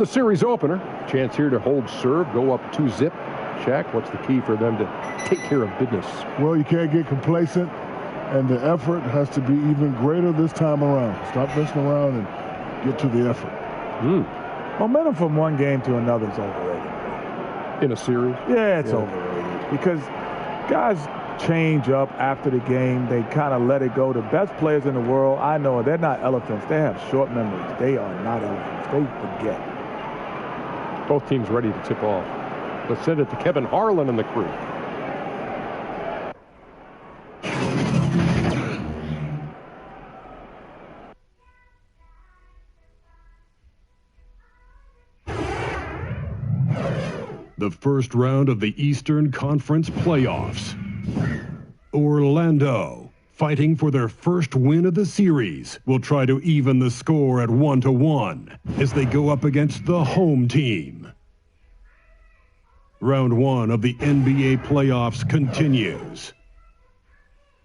The series opener. Chance here to hold serve, go up 2-zip. Shaq, what's the key for them to take care of business? Well, you can't get complacent, and the effort has to be even greater this time around. Stop messing around and get to the effort. Momentum from one game to another is overrated. In a series? Yeah, it's overrated. Because guys change up after the game. They kind of let it go. The best players in the world, I know, they're not elephants. They have short memories. They are not elephants. They forget. Both teams ready to tip off. Let's send it to Kevin Harlan and the crew. The first round of the Eastern Conference playoffs. Orlando, fighting for their first win of the series, will try to even the score at 1-1 as they go up against the home team. Round 1 of the NBA playoffs continues.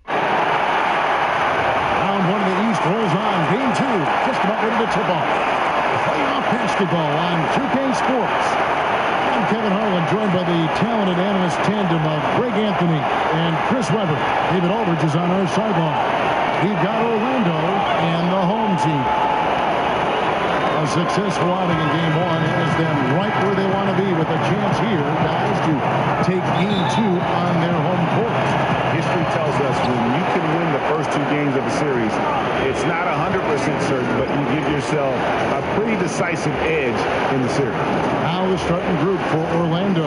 Round 1 of the East rolls on. Game 2, just about ready to tip off. Playoff basketball on 2K Sports. I'm Kevin Harlan, joined by the talented analyst tandem of Greg Anthony and Chris Webber. David Aldridge is on our sideline. We've got Orlando and the home team. A successful outing in Game 1 has them right where they want to be with a chance here, guys, to take Game 2 on their home court. History tells us when you can win the first 2 games of a series, it's not 100% certain, but you give yourself a pretty decisive edge in the series. Now the starting group for Orlando.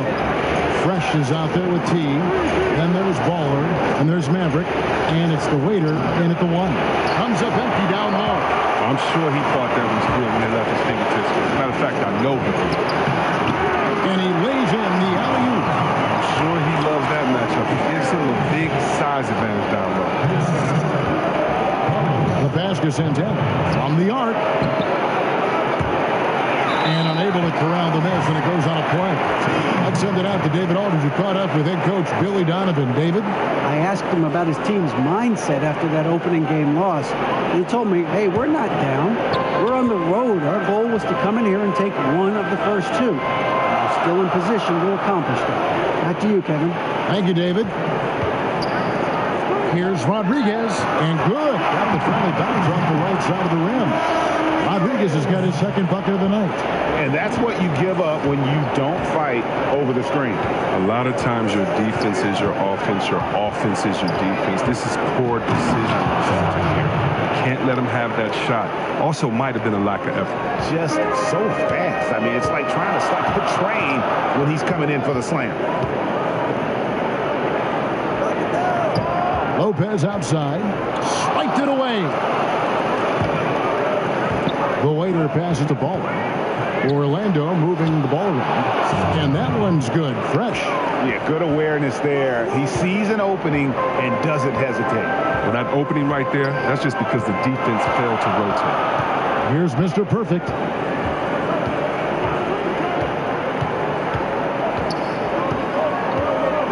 Fresh is out there with T. Then there's Baller, and there's Maverick, and it's the waiter in at the 1. Comes up empty down low. I'm sure he thought that was good when they left his fingertips. As a matter of fact, I know he did. And he lays in the alley-oop. I'm sure he loves that matchup. It gives him a big size advantage down low. The pass to Santana from the arc. And unable to corral the miss, and it goes on a play. Let's send it out to David Aldridge, who caught up with head coach Billy Donovan. David? I asked him about his team's mindset after that opening game loss. He told me, hey, we're not down. We're on the road. Our goal was to come in here and take one of the first 2. We're still in position to accomplish that. Back to you, Kevin. Thank you, David. Here's Rodriguez, and good. Got the friendly bounce off the right side of the rim. Rodriguez has got his second bucket of the night. And that's what you give up when you don't fight over the screen. A lot of times your defense is your offense is your defense. This is poor decision here. Can't let him have that shot. Also might have been a lack of effort. Just so fast. I mean, it's like trying to stop the train when he's coming in for the slam. Lopez outside. Spiked it away. The waiter passes the ball. Orlando moving the ball around. And that one's good. Fresh. Yeah, good awareness there. He sees an opening and doesn't hesitate. Well, that opening right there, that's just because the defense failed to rotate. Here's Mr. Perfect.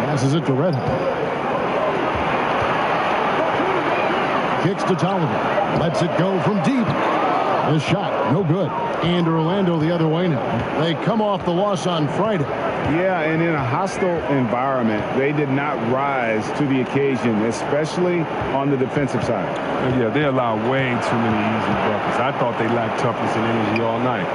Passes it to Redhawk. Kicks to Tolliver. Lets it go from deep. The shot, no good. And Orlando the other way now. They come off the loss on Friday. Yeah, and in a hostile environment, they did not rise to the occasion, especially on the defensive side. Yeah, they allow way too many easy buckets. I thought they lacked toughness and energy all night.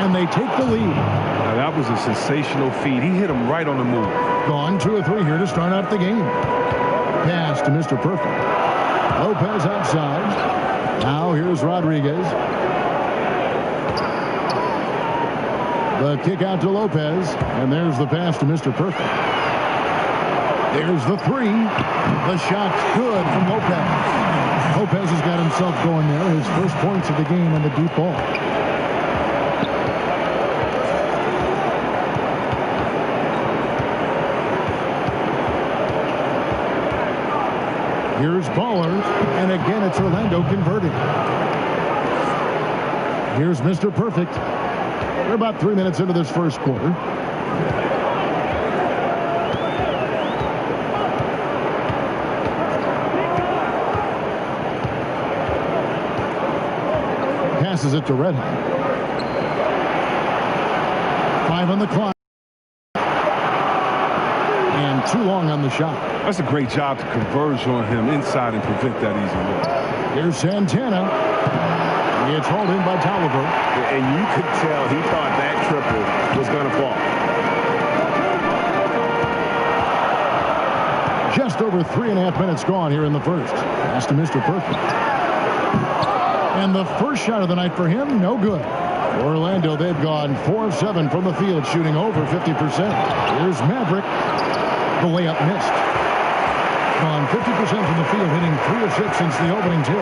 And they take the lead. Now, that was a sensational feed. He hit him right on the move. Gone 2 of 3 here to start out the game. Pass to Mr. Perfect. Lopez outside. Now here's Rodriguez. The kick out to Lopez. And there's the pass to Mr. Perfect. There's the 3. The shot's good from Lopez. Lopez has got himself going there. His first points of the game on the deep ball. Here's Baller, and again it's Orlando converting. Here's Mr. Perfect. We're about 3 minutes into this first quarter. Passes it to Redhawk. 5 on the clock. And too long on the shot. That's a great job to converge on him inside and prevent that easy look. Here's Santana. It's hauled in by Tolliver. And you could tell he thought that triple was going to fall. Just over 3.5 minutes gone here in the first. Pass to Mr. Perfect. And the first shot of the night for him, no good. Orlando, they've gone 4 of 7 from the field, shooting over 50%. Here's Maverick. The layup missed. Gone 50% from the field, hitting 3 of 6 since the opening tip.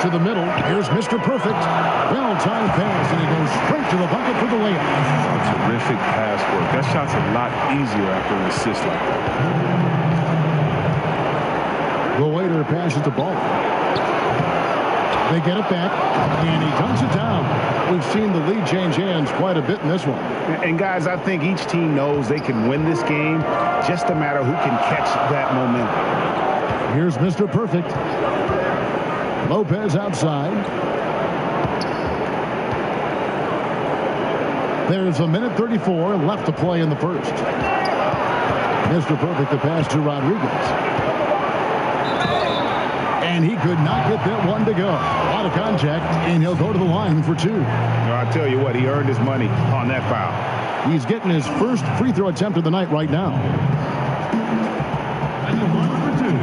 To the middle, here's Mr. Perfect. Well-timed pass, and he goes straight to the bucket for the layup. Oh, terrific pass work. That shot's a lot easier after an assist like that. The waiter passes the ball. They get it back, and he dunks it down. We've seen the lead change hands quite a bit in this one. And guys, I think each team knows they can win this game. Just a matter who can catch that momentum. Here's Mr. Perfect. Lopez outside. There's 1:34 left to play in the first. Mr. Perfect, the pass to Rodriguez. And he could not get that one to go. A lot of contact, and he'll go to the line for 2. I tell you what, he earned his money on that foul. He's getting his first free throw attempt of the night right now. And the line for 2.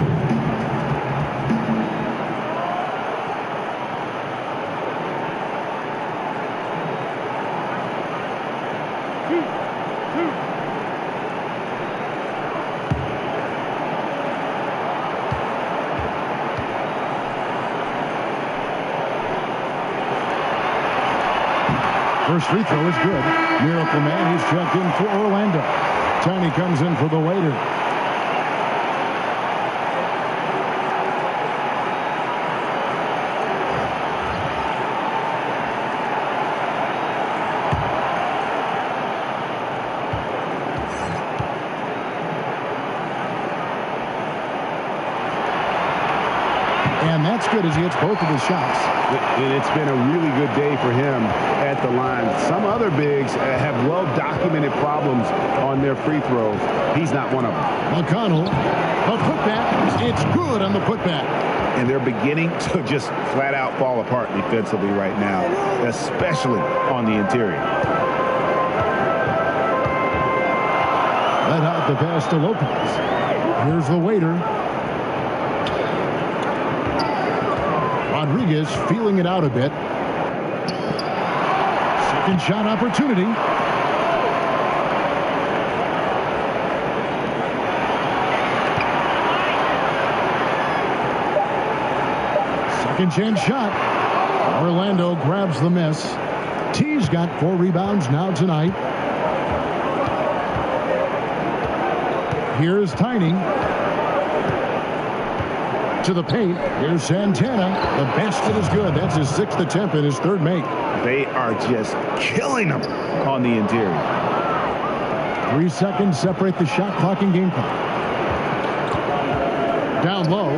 First free throw is good. Miracle Man, he's checked in for Orlando. Tiny comes in for the waiter. And that's good as he hits both of his shots. And it's been a really good day for him at the line. Some other bigs have well-documented problems on their free throws. He's not one of them. McConnell, a putback. It's good on the putback. And they're beginning to just flat out fall apart defensively right now, especially on the interior. Let out the pass to Lopez. Here's the waiter. Rodriguez feeling it out a bit. Second shot opportunity. Second chance shot. Orlando grabs the miss. T's got 4 rebounds now tonight. Here's Tiny. To the paint. Here's Santana. The basket is good. That's his 6th attempt and his 3rd make. They are just killing them on the interior. 3 seconds separate the shot clock and game clock. Down low.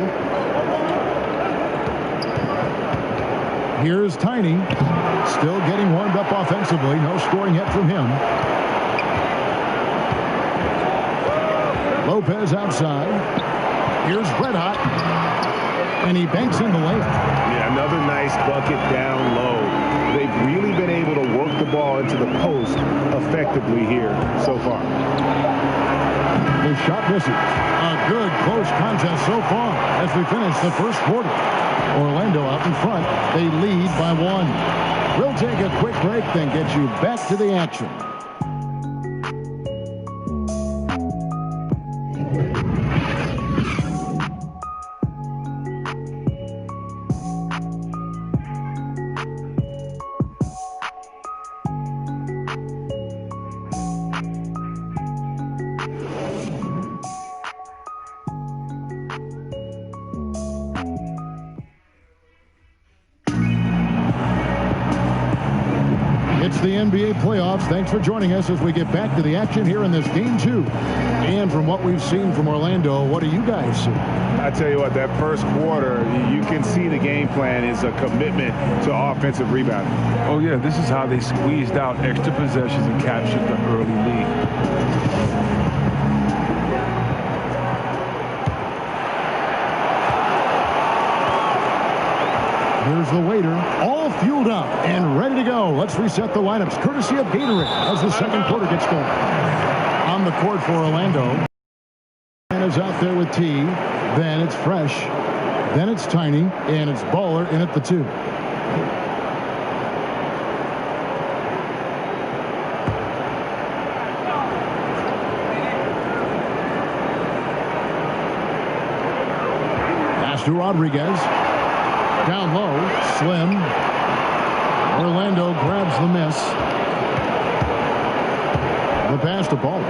Here's Tiny. Still getting warmed up offensively. No scoring yet from him. Lopez outside. Here's Red Hot. And he banks in the layup. Yeah, another nice bucket down low. They've really been able to work the ball into the post effectively here so far. The shot misses. A good close contest so far as we finish the first quarter. Orlando out in front. They lead by 1. We'll take a quick break, then get you back to the action. It's the NBA NBA playoffs. Thanks for joining us as we get back to the action here in this Game 2. And from what we've seen from Orlando, what do you guys see? I tell you what, that first quarter, you can see the game plan is a commitment to offensive rebounding. Oh, yeah, this is how they squeezed out extra possessions and captured the early lead. Here's the waiter, all fueled up and ready to go. Let's reset the lineups, courtesy of Gatorade, as the second quarter gets going. On the court for Orlando. And is out there with T. Then it's Fresh. Then it's Tiny. And it's Baller in at the 2. Pass to Rodriguez. Down low, Slim. Orlando grabs the miss. The pass to Baller.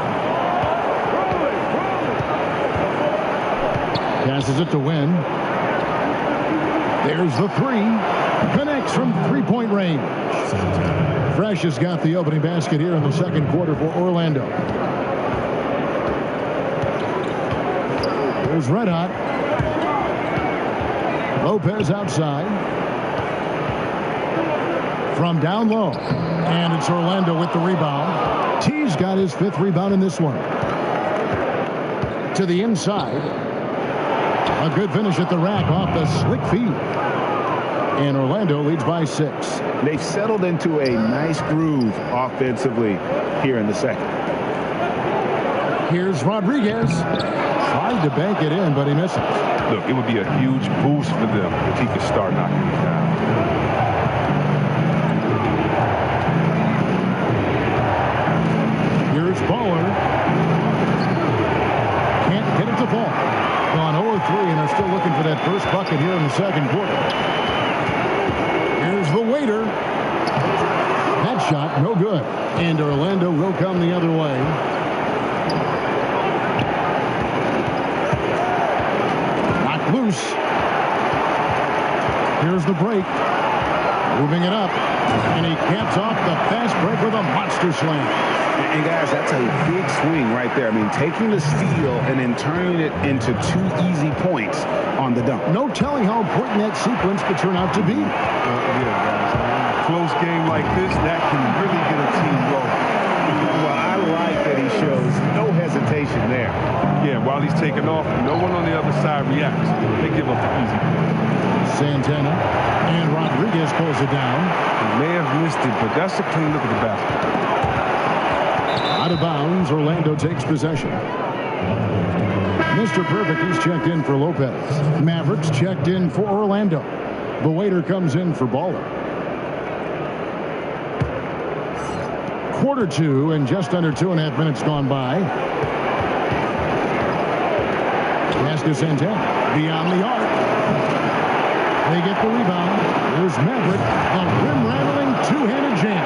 Passes it to Wynn. There's the 3. Connects from three-point range. Fresh has got the opening basket here in the second quarter for Orlando. There's Red Hot. Lopez outside. From down low. And it's Orlando with the rebound. T's got his 5th rebound in this one. To the inside. A good finish at the rack off the slick feed. And Orlando leads by 6. They've settled into a nice groove offensively here in the second. Here's Rodriguez. Tried to bank it in, but he misses. Look, it would be a huge boost for them if he could start knocking it down. Here's Baller. Can't get it to fall. Gone 0-3, and they're still looking for that first bucket here in the second quarter. Here's the waiter. That shot, no good. And Orlando will come the other way. Knocked loose. Here's the break. Moving it up. And he caps off the fast break with a monster slam. And guys, that's a big swing right there. I mean, taking the steal and then turning it into 2 easy points on the dunk. No telling how important that sequence could turn out to be. Yeah, guys. Close game like this, that can really get a team rolling. Well, I like that he shows no hesitation there. Yeah, while he's taking off, no one on the other side reacts. They give up the easy point. Santana and Rodriguez pulls it down. He may have missed it, but that's a clean look at the basket. Out of bounds, Orlando takes possession. Mr. Perfect is checked in for Lopez. Mavericks checked in for Orlando. The waiter comes in for Baller. Quarter 2 and just under 2.5 minutes gone by. Pass to Santana. Beyond the arc. They get the rebound. There's Maverick. A rim-rattling two-handed jam.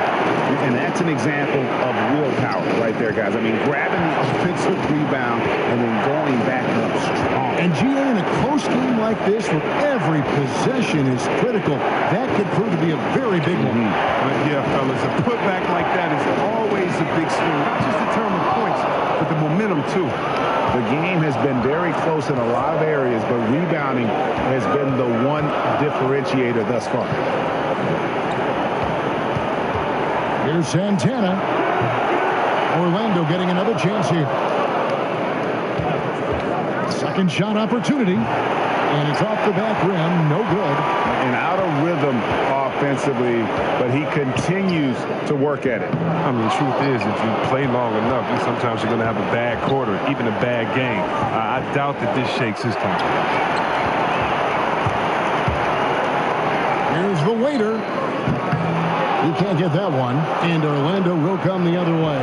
And that's an example of willpower right there, guys. I mean, grabbing the offensive rebound and then going back up strong. And GA, in a close game like this, where every possession is critical, that could prove to be a very big one. Yeah, fellas, a putback like that is always a big swing. Not just in terms of points, but the momentum, too. The game has been very close in a lot of areas, but rebounding has been the one differentiator thus far. Here's Santana. Orlando getting another chance here. Second shot opportunity. And it's off the back rim. No good. And out of rhythm offensively, but he continues to work at it. I mean, the truth is, if you play long enough, sometimes you're going to have a bad quarter, even a bad game. I doubt that this shakes his confidence. Here's the waiter. You can't get that one. And Orlando will come the other way.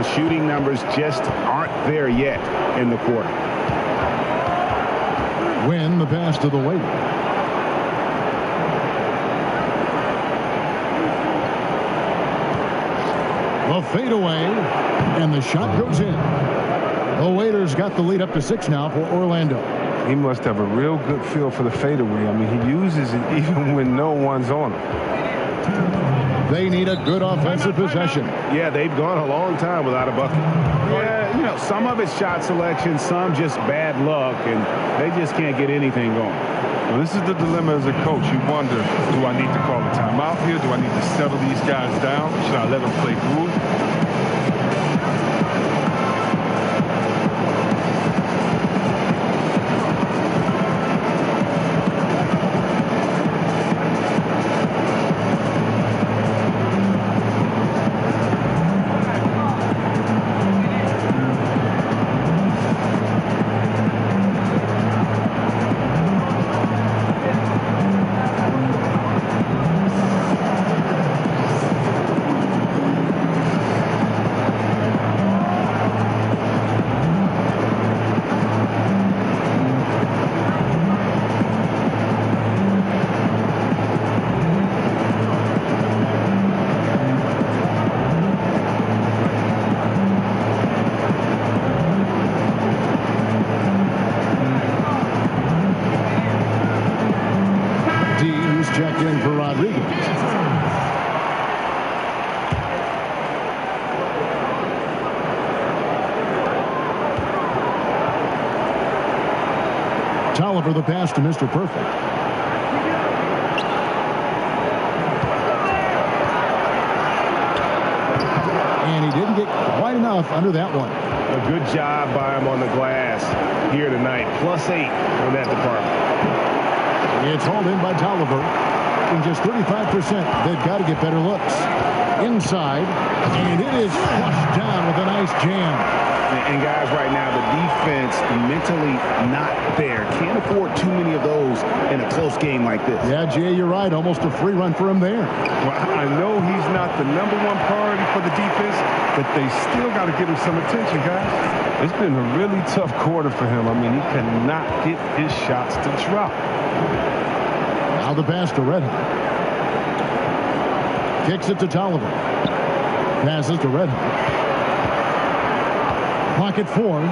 The shooting numbers just aren't there yet in the quarter. Win the pass to the waiter. The fadeaway, and the shot goes in. The waiter's got the lead up to 6 now for Orlando. He must have a real good feel for the fadeaway. I mean, he uses it even when no one's on him. They need a good offensive possession. Yeah, they've gone a long time without a bucket. Yeah, you know, some of it's shot selection, some just bad luck, and they just can't get anything going. Well, this is the dilemma as a coach. You wonder, do I need to call a timeout here? Do I need to settle these guys down? Should I let them play through? Checked in for Rodriguez. Tolliver the pass to Mr. Perfect. And he didn't get quite enough under that one. A good job by him on the glass here tonight. +8 on that department. It's hauled in by Tolliver. In just 35%, they've got to get better looks. Inside, and it is flushed down with a nice jam. And guys, right now, the defense mentally not there. Can't afford too many of those in a close game like this. Yeah, Jay, you're right. Almost a free run for him there. Well, I know he's not the #1 priority for the defense, but they still got to give him some attention, guys. It's been a really tough quarter for him. I mean, he cannot get his shots to drop. Now the pass to Redham. Kicks it to Tolliver. Passes to Redham. Clock at 4.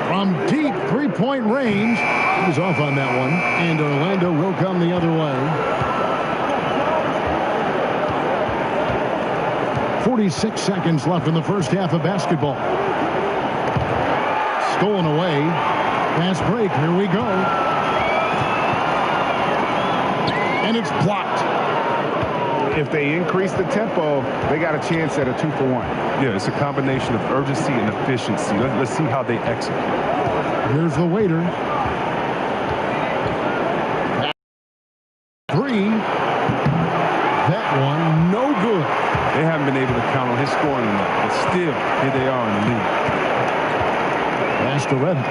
From deep three-point range. He was off on that one. And Orlando will come the other way. 46 seconds left in the first half of basketball. Stolen away. Fast break. Here we go. And it's blocked. If they increase the tempo, they got a chance at a 2-for-1. Yeah, it's a combination of urgency and efficiency. Let's see how they execute. Here's the waiter. 3. That one, no good. They haven't been able to count on his scoring enough, but still, here they are in the lead. Pass to Redham.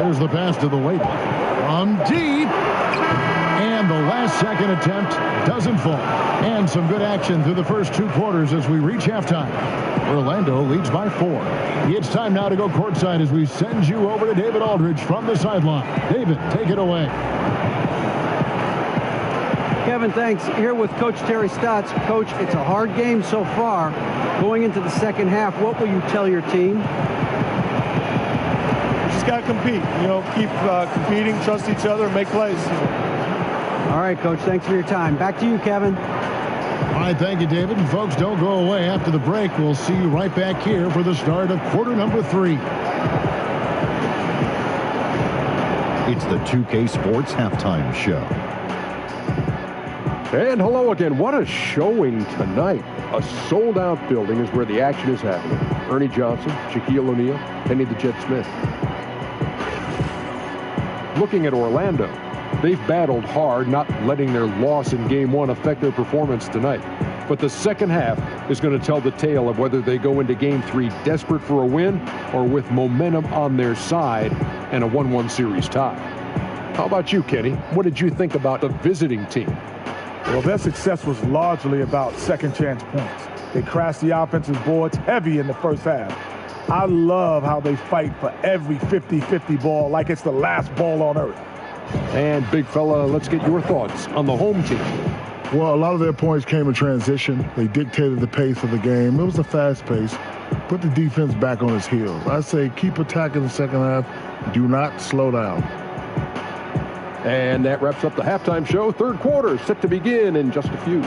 There's the pass to the waiter. From deep. And the last second attempt doesn't fall. And some good action through the first 2 quarters as we reach halftime. Orlando leads by 4. It's time now to go courtside as we send you over to David Aldridge from the sideline. David, take it away. Kevin, thanks. Here with Coach Terry Stotts. Coach, it's a hard game so far. Going into the second half, what will you tell your team? Just got to compete. You know, keep competing, trust each other, and make plays. All right, Coach, thanks for your time. Back to you, Kevin. All right, thank you, David. And folks, don't go away. After the break, we'll see you right back here for the start of quarter number 3. It's the 2K Sports Halftime Show. And hello again. What a showing tonight. A sold-out building is where the action is happening. Ernie Johnson, Shaquille O'Neal, Penny the Jet Smith. Looking at Orlando, they've battled hard, not letting their loss in Game 1 affect their performance tonight. But the second half is going to tell the tale of whether they go into Game 3 desperate for a win or with momentum on their side and a 1-1 series tie. How about you, Kenny? What did you think about the visiting team? Well, their success was largely about second chance points. They crashed the offensive boards heavy in the first half. I love how they fight for every 50-50 ball like it's the last ball on earth. And big fella, let's get your thoughts on the home team. Well, a lot of their points came in transition. They dictated the pace of the game. It was a fast pace. Put the defense back on its heels. I say keep attacking the second half. Do not slow down. And that wraps up the halftime show. Third quarter set to begin in just a few.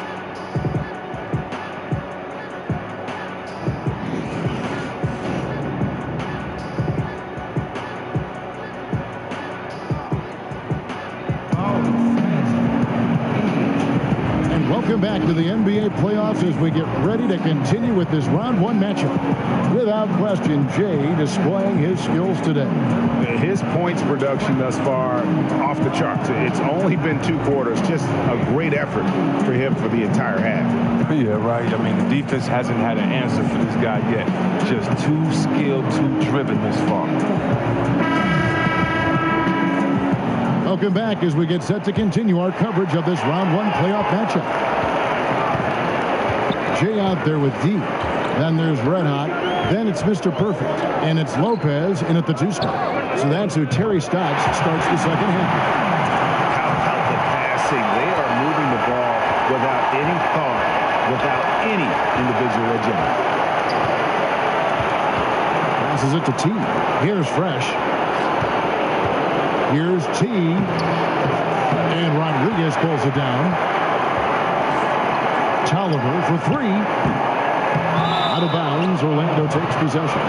Welcome back to the NBA playoffs as we get ready to continue with this round one matchup. Without question, Jay displaying his skills today. His points production thus far off the charts. It's only been 2 quarters. Just a great effort for him for the entire half. Yeah, right. I mean, the defense hasn't had an answer for this guy yet. Just too skilled, too driven this far. Welcome back as we get set to continue our coverage of this round one playoff matchup. Jay out there with D. Then there's Red Hot. Then it's Mr. Perfect. And it's Lopez in at the 2 spot. So that's who Terry Stotts starts the second half. How about the passing? They are moving the ball without any thought, without any individual agenda. Passes it to T. Here's Fresh. Here's T. And Rodriguez pulls it down. Tolliver for 3. Out of bounds. Orlando takes possession.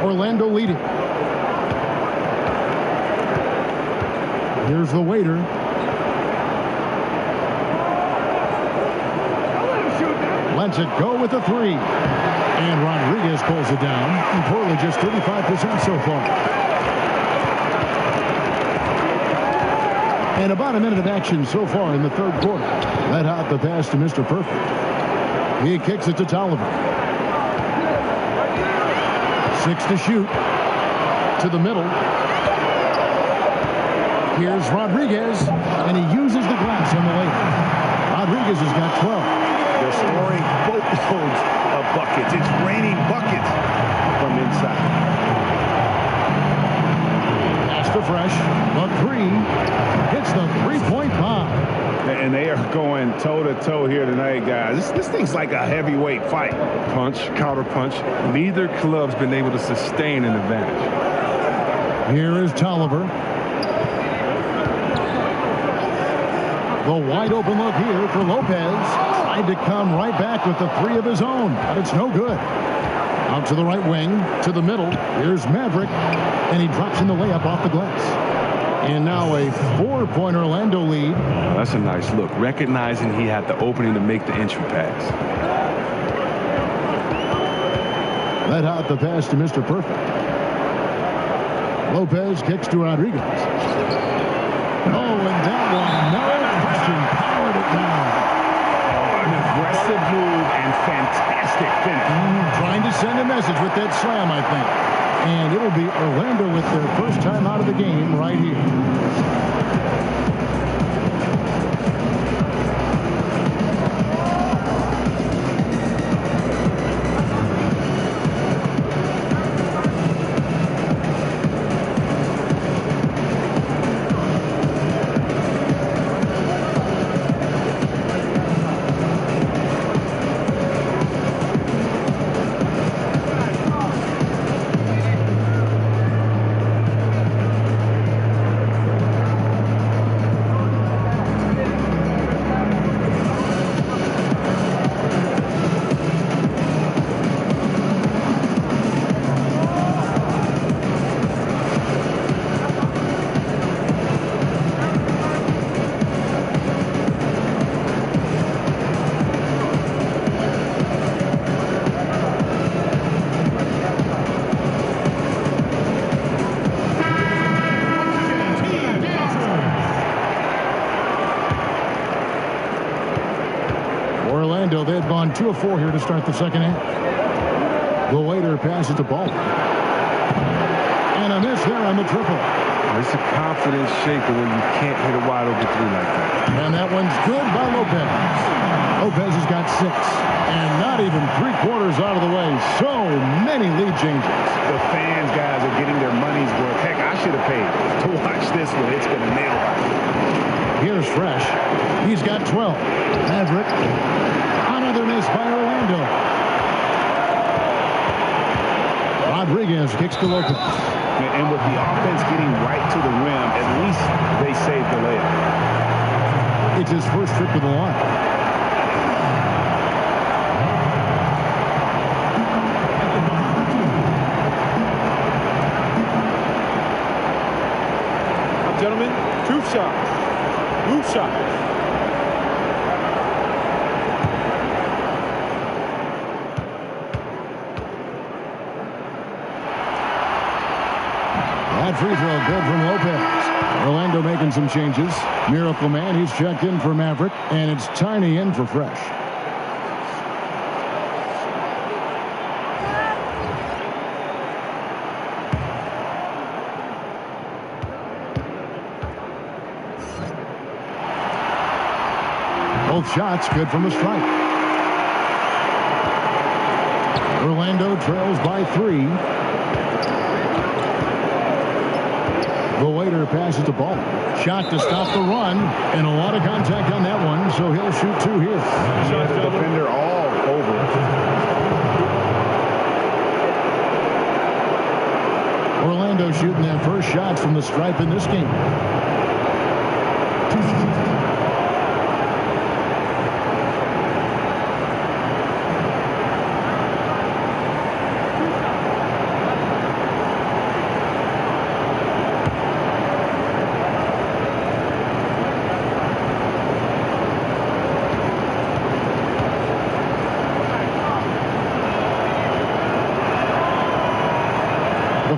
Orlando leading. Here's the waiter. Lets it go with the 3. And Rodriguez pulls it down. And Portland just 35% so far. And about a minute of action so far in the third quarter. Let out the pass to Mr. Perfect. He kicks it to Tolliver. 6 to shoot. To the middle. Here's Rodriguez. And he uses the glass on the layup. Rodriguez has got 12. They're scoring boatloads of buckets. It's raining buckets from inside. Pass to Fresh. The 3. Hits the three-point bomb. And they are going toe-to-toe here tonight, guys. This thing's like a heavyweight fight. Punch, counter punch. Neither club's been able to sustain an advantage. Here is Tolliver. The wide open look here for Lopez. Tried to come right back with the 3 of his own, but it's no good. Out to the right wing, to the middle. Here's Maverick, and he drops in the layup off the glass. And now a 4-point Orlando lead. That's a nice look, recognizing he had the opening to make the entry pass. Let out the pass to Mr. Perfect. Lopez kicks to Rodriguez. Oh, and that one, no question, powered it down. An aggressive move and fantastic finish. Trying to send a message with that slam, I think. And it'll be Orlando with their first time out of the game right here. They had gone 2 of 4 here to start the second half. The waiter passes the ball. And a miss there on the triple. It's a confidence shaker when you can't hit a wide open three like that. And that one's good by Lopez. Lopez has got 6. And not even 3/4 out of the way. So many lead changes. The fans, guys, are getting their money's worth. Heck, I should have paid to watch this one. It's going to nail it. Here's Fresh. He's got 12. Maverick. Another miss by Orlando. Rodriguez kicks to Lopez. And with the offense getting right to the rim, at least they saved the layup. It's his first trip to the line. Gentlemen, 2 shots. Blue shots. That free throw good from Lopez. Orlando making some changes. Miracle Man, he's checked in for Maverick, and it's Tiny in for Fresh. Both shots good from the strike. Orlando trails by 3. The waiter passes the ball. Shot to stop the run, and a lot of contact on that one, so he'll shoot 2 here. The defender all over. Orlando shooting their first shots from the stripe in this game.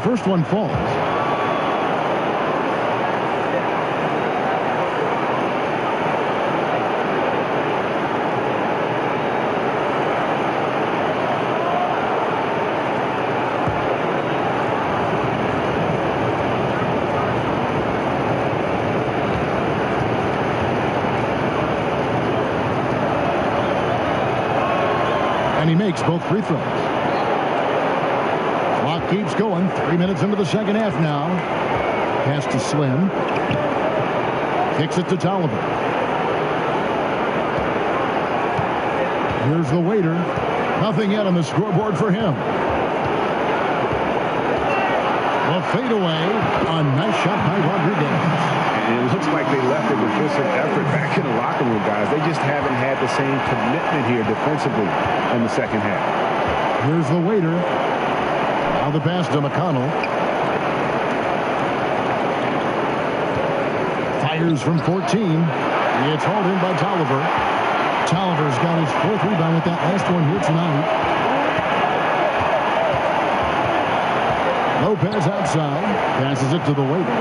First one falls. And he makes both free throws. Keeps going. 3 minutes into the second half now. Pass to Slim. Kicks it to Tolliver. Here's the waiter. Nothing yet on the scoreboard for him. A fadeaway. A nice shot by Rodriguez. And it looks like they left a defensive effort back in the locker room, guys. They just haven't had the same commitment here defensively in the second half. Here's the waiter. Now the pass to McConnell. Fires from 14. It's hauled in by Tolliver. Tolliver's got his 4th rebound with that last one here tonight. Lopez outside. Passes it to the waiter.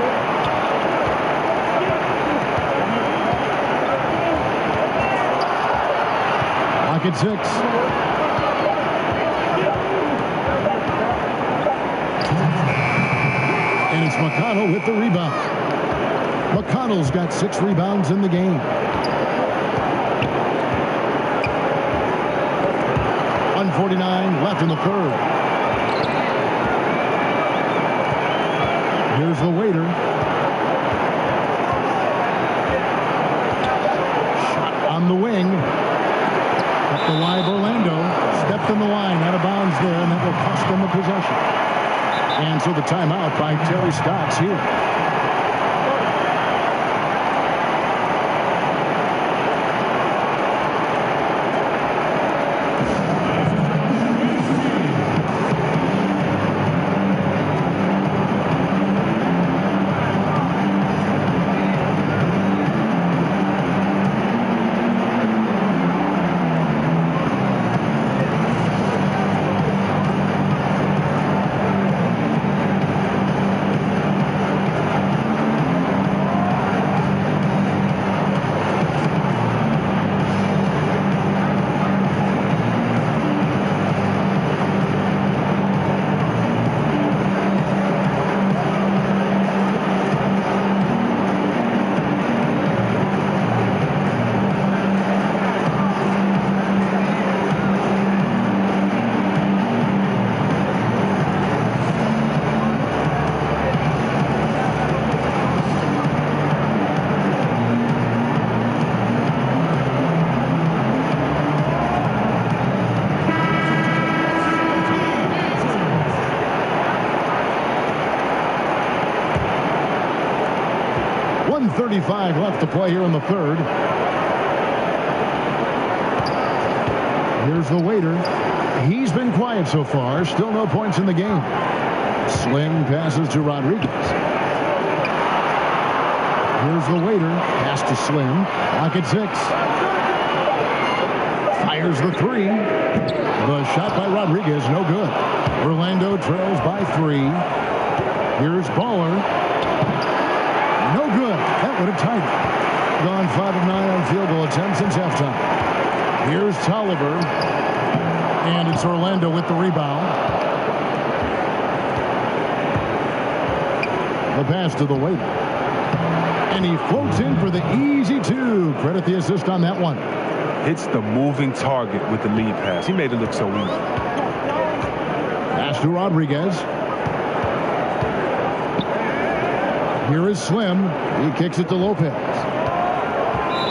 Lock at 6. And it's McConnell with the rebound. McConnell's got 6 rebounds in the game. 1:49 left in the 3rd. Here's the waiter. Shot on the wing. Up the live Orlando. Stepped in the line out of bounds there, and that will cost them the possession. And so the timeout by Terry Stotts here. 1:35 left to play here in the third. Here's the waiter. He's been quiet so far. Still no points in the game. Slim passes to Rodriguez. Here's the waiter. Pass to Slim. Clock at 6. Fires the 3. The shot by Rodriguez, no good. Orlando trails by 3. Here's Baller. No good. That would have tied it. Gone 5 of 9 on field goal attempts since halftime. Here's Tolliver. And it's Orlando with the rebound. The pass to the waiter. And he floats in for the easy 2. Credit the assist on that one. It's the moving target with the lead pass. He made it look so easy. Pass to Rodriguez. Here is Slim. He kicks it to Lopez.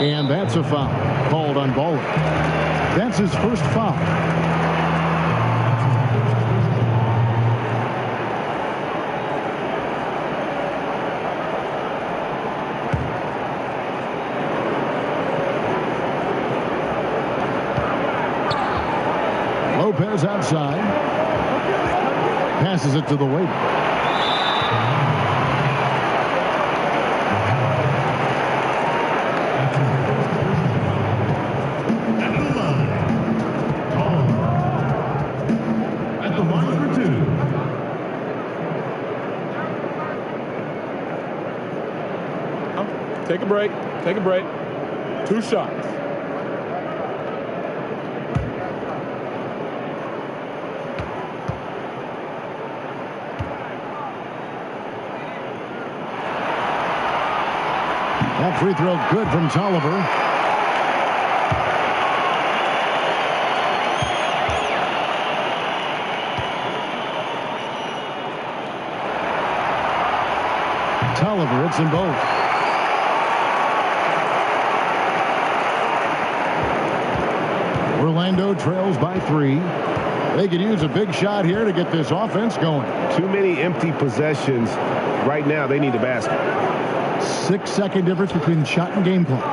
And that's a foul. Called on Baller. That's his first foul. Lopez outside. Passes it to the waiter. At the line for 2. Take a break. Take a break. 2 shots. That free throw good from Tolliver. Tolliver hits them both. Orlando trails by 3. They could use a big shot here to get this offense going. Too many empty possessions. Right now, they need a basket. 6-second difference between shot and game clock.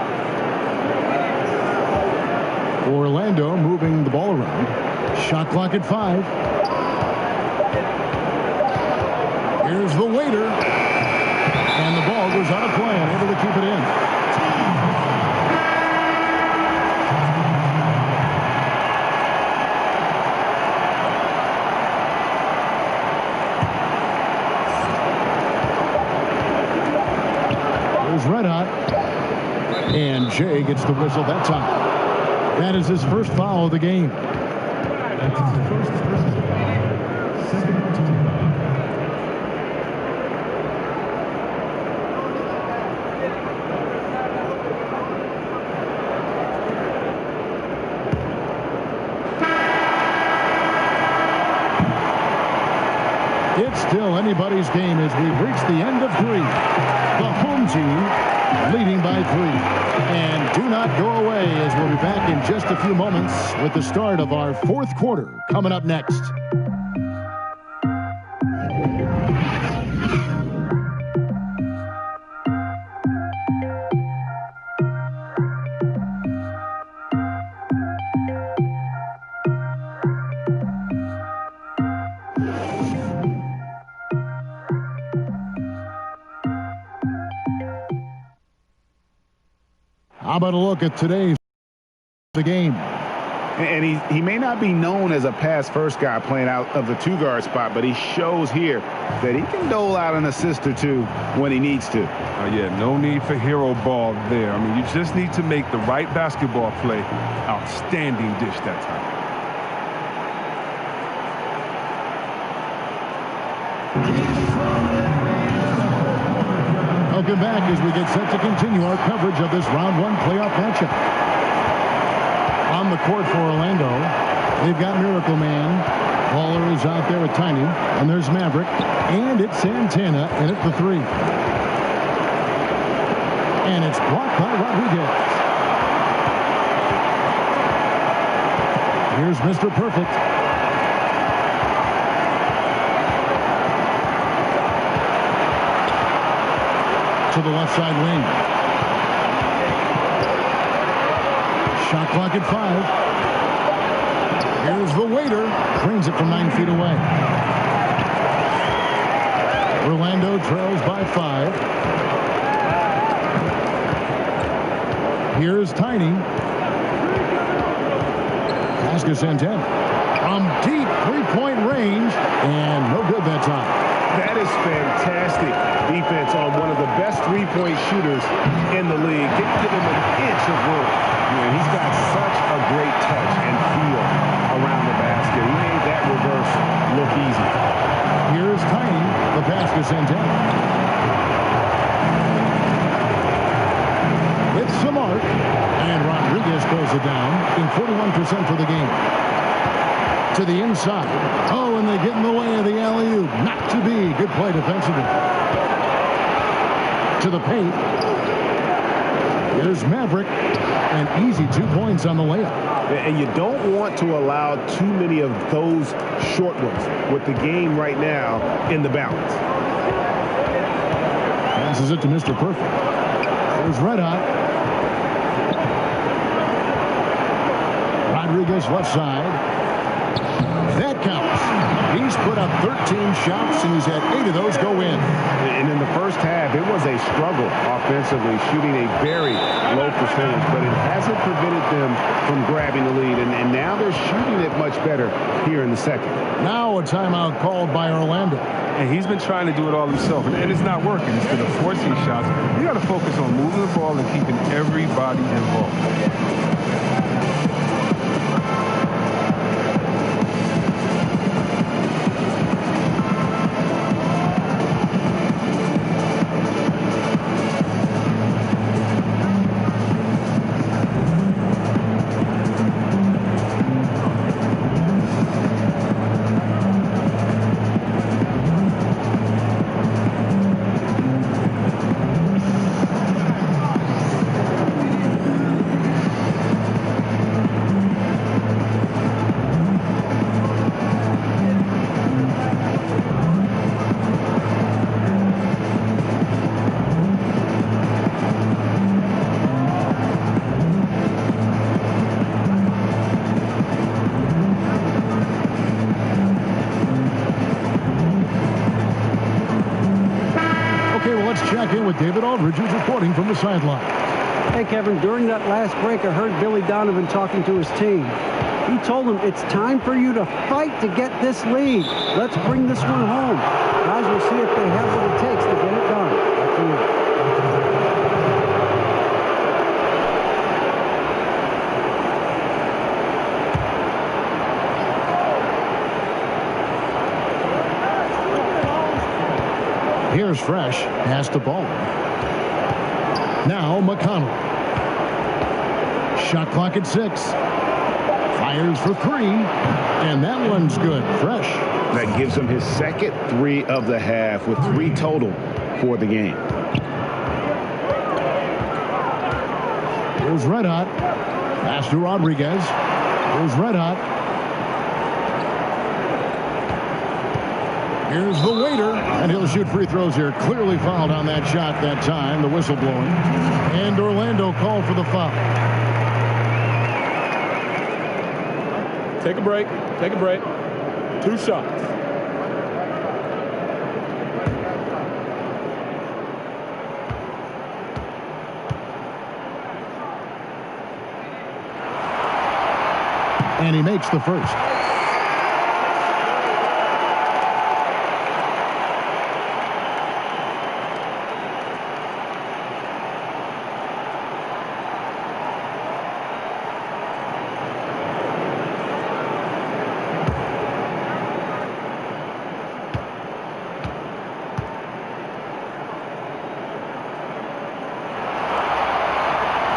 Orlando moving the ball around. Shot clock at 5. Here's the waiter. And the ball goes out of play, able to keep it in. Red hot, and Jay gets the whistle that time. That is his first foul of the game. That's his first personal. Second team foul. It's still anybody's game as we've reached the end of 3. The home team leading by 3. And do not go away as we'll be back in just a few moments with the start of our 4th quarter coming up next. How about a look at today's game? And he may not be known as a pass-first guy playing out of the 2-guard spot, but he shows here that he can dole out an assist or 2 when he needs to. Yeah, no need for hero ball there. I mean, you just need to make the right basketball play. Outstanding dish that time. Welcome back as we get set to continue our coverage of this round 1 playoff matchup. On the court for Orlando, they've got Miracle Man. Baller is out there with Tiny, and there's Maverick, and it's Santana in at the 3. And it's blocked by Rodriguez. Here's Mr. Perfect. To to the left side wing. Shot clock at 5. Here's the waiter. Brings it from 9 feet away. Orlando trails by 5. Here's Tiny. Pass to Santana. From deep three-point range. And no good that time. That is fantastic defense on one of the best three-point shooters in the league. Didn't give him an inch of room. Man, he's got such a great touch and feel around the basket. He made that reverse look easy. Here's Tiny. The pass to Santana. It's Samart. And Rodriguez pulls it down in 41% for the game. To the inside. Oh, and they get in the way of the alley-oop. Not to be. Good play defensively. To the paint. Here's Maverick. And easy 2 points on the layup. And you don't want to allow too many of those short ones with the game right now in the balance. Passes it to Mr. Perfect. There's Red Hot. Rodriguez left side. That counts. He's put up 13 shots, and he's had 8 of those go in. And in the first half, it was a struggle offensively, shooting a very low percentage, but it hasn't prevented them from grabbing the lead, and now they're shooting it much better here in the second. Now a timeout called by Orlando. And he's been trying to do it all himself, and it's not working. Instead of forcing shots, you got to focus on moving the ball and keeping everybody involved. Check in with David Aldridge, who's reporting from the sideline. Hey, Kevin, during that last break, I heard Billy Donovan talking to his team. He told them it's time for you to fight to get this lead. Let's bring this one home. Guys, we'll see if they have what it takes to get it done. Back to you. Here's Fresh. Pass to Ball. Now McConnell. Shot clock at 6. Fires for 3. And that one's good. Fresh. That gives him his second 3 of the half with 3 total for the game. Here's Red Hot. Pass to Rodriguez. Here's Red Hot. Here's the waiter, and he'll shoot free throws here. Clearly fouled on that shot that time. The whistle blowing. And Orlando called for the foul. Take a break. Take a break. 2 shots. And he makes the first.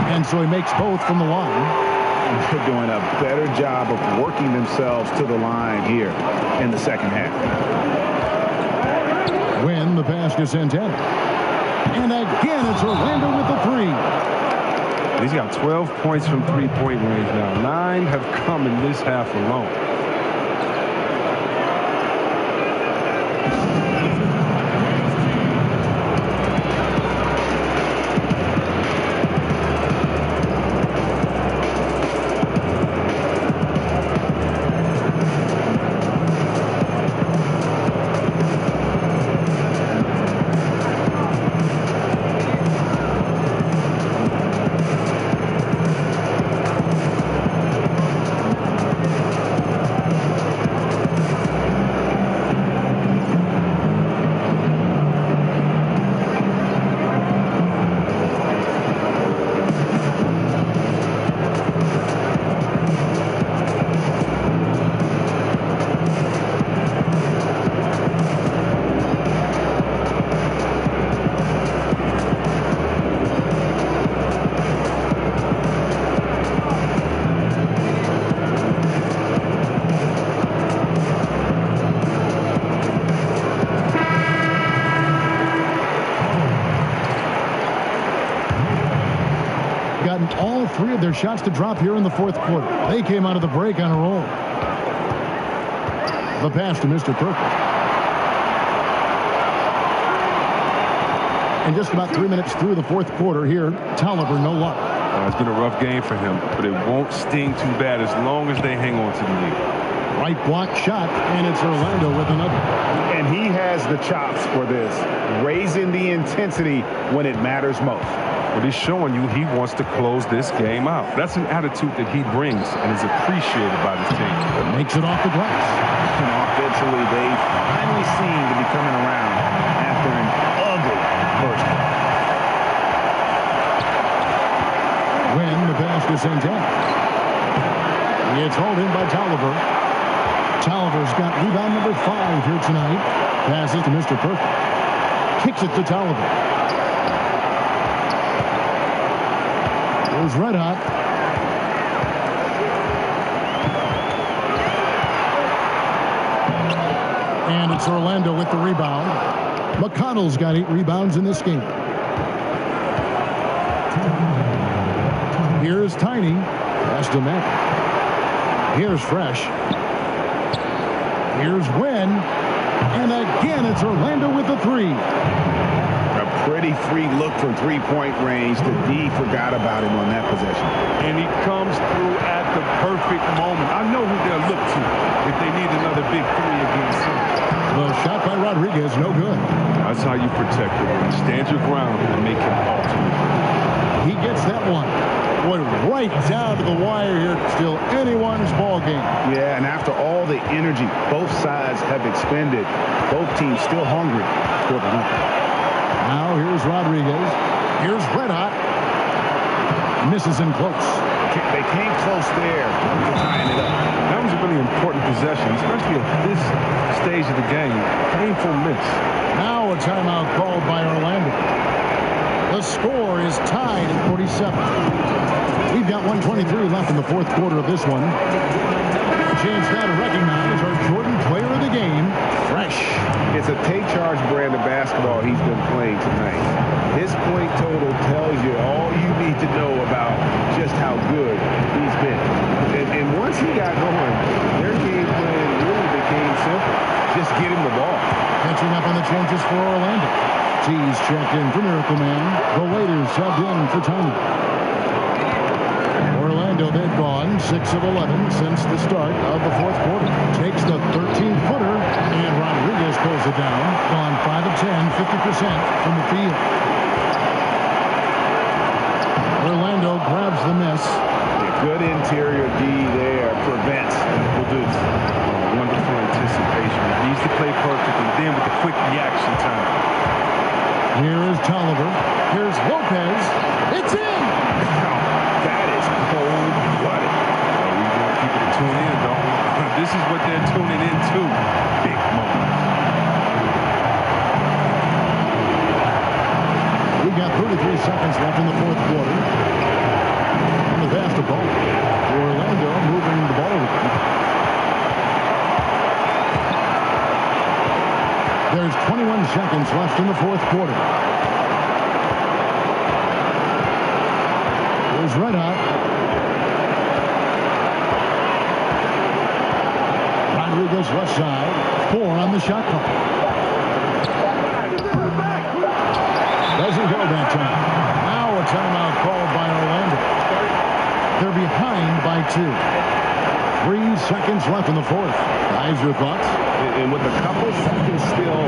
And so he makes both from the line. They're doing a better job of working themselves to the line here in the second half. Win the pass to Santana. And again, it's Orlando with the 3. He's got 12 points from three-point range now. 9 have come in this half alone. 3 of their shots to drop here in the fourth quarter. They came out of the break on a roll. The pass to Mr. Perkins. And just about 3 minutes through the fourth quarter here, Tolliver, no luck. It's been a rough game for him, but it won't sting too bad as long as they hang on to the lead. Right block shot, and it's Orlando with another. And he has the chops for this, raising the intensity when it matters most. But he's showing you he wants to close this game out. That's an attitude that he brings and is appreciated by the team. Makes it off the glass. And offensively, they finally seem to be coming around after an ugly first half. When the pass to Santana. It's hauled in by Tolliver. Tolliver's got rebound number 5 here tonight. Passes to Mr. Perkins. Kicks it to Tolliver. Here's Red Hot. And it's Orlando with the rebound. McConnell's got 8 rebounds in this game. Here's Tiny. Pass to Mack. Here's Fresh. Here's Wynn. And again, it's Orlando with the 3. A pretty free look from three-point range. The D forgot about him on that possession. And he comes through at the perfect moment. I know who they'll look to if they need another big 3 against him. The shot by Rodriguez, no good. That's how you protect it. Stand your ground and make him ultimate. He gets that one. Went right down to the wire here. Still anyone's ball game. Yeah, and after all the energy both sides have expended, both teams still hungry for the win. Now here's Rodriguez. Here's Red Hot. Misses him close. They came close there to tying it up. That was a really important possession, especially at this stage of the game. Painful miss. Now a timeout called by Orlando. The score is tied at 47. We've got 1:23 left in the fourth quarter of this one. Chance now to recognize our Jordan player of the game, Fresh. It's a take-charge brand of basketball he's been playing tonight. His point total tells you all you need to know about just how good he's been. And once he got going, their game plan really became simple. Just get him the ball. Catching up on the changes for Orlando. T's checked in for Miracle Man. The waiters subbed in for Tony. Orlando, they've gone 6 of 11 since the start of the fourth quarter. Takes the 13-footer, and Rodriguez pulls it down. Gone 5 of 10, 50% from the field. Orlando grabs the miss. Good interior D there prevents the deuce. Wonderful anticipation. He needs to play perfect, and then with the quick reaction time. Here is Tolliver. Here's Lopez. It's in! That is cold-blooded. We want people to tune in, don't we? This is what they're tuning into. Big moments. We got 33 seconds left in the fourth quarter. And the basketball. Orlando moving the ball. There's 21 seconds left in the fourth quarter. There's Red Hot. Rodriguez left side. 4 on the shot clock. Doesn't go that time. Now a timeout called by Orlando. They're behind by 2. 3 seconds left in the fourth. Guys, your thoughts? And with a couple seconds still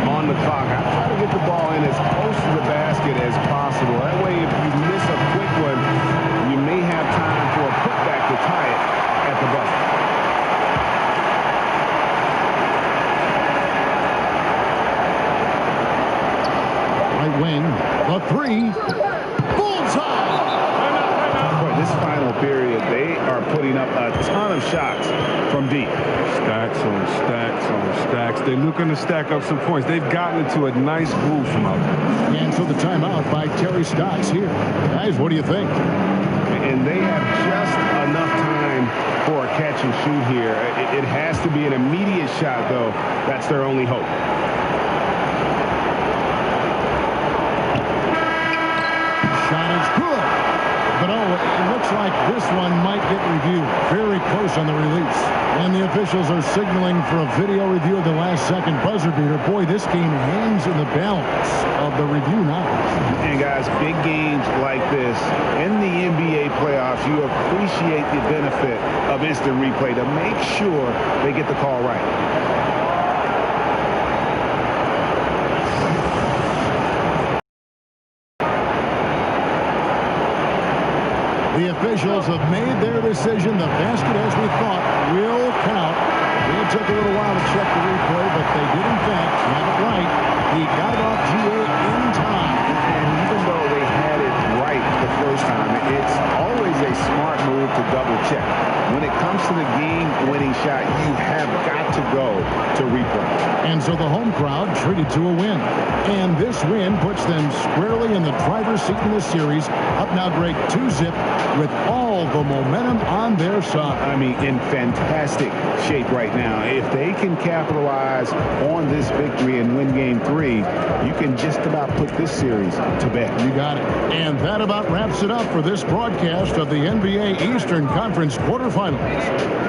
on the clock, I try to get the ball in as close to the basket as possible. That way, if you miss a quick one, you may have time for a putback to tie it at the buzzer. Right wing, the 3. Bullseye! Boy, this final period, they are putting up a ton of shots from deep. Stacks on stacks on stacks. They're looking to stack up some points. They've gotten into a nice groove from out there. And so the timeout by Terry Stotts here. Guys, what do you think? And they have just enough time for a catch and shoot here. It has to be an immediate shot, though. That's their only hope. Shot is good. But it looks like this one might get reviewed. Very close on the release. And the officials are signaling for a video review of the last second buzzer beater. Boy, this game hangs in the balance of the review now. And guys, big games like this in the NBA playoffs, you appreciate the benefit of instant replay to make sure they get the call right. The officials have made their decision. The basket, as we thought, will count. It took a little while to check the replay, but they did, in fact, have it right. He got it off GA in time. And even though they had it right the first time, it's always a smart move to double check. When it comes to the game-winning shot, you have got to go to replay. And so the home crowd treated to a win. And this win puts them squarely in the driver's seat in the series. Up now, Greg, 2-zip with all the momentum on their side. I mean, in fantastic shape right now. If they can capitalize on this victory and win game 3, you can just about put this series to bed. You got it. And that about wraps it up for this broadcast of the NBA Eastern Conference quarterfinals.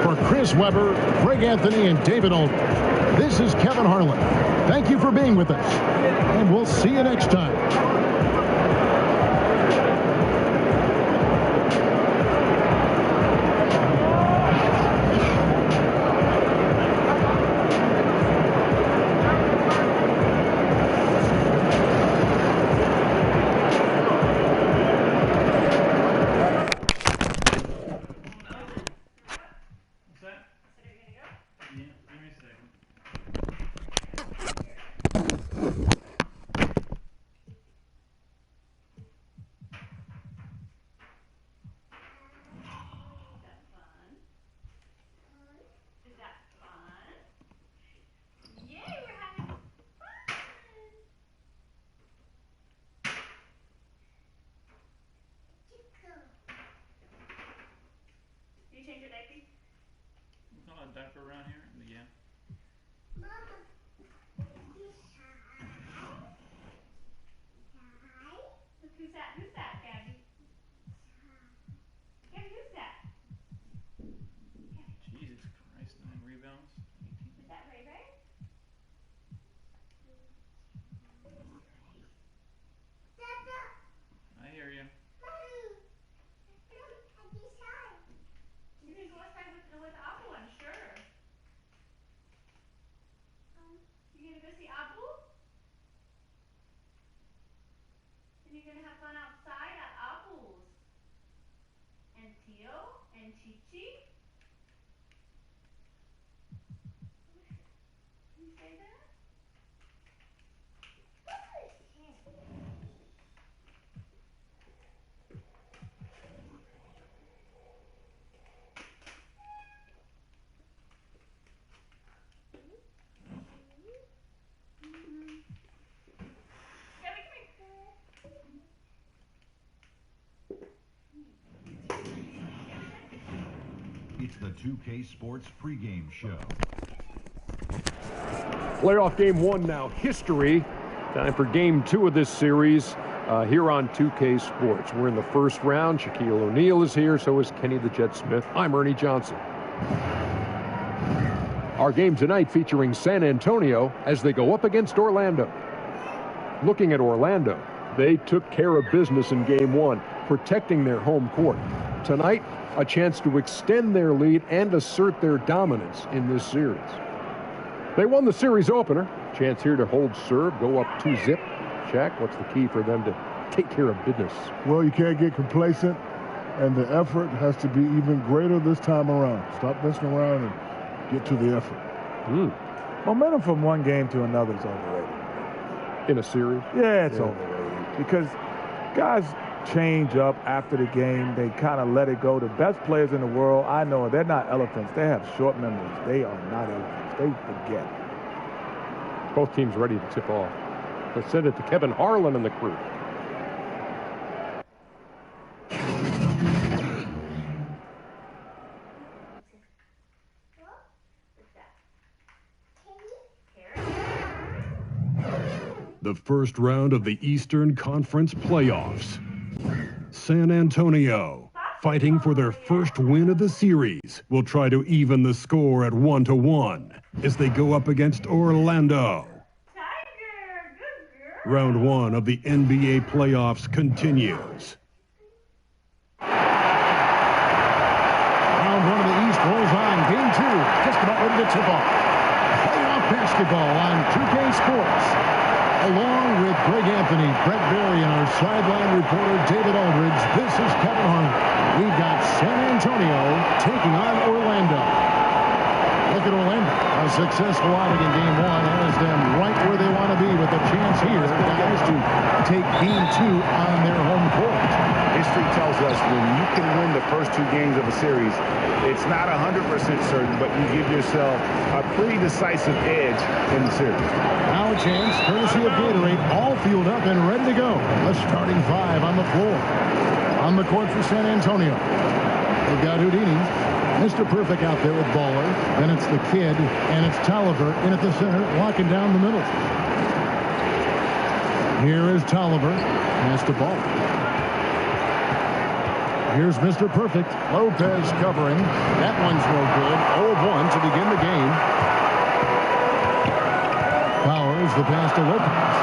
For Chris Webber, Greg Anthony, and David Olden, this is Kevin Harlan. Thank you for being with us, and we'll see you next time. Diaper around here? Yeah. Look, who's that? Who's that, Gabby? Gabby, who's that? Jesus Christ, 9 rebounds. Is that Ray Ray? I hear you. You can go outside with Apple, I'm sure. You gonna go see Abu? And you're gonna have fun outside at Abu's. And Tio and Chichi. Can you say that? It's the 2K Sports pregame show. Playoff game 1 now. History. Time for game 2 of this series here on 2K Sports. We're in the first round. Shaquille O'Neal is here. So is Kenny the Jet Smith. I'm Ernie Johnson. Our game tonight featuring San Antonio as they go up against Orlando. Looking at Orlando, they took care of business in game 1, protecting their home court. Tonight, a chance to extend their lead and assert their dominance in this series. They won the series opener. Chance here to hold serve, go up 2-zip. Shaq, what's the key for them to take care of business? Well, you can't get complacent, and the effort has to be even greater this time around. Stop messing around and get to the effort. Momentum from one game to another is overrated. In a series? Yeah, it's overrated. Because guys change up after the game. They kind of let it go. The best players in the world, I know, they're not elephants. They have short memories. They are not elephants. They forget. Both teams ready to tip off. Let's send it to Kevin Harlan and the crew. The first round of the Eastern Conference playoffs. San Antonio, fighting for their first win of the series, will try to even the score at 1-1 as they go up against Orlando. Round 1 of the NBA playoffs continues. Round 1 of the East rolls on. Game 2, just about ready to tip off. Playoff basketball on 2K Sports. Along with Greg Anthony, Brett Berry, and our sideline reporter David Aldridge, this is Kevin Harlan. We've got San Antonio taking on Orlando. Look at Orlando. A successful outing in Game 1 has them right where they want to be with a chance here, guys, to take Game 2 on their home court. History tells us when you can win the first 2 games of a series, it's not 100% certain, but you give yourself a pretty decisive edge in the series. Now a chance, courtesy of Gatorade, all fueled up and ready to go. The starting 5 on the floor. On the court for San Antonio, they've got Houdini, Mr. Perfect out there with Baller. Then it's the Kid, and it's Tolliver in at the center, locking down the middle. Here is Tolliver, pass to Baller. Here's Mr. Perfect. Lopez covering. That one's no good. 0-1 to begin the game. Powers the pass to Lopez.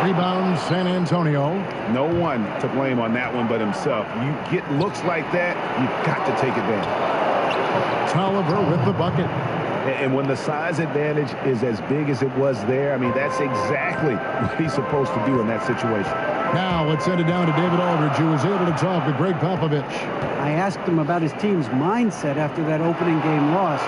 Rebound San Antonio. No one to blame on that one but himself. You get looks like that, you've got to take advantage. Tolliver with the bucket. And when the size advantage is as big as it was there, I mean, that's exactly what he's supposed to do in that situation. Now let's send it down to David Aldridge, who was able to talk to Greg Popovich. I asked him about his team's mindset after that opening game loss.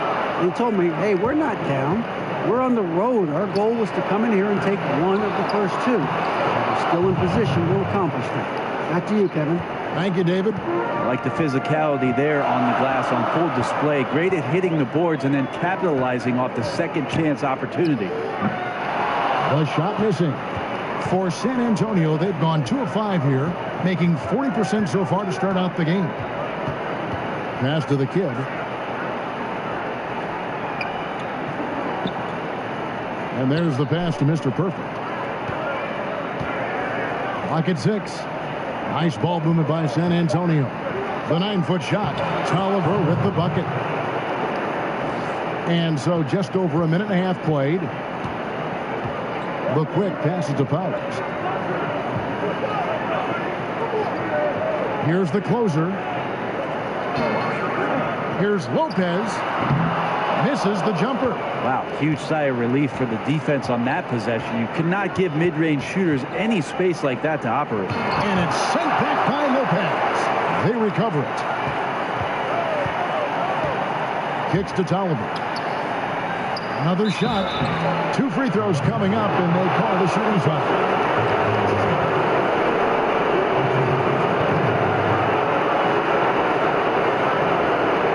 He told me, hey, we're not down. We're on the road. Our goal was to come in here and take one of the first 2. We're still in position to accomplish that. Back to you, Kevin. Thank you, David. I like the physicality there on the glass on full display. Great at hitting the boards and then capitalizing off the second chance opportunity. The shot missing. For San Antonio, they've gone 2 of 5 here, making 40% so far to start out the game. Pass to the Kid. And there's the pass to Mr. Perfect. Clock at 6. Nice ball movement by San Antonio. The 9-foot shot. Tolliver with the bucket. And so just over a minute and a half played. The quick passes to Powers. Here's the closer. Here's Lopez. Misses the jumper. Wow, huge sigh of relief for the defense on that possession. You cannot give mid-range shooters any space like that to operate. And it's sent back by Lopez. They recover it. Kicks to Tolliver. Another shot. 2 free throws coming up, and they call the shooting foul.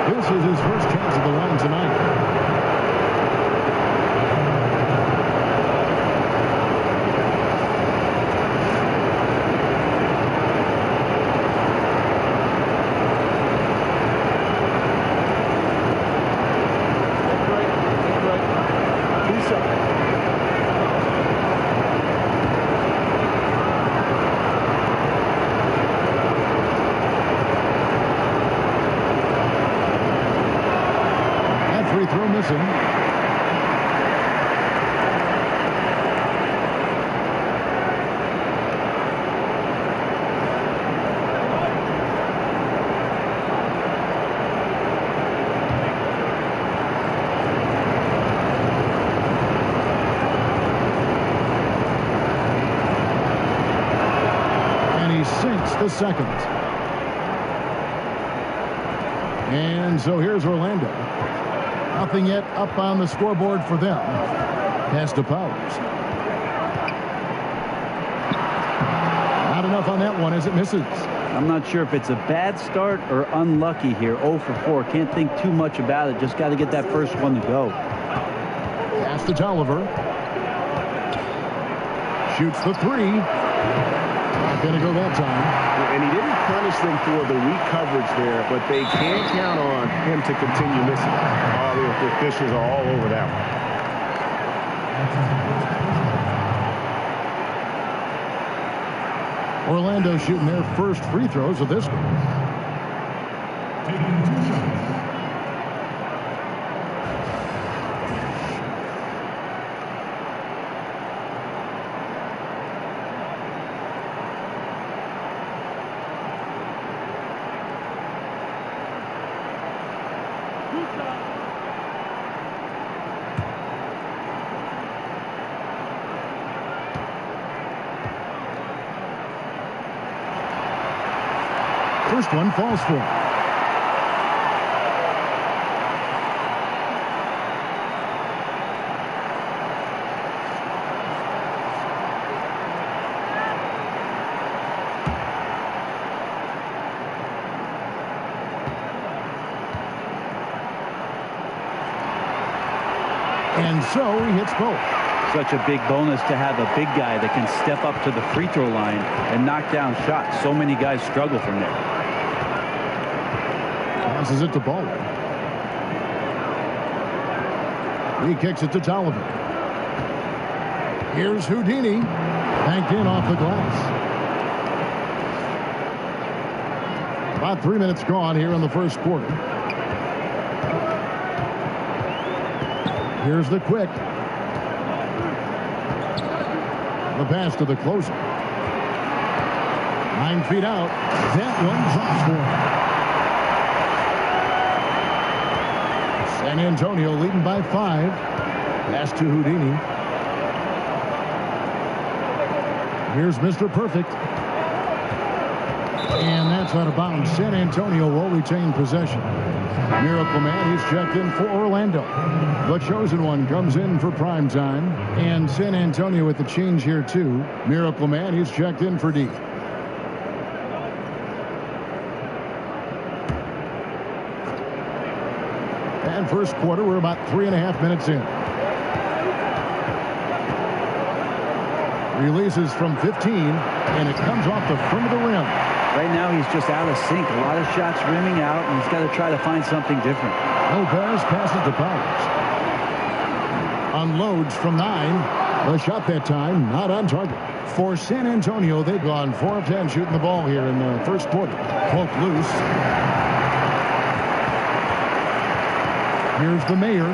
This is his first chance at the line tonight. The second. And so here's Orlando. Nothing yet up on the scoreboard for them. Pass to Powers. Not enough on that one as it misses. I'm not sure if it's a bad start or unlucky here. 0 for 4. Can't think too much about it. Just got to get that first one to go. Pass to Tolliver. Shoots the 3. Not going to go that time. And he didn't punish them for the weak coverage there, but they can't count on him to continue missing. All the officials are all over that one. Orlando shooting their first free throws of this one. First one falls for him. And so he hits both. Such a big bonus to have a big guy that can step up to the free throw line and knock down shots. So many guys struggle from there. Passes it to Baldwin. He kicks it to Tolliver. Here's Houdini. Banked in off the glass. About 3 minutes gone here in the first quarter. Here's the quick. The pass to the closer. 9 feet out. That one drops for him. San Antonio leading by 5. Pass to Houdini. Here's Mr. Perfect. And that's out of bounds. San Antonio will retain possession. Miracle Man, he's checked in for Orlando. The chosen one comes in for prime time. And San Antonio with the change here too. Miracle Man, he's checked in for D. And first quarter, we're about 3.5 minutes in. Releases from 15, and it comes off the front of the rim. Right now, he's just out of sync. A lot of shots rimming out, and he's got to try to find something different. Lopez passes to Powers. Unloads from 9. The shot that time, not on target. For San Antonio, they've gone 4 of 10 shooting the ball here in the first quarter. Polk loose. Here's the mayor.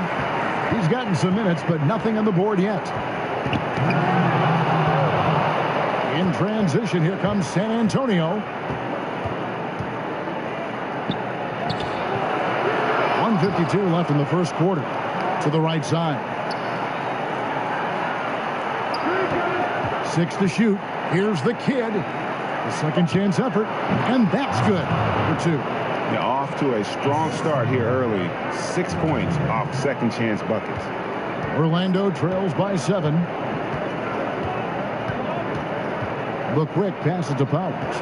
He's gotten some minutes, but nothing on the board yet. In transition, here comes San Antonio. 1:52 left in the first quarter. To the right side. 6 to shoot. Here's the kid. The second chance effort. And that's good for 2. They're off to a strong start here early. 6 points off second chance buckets. Orlando trails by 7. The quick passes to Powers.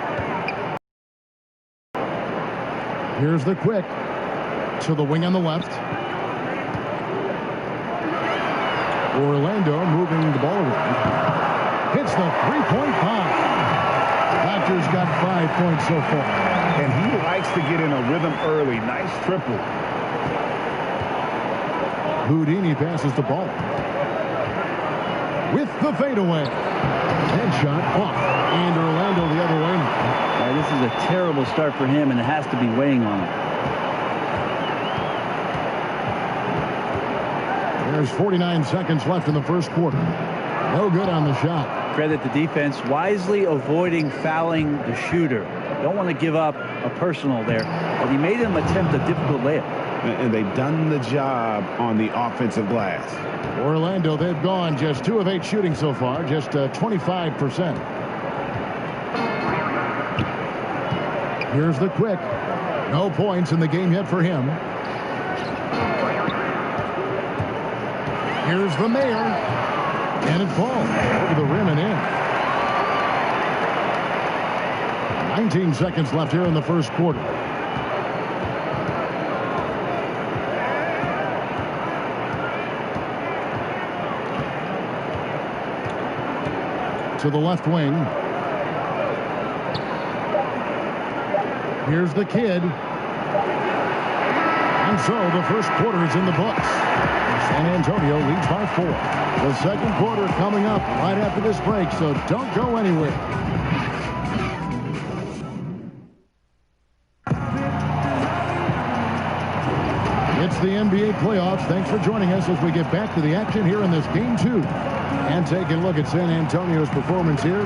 Here's the quick to the wing on the left. Orlando moving the ball around. Hits the three-point bomb. Dodgers got 5 points so far. And he likes to get in a rhythm early. Nice triple. Houdini passes the ball. With the fadeaway. Headshot off. And Orlando the other way. This is a terrible start for him, and it has to be weighing on him. There's 49 seconds left in the first quarter. No good on the shot. Credit the defense, wisely avoiding fouling the shooter. Don't want to give up a personal there, but he made him attempt a difficult layup. And they've done the job on the offensive glass. Orlando, they've gone just 2 of 8 shooting so far, just 25%. Here's the quick. No points in the game yet for him. Here's the mayor. And it falls over the rim and in. 19 seconds left here in the first quarter. To the left wing. Here's the kid. And so the first quarter is in the books. San Antonio leads by 4. The second quarter coming up right after this break, so don't go anywhere. the NBA playoffs. Thanks for joining us as we get back to the action here in this Game 2. And taking a look at San Antonio's performance here.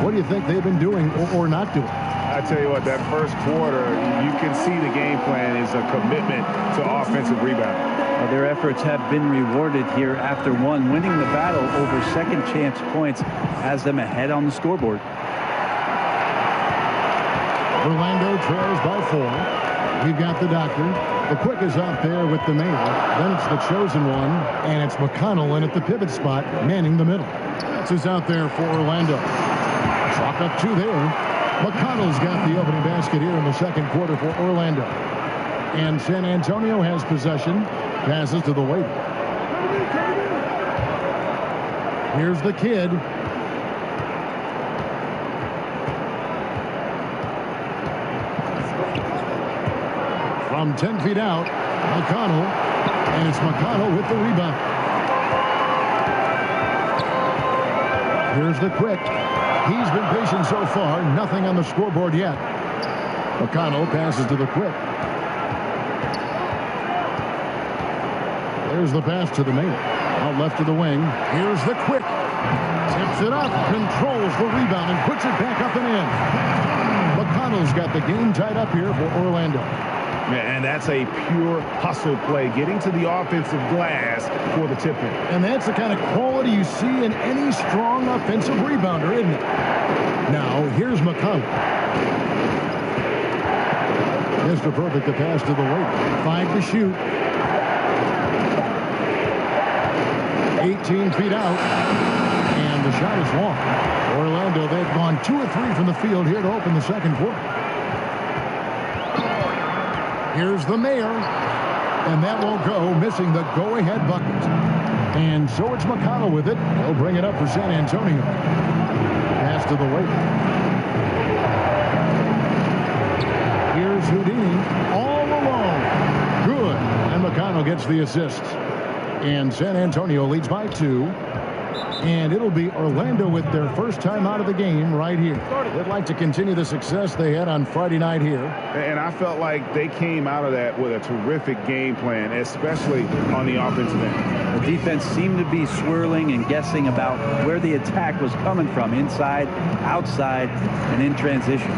What do you think they've been doing or not doing? I tell you what, that first quarter, you can see the game plan is a commitment to offensive rebounding. Well, their efforts have been rewarded here after one. Winning the battle over second chance points has them ahead on the scoreboard. Orlando trails by 4. We've got the doctor. The quick is out there with the mayor. Then it's the chosen one, and it's McConnell in at the pivot spot, manning the middle. This is out there for Orlando. Chalk up 2 there. McConnell's got the opening basket here in the second quarter for Orlando. And San Antonio has possession. Passes to the waiter. Here's the kid. From 10 feet out, McConnell. And it's McConnell with the rebound. Here's the quick. He's been patient so far. Nothing on the scoreboard yet. McConnell passes to the quick. There's the pass to the main. Out left to the wing. Here's the quick. Tips it up. Controls the rebound and puts it back up and in. McConnell's got the game tied up here for Orlando. And that's a pure hustle play, getting to the offensive glass for the tip-in. And that's the kind of quality you see in any strong offensive rebounder, isn't it? Now, here's McConnell. Mr. Perfect, the pass to the weight. 5 to shoot. 18 feet out. And the shot is long. Orlando, they've gone 2 or 3 from the field here to open the second quarter. Here's the mayor, and that won't go, missing the go-ahead bucket. And so it's McConnell with it. He'll bring it up for San Antonio. Pass to the weight. Here's Houdini all alone. Good. And McConnell gets the assist. And San Antonio leads by 2. And it'll be Orlando with their first time out of the game right here. They'd like to continue the success they had on Friday night here. And I felt like they came out of that with a terrific game plan, especially on the offensive end. The defense seemed to be swirling and guessing about where the attack was coming from, inside, outside, and in transition.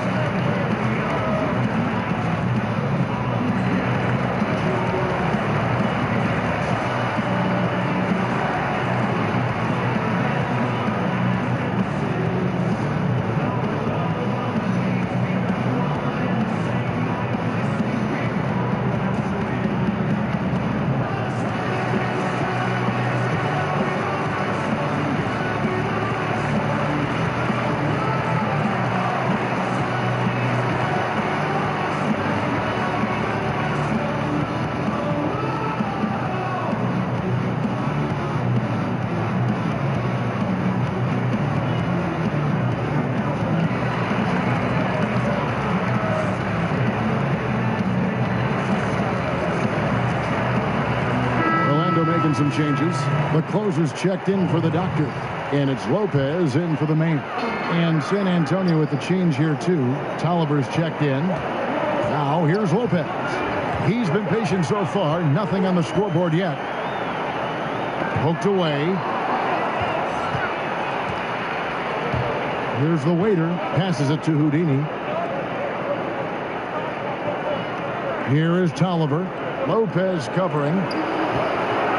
Some changes. The closer's checked in for the doctor, and it's Lopez in for the main. And San Antonio with the change here too. Tolliver's checked in. Now here's Lopez. He's been patient so far. Nothing on the scoreboard yet. Poked away. Here's the waiter. Passes it to Houdini. Here is Tolliver. Lopez covering.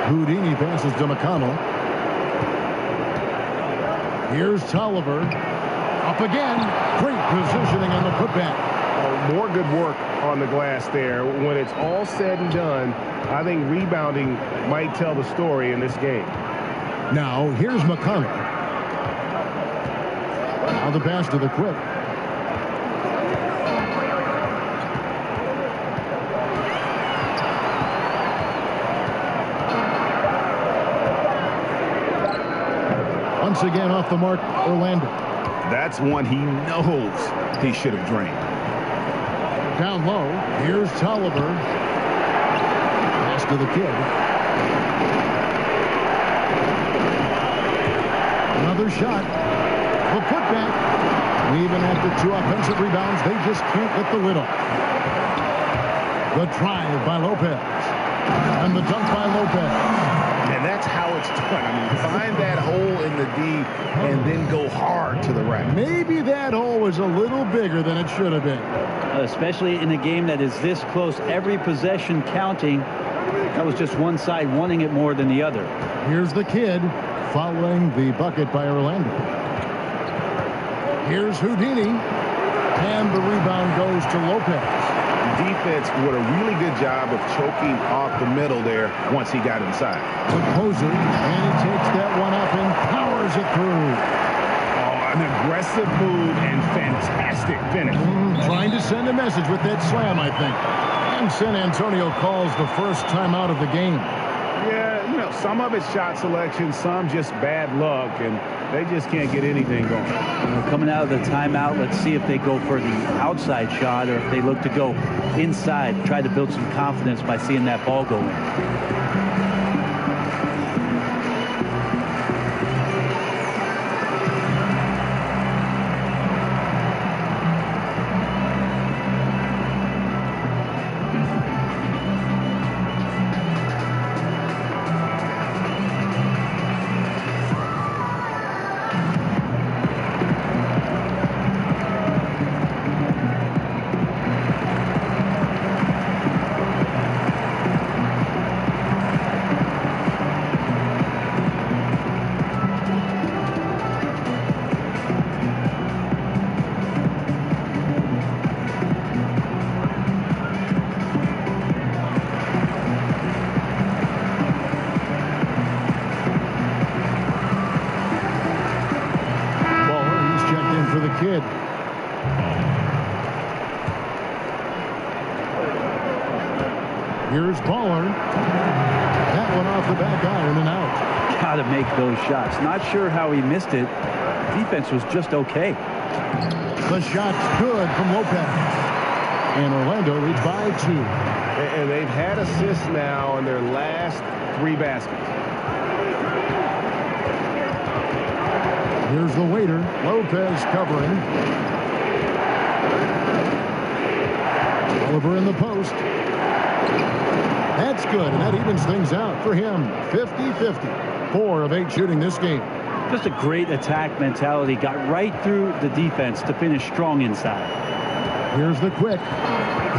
Houdini passes to McConnell. Here's Tolliver. Up again. Great positioning on the putback. More good work on the glass there. When it's all said and done, I think rebounding might tell the story in this game. Now, here's McConnell. Now the pass to the quick. Once again off the mark, Orlando. That's one he knows he should have drained. Down low, here's Tolliver. Pass to the kid. Another shot. The putback. Even after 2 offensive rebounds, they just can't get the lid off. The drive by Lopez. And the dunk by Lopez. And that's how it's done. I mean, find that hole in the D and then go hard to the rack. Maybe that hole was a little bigger than it should have been. Especially in a game that is this close, every possession counting. That was just one side wanting it more than the other. Here's the kid following the bucket by Orlando. Here's Houdini. And the rebound goes to Lopez. Defense did a really good job of choking off the middle there once he got inside. To Poser, and he takes that one up and powers it through. Oh, an aggressive move and fantastic finish. Trying to send a message with that slam, I think. And San Antonio calls the first timeout of the game. Yeah, you know, some of it's shot selection, some just bad luck, and they just can't get anything going. Coming out of the timeout, let's see if they go for the outside shot or if they look to go inside, try to build some confidence by seeing that ball go in. Kid. Here's Baller. That one off the back iron and out. Got to make those shots. Not sure how he missed it. Defense was just okay. The shot's good from Lopez. And Orlando leads by 2. And they've had assists now in their last 3 baskets. Here's the waiter. Lopez covering. Oliver in the post. That's good, and that evens things out for him. 50-50. 4 of 8 shooting this game. Just a great attack mentality. Got right through the defense to finish strong inside. Here's the quick.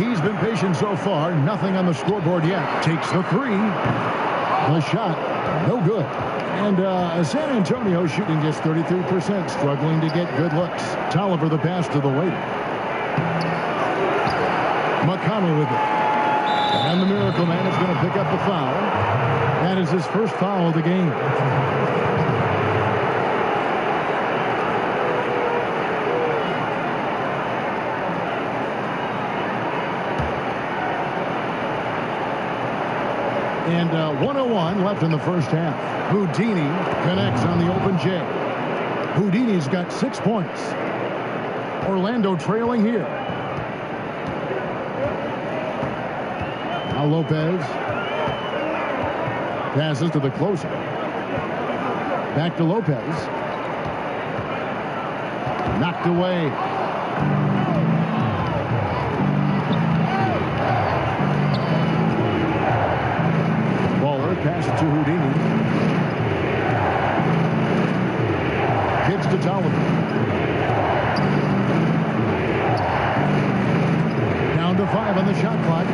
He's been patient so far. Nothing on the scoreboard yet. Takes the 3. The shot. No good. And San Antonio shooting just 33%, struggling to get good looks. Tolliver the pass to the waiter. McConnell with it. And the Miracle Man is going to pick up the foul. That is his first foul of the game. And 1:01 left in the first half. Houdini connects on the open J. Houdini's got 6 points. Orlando trailing here. Now Lopez passes to the closer. Back to Lopez. Knocked away. Pass to Houdini. Gives to Tolliver. Down to 5 on the shot clock.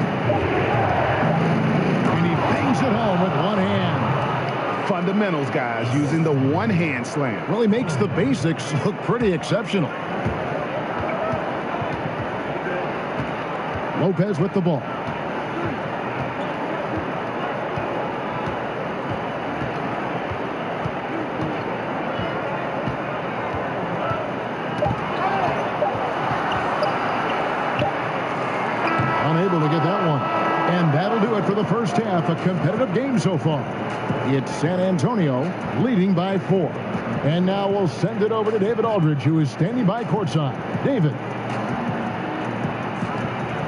And he bangs it home with one hand. Fundamentals, guys, using the one-hand slam. Well, he makes the basics look pretty exceptional. Lopez with the ball. Unable to get that one. And that'll do it for the first half. A competitive game so far. It's San Antonio leading by 4. And now we'll send it over to David Aldridge, who is standing by courtside. David.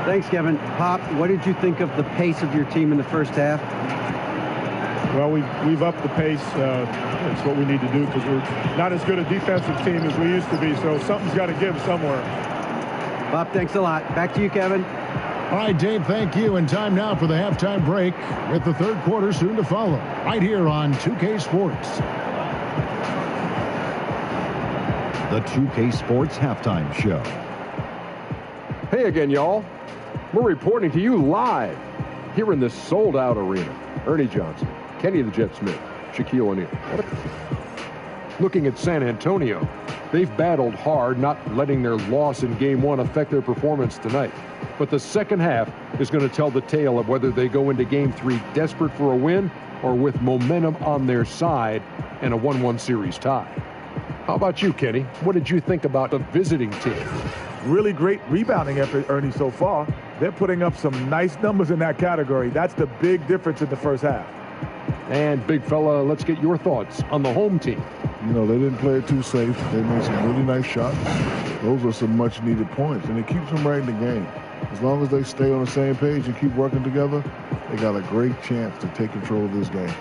Thanks, Kevin. Pop, what did you think of the pace of your team in the first half? Well, we've upped the pace. It's what we need to do because we're not as good a defensive team as we used to be. So something's got to give somewhere. Bob, thanks a lot. Back to you, Kevin. All right, Dave, thank you. And time now for the halftime break with the third quarter soon to follow right here on 2K Sports. The 2K Sports Halftime Show. Hey again, y'all. We're reporting to you live here in this sold-out arena. Ernie Johnson, Kenny the Jet Smith, Shaquille O'Neal. Looking at San Antonio, they've battled hard, not letting their loss in Game 1 affect their performance tonight. But the second half is going to tell the tale of whether they go into Game 3 desperate for a win or with momentum on their side and a 1-1 series tie. How about you, Kenny? What did you think about the visiting team? Really great rebounding effort, Ernie, so far. They're putting up some nice numbers in that category. That's the big difference in the first half. And, big fella, let's get your thoughts on the home team. You know, they didn't play it too safe. They made some really nice shots. Those are some much-needed points, and it keeps them right in the game. As long as they stay on the same page and keep working together, they got a great chance to take control of this game.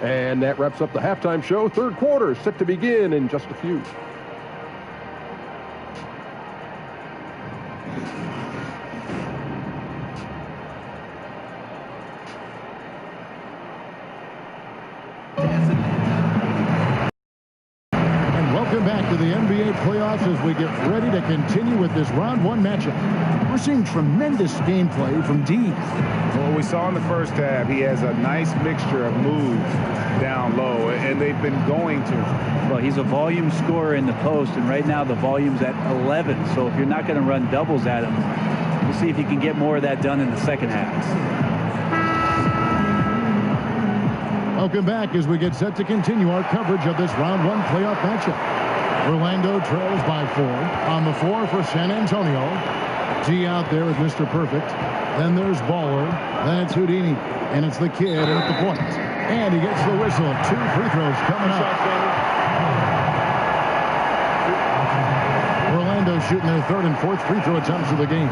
And that wraps up the halftime show. Third quarter set to begin in just a few. Welcome back to the NBA playoffs as we get ready to continue with this round one matchup. We're seeing tremendous gameplay from D. Well, we saw in the first half, he has a nice mixture of moves down low, and they've been going to. Well, he's a volume scorer in the post, and right now the volume's at 11. So if you're not going to run doubles at him, we'll see if you can get more of that done in the second half. Welcome back as we get set to continue our coverage of this round one playoff matchup. Orlando trails by 4. On the floor for San Antonio. G out there with Mr. Perfect. Then there's Baller. Then it's Houdini. And it's the kid at the point. And he gets the whistle. 2 free throws coming up. Orlando shooting their third and fourth free throw attempts of the game.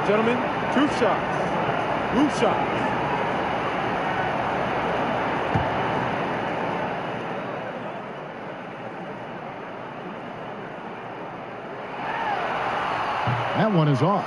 Gentlemen, 2 shots. Roof shots. That one is off.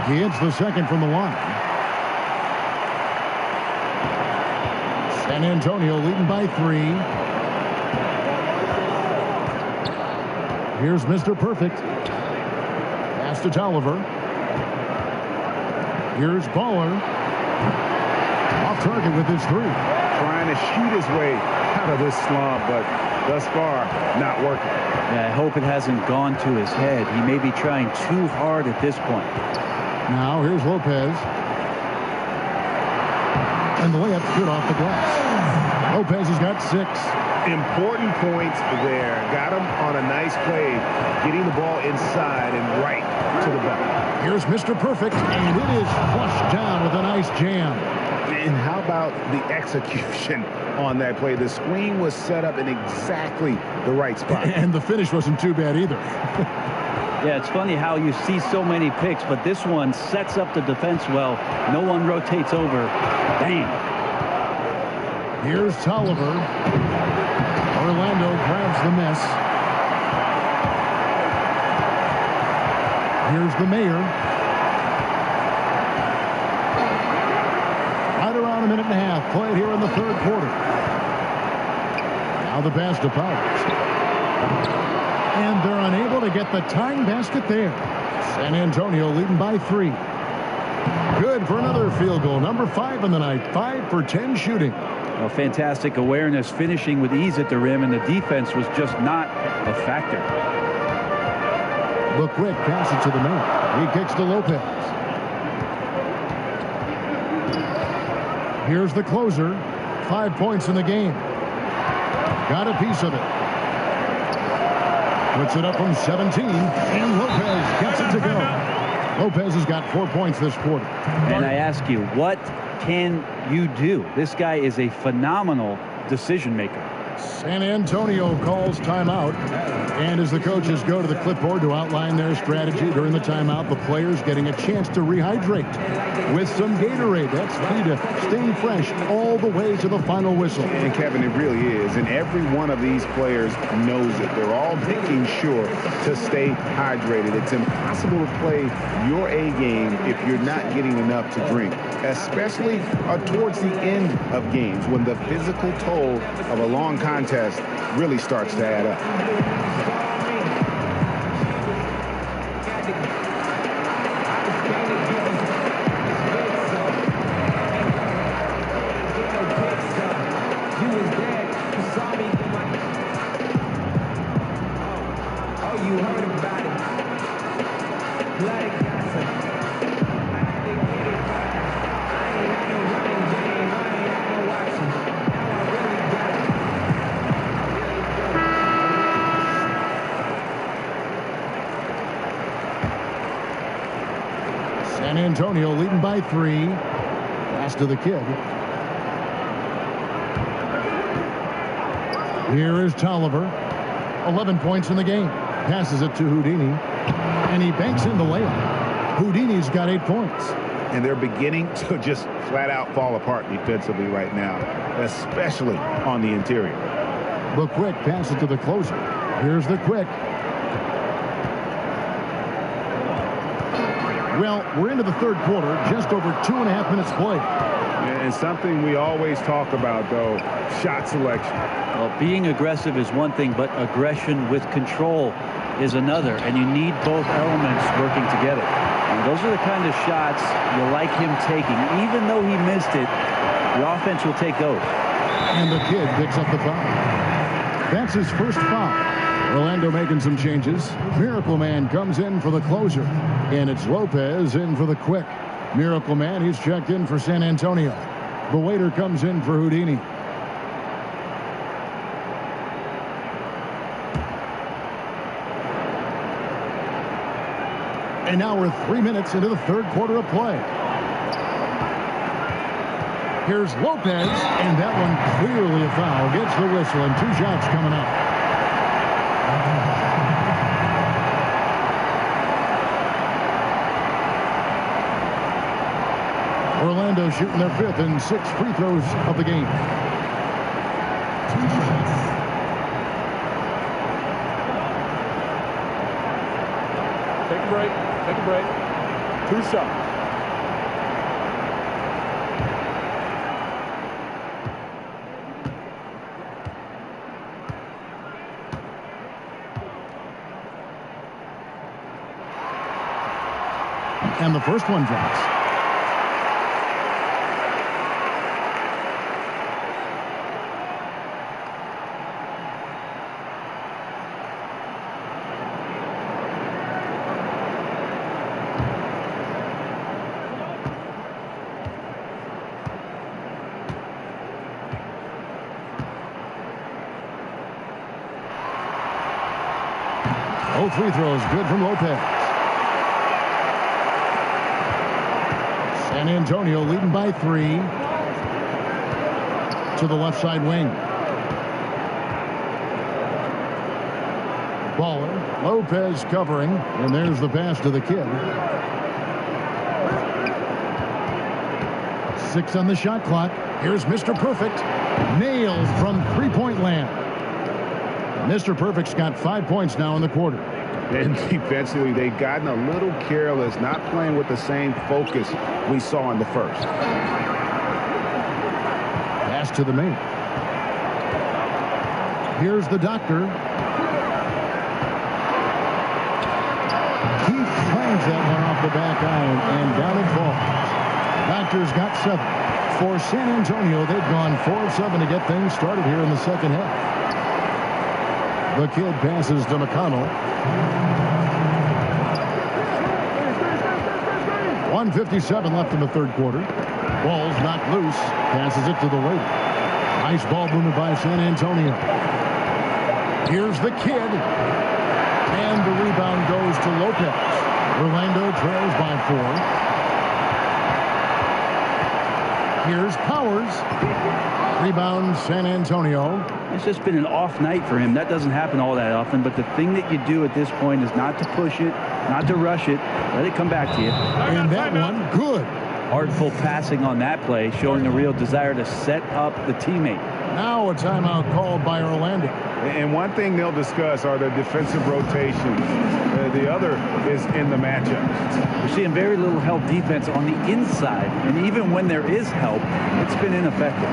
He hits the second from the line. San Antonio leading by 3. Here's Mr. Perfect. Pass to Tolliver. Here's Baller. Off target with his 3. Trying to shoot his way out of this slump, but thus far, not working. Yeah, I hope it hasn't gone to his head. He may be trying too hard at this point. Now here's Lopez. And the layup's good off the glass. Lopez has got 6. Important points there. Got him on a nice play, getting the ball inside and right to the bucket. Here's Mr. Perfect, and it is flushed down with a nice jam. And how about the execution on that play? The screen was set up in exactly the right spot. And the finish wasn't too bad either. Yeah, it's funny how you see so many picks, but this one sets up the defense well. No one rotates over. Bang. Here's Tolliver. Orlando grabs the miss. Here's the Mayor. Right around a minute and a half played here in the third quarter. Now the pass to Powers. And they're unable to get the tying basket there. San Antonio leading by 3. Good for another field goal. Number 5 in the night. 5 for 10 shooting. Well, fantastic awareness, finishing with ease at the rim, and the defense was just not a factor. Look quick, pass it to the man. He kicks to Lopez. Here's the closer. 5 points in the game. Got a piece of it. Puts it up from 17, and Lopez gets it to go. Lopez has got 4 points this quarter. And I ask you, what can you do? This guy is a phenomenal decision maker. San Antonio calls timeout. And as the coaches go to the clipboard to outline their strategy during the timeout, the players getting a chance to rehydrate with some Gatorade. That's key to staying fresh all the way to the final whistle. And Kevin, it really is. And every one of these players knows it. They're all making sure to stay hydrated. It's impossible to play your A game if you're not getting enough to drink, especially towards the end of games when the physical toll of a long contest really starts to add up. San Antonio leading by 3. Pass to the kid. Here is Tolliver. 11 points in the game. Passes it to Houdini. And he banks in the layup. Houdini's got 8 points. And they're beginning to just flat out fall apart defensively right now, especially on the interior. The Quick passes to the closer. Here's the Quick. Well, we're into the third quarter, just over 2.5 minutes played. And something we always talk about, though, shot selection. Well, being aggressive is one thing, but aggression with control is another, and you need both elements working together. And those are the kind of shots you like him taking. Even though he missed it, the offense will take those. And the kid picks up the foul. That's his first foul. Orlando making some changes. Miracle Man comes in for the closer. And it's Lopez in for the Quick. Miracle Man, he's checked in for San Antonio. The waiter comes in for Houdini. And now we're 3 minutes into the third quarter of play. Here's Lopez, and that one clearly a foul. Gets the whistle, and 2 shots coming up. Orlando shooting their 5th and 6th free throws of the game. Take a break. Take a break. 2 shots. And the first one drops. Both free throws good from Lopez. San Antonio leading by 3 to the left side wing. Baller, Lopez covering, and there's the pass to the kid. 6 on the shot clock. Here's Mr. Perfect. Nailed from three-point land. Mr. Perfect's got 5 points now in the quarter. And defensively, they've gotten a little careless, not playing with the same focus we saw in the first. Pass to the main. Here's the doctor. He finds that one off the back iron, and down it falls. Doctor's got 7. For San Antonio, they've gone 4 of 7 to get things started here in the second half. The kid passes to McConnell. 1:57 left in the third quarter. Ball's knocked loose. Passes it to the waiter. Nice ball movement by San Antonio. Here's the kid. And the rebound goes to Lopez. Orlando trails by 4. Here's Powers. Rebound, San Antonio. It's just been an off night for him. That doesn't happen all that often, but the thing that you do at this point is not to push it, not to rush it. Let it come back to you. And that one, good. Artful passing on that play, showing a real desire to set up the teammate. Now a timeout called by Orlando. And one thing they'll discuss are the defensive rotations. The other is in the matchup. We're seeing very little help defense on the inside, and even when there is help, it's been ineffective.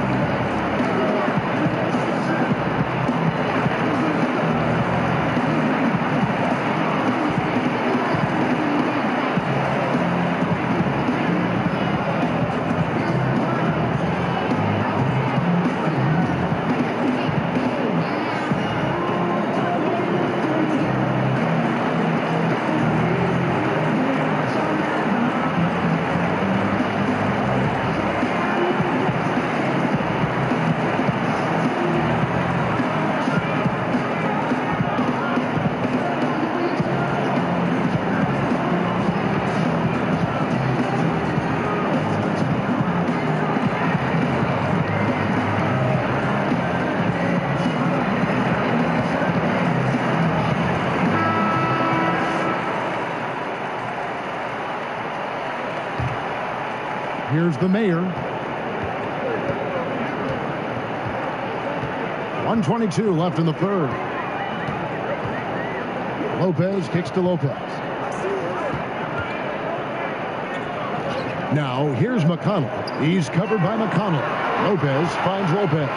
Here's the mayor. 1:22 left in the third. Lopez kicks to Lopez. Now here's McConnell. He's covered by McConnell. Lopez finds Lopez.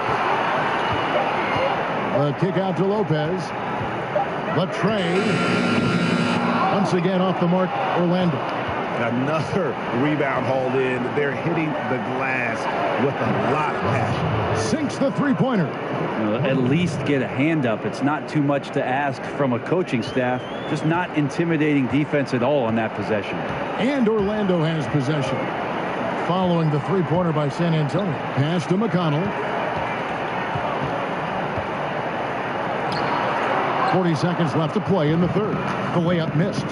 The kick out to Lopez. The tray. Once again off the mark, Orlando. Another rebound hauled in. They're hitting the glass with a lot of passion. Sinks the three-pointer. At least get a hand up. It's not too much to ask from a coaching staff. Just not intimidating defense at all on that possession. And Orlando has possession. Following the three-pointer by San Antonio. Pass to McConnell. 40 seconds left to play in the third. The layup missed.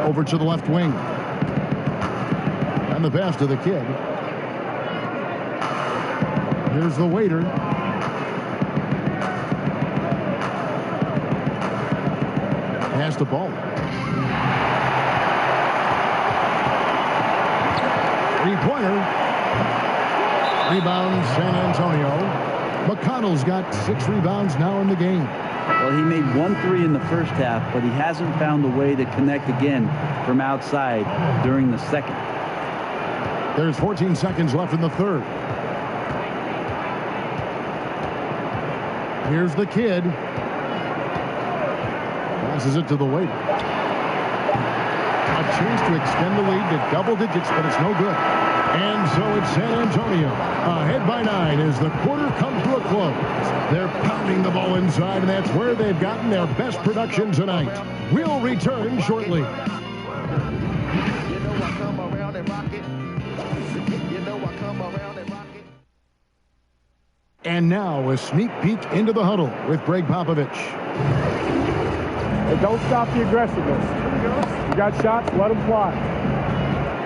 Over to the left wing. And the pass to the kid. Here's the waiter. Pass the ball. Three-pointer. Rebound, San Antonio. McConnell's got 6 rebounds now in the game. Well, he made 1 3 in the first half, but he hasn't found a way to connect again from outside during the second. There's 14 seconds left in the third. Here's the kid. Passes it to the waiter. A chance to extend the lead to double digits, but it's no good. And so it's San Antonio ahead by 9 as the quarter comes to a close. They're pounding the ball inside, and that's where they've gotten their best production tonight. We'll return shortly. You know I come around and rock it. You know I come around and rock it. And now a sneak peek into the huddle with Greg Popovich. Hey, don't stop the aggressiveness. You got shots, let them fly.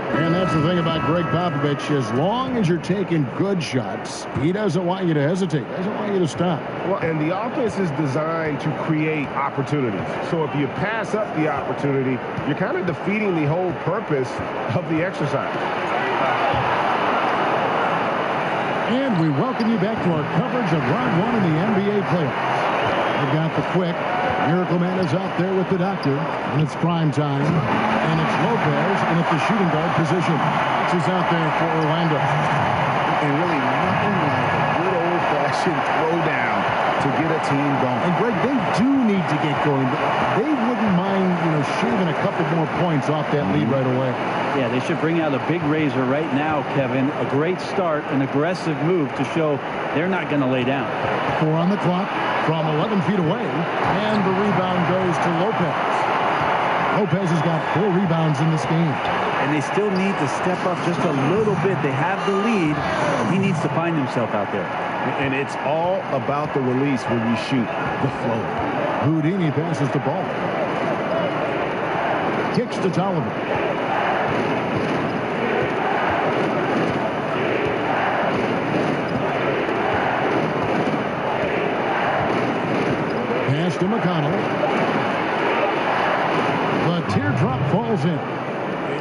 And that's the thing about Greg Popovich. As long as you're taking good shots, he doesn't want you to hesitate. Doesn't want you to stop. Well, and the offense is designed to create opportunities. So if you pass up the opportunity, you're kind of defeating the whole purpose of the exercise. And we welcome you back to our coverage of round 1 in the NBA playoffs. We've got the quick. Miracle Man is out there with the doctor, and it's prime time. And it's Lopez in at the shooting guard position. This is out there for Orlando. And really nothing like a good old-fashioned throwdown to get a team going. And Greg, they do need to get going, but they wouldn't mind, shaving a couple more points off that lead right away. Yeah, they should bring out a big razor right now, Kevin. A great start, an aggressive move to show they're not going to lay down. 4 on the clock from 11 feet away, and the rebound goes to Lopez. Lopez has got 4 rebounds in this game. And they still need to step up just a little bit. They have the lead. He needs to find himself out there. And it's all about the release when you shoot the flow. Houdini passes the ball. Kicks to Tolliver. Pass to McConnell. The teardrop falls in.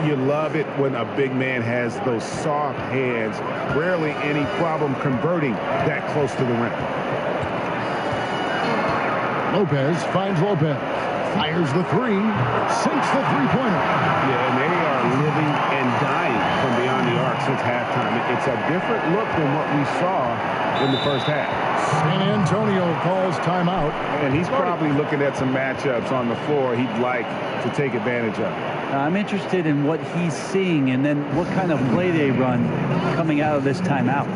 You love it when a big man has those soft hands. Rarely any problem converting that close to the rim. Lopez finds Lopez. Fires the three. Sinks the three-pointer. Yeah, and they are living and dying from beyond the arc since halftime. It's a different look than what we saw in the first half. San Antonio calls timeout. And he's probably looking at some matchups on the floor he'd like to take advantage of. I'm interested in what he's seeing and then what kind of play they run coming out of this timeout.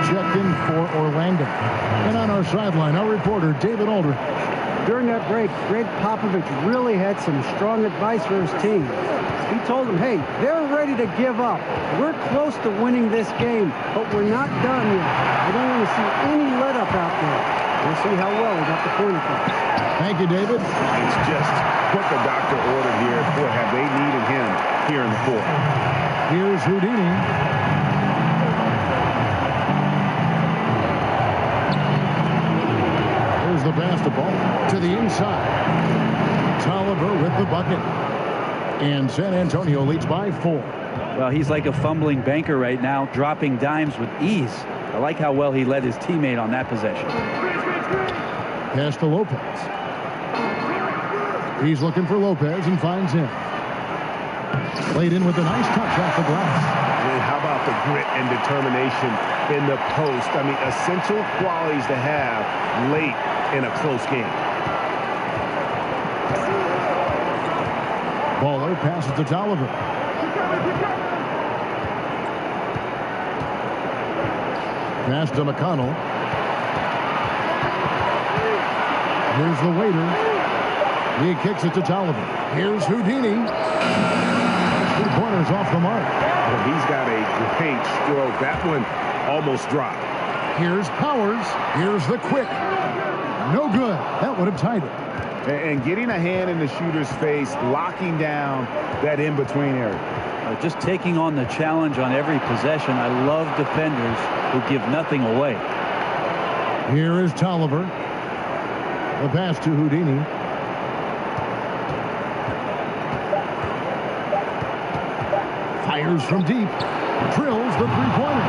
Checked in for Orlando. And on our sideline, our reporter, David Aldridge. During that break, Greg Popovich really had some strong advice for his team. He told them, hey, they're ready to give up. We're close to winning this game, but we're not done yet. I don't want to see any let-up out there. We'll see how well we got the point across. Thank you, David. It's just what the doctor ordered here. Boy, have they needed him here in the fourth. Here's Houdini. The basketball to the inside. Tolliver with the bucket. And San Antonio leads by 4. Well, he's like a fumbling banker right now, dropping dimes with ease. I like how well he led his teammate on that possession. Pass to Lopez. He's looking for Lopez and finds him. Played in with a nice touch off the glass. And how about the grit and determination in the post? I mean, essential qualities to have late in a close game. Baller passes to Tolliver. Pass to McConnell. Here's the waiter. He kicks it to Tolliver. Here's Houdini. 3-pointers off the mark. Well, he's got a great stroke. That one almost dropped. Here's Powers. Here's the quick. No good. That would have tied it. And getting a hand in the shooter's face, locking down that in-between area. Just taking on the challenge on every possession. I love defenders who give nothing away. Here is Tolliver. The pass to Houdini. Fires from deep. Drills the three-pointer.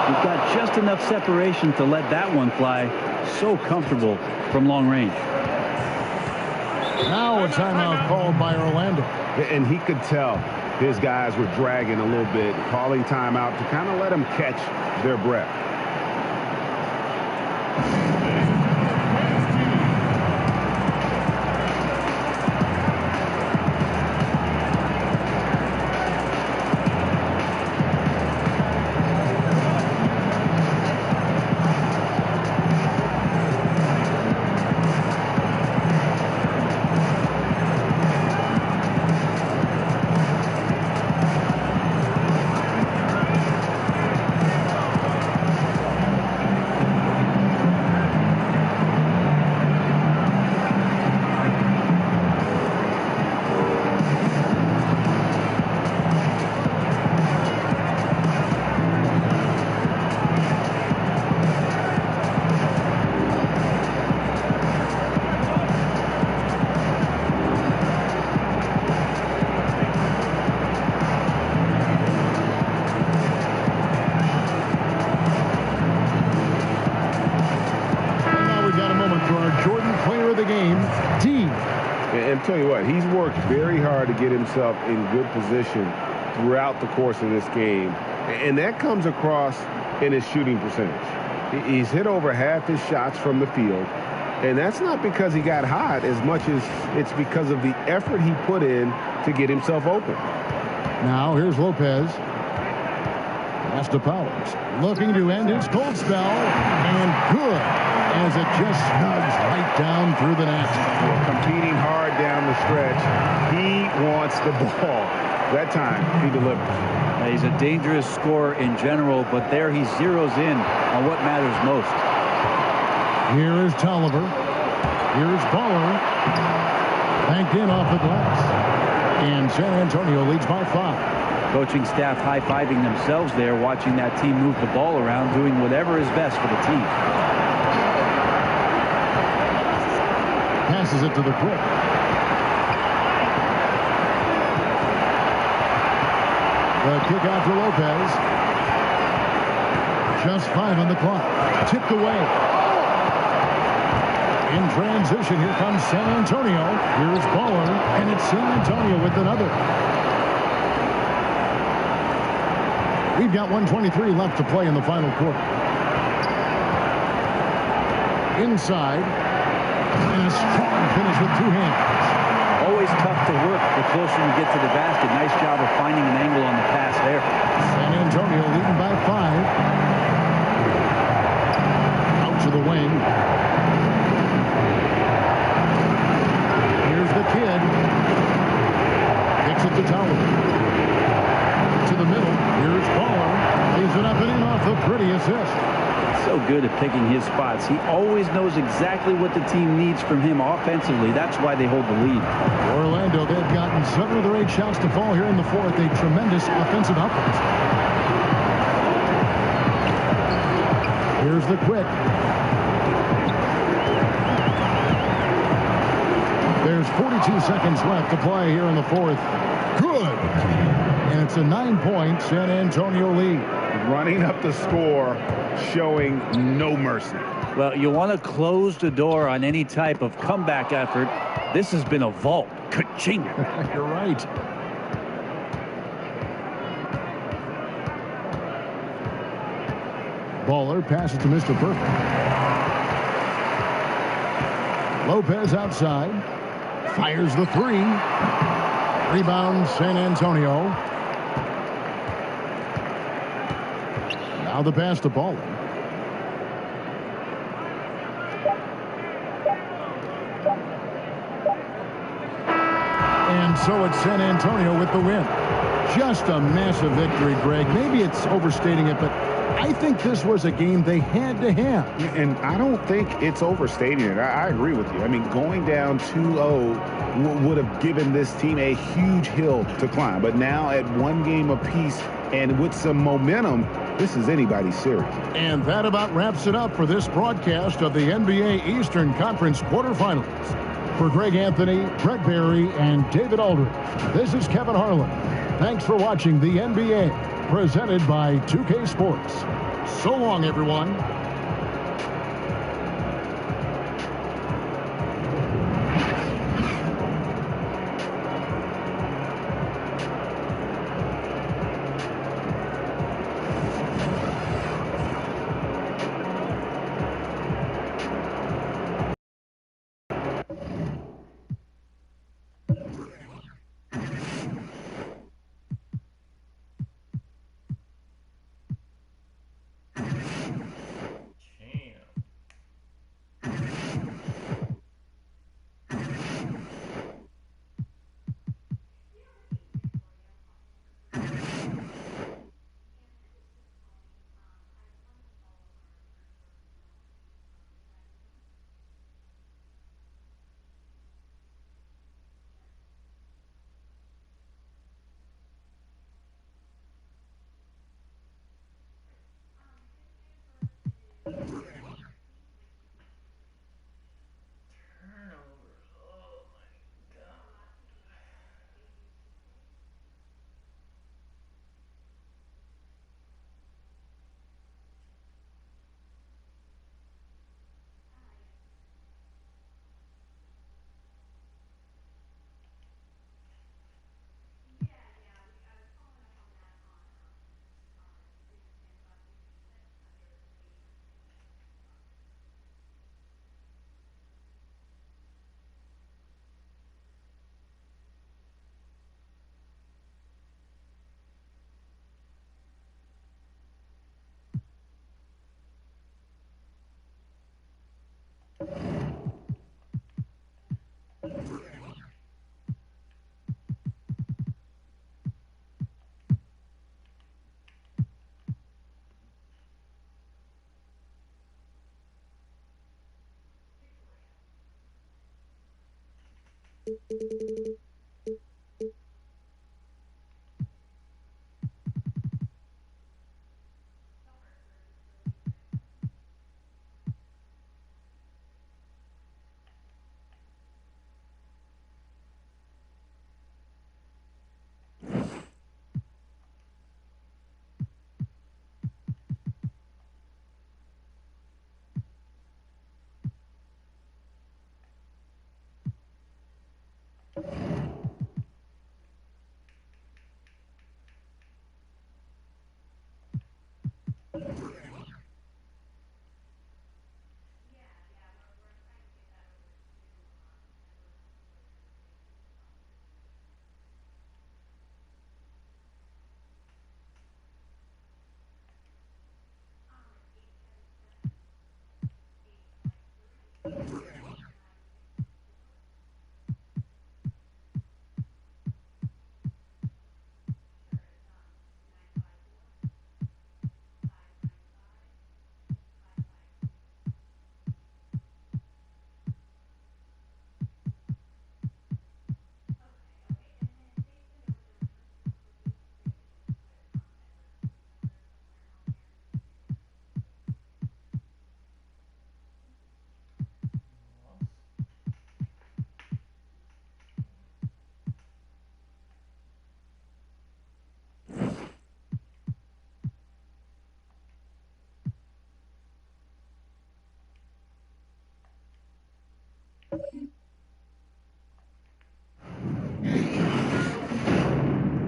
You've got just enough separation to let that one fly. So comfortable from long range. Now a timeout called by Orlando. And he could tell his guys were dragging a little bit, calling timeout to kind of let them catch their breath. tell you what, he's worked very hard to get himself in good position throughout the course of this game. And that comes across in his shooting percentage. He's hit over half his shots from the field. And that's not because he got hot as much as it's because of the effort he put in to get himself open. Now here's Lopez. Pass to Powers. Looking to end his cold spell. And good. As it just snugs right down through the net. Competing hard down the stretch. He wants the ball. That time, he delivers. He's a dangerous scorer in general, but there he zeroes in on what matters most. Here is Tolliver. Here's Baller. Banked in off the glass. And San Antonio leads by 5. Coaching staff high-fiving themselves there, watching that team move the ball around, doing whatever is best for the team. Passes it to the Quick. The kick out for Lopez. Just 5 on the clock. Tipped away. In transition, here comes San Antonio. Here's Baller, and it's San Antonio with another. We've got 1:23 left to play in the final quarter. Inside. And a strong finish with 2 hands. Always tough to work the closer you get to the basket. Nice job of finding an angle on the pass there. San Antonio leading by 5. Out to the wing. Here's the kid. Kicks it to Tolliver. To the middle. Here's Baller. Leaves it up and in off the pretty assist. So good at picking his spots. He always knows exactly what the team needs from him offensively. That's why they hold the lead. Orlando, they've gotten 7 of their 8 shots to fall here in the 4th. A tremendous offensive output. Here's the Quick. There's 42 seconds left to play here in the 4th. Good. And it's a 9-point San Antonio lead. Running up the score, showing no mercy. Well, you want to close the door on any type of comeback effort. This has been a vault. Ka-ching. You're right. Baller passes to Mr. Perfect. Lopez outside. Fires the 3. Rebound San Antonio. Now the pass to Baller. And so it's San Antonio with the win. Just a massive victory, Greg. Maybe it's overstating it, but I think this was a game they had to have. And I don't think it's overstating it. I agree with you. I mean, going down 2-0 would have given this team a huge hill to climb. But now at 1 game apiece and with some momentum, this is anybody's series. And that about wraps it up for this broadcast of the NBA Eastern Conference quarterfinals. For Greg Anthony, Brett Barry, and David Aldridge, this is Kevin Harlan. Thanks for watching the NBA, presented by 2K Sports. So long, everyone.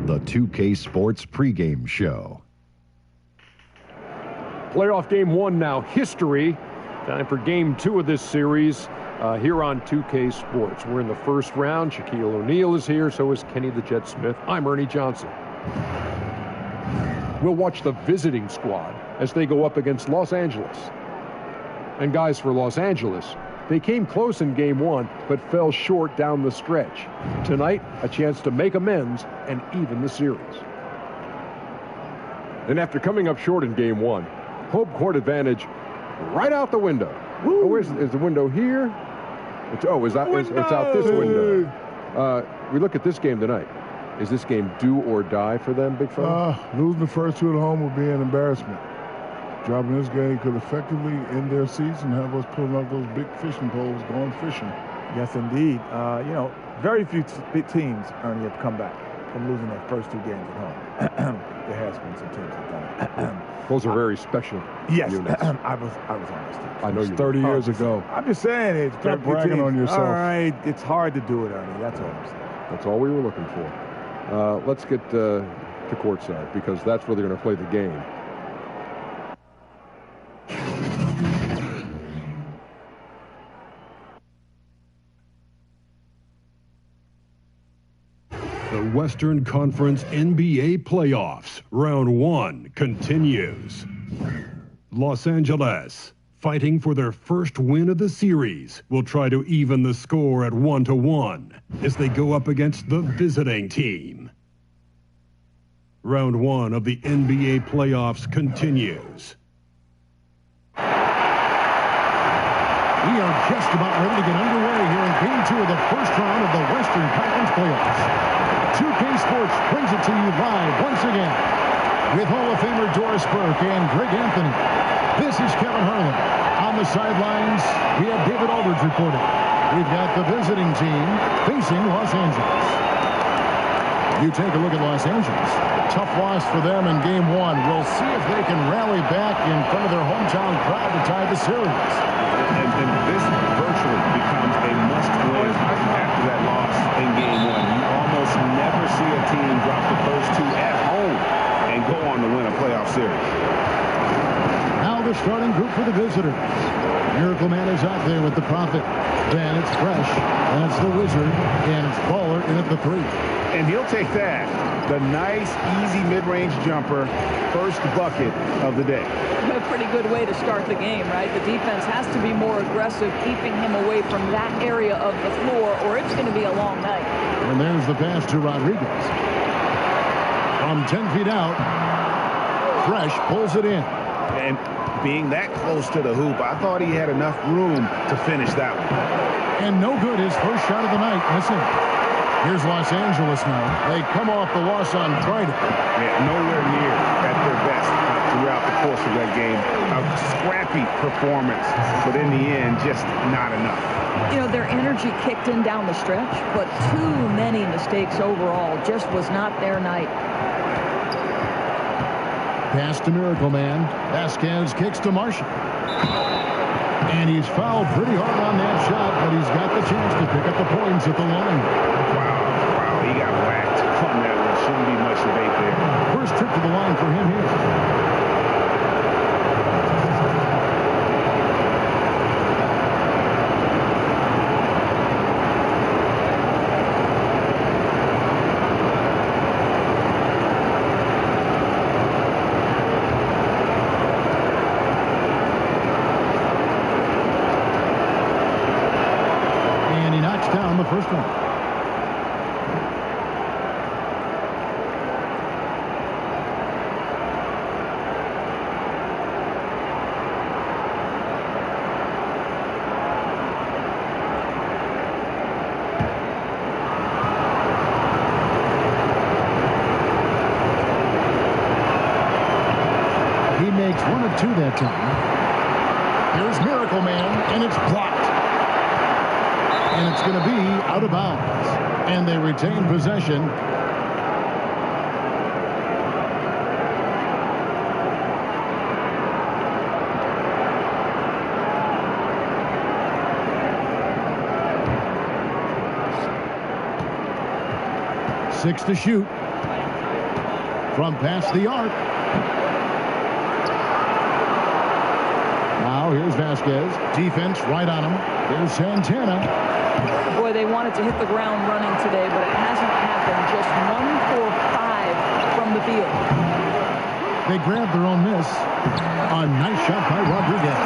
The 2K Sports pregame show. Playoff game 1 now, history. Time for game 2 of this series here on 2K Sports. We're in the first round. Shaquille O'Neal is here, so is Kenny the Jet Smith. I'm Ernie Johnson. We'll watch the visiting squad as they go up against Los Angeles. And guys, for Los Angeles, they came close in game 1, but fell short down the stretch. Tonight, a chance to make amends and even the series. And after coming up short in game 1, home court advantage right out the window. Oh, is the window here? It's out this window. We look at this game tonight. Is this game do or die for them, big fella? Losing the first 2 at home would be an embarrassment. Dropping this game could effectively end their season, have us pulling out those big fishing poles going fishing. Yes, indeed. Very few teams, Ernie, have come back from losing their first 2 games at home. There has been some teams that have done it. Those are very special units. I was on this team. I know you 30 years ago. I'm just saying it's Stop bragging on yourself. All right, it's hard to do it, Ernie. That's all I'm saying. That's all we were looking for. Let's get to courtside because that's where they're going to play the game. The Western Conference NBA Playoffs, Round 1 continues. Los Angeles, fighting for their first win of the series, will try to even the score at 1-1 as they go up against the visiting team. Round 1 of the NBA Playoffs continues. We are just about ready to get underway here in Game 2 of the first round of the Western Conference Playoffs. 2K Sports brings it to you live once again with Hall of Famer Doris Burke and Greg Anthony. This is Kevin Harlan. On the sidelines, we have David Aldridge reporting. We've got the visiting team facing Los Angeles. You take a look at Los Angeles. Tough loss for them in Game 1. We'll see if they can rally back in front of their hometown crowd to tie the series. And this virtually becomes a must-win after that loss in Game 1. You almost never see a team drop the first 2 at home and go on to win a playoff series. Now the starting group for the visitors. Miracle Man is out there with the Prophet. Then it's Fresh. That's the Wizard. And it's Baller in at the 3. And he'll take that. The nice, easy mid-range jumper. First bucket of the day. A pretty good way to start the game, right? The defense has to be more aggressive, keeping him away from that area of the floor, or it's going to be a long night. And there's the pass to Rodriguez. From 10 feet out, Fresh pulls it in. And being that close to the hoop, I thought he had enough room to finish that one. And no good. His first shot of the night. Listen. Here's Los Angeles now. They come off the loss on Friday. Yeah, nowhere near at their best throughout the course of that game. A scrappy performance, but in the end, just not enough. You know, their energy kicked in down the stretch, but too many mistakes overall. Just was not their night. Pass to Miracle Man. Vasquez kicks to Marshall. And he's fouled pretty hard on that shot, but he's got the chance to pick up the points at the line. Wow, he got whacked on that one. Shouldn't be much debate there. First trip to the line for him here. Down the first one. He makes 1 of 2 that time. Here's Miracle Man, and it's blocked. And it's going to be out of bounds. And they retain possession. Six to shoot. From past the arc. Now here's Vasquez. Defense right on him. Here's Santana. Boy, they wanted to hit the ground running today, but it hasn't happened. Just 1 for 5 from the field. They grabbed their own miss. A nice shot by Rodriguez.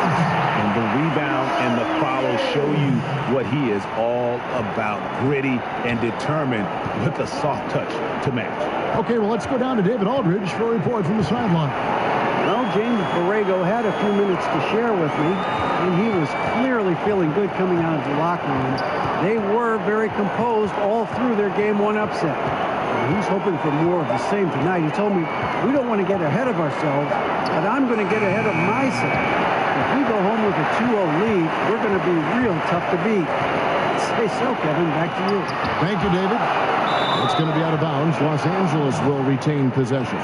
And the rebound and the follow show you what he is all about. Gritty and determined with a soft touch to match. Okay, well, let's go down to David Aldridge for a report from the sideline. Well, James Borrego had a few minutes to share with me, and he was clearly feeling good coming out of the locker room. They were very composed all through their Game 1 upset. He's hoping for more of the same tonight. He told me, we don't want to get ahead of ourselves, but I'm going to get ahead of myself. If we go home with a 2-0 lead, we're going to be real tough to beat. Say so, Kevin. Back to you. Thank you, David. It's going to be out of bounds. Los Angeles will retain possession.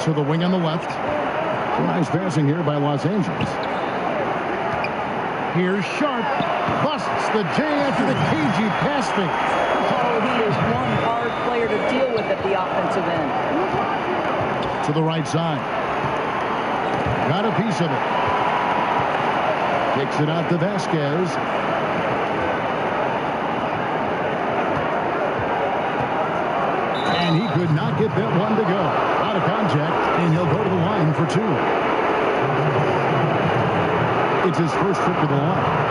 To the wing on the left. Nice passing here by Los Angeles. Here's Sharp. Busts the J after the cagey pass fake. Oh, he is one hard player to deal with at the offensive end. To the right side. Got a piece of it. Kicks it out to Vasquez. And he could not get that one to go. Out of contact, and he'll go to the line for 2. It's his first trip to the line.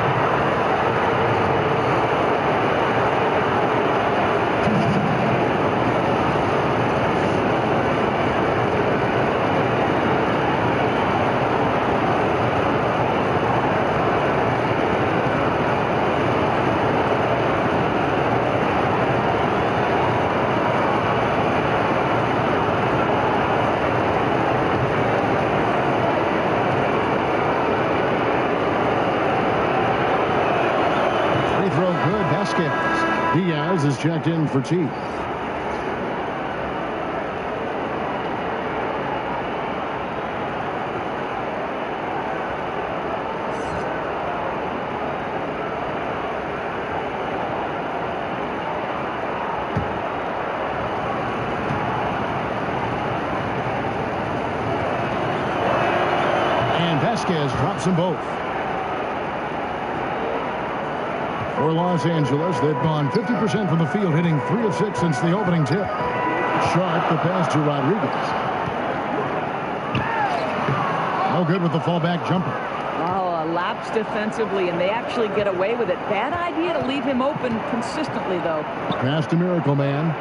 Diaz is checked in for T. And Vasquez drops them both. For Los Angeles, they've gone 50% from the field, hitting 3 of 6 since the opening tip. Sharp, the pass to Rodriguez. No good with the fallback jumper. Oh, collapse defensively, and they actually get away with it. Bad idea to leave him open consistently, though. Pass to Miracle Man.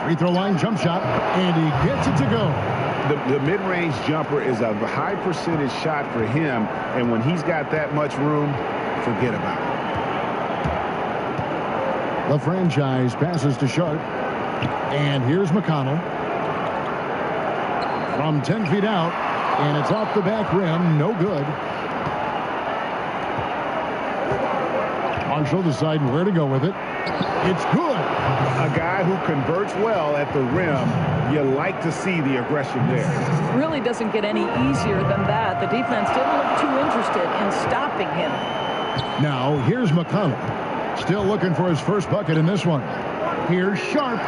Free throw line jump shot, and he gets it to go. The mid-range jumper is a high percentage shot for him, and when he's got that much room, forget about it. The franchise passes to Sharp, and here's McConnell from 10 feet out, and it's off the back rim, no good. Marshall deciding where to go with it. It's good. A guy who converts well at the rim, you like to see the aggression there. It really doesn't get any easier than that. The defense didn't look too interested in stopping him. Now, here's McConnell. Still looking for his first bucket in this one. Here's Sharp.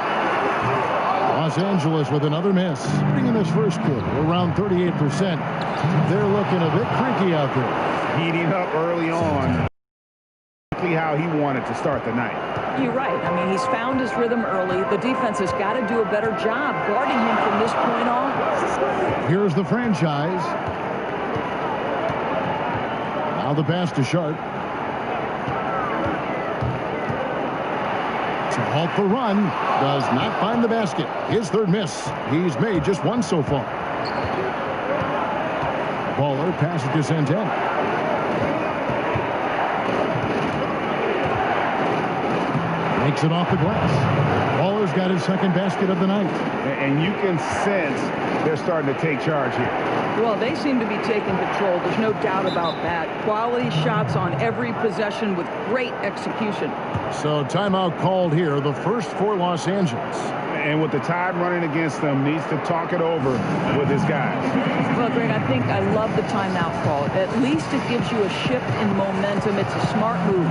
Los Angeles with another miss. In this first quarter, around 38%. They're looking a bit creaky out there. Heating up early on. How he wanted to start the night. You're right. I mean, he's found his rhythm early. The defense has got to do a better job guarding him from this point on. Here's the franchise. Now the pass to Sharp. To halt the run. Does not find the basket. His third miss. He's made just one so far. Baller passes to Santana. Makes it off the glass. Baller's got his second basket of the night. And you can sense they're starting to take charge here. Well, they seem to be taking control. There's no doubt about that. Quality shots on every possession with great execution. So timeout called here, the first for Los Angeles. And with the Tide running against them, needs to talk it over with his guys. Well, Greg, I think I love the timeout call. At least it gives you a shift in momentum. It's a smart move.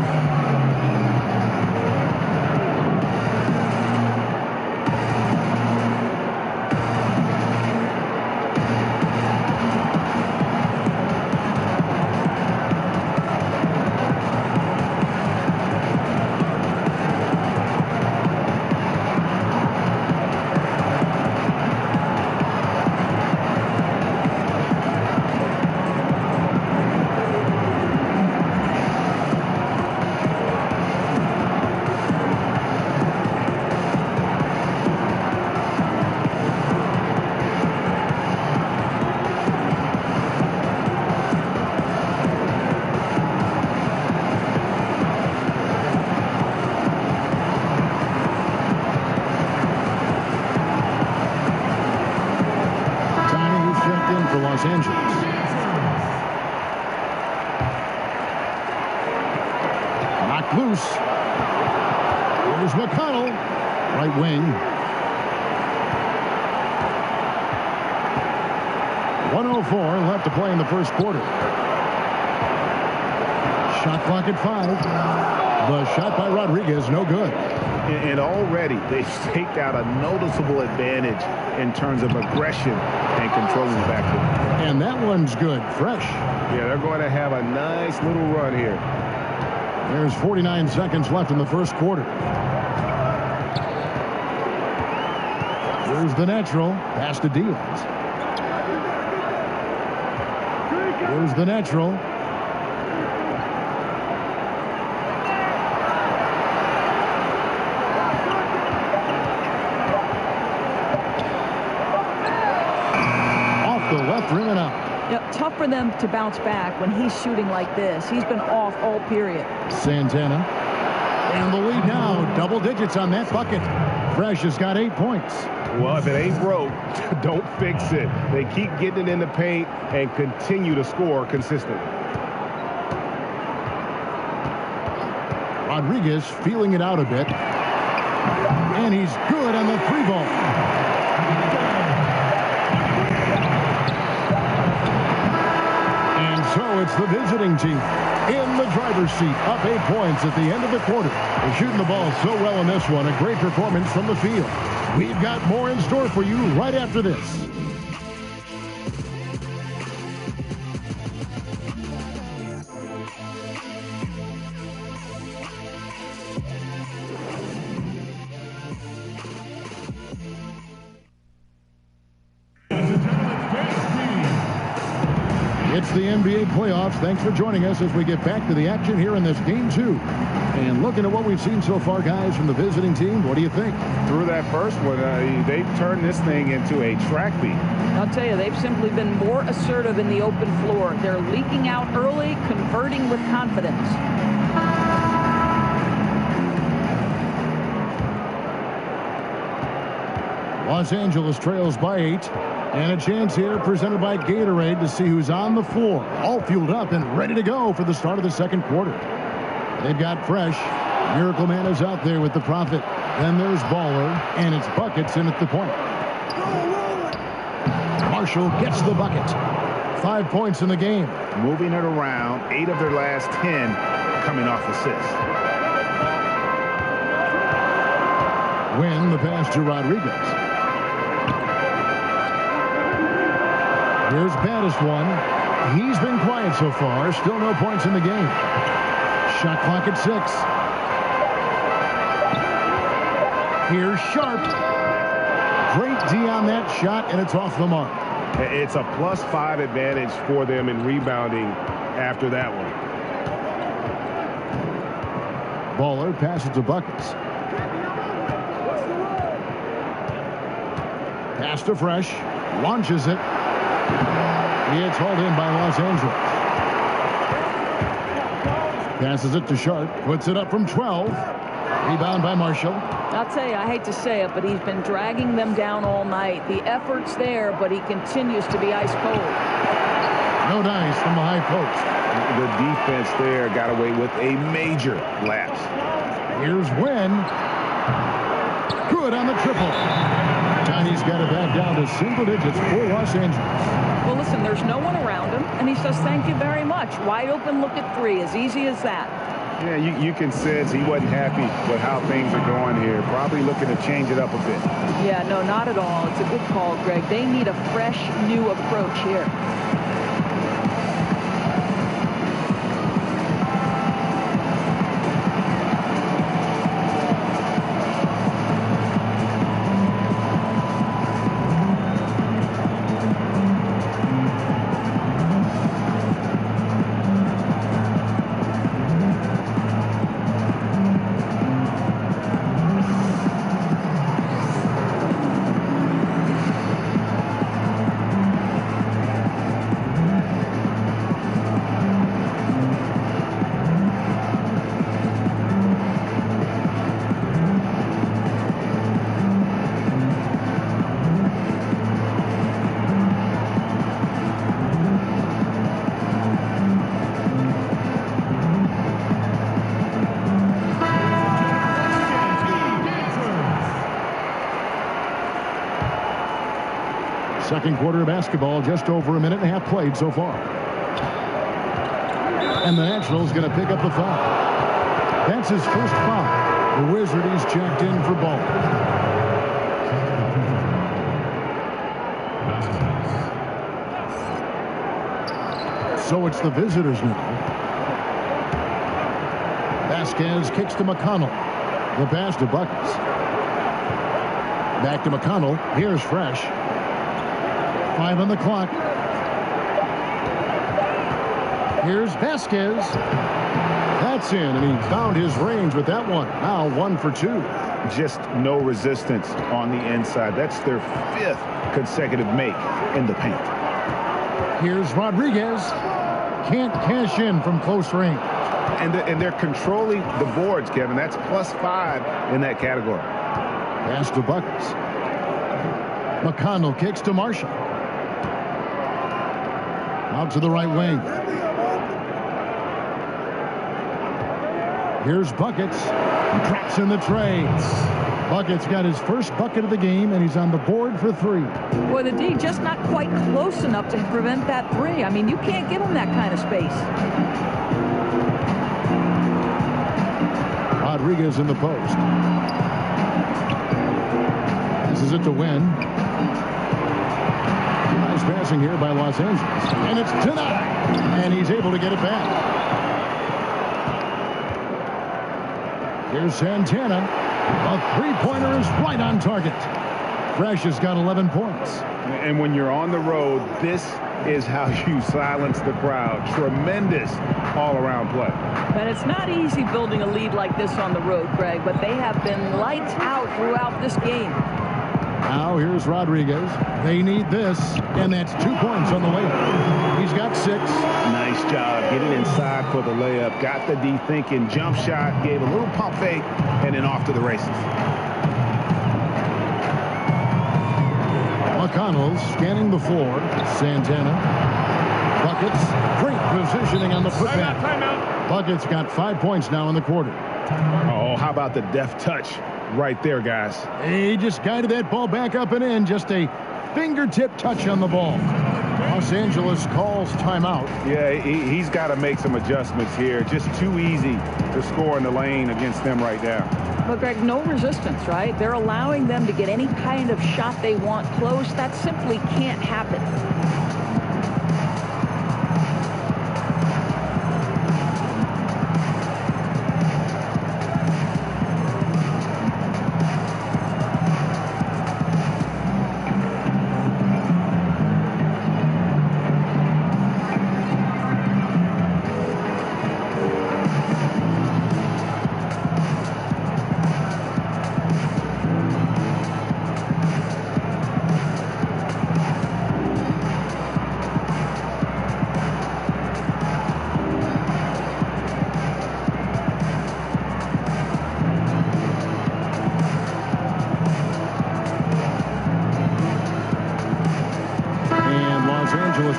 Los Angeles. Knocked loose. Here's McConnell. Right wing. 1:04 left to play in the first quarter. Shot clock at 5. The shot by Rodriguez, no good. And already they've staked out a noticeable advantage in terms of aggression and controlling the backcourt. And that one's good, fresh. Yeah, they're going to have a nice little run here. There's 49 seconds left in the first quarter. Here's the natural. Pass to Diaz. Here's the natural. Rim and out. Yeah, tough for them to bounce back when he's shooting like this. He's been off all period. Santana. And the lead now. Double digits on that bucket. Fresh has got 8 points. Well, if it ain't broke, don't fix it. They keep getting it in the paint and continue to score consistently. Rodriguez feeling it out a bit. And he's good on the 3-ball. So it's the visiting team in the driver's seat, up 8 points at the end of the quarter. They're shooting the ball so well in this one. A great performance from the field. We've got more in store for you right after this. the NBA playoffs. Thanks for joining us as we get back to the action here in this Game 2. And looking at what we've seen so far, guys, from the visiting team, what do you think? Through that first one, they've turned this thing into a track meet. I'll tell you, they've simply been more assertive in the open floor. They're leaking out early, converting with confidence. Los Angeles trails by 8. And a chance here presented by Gatorade to see who's on the floor. All fueled up and ready to go for the start of the second quarter. They've got Fresh. Miracle Man is out there with the Prophet. Then there's Baller, and it's buckets in at the point. Marshall gets the bucket. 5 points in the game. Moving it around, 8 of their last 10 coming off assists. Win the pass to Rodriguez. Here's Baddest one. He's been quiet so far. Still no points in the game. Shot clock at 6. Here's Sharp. Great D on that shot, and it's off the mark. It's a +5 advantage for them in rebounding after that one. Baller passes to Buckets. Pass to Fresh. Launches it. It's hauled in by Los Angeles. Passes it to Sharp. Puts it up from 12. Rebound by Marshall. I'll tell you, I hate to say it, but he's been dragging them down all night. The effort's there, but he continues to be ice cold. No dice from the high post. The defense there got away with a major lapse. Here's Wynn. Good on the triple. Tiny's got it back down to single digits for Los Angeles. Well, listen, there's no one around him, and he says thank you very much. Wide open look at 3, as easy as that. Yeah, you can sense he wasn't happy with how things are going here. Probably looking to change it up a bit. Yeah, no, not at all. It's a good call, Greg. They need a fresh, new approach here. Second quarter of basketball, just over a minute and a half played so far. And the Nationals going to pick up the foul. That's his first foul. The Wizard is checked in for ball. So it's the visitors now. Vasquez kicks to McConnell. The pass to Buckets. Back to McConnell. Here's Fresh. 5 on the clock. Here's Vasquez. That's in, and he found his range with that one. Now 1 for 2. Just no resistance on the inside. That's their 5th consecutive make in the paint. Here's Rodriguez. Can't cash in from close range. And they're controlling the boards, Kevin. That's +5 in that category. Pass to Buckets. McConnell kicks to Marshall. Out to the right wing. Here's Buckets. Drops in the tray. Buckets got his first bucket of the game, and he's on the board for 3. Boy, the D just not quite close enough to prevent that 3. I mean, you can't give him that kind of space. Rodriguez in the post. This is it to Win. Nice passing here by Los Angeles. And it's denied. And he's able to get it back. Here's Santana. A 3-pointer is right on target. Fresh has got 11 points. And when you're on the road, this is how you silence the crowd. Tremendous all-around play. And it's not easy building a lead like this on the road, Greg, but they have been lights out throughout this game. Now here's Rodriguez. They need this, and that's 2 points on the way. He's got 6. Nice job getting inside for the layup. Got the D thinking. Jump shot, gave a little pump fake, and then off to the races. McConnell scanning the floor. Santana. Buckets. Great positioning on the putback. Buckets got 5 points now in the quarter. Oh, how about the deft touch right there, guys? He just guided that ball back up and in. Just a fingertip touch on the ball. Los Angeles calls timeout. Yeah, he's got to make some adjustments here. Just too easy to score in the lane against them right now. But, Greg, no resistance, right? They're allowing them to get any kind of shot they want close. That simply can't happen.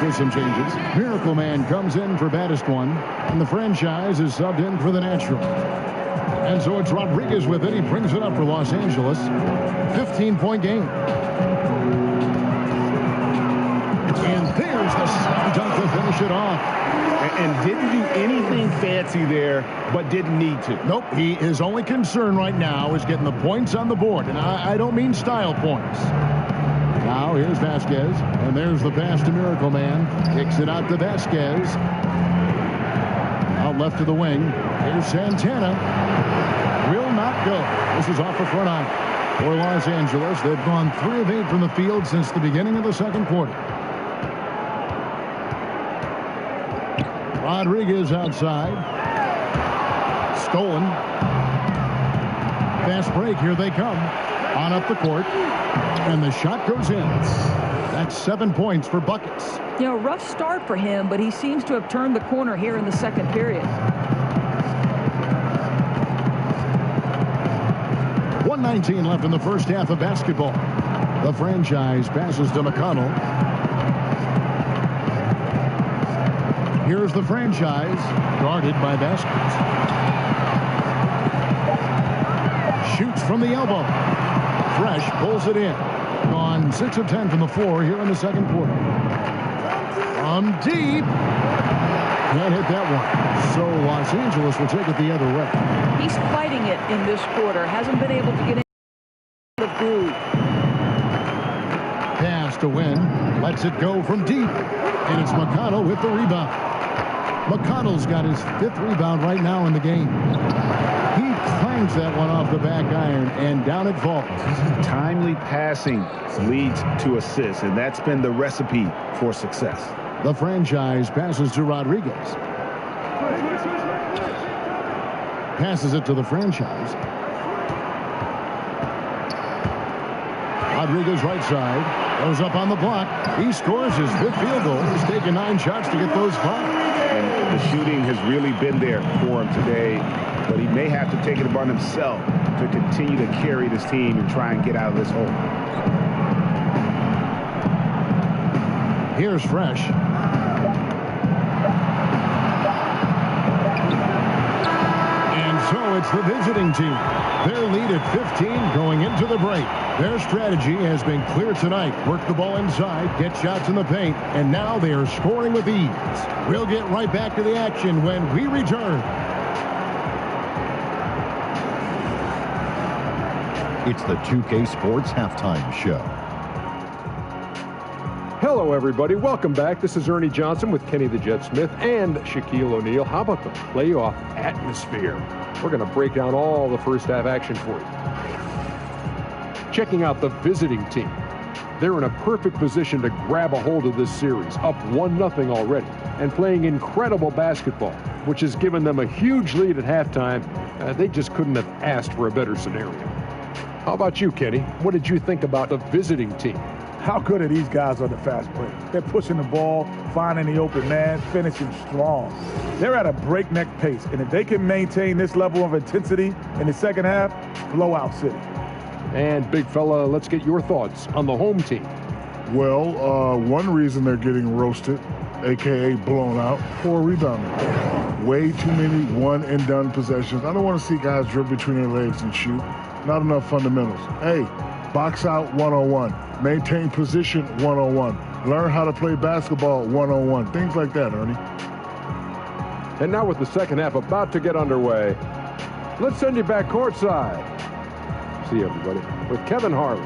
With some changes. Miracle Man comes in for baddest one, and the franchise is subbed in for the natural. And so it's Rodriguez with it. He brings it up for Los Angeles. 15-point game. And there's the slam dunk to finish it off. And didn't do anything fancy there, but didn't need to. Nope. His only concern right now is getting the points on the board. And I don't mean style points. Now here's Vasquez, and there's the pass to Miracle Man. Kicks it out to Vasquez. Out left to the wing. Here's Santana. Will not go. This is off the front eye for Los Angeles. They've gone 3 of 8 from the field since the beginning of the second quarter. Rodriguez outside. Stolen. Fast break. Here they come. On up the court. And the shot goes in. That's 7 points for Buckets. You know, rough start for him, but he seems to have turned the corner here in the second period. 1:19 left in the first half of basketball. The franchise passes to McConnell. Here's the franchise, guarded by Vasquez. Shoots from the elbow. Fresh pulls it in. Gone 6 of 10 from the floor here in the second quarter. From deep. Can't hit that one. So Los Angeles will take it the other way. He's fighting it in this quarter. Hasn't been able to get in the groove. Pass to win. Lets it go from deep. And it's McConnell with the rebound. McConnell's got his 5th rebound right now in the game. He clangs that one off the back iron, and down it falls. Timely passing leads to assists, and that's been the recipe for success. The franchise passes to Rodriguez. Passes it to the franchise. Rodriguez right side. Goes up on the block. He scores his 5th field goal. He's taken 9 shots to get those 5. And the shooting has really been there for him today. But he may have to take it upon himself to continue to carry this team and try and get out of this hole. Here's Fresh. And so it's the visiting team. Their lead at 15 going into the break. Their strategy has been clear tonight. Work the ball inside, get shots in the paint, and now they are scoring with ease. We'll get right back to the action when we return. It's the 2K Sports Halftime Show. Hello, everybody. Welcome back. This is Ernie Johnson with Kenny the Jet Smith and Shaquille O'Neal. How about the playoff atmosphere? We're going to break down all the first half action for you. Checking out the visiting team. They're in a perfect position to grab a hold of this series, up 1-0 already, and playing incredible basketball, which has given them a huge lead at halftime. They just couldn't have asked for a better scenario. How about you, Kenny? What did you think about the visiting team? How good are these guys on the fast break? They're pushing the ball, finding the open man, finishing strong. They're at a breakneck pace, and if they can maintain this level of intensity in the second half, blowout city. And big fella, let's get your thoughts on the home team. Well, one reason they're getting roasted, a.k.a. blown out, poor rebounding. Way too many one-and-done possessions. I don't want to see guys dribble between their legs and shoot. Not enough fundamentals. Hey, box out 101. Maintain position 101. Learn how to play basketball 101. Things like that, Ernie. And now with the second half about to get underway, let's send you back courtside. See you, everybody, with Kevin Harlan.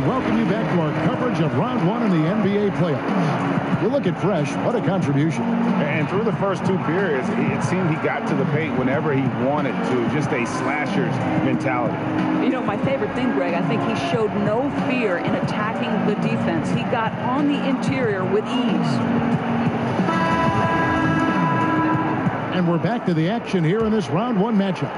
Welcome you back to our coverage of round one in the NBA playoffs. You look at Fresh, what a contribution. And through the first two periods, it seemed he got to the paint whenever he wanted to, just a slasher's mentality. You know, my favorite thing, Greg, I think he showed no fear in attacking the defense. He got on the interior with ease. And we're back to the action here in this round one matchup.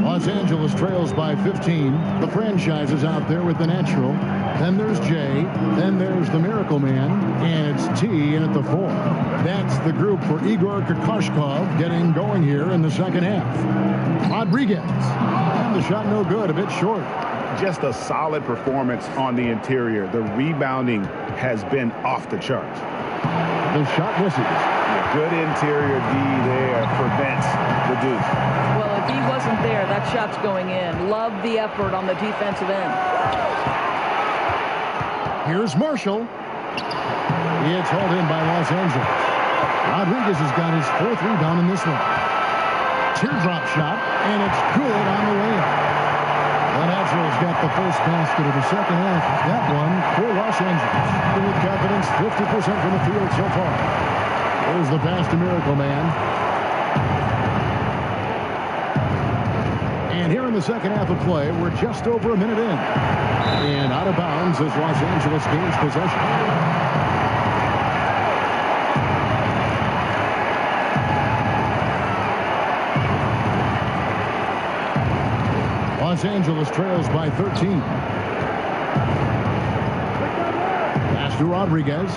Los Angeles trails by 15. The franchise is out there with the natural. Then there's Jay. Then there's the Miracle Man. And it's T in at the 4. That's the group for Igor Kokoshkov getting going here in the second half. Rodriguez. And the shot no good, a bit short. Just a solid performance on the interior. The rebounding has been off the charts. The shot misses. Good interior D there prevents the deuce. Well, if he wasn't there, that shot's going in. Love the effort on the defensive end. Here's Marshall. It's hauled in by Los Angeles. Rodriguez has got his 4th rebound in this one. Teardrop shot, and it's good on the way in. The Naturals got the first basket of the second half. That one for Los Angeles. With confidence, 50% from the field so far. There's the pass to Miracle Man. And here in the second half of play, we're just over a minute in. And out of bounds as Los Angeles gains possession. Los Angeles trails by 13. Pass to Rodriguez.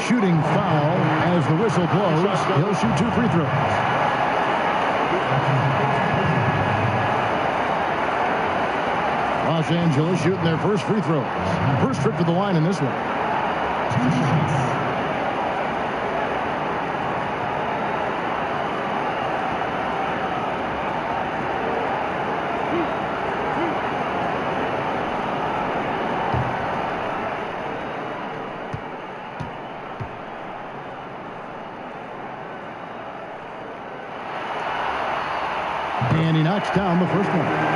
Shooting foul as the whistle blows. He'll shoot 2 free throws. Los Angeles shooting their first free throws. First trip to the line in this one. And he knocks down the first one.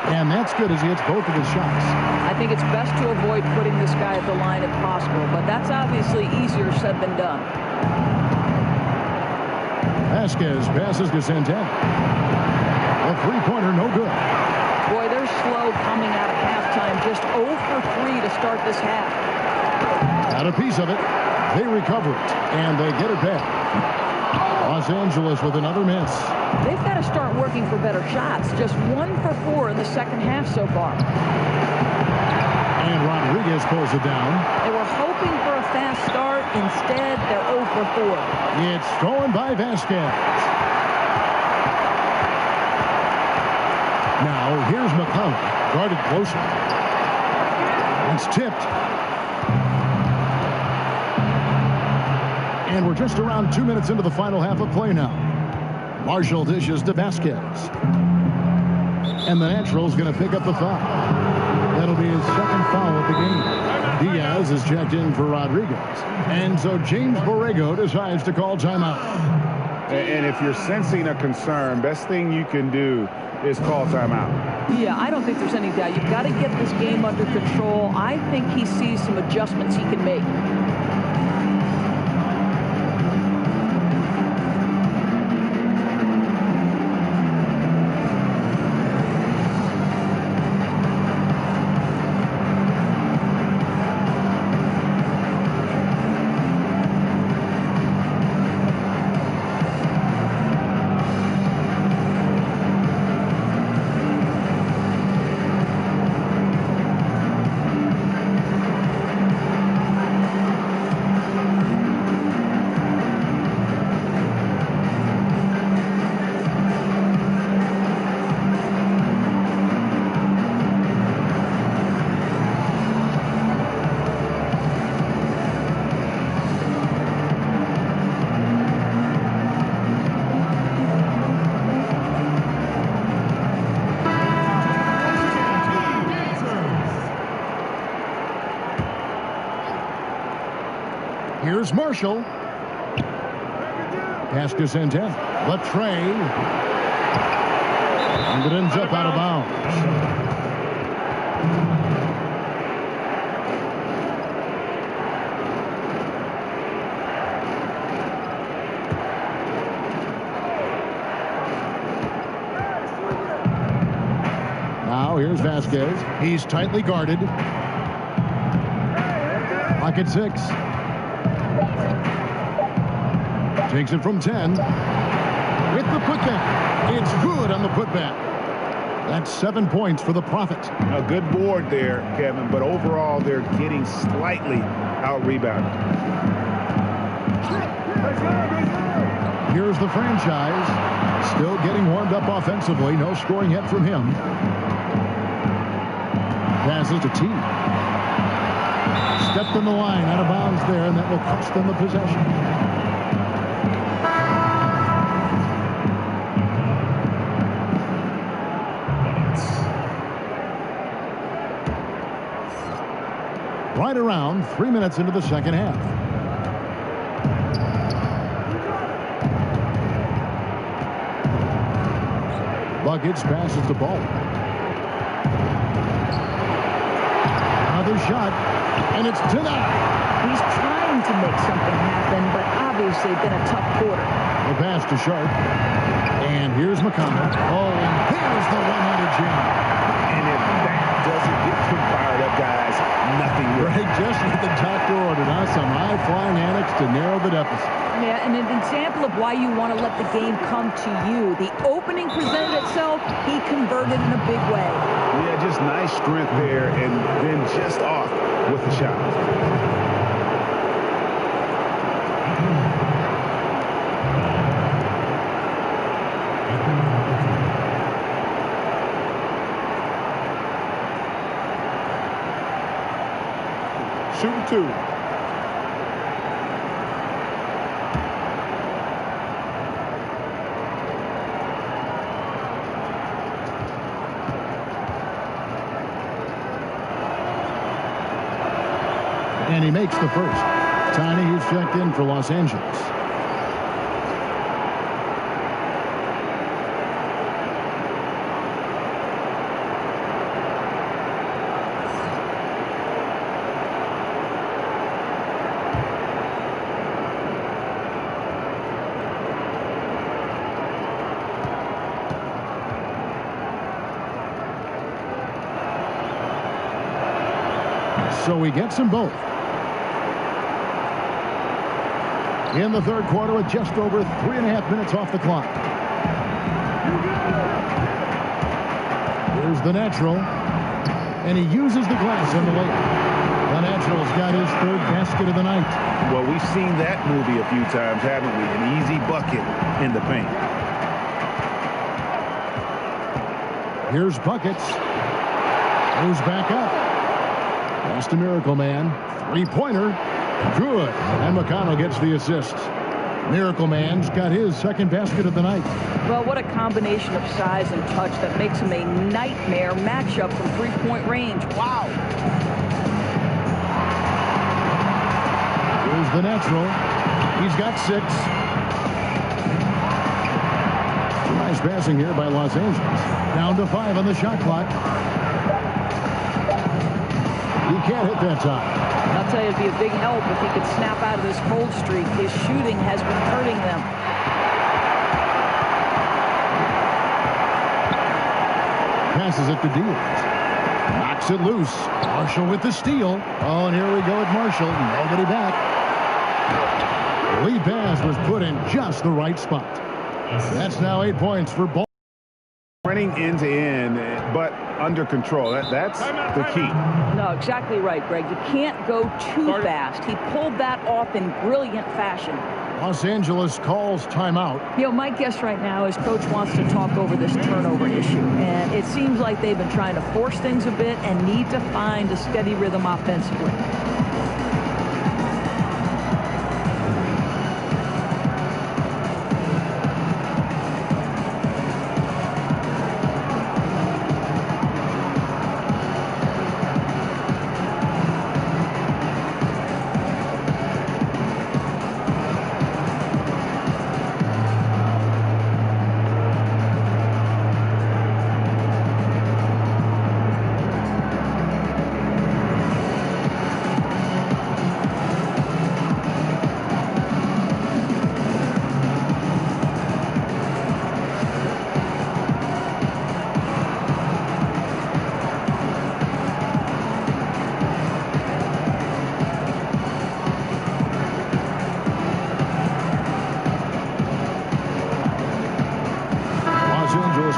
And that's good as he hits both of his shots. I think it's best to avoid putting this guy at the line if possible, but that's obviously easier said than done. Vasquez passes to Santana. A three-pointer, no good. Boy, they're slow coming out of halftime. Just 0 for 3 to start this half. Got a piece of it. They recover it, and they get it back. Los Angeles with another miss. They've got to start working for better shots. Just 1 for 4 in the second half so far. And Rodriguez pulls it down. They were hoping for a fast start. Instead, they're 0 for 4. It's stolen by Vasquez. Now, here's McCollum. Guarded closer. It's tipped. And we're just around 2 minutes into the final half of play now. Marshall dishes to Vasquez. And the Natural's going to pick up the foul. That'll be his second foul of the game. Diaz is checked in for Rodriguez. And so James Borrego decides to call timeout. And if you're sensing a concern, best thing you can do is call timeout. Yeah, I don't think there's any doubt. You've got to get this game under control. I think he sees some adjustments he can make. Here's Marshall. Pass to Santan. Latre. And it ends up out of bounds. Now here's Vasquez. He's tightly guarded. Pocket 6. Takes it from 10. With the putback. It's good on the putback. That's 7 points for the Prophet. A good board there, Kevin, but overall they're getting slightly out-rebounded. Here's the franchise. Still getting warmed up offensively. No scoring yet from him. Passes to T. Stepped in the line, out of bounds there, and that will cost them the possession. Right around 3 minutes into the second half. Buckets passes the ball. Another shot, and it's denied. He's trying to make something happen, but obviously been a tough quarter. The pass to Sharp. And here's McConnell. Oh, and here's the one-handed jam. And if that doesn't get too fired up, guys, nothing will. Right, just what the doctor ordered, huh? Some high-flying antics to narrow the deficit. Yeah, and an example of why you want to let the game come to you. The opening presented itself, he converted in a big way. Yeah, just nice strength there, and then just off with the shot. Shooting 2. And he makes the first. Tiny, who's checked in for Los Angeles. So he gets them both. In the third quarter with just over 3.5 minutes off the clock. Here's the Natural. And he uses the glass in the layup. The Natural's got his third basket of the night. Well, we've seen that movie a few times, haven't we? An easy bucket in the paint. Here's Buckets. Goes back up. Just a miracle, man. Three-pointer. Good. And McConnell gets the assist. Miracle Man's got his second basket of the night. Well, what a combination of size and touch that makes him a nightmare matchup from three-point range. Wow. Here's the natural. He's got 6. Nice passing here by Los Angeles. Down to 5 on the shot clock. He can't hit that time. I'll tell you, it'd be a big help if he could snap out of this cold streak. His shooting has been hurting them. Passes it to Diaz. Knocks it loose. Marshall with the steal. Oh, and here we go at Marshall. Nobody back. Lead pass was put in just the right spot. That's now 8 points for Ball. Running end to end, but under control. That's the key. No, exactly right, Greg. You can't go too fast. He pulled that off in brilliant fashion. Los Angeles calls timeout. You know, my guess right now is Coach wants to talk over this turnover issue. And it seems like they've been trying to force things a bit and need to find a steady rhythm offensively.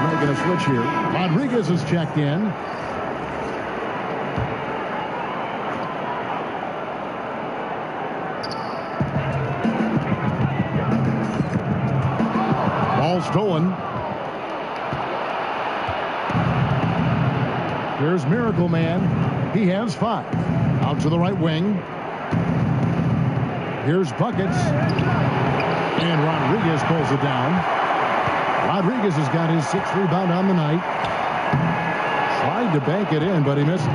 Making a switch here. Rodriguez is checked in. Ball stolen. Here's Miracle Man. He has 5. Out to the right wing. Here's Buckets. And Rodriguez pulls it down. Rodriguez has got his 6th rebound on the night. Tried to bank it in, but he misses.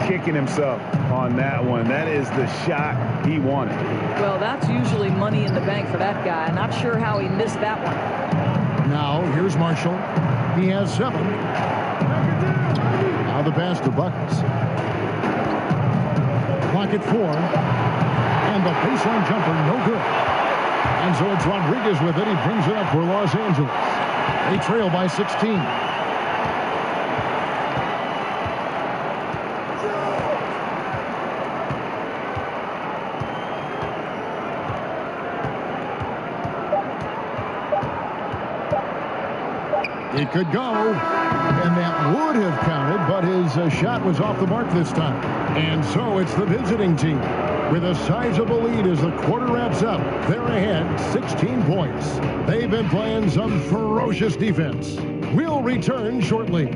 Kicking himself on that one. That is the shot he wanted. Well, that's usually money in the bank for that guy. Not sure how he missed that one. Now, here's Marshall. He has 7. Now the pass to Buckets. Clock at 4. And the baseline jumper, no good. And so it's Rodriguez with it. He brings it up for Los Angeles. They trail by 16. It could go, and that would have counted, but his shot was off the mark this time. And so it's the visiting team with a sizable lead as the quarter wraps up. They're ahead 16 points. They've been playing some ferocious defense. We'll return shortly.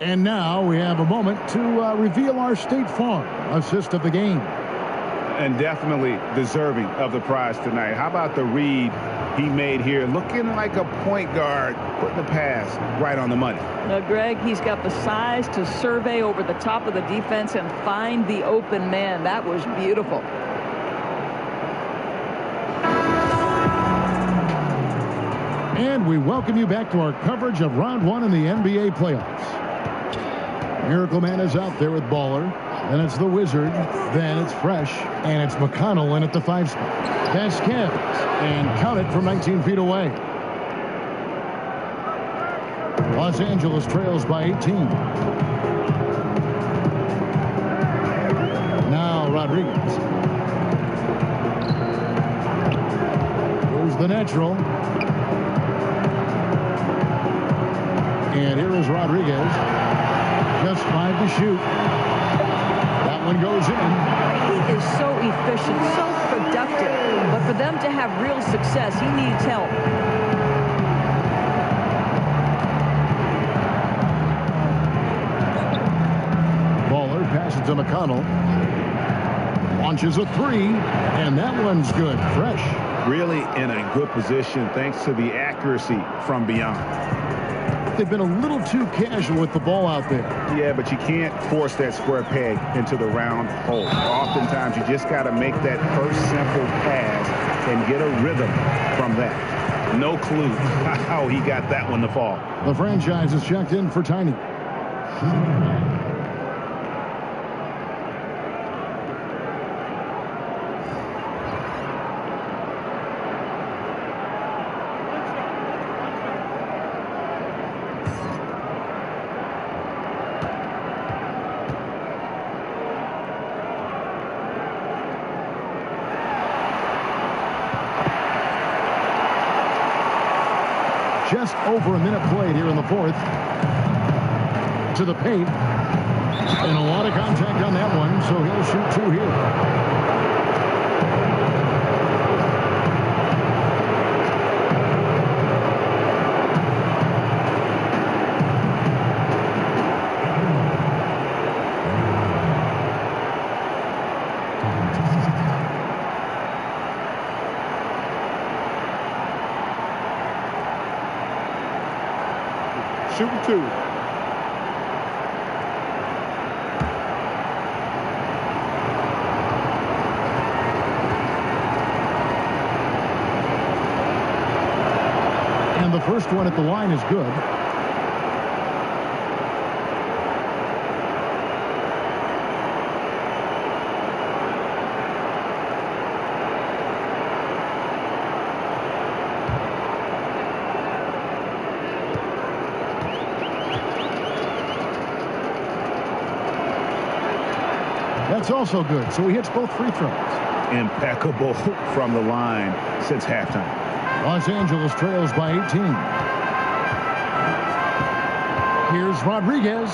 And now we have a moment to reveal our State Farm assist of the game. And definitely deserving of the prize tonight. How about the read he made here? Looking like a point guard, putting the pass right on the money. Greg, he's got the size to survey over the top of the defense and find the open man. That was beautiful. And we welcome you back to our coverage of round 1 in the NBA playoffs. Miracle Man is out there with Baller. Then it's the Wizard. Then it's Fresh. And it's McConnell in at the 5 spot. That's Cavs. And count it from 19 feet away. Los Angeles trails by 18. Now Rodriguez. Here's the natural. And here is Rodriguez. Just 5 to shoot. That one goes in. He is so efficient, so productive. But for them to have real success, he needs help. Baller passes to McConnell. Launches a three, and that one's good. Fresh. Really in a good position thanks to the accuracy from beyond. They've been a little too casual with the ball out there. Yeah, but you can't force that square peg into the round hole. Oftentimes, you just got to make that first simple pass and get a rhythm from that. No clue how he got that one to fall. The franchise is checked in for Tiny. Just over a minute played here in the fourth. To the paint. And a lot of contact on that one, so he'll shoot two here. Shooting two. And the first one at the line is good. That's also good. So he hits both free throws. Impeccable from the line since halftime. Los Angeles trails by 18. Here's Rodriguez.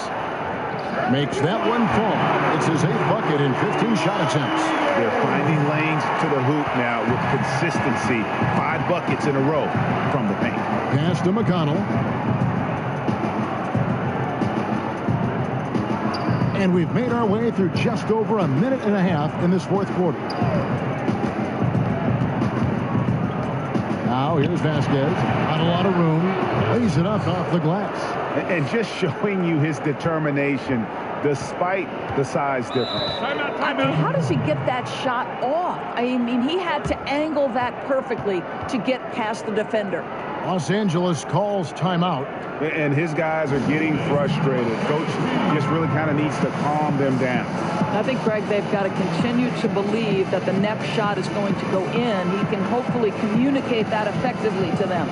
Makes that one fall. It's his 8th bucket in 15 shot attempts. They're finding lanes to the hoop now with consistency. 5 buckets in a row from the paint. Pass to McConnell. And we've made our way through just over a minute and a half in this fourth quarter. Now here's Vasquez. Not a lot of room. Lays it up off the glass. And just showing you his determination despite the size difference. I mean, how does he get that shot off? I mean, he had to angle that perfectly to get past the defender. Los Angeles calls timeout. And his guys are getting frustrated. Coach just really kind of needs to calm them down. I think, Greg, they've got to continue to believe that the next shot is going to go in. He can hopefully communicate that effectively to them.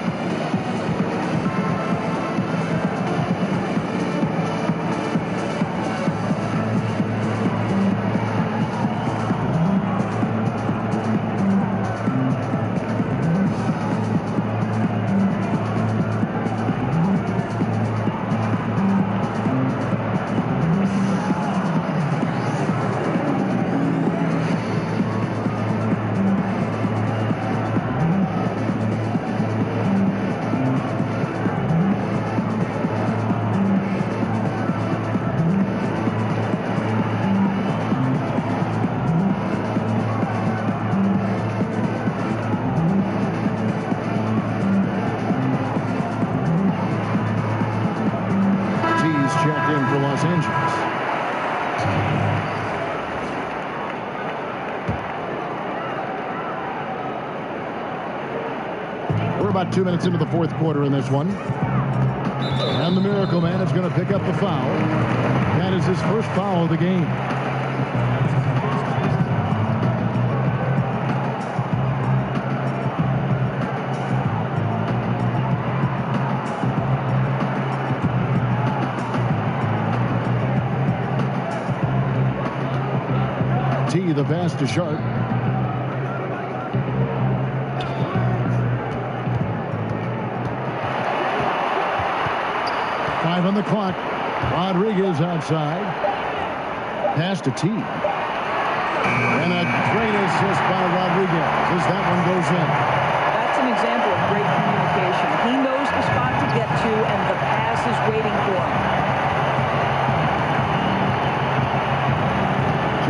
Checked in for Los Angeles. We're about 2 minutes into the fourth quarter in this one. And the Miracle Man is going to pick up the foul. That is his first foul of the game. The pass to Sharp. 5 on the clock. Rodriguez outside. Pass to T. And a great assist by Rodriguez as that one goes in. That's an example of great communication. He knows the spot to get to, and the pass is waiting for him.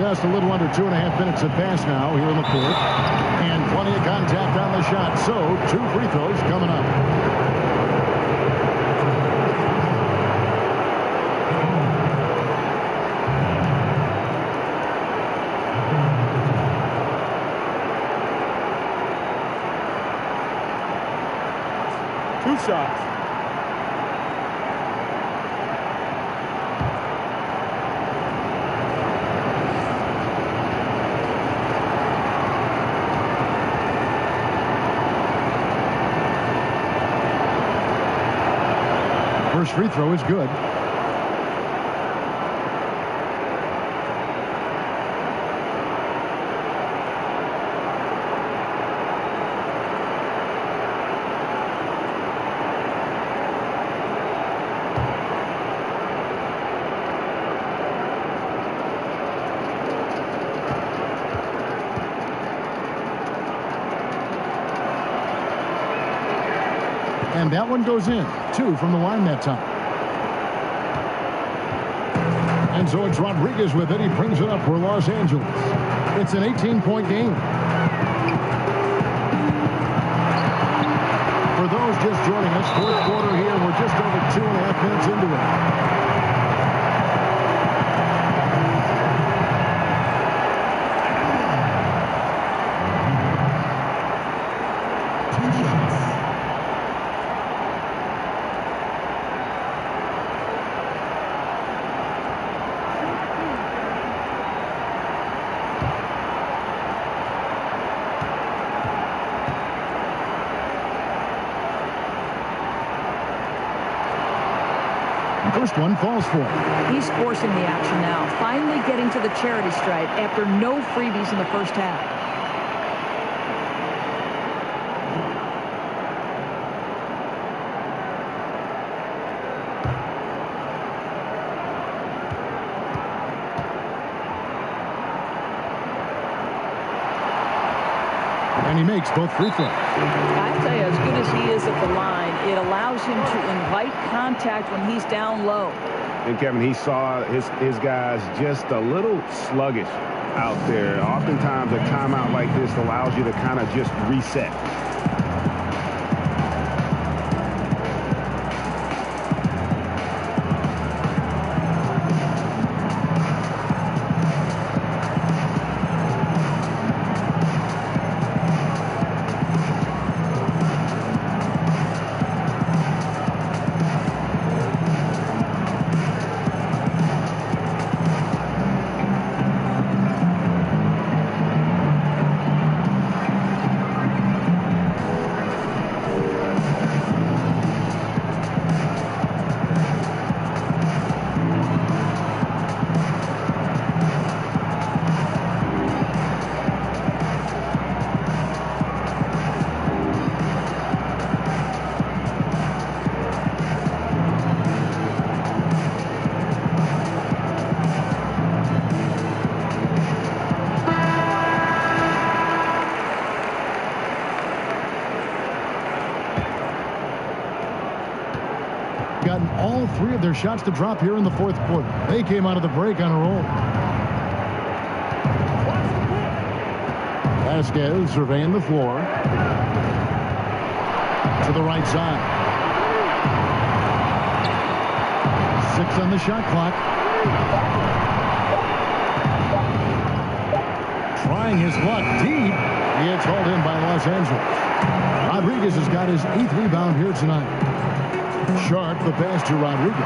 Just a little under 2.5 minutes have passed now here in the fourth. And plenty of contact on the shot. So 2 free throws coming up. Two shots. First free throw is good. And that one goes in. 2 from the line that time. And so it's Rodriguez with it. He brings it up for Los Angeles. It's an 18-point game. For those just joining us, fourth quarter here. We're just over 2.5 minutes into it. First one falls for him. He's forcing the action now, finally getting to the charity stripe after no freebies in the first half. And he makes both free throws. I tell you, as good as he is at the line, it allows him to invite contact when he's down low. And Kevin, he saw his guys just a little sluggish out there. Oftentimes a timeout like this allows you to kind of just reset. Gotten all 3 of their shots to drop here in the fourth quarter. They came out of the break on a roll. Vasquez surveying the floor. To the right side. 6 on the shot clock. Trying his luck deep. He gets hauled in by Los Angeles. Rodriguez has got his 8th rebound here tonight. Sharp the pass to Rodriguez.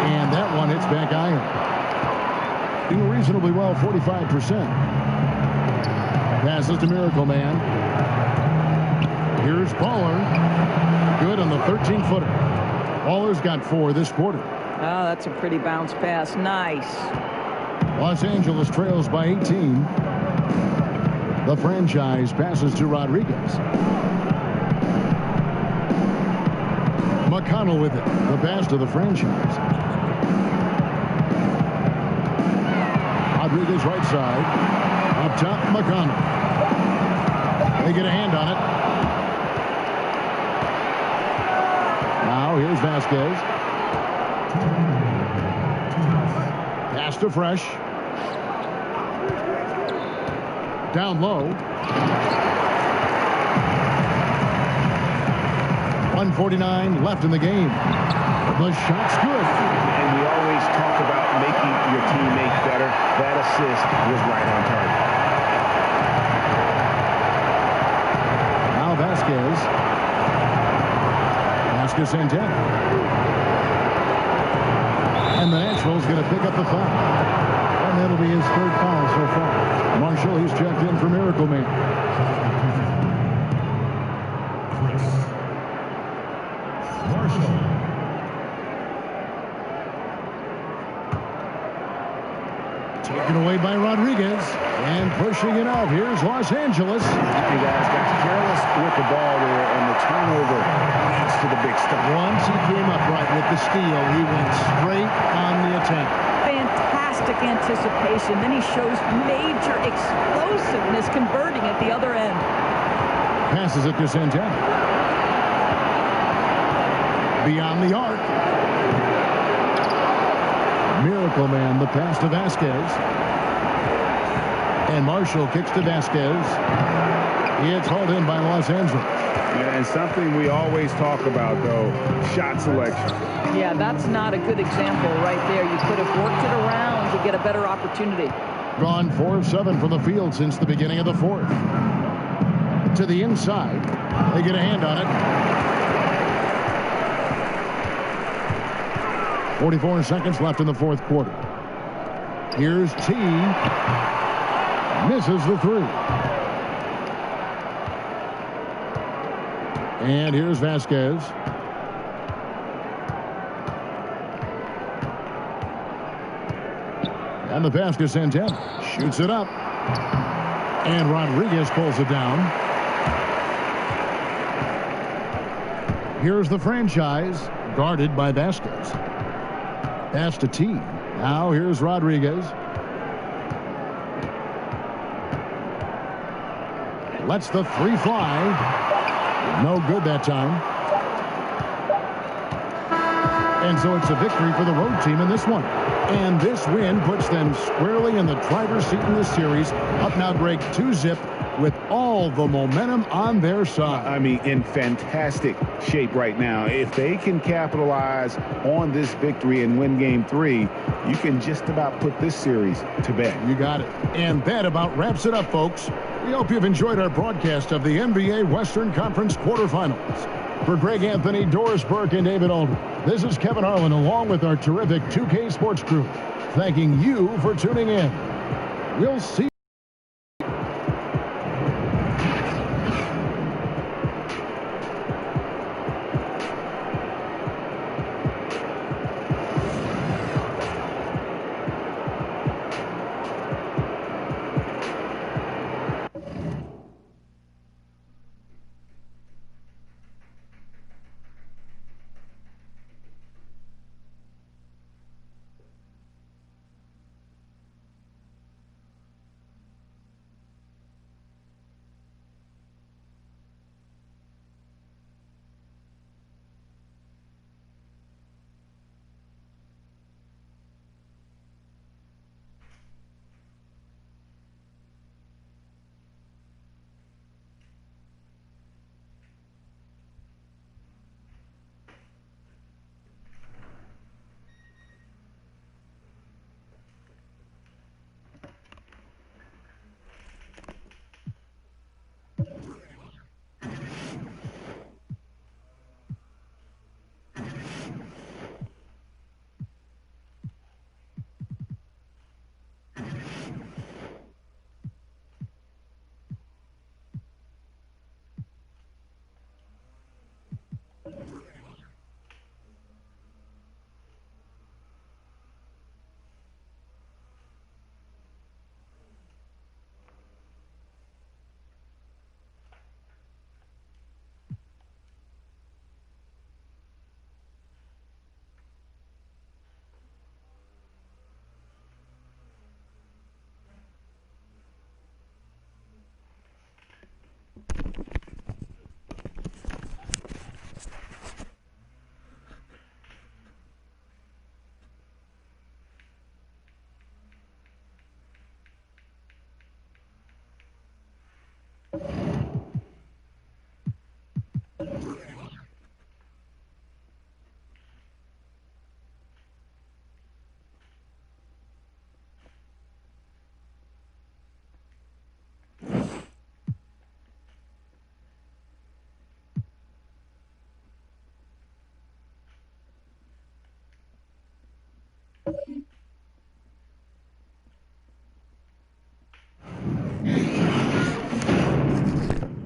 And that one hits back iron. Doing reasonably well, 45%. Passes to Miracle Man. Here's Baller. Good on the 13-footer. Baller's got 4 this quarter. Oh, that's a pretty bounce pass. Nice. Los Angeles trails by 18. The franchise passes to Rodriguez. McConnell with it. The pass to the franchise. Rodriguez right side. Up top, McConnell. They get a hand on it. Now here's Vasquez. Pass to Fresh. Down low. 1:49 left in the game. The shot's good. And we always talk about making your teammate better. That assist was right on target. Now Vasquez. Vasquez Santan. And the Natural's going to pick up the foul. And that'll be his third foul so far. Marshall, he's checked in for Miracle Man. Taken away by Rodriguez. And pushing it out. Here's Los Angeles. You guys got careless with the ball there, and the turnover leads to the big stuff. Once he came upright with the steal, he went straight on the attack. Fantastic anticipation. Then he shows major explosiveness converting at the other end. Passes it to Santana. Beyond the arc. Miracle Man, the pass to Vasquez. And Marshall kicks to Vasquez. It's hauled in by Los Angeles. And something we always talk about, though, shot selection. Yeah, that's not a good example right there. You could have worked it around to get a better opportunity. Gone 4 of 7 from the field since the beginning of the fourth. To the inside. They get a hand on it. 44 seconds left in the fourth quarter. Here's T. Misses the three. And here's Vasquez. And the pass to Santana. Shoots it up. And Rodriguez pulls it down. Here's the franchise, guarded by Vasquez. Pass to T. Now here's Rodriguez. Lets the three fly. No good that time. And so it's a victory for the road team in this one. And this win puts them squarely in the driver's seat in this series. Up now, Greg, 2-zip with all the momentum on their side. I mean, in fantastic shape right now. If they can capitalize on this victory and win game 3, you can just about put this series to bed. You got it. And that about wraps it up, folks. We hope you've enjoyed our broadcast of the NBA Western Conference quarterfinals. For Greg Anthony, Doris Burke, and David Aldridge, this is Kevin Harlan along with our terrific 2K Sports crew, thanking you for tuning in. We'll see you.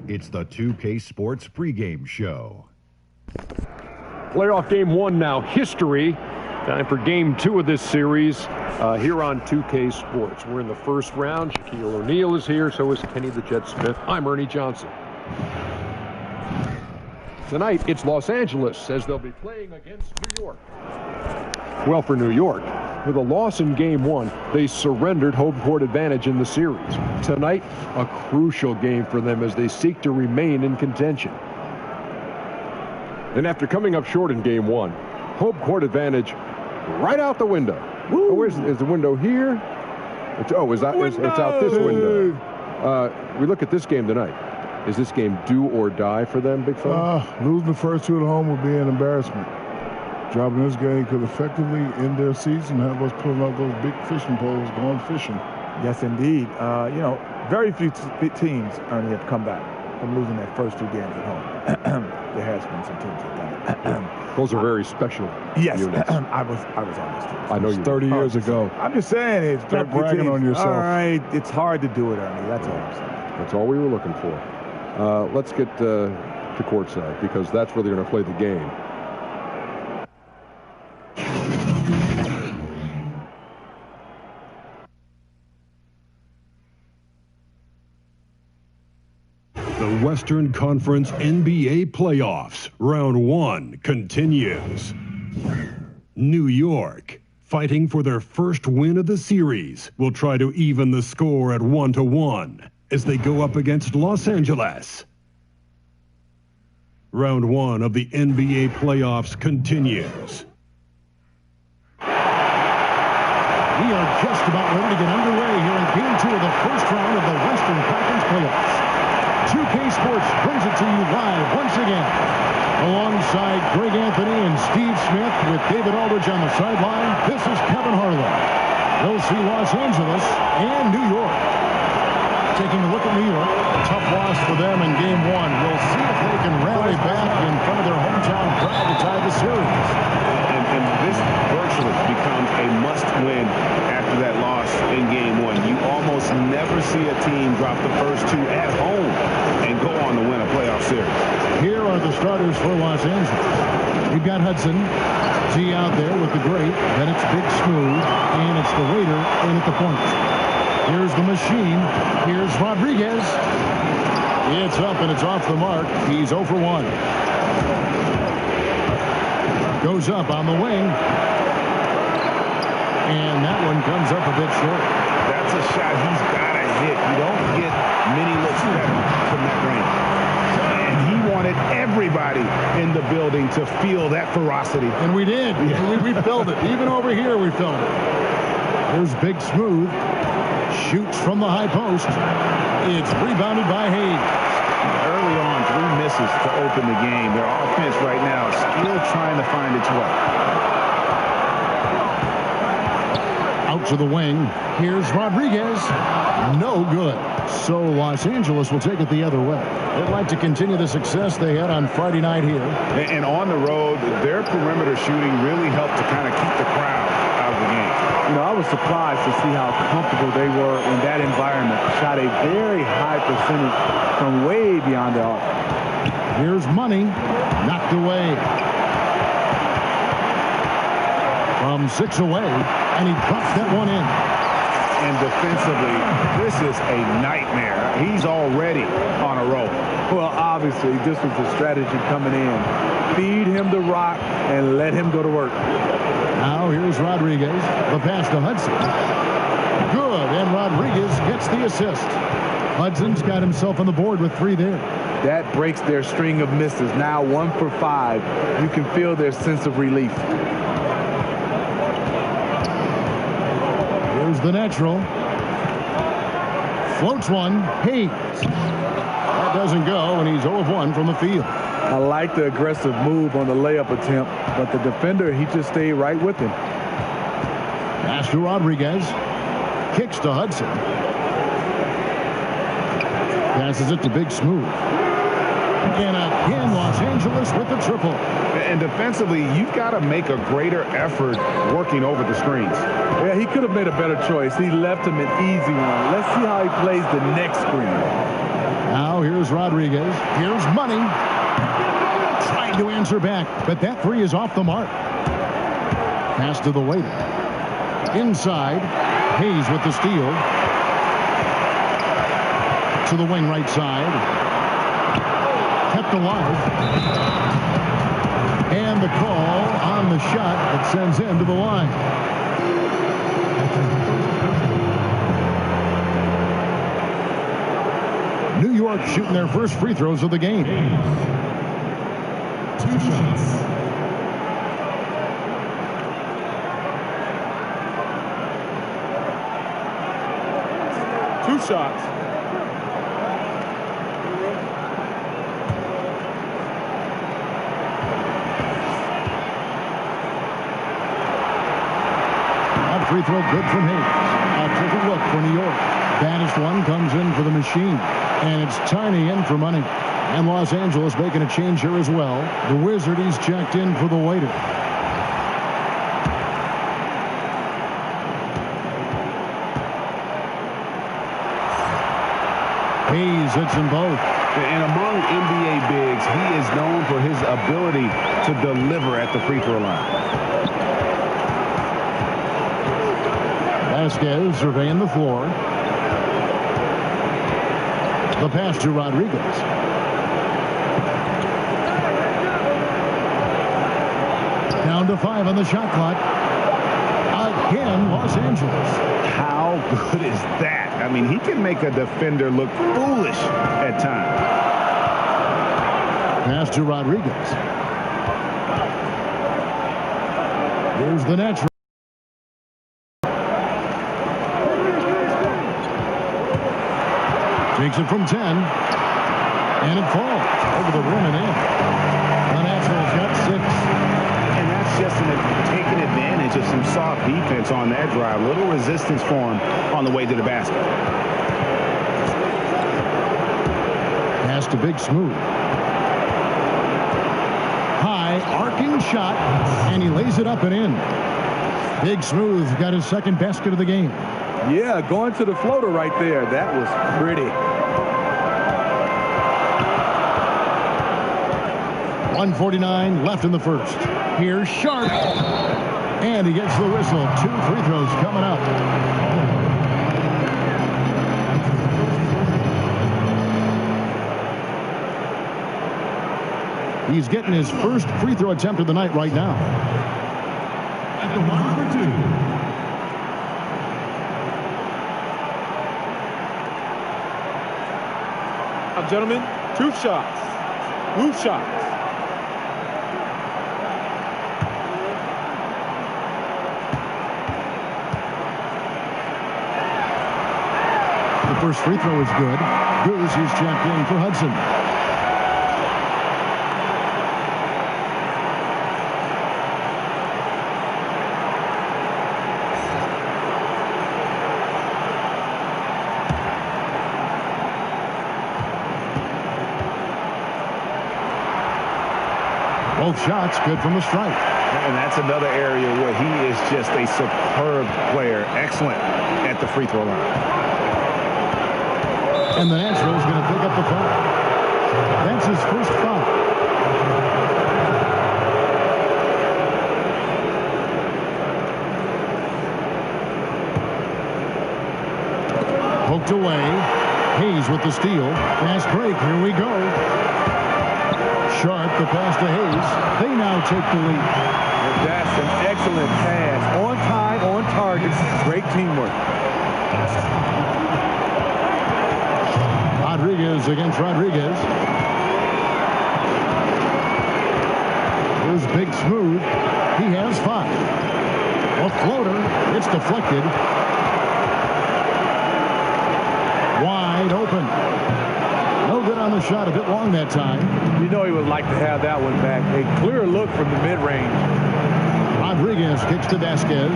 It's the 2K Sports pregame show. Playoff game one now, history. Time for game two of this series here on 2K Sports. We're in the first round. Shaquille O'Neal is here, so is Kenny the Jet Smith. I'm Ernie Johnson. Tonight, it's Los Angeles as they'll be playing against New York. Well, for New York, with a loss in game one, they surrendered home court advantage in the series. Tonight, a crucial game for them as they seek to remain in contention. And after coming up short in game one, home court advantage right out the window. Oh, is the window here? It's out this window. We look at this game tonight. Is this game do or die for them, Big Fella? Losing the first two at home would be an embarrassment. Dropping this game could effectively end their season, have us pulling out those big fishing poles going fishing. Yes, indeed. Very few teams have come back from losing their first two games at home. There has been some teams that done it. Those are very special units. I was on this team. I know you 30 years ago. I'm just saying it's Stop bragging on yourself. All right, it's hard to do it, Ernie. That's all I'm saying. That's all we were looking for. Let's get to courtside because that's where they're going to play the game. The Western Conference NBA Playoffs, Round 1 continues. New York, fighting for their first win of the series, will try to even the score at 1-1 as they go up against Los Angeles. Round 1 of the NBA Playoffs continues. We are just about ready to get underway here in Game 2 of the first round of the Western Conference Playoffs. 2K Sports brings it to you live once again, alongside Greg Anthony and Steve Smith with David Aldridge on the sideline. This is Kevin Harlan. We'll see Los Angeles and New York. Taking a look at New York, a tough loss for them in Game 1. We'll see if they can rally back in front of their hometown crowd to tie the series. And this virtually becomes a must-win after that loss in Game 1. You almost never see a team drop the first two at home and go on to win a playoff series. Here are the starters for Los Angeles. We've got Hudson, G out there with the great. Then it's Big Smooth, and it's the waiter in at the point. Here's the machine. Here's Rodriguez. It's up and it's off the mark. He's 0 for 1. Goes up on the wing. And that one comes up a bit short. That's a shot he's got to hit. You don't get many looks better from that range. And he wanted everybody in the building to feel that ferocity. And we did. Yeah. We felt it. Even over here, we felt it. Here's Big Smooth. Shoots from the high post. It's rebounded by Hayes. Early on, 3 misses to open the game. Their offense right now is still trying to find its way. Out to the wing. Here's Rodriguez. No good. So Los Angeles will take it the other way. They'd like to continue the success they had on Friday night here. And on the road, their perimeter shooting really helped to kind of keep the crowd out of the game. You know, I was surprised to see how comfortable they were in that environment. Shot a very high percentage from way beyond the arc. Here's Money. Knocked away. From 6 away, and he drops that one in. And defensively, this is a nightmare. He's already on a roll. Well, obviously, this was the strategy coming in. Feed him the rock and let him go to work. Now here's Rodriguez. The pass to Hudson. Good, and Rodriguez gets the assist. Hudson's got himself on the board with 3 there. That breaks their string of misses. Now 1 for 5. You can feel their sense of relief. Here's the natural. Floats one. Hayes. That doesn't go, and he's 0 of 1 from the field. I like the aggressive move on the layup attempt, but the defender, he just stayed right with him. Pass to Rodriguez. Kicks to Hudson. Passes it to Big Smooth. And again, Los Angeles with the triple. And defensively, you've got to make a greater effort working over the screens. Yeah, he could have made a better choice. He left him an easy one. Let's see how he plays the next screen. Now here's Rodriguez. Here's Money. Trying to answer back, but that three is off the mark. Pass to the waiter. Inside. Hayes with the steal. To the wing right side. Kept alive. And the call on the shot that sends him to the line. New York shooting their first free throws of the game. 2 shots. Two shots. Free throw good from Hayes. A tricky look for New York. Banished one comes in for the machine. And it's Tiny in for Money. And Los Angeles making a change here as well. The Wizard, he's checked in for the waiter. Hayes hits them both. And among NBA bigs, he is known for his ability to deliver at the free throw line. Vasquez surveying the floor. The pass to Rodriguez. Down to 5 on the shot clock. Again, Los Angeles. How good is that? I mean, he can make a defender look foolish at times. Pass to Rodriguez. Here's the natural. Takes it from 10. And it falls over the rim and in. The Nationals got 6. And that's just taking advantage of some soft defense on that drive. Little resistance for him on the way to the basket. Pass to Big Smooth. High arcing shot. And he lays it up and in. Big Smooth got his second basket of the game. Yeah, going to the floater right there. That was pretty. 1:49 left in the first. Here's Sharp. And he gets the whistle. 2 free throws coming up. He's getting his first free throw attempt of the night right now. At the line for 2. Gentlemen, 2 shots. Move shots. The first free throw is good. Goose, he's checked in for Hudson. Both shots good from the stripe. And that's another area where he is just a superb player. Excellent at the free throw line. And the Nationals going to pick up the foul. That's his first foul. Poked away. Hayes with the steal. Fast break. Here we go. Sharp, the pass to Hayes. They now take the lead. That's an excellent pass. On time, on target. Great teamwork. Rodriguez against Rodriguez. Here's Big Smooth. He has 5. A floater. It's deflected. wide open. No good on the shot. A bit long that time. You know he would like to have that one back. A clear look from the mid-range. Rodriguez kicks to Vasquez.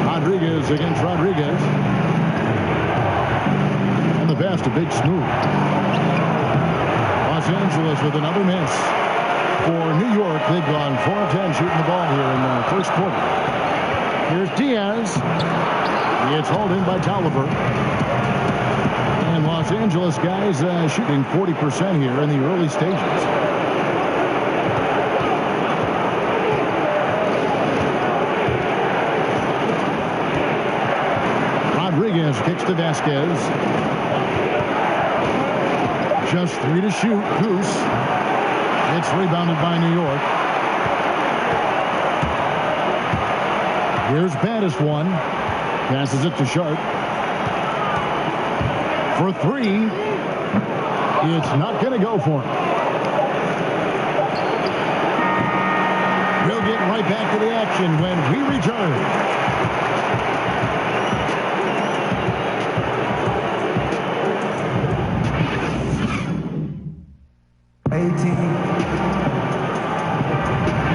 Rodriguez against Rodriguez. And the pass to Big Smooth. Los Angeles with another miss. For New York, they've gone 4 of 10 shooting the ball here in the first quarter. Here's Diaz. It's hauled in by Tolliver. And Los Angeles guys shooting 40% here in the early stages. Rodriguez kicks to Vasquez. Just 3 to shoot. Goose. It's rebounded by New York. Here's Baddest one. Passes it to Sharp. For 3. It's not going to go for him. We'll get right back to the action when we return. 18.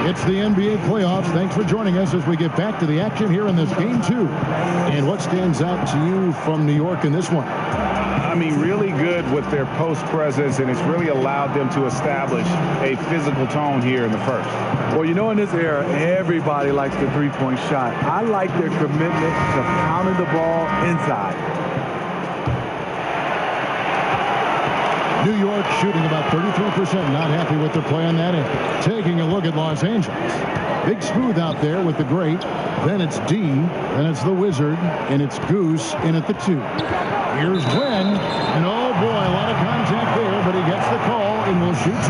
It's the NBA playoffs. Thanks for joining us as we get back to the action here in this game 2. And what stands out to you from New York in this one? I mean, really good with their post presence, and it's really allowed them to establish a physical tone here in the first. Well, you know, in this era, everybody likes the three-point shot. I like their commitment to pounding the ball inside. New York shooting about 33%. Not happy with their play on that end. Taking a look at Los Angeles. Big Smooth out there with the great. Then it's D. Then it's the Wizard. And it's Goose in at the 2. Here's Wynn. And oh boy, a lot of contact there. But he gets the call and will shoot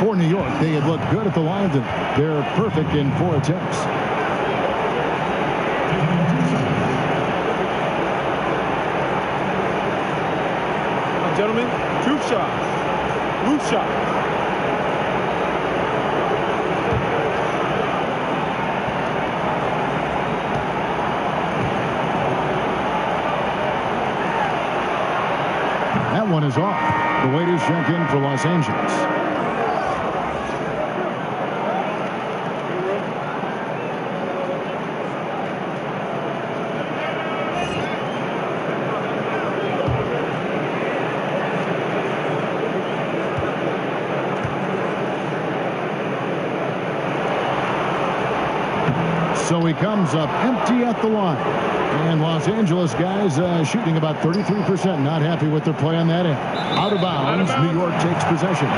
2. For New York, they had looked good at the line. They're perfect in 4 attempts. Gentlemen, truth shot. Loose shot. That one is off. The waiters check in for Los Angeles. So he comes up empty at the line. And Los Angeles guys shooting about 33%. Not happy with their play on that end. Out of bounds. New York takes possession.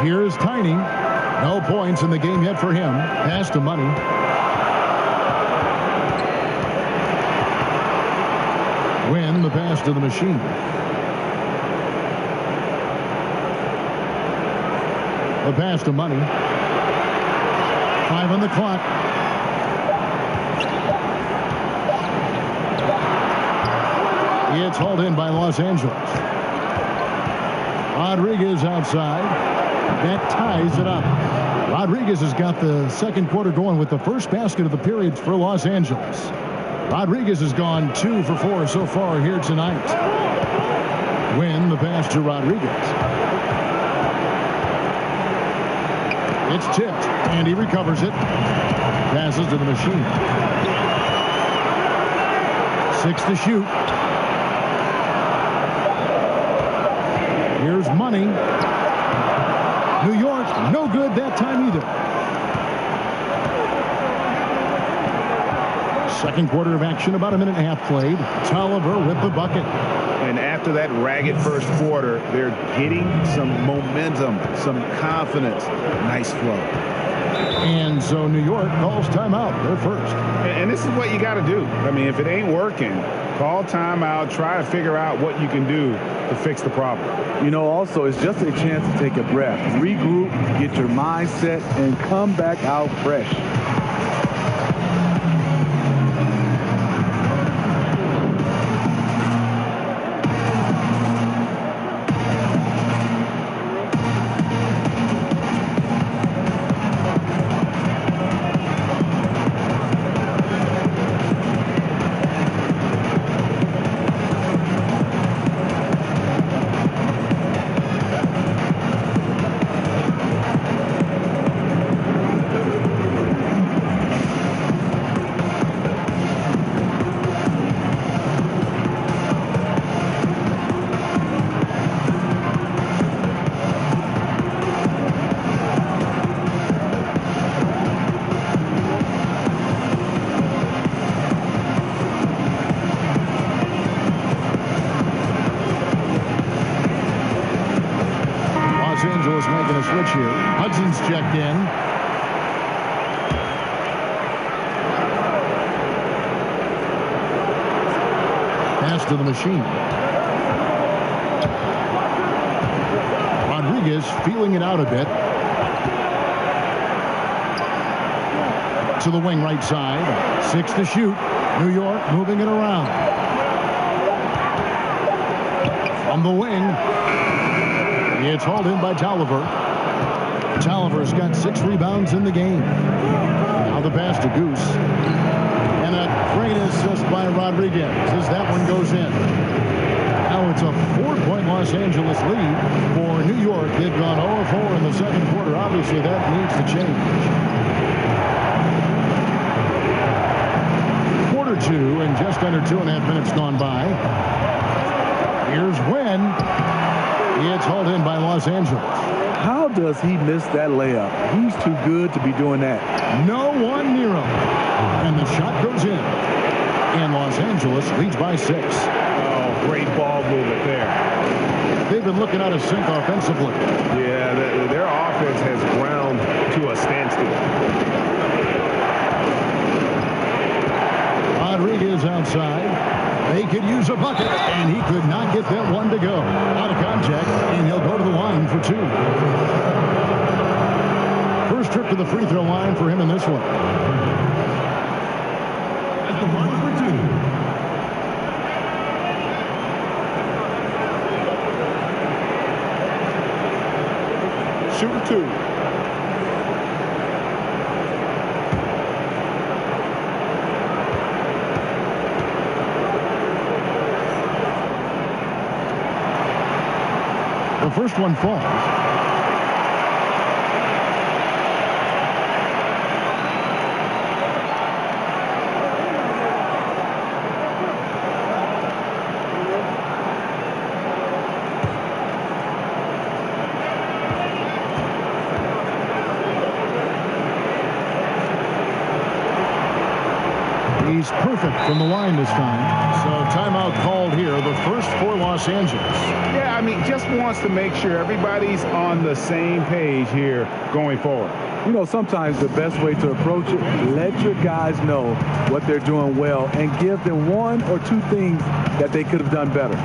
Here's Tiny. No points in the game yet for him. Pass to Money. Win the pass to the machine. The pass to Money. 5 on the clock. It's hauled in by Los Angeles. Rodriguez outside. That ties it up. Rodriguez has got the second quarter going with the first basket of the period for Los Angeles. Rodriguez has gone 2 for 4 so far here tonight. Win the pass to Rodriguez. It's tipped, and he recovers it. Passes to the machine. 6 to shoot. Here's Money. New York, no good that time either. Second quarter of action, about a minute and a half played. Tolliver with the bucket. And after that ragged first quarter, they're getting some momentum, some confidence. Nice flow. And so New York calls timeout. They're first. And this is what you got to do. I mean, if it ain't working, call timeout. Try to figure out what you can do to fix the problem. You know, also, it's just a chance to take a breath, regroup, get your mindset, and come back out fresh. going to switch here. Hudson's checked in. Pass to the machine. Rodriguez feeling it out a bit. To the wing right side. 6 to shoot. New York moving it around. From the wing. It's hauled in by Tolliver. Tolliver's got 6 rebounds in the game. Now the pass to Goose. And a great assist by Rodriguez as that one goes in. Now it's a 4-point Los Angeles lead for New York. They've gone 0-4 in the second quarter. Obviously, that needs to change. Quarter 2 and just under 2.5 minutes gone by. Here's Wynn. It's hauled in by Los Angeles. How does he miss that layup? He's too good to be doing that. No one near him. And the shot goes in. And Los Angeles leads by 6. Oh, great ball movement there. They've been looking out of sync offensively. Yeah, their offense has ground to a standstill. Rodriguez outside. They could use a bucket, and he could not get that one to go. Out of contact, and he'll go to the line for 2. First trip to the free throw line for him in this one. At the line for 2. Shooting 2. The first one falls. He's perfect from the line this time. So timeout called here. The first for Los Angeles. Yeah, I mean, just wants to make sure everybody's on the same page here going forward. You know, sometimes the best way to approach it, let your guys know what they're doing well and give them 1 or 2 things that they could have done better.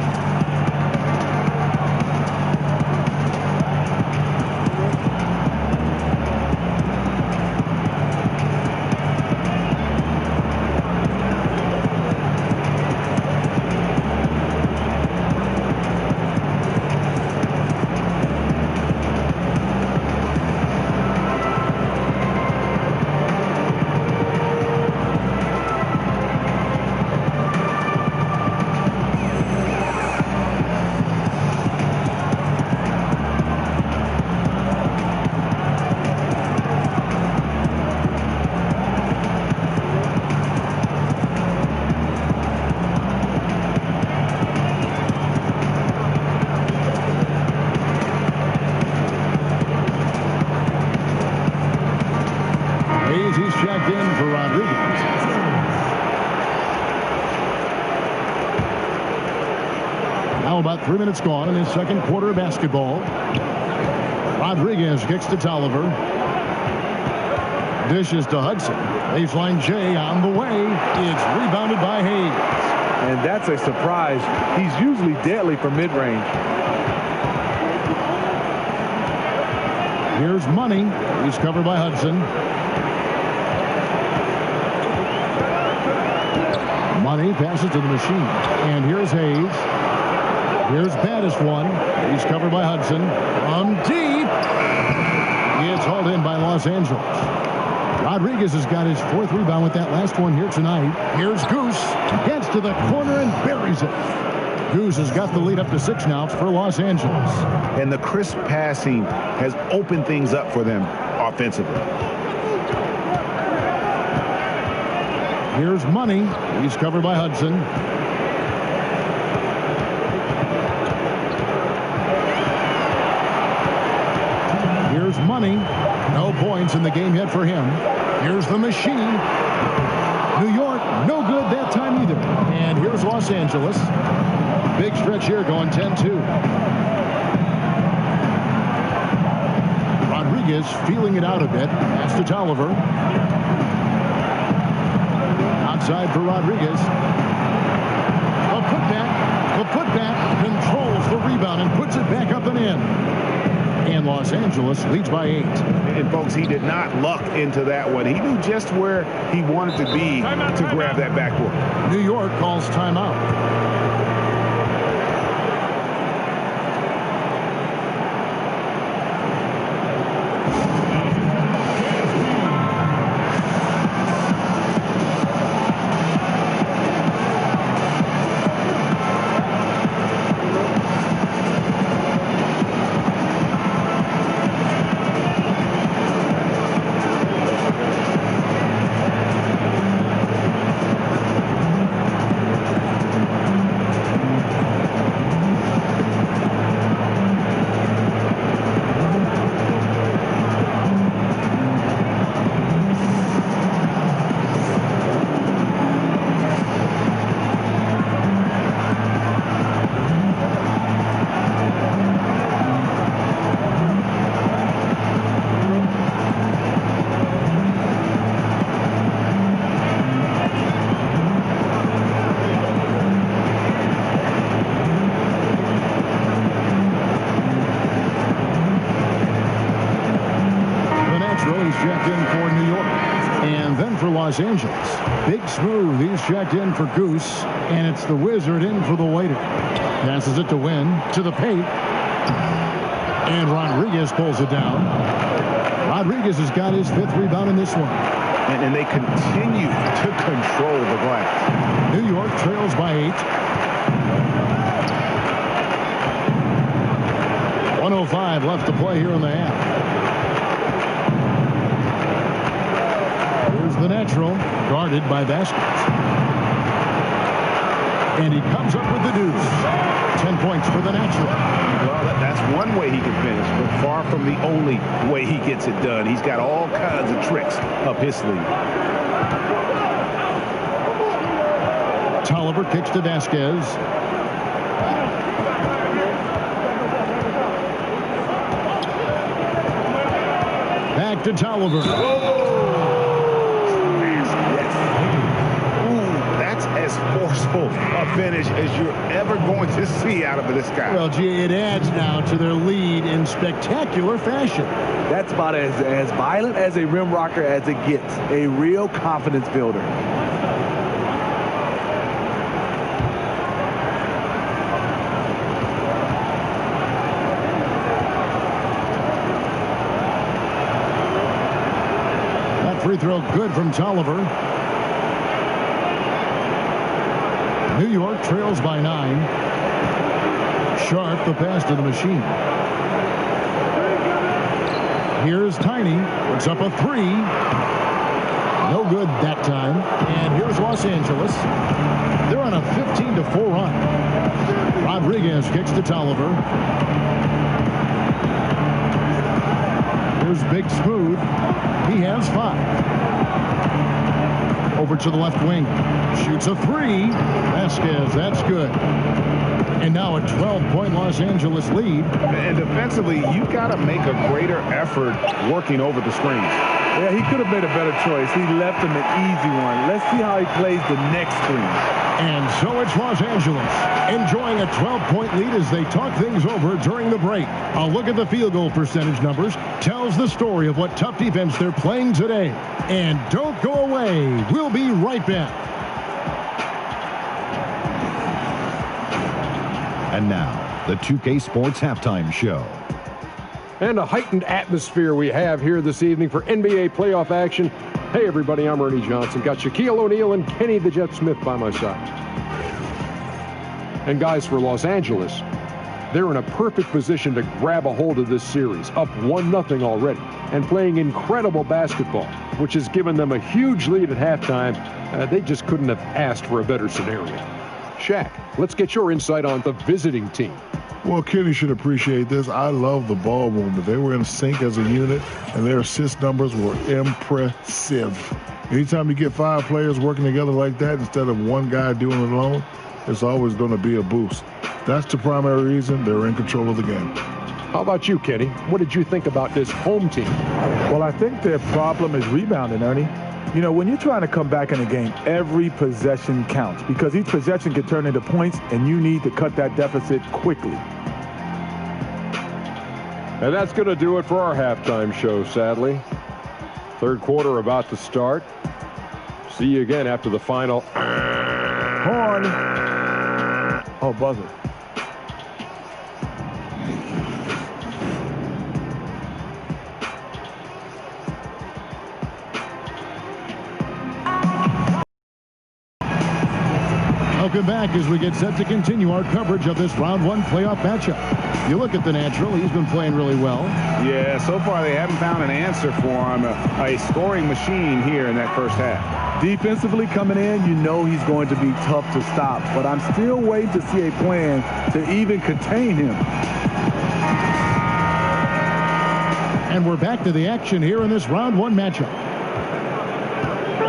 He's checked in for Rodriguez. Now about 3 minutes gone in his second quarter of basketball. Rodriguez kicks to Tolliver. Dishes to Hudson. Baseline J on the way. It's rebounded by Hayes. And that's a surprise. He's usually deadly from mid-range. Here's Money. He's covered by Hudson. Money passes to the machine. And here's Hayes. Here's baddest one. He's covered by Hudson. From deep. It's hauled in by Los Angeles. Rodriguez has got his 4th rebound with that last one here tonight. Here's Goose. Gets to the corner and buries it. Goose has got the lead up to 6 now for Los Angeles. And the crisp passing has opened things up for them offensively. Here's Money. He's covered by Hudson. Here's Money. No points in the game yet for him. Here's the machine. New York, no good that time either. And here's Los Angeles. Big stretch here going 10-2. Rodriguez feeling it out a bit. Pass to Tolliver. Outside for Rodriguez. The putback controls the rebound and puts it back up and in. And Los Angeles leads by 8. And folks, he did not luck into that one. He knew just where he wanted to be to grab that backboard. New York calls timeout. Los Angeles. Big Smooth, he's checked in for Goose, and it's the Wizard in for the waiter. Passes it to Wynn, to the paint, and Rodriguez pulls it down. Rodriguez has got his 5th rebound in this one. And they continue to control the glass. New York trails by 8. 1:05 left to play here in the half. The natural, guarded by Vasquez. And he comes up with the deuce. 10 points for the natural. Well, that's one way he can finish, but far from the only way he gets it done. He's got all kinds of tricks up his sleeve. Tolliver kicks to Vasquez. Back to Tolliver. As forceful a finish as you're ever going to see out of this guy. Well, gee, it adds now to their lead in spectacular fashion. That's about as violent as a rim rocker as it gets. A real confidence builder. That free throw good from Tolliver. New York trails by 9. Sharp, the pass to the machine. Here's Tiny. Puts up a 3. No good that time. And here's Los Angeles. They're on a 15-4 run. Rodriguez kicks to Tolliver. Here's Big Smooth. He has 5. Over to the left wing. Shoots a 3. Vasquez, that's good. And now a 12-point Los Angeles lead. And defensively, you've got to make a greater effort working over the screens. Yeah, he could have made a better choice. He left him an easy one. Let's see how he plays the next screen. And so it's Los Angeles enjoying a 12-point lead as they talk things over during the break. A look at the field goal percentage numbers tells the story of what tough defense they're playing today. And don't go away. We'll be right back. And now, the 2K Sports Halftime Show. And a heightened atmosphere we have here this evening for NBA playoff action. Hey, everybody, I'm Ernie Johnson. Got Shaquille O'Neal and Kenny the Jet Smith by my side. And guys, for Los Angeles, they're in a perfect position to grab a hold of this series, up 1-0 already, and playing incredible basketball, which has given them a huge lead at halftime. They just couldn't have asked for a better scenario. Shaq, let's get your insight on the visiting team. Well, Kenny should appreciate this. I love the ball movement. They were in sync as a unit, and their assist numbers were impressive. Anytime you get 5 players working together like that instead of one guy doing it alone, it's always going to be a boost. That's the primary reason they're in control of the game. How about you, Kenny? What did you think about this home team? Well, I think their problem is rebounding, Ernie. You know, when you're trying to come back in a game, every possession counts because each possession can turn into points, and you need to cut that deficit quickly. And that's going to do it for our halftime show, sadly. Third quarter about to start. See you again after the final. Horn. Oh, buzzer. Welcome back as we get set to continue our coverage of this round one playoff matchup. You look at the natural. He's been playing really well. Yeah, so far they haven't found an answer for him. A scoring machine here in that first half. Defensively coming in, you know he's going to be tough to stop. But I'm still waiting to see a plan to even contain him. And we're back to the action here in this round one matchup.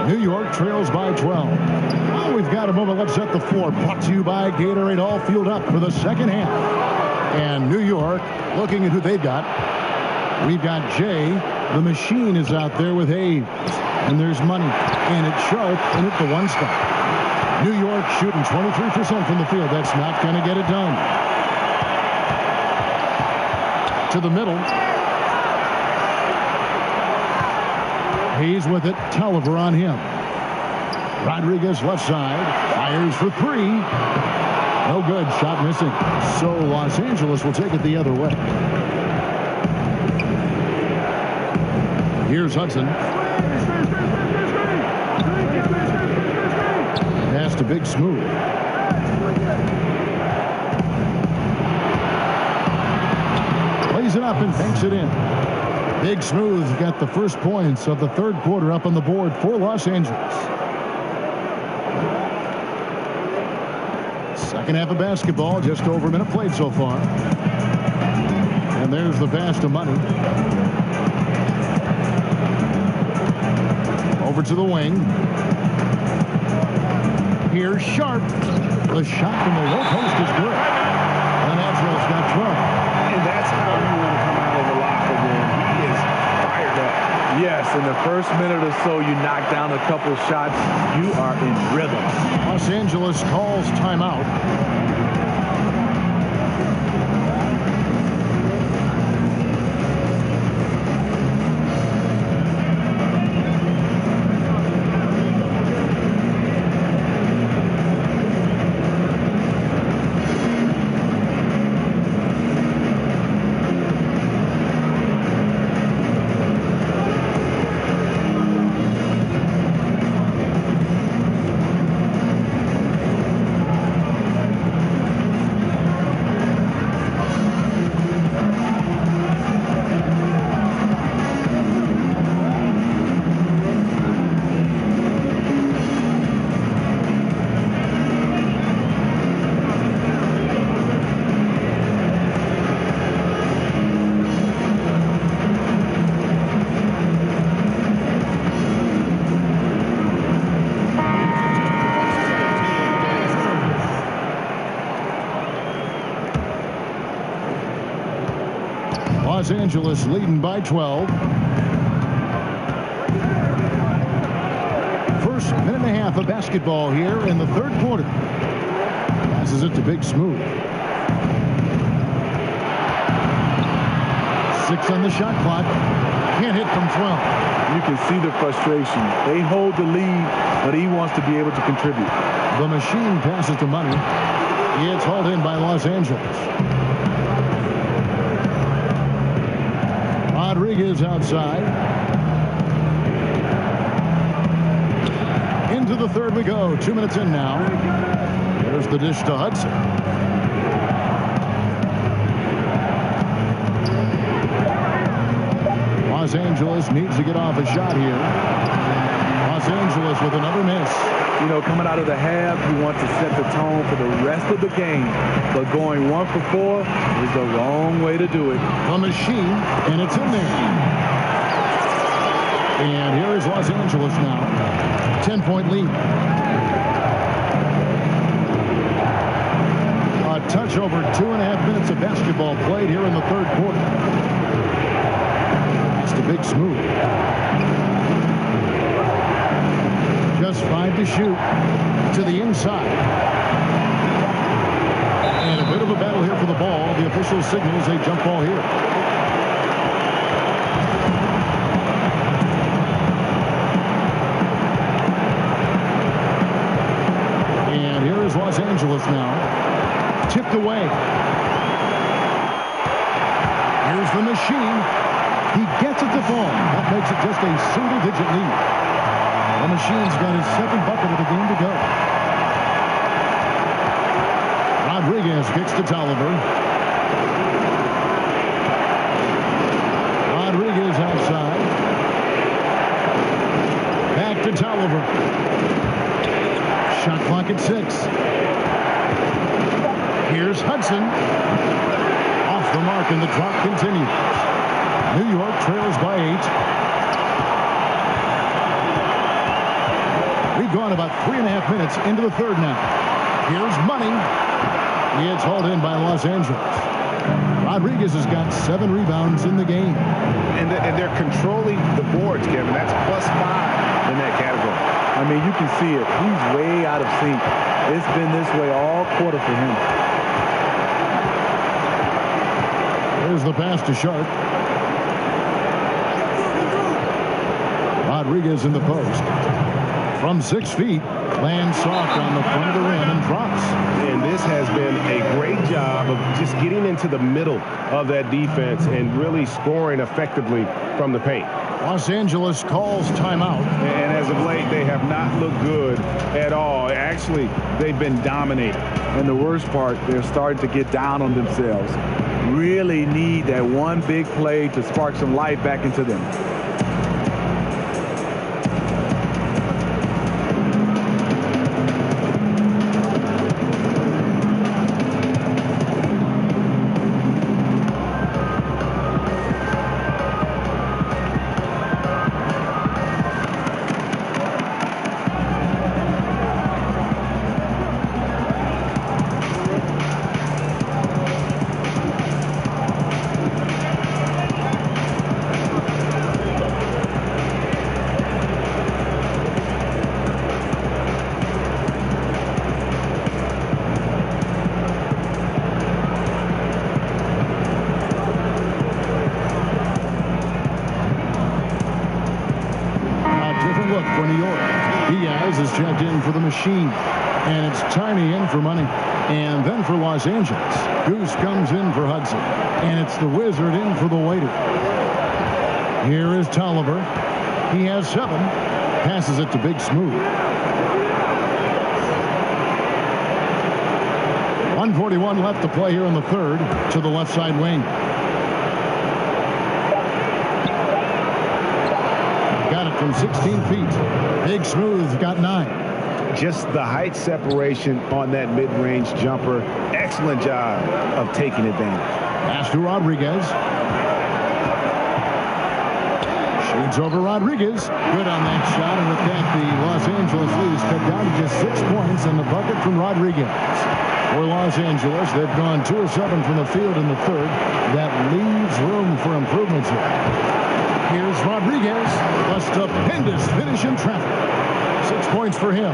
New York trails by 12. Well, we've got a moment. Let's set the floor. Brought to you by Gatorade. All fueled up for the second half. And New York looking at who they've got. We've got Jay. The machine is out there with Abe. And there's money. And it's Sharp in at the one spot. New York shooting 23% from the field. That's not going to get it done. To the middle. Hayes with it. Tolliver on him. Rodriguez left side. Fires for three. No good. Shot missing. So Los Angeles will take it the other way. Here's Hudson. Pass to Big Smooth. Plays it up and banks it in. Big Smooth got the first points of the third quarter up on the board for Los Angeles. Second half of basketball, just over a minute played so far. And there's the pass to Money. Over to the wing. Here's Sharp. The shot from the low post is good. The Naturals got trouble. And that's how you want to come out of the locker room. He is fired up. Yes, in the first minute or so, you knock down a couple shots. You are in rhythm. Los Angeles calls timeout. Los Angeles leading by 12. First minute and a half of basketball here in the third quarter. Passes it to Big Smooth. 6 on the shot clock. Can't hit from 12. You can see the frustration. They hold the lead, but he wants to be able to contribute. The machine passes to Money. It's hauled in by Los Angeles. Rodriguez outside. Into the third we go. 2 minutes in now. There's the dish to Hudson. Los Angeles needs to get off a shot here. Los Angeles with another miss. You know, coming out of the half, you want to set the tone for the rest of the game. But going 1 for 4 is the wrong way to do it. The machine, and it's in there. And here is Los Angeles now. 10-point lead. A touch over 2.5 minutes of basketball played here in the third quarter. It's the big smooth. Just 5 to shoot to the inside. And a bit of a battle here for the ball. The official signals a jump ball here. And here is Los Angeles now. Tipped away. Here's the machine. He gets it to fall. That makes it just a single-digit lead. The machine's got his second bucket of the game to go. Rodriguez kicks to Tolliver. Rodriguez outside. Back to Tolliver. Shot clock at 6. Here's Hudson. Off the mark, and the drop continues. New York trails by 8. We've gone about 3.5 minutes into the third now. Here's Money. It's hauled in by Los Angeles. Rodriguez has got 7 rebounds in the game. And they're controlling the boards, Kevin. That's +5 in that category. I mean, you can see it. He's way out of sync. It's been this way all quarter for him. There's the pass to Sharp. Rodriguez in the post. From 6 feet, lands soft on the front of the rim and drops. And this has been a great job of just getting into the middle of that defense and really scoring effectively from the paint. Los Angeles calls timeout. And as of late, they have not looked good at all. Actually, they've been dominating. And the worst part, they're starting to get down on themselves. Really need that one big play to spark some life back into them. Checked in for the machine, and it's Tiny in for Money, and then for Los Angeles, Goose comes in for Hudson, and it's the Wizard in for the waiter. Here is Tolliver. He has 7, passes it to Big Smooth. 1:41 left to play here in the third. To the left side wing. Got it from 16 feet. Big Smooth got 9. Just the height separation on that mid-range jumper. Excellent job of taking advantage. Pass to Rodriguez. Shoots over Rodriguez. Good on that shot, and with that, the Los Angeles lead is cut down to just 6 points, and the bucket from Rodriguez. For Los Angeles, they've gone 2 of 7 from the field in the third. That leaves room for improvements here. Here's Rodriguez. A stupendous finish in traffic. 6 points for him.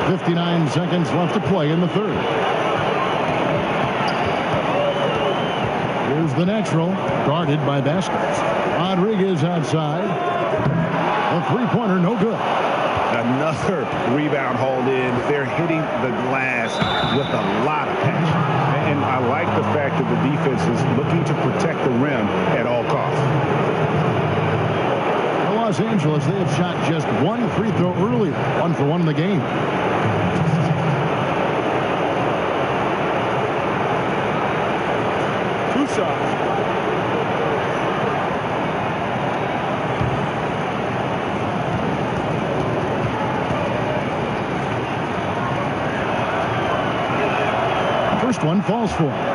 59 seconds left to play in the third. Here's the natural, guarded by Vasquez. Rodriguez outside. A three-pointer, no good. Another rebound hauled in. They're hitting the glass with a lot of passion. And I like the fact that the defense is looking to protect the rim at all costs. Los Angeles, they have shot just 1 free throw earlier. 1 for 1 in the game. Two shots. First one falls for him.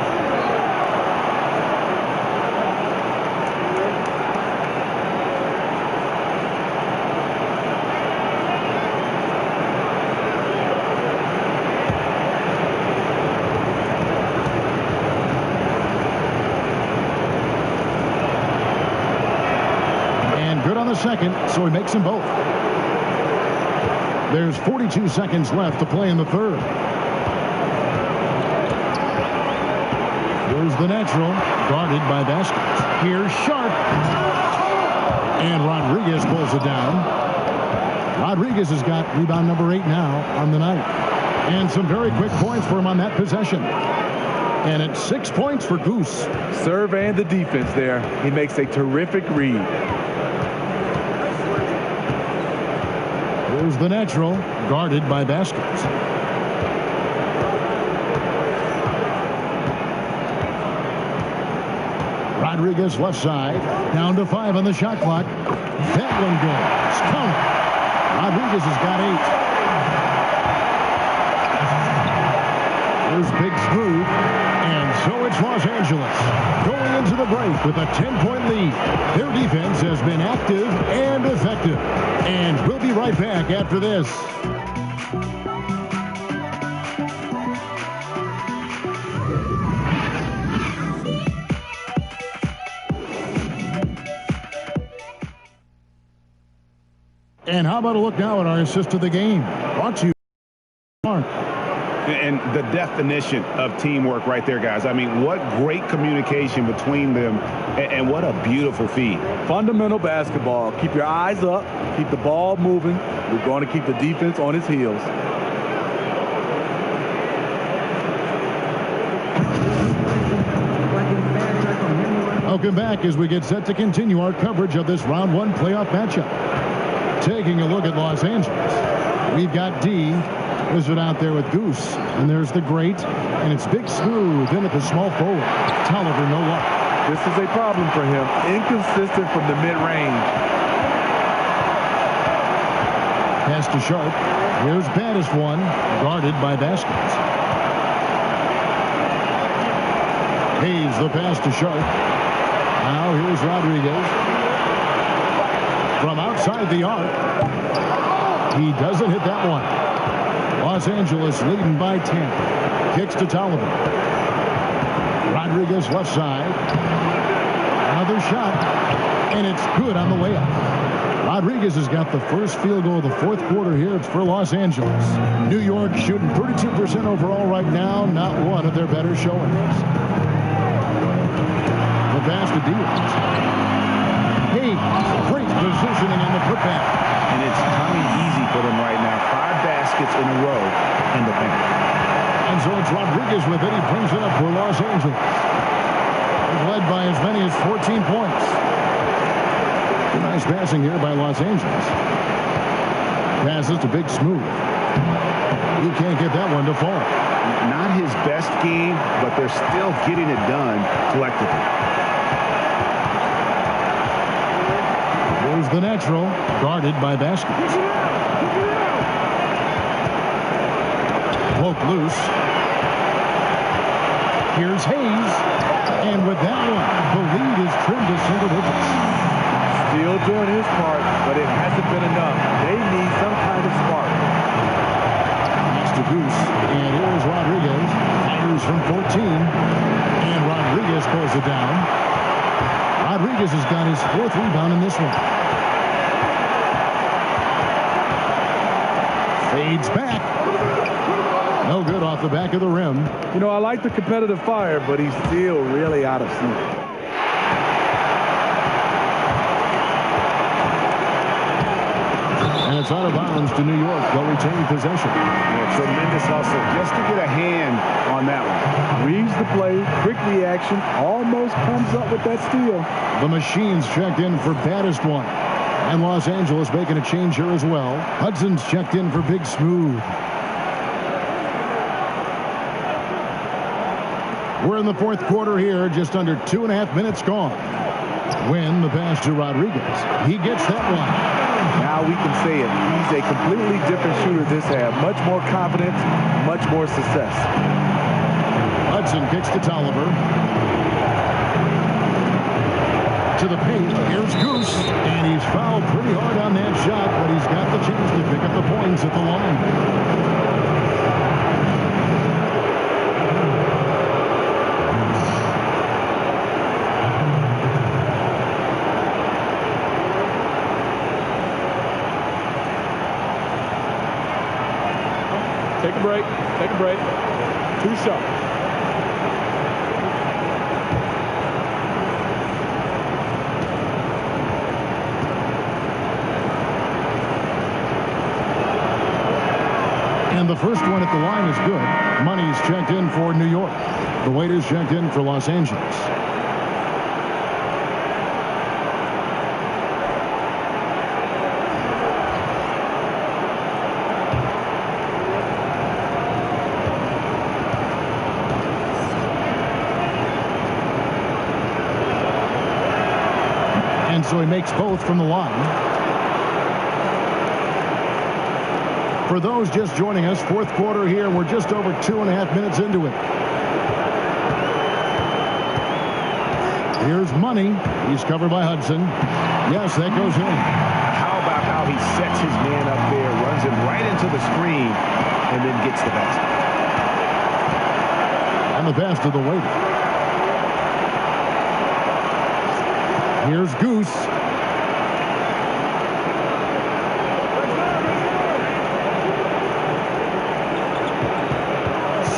good on the second, so he makes them both. There's 42 seconds left to play in the third. Here's the natural, guarded by Vasquez. Here's Sharp. And Rodriguez pulls it down. Rodriguez has got rebound number 8 now on the night. And some very quick points for him on that possession. And it's 6 points for Goose. Serve and the defense there. He makes a terrific read. Here's the natural, guarded by Vasquez. Rodriguez left side, down to 5 on the shot clock. That one goes. Count it. Rodriguez has got 8. Here's Big Smooth. And so it's Los Angeles going into the break with a 10-point lead. Their defense has been active and effective. And we'll be right back after this. And how about a look now at our assist of the game? Brought to you by Mark. And the definition of teamwork right there, guys. I mean, what great communication between them, and what a beautiful feed. Fundamental basketball. Keep your eyes up. Keep the ball moving. We're going to keep the defense on its heels. Welcome back as we get set to continue our coverage of this round 1 playoff matchup. Taking a look at Los Angeles. We've got D. Wizard out there with Goose. And there's the great. And it's Big Smooth in at the small forward. Tolliver, no luck. This is a problem for him. Inconsistent from the mid-range. Pass to Sharp. Here's baddest one. Guarded by Vasquez. Hayes the pass to Sharp. Now here's Rodriguez. From outside the arc. He doesn't hit that one. Los Angeles leading by 10. Kicks to Tolliver. Rodriguez left side. Another shot. And it's good on the layup. Rodriguez has got the first field goal of the 4th quarter here. It's for Los Angeles. New York shooting 32% overall right now. Not one of their better showings. The pass to Diaz. Hayes, great positioning in the putback. And it's coming easy for them right now. 5 baskets in a row in the paint. And so it's Rodriguez with it. He brings it up for Los Angeles. He's led by as many as 14 points. Nice passing here by Los Angeles. Passes to Big Smooth. He can't get that one to fall. Not his best game, but they're still getting it done collectively. Here's the natural, guarded by Vasquez. Poke loose. Here's Hayes. And with that one, the lead is trimmed to single digits. Still doing his part, but it hasn't been enough. They need some kind of spark. Next to Goose. And here's Rodriguez. Fires from 14. And Rodriguez pulls it down. Rodriguez has got his 4th rebound in this one. Fades back. No good off the back of the rim. You know, I like the competitive fire, but he's still really out of sync. And it's out of bounds to New York. They'll retain possession. Yeah, tremendous hustle just to get a hand on that one. Reads the play, quick reaction, almost comes up with that steal. The Machines checked in for baddest one. And Los Angeles making a change here as well. Hudson's checked in for Big Smooth. We're in the 4th quarter here, just under 2.5 minutes gone. Win the pass to Rodriguez. He gets that one. Now we can say it. He's a completely different shooter this half. Much more confidence, much more success. Hudson kicks to Tolliver. To the paint. Here's Goose. And he's fouled pretty hard on that shot, but he's got the chance to pick up the points at the line. break. Take a break. Too short. And the first one at the line is good. Money's checked in for New York. The waiter's checked in for Los Angeles. And so he makes both from the line. For those just joining us, fourth quarter here. We're just over 2.5 minutes into it. Here's Money. He's covered by Hudson. Yes, that goes in. How about how he sets his man up there, runs him right into the screen, and then gets the basket. And the pass to the waiter. Here's Goose.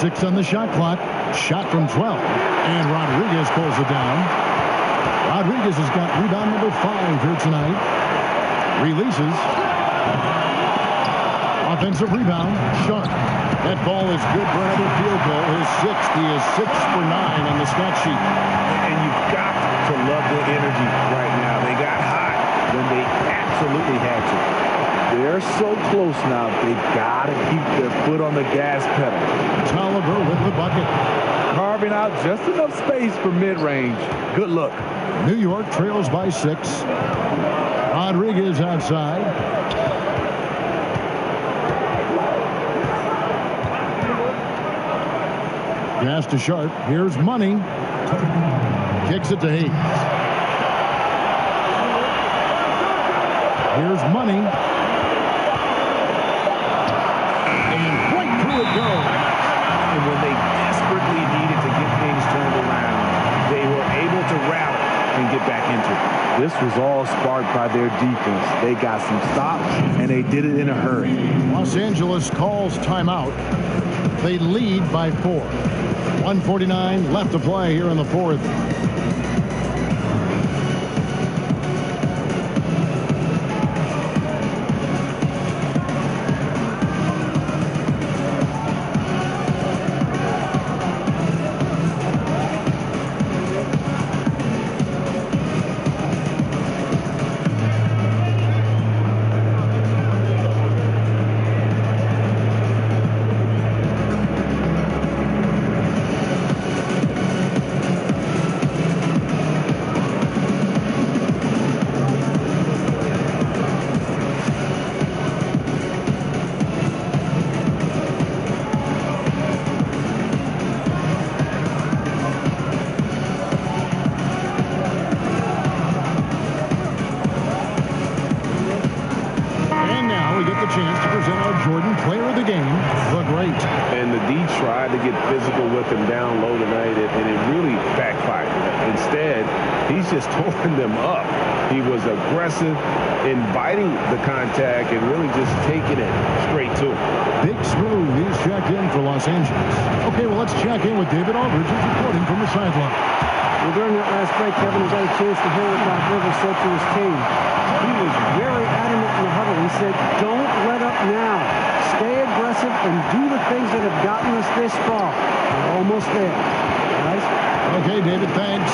Six on the shot clock. Shot from 12. And Rodriguez pulls it down. Rodriguez has got rebound number 5 here tonight. Releases. Offensive rebound. Sharp. That ball is good for another field goal. His 6th. He is 6 for 9 on the stat sheet. And you've got to love the energy right now. They got hot when they absolutely had to. They're so close now. They've got to keep their foot on the gas pedal. Tolliver with the bucket. Carving out just enough space for mid-range. Good look. New York trails by 6. Rodriguez outside. Pass to Sharp. Here's Money. Kicks it to Hayes. Here's Money. And right through it goes. And when they desperately needed to get things turned around, they were able to rally and get back into it. This was all sparked by their defense. They got some stops, and they did it in a hurry. Los Angeles calls timeout. They lead by 4. 1:49 left to play here in the fourth. Chance to present our Jordan Player of the Game, the Great. And the D tried to get physical with him down low tonight, and it really backfired. Instead, he's just tore them up. He was aggressive, inviting the contact, and really just taking it straight to him. Big Smooth, he's checked in for Los Angeles. Okay, well, let's check in with David Aldridge, who's reporting from the sideline. Well, during that last break, Kevin, we got a chance to hear what Doc Rivers said to his team. He was very adamant in the huddle. He said, don't let up now. Stay aggressive and do the things that have gotten us this far. We're almost there, guys. Okay, David, thanks.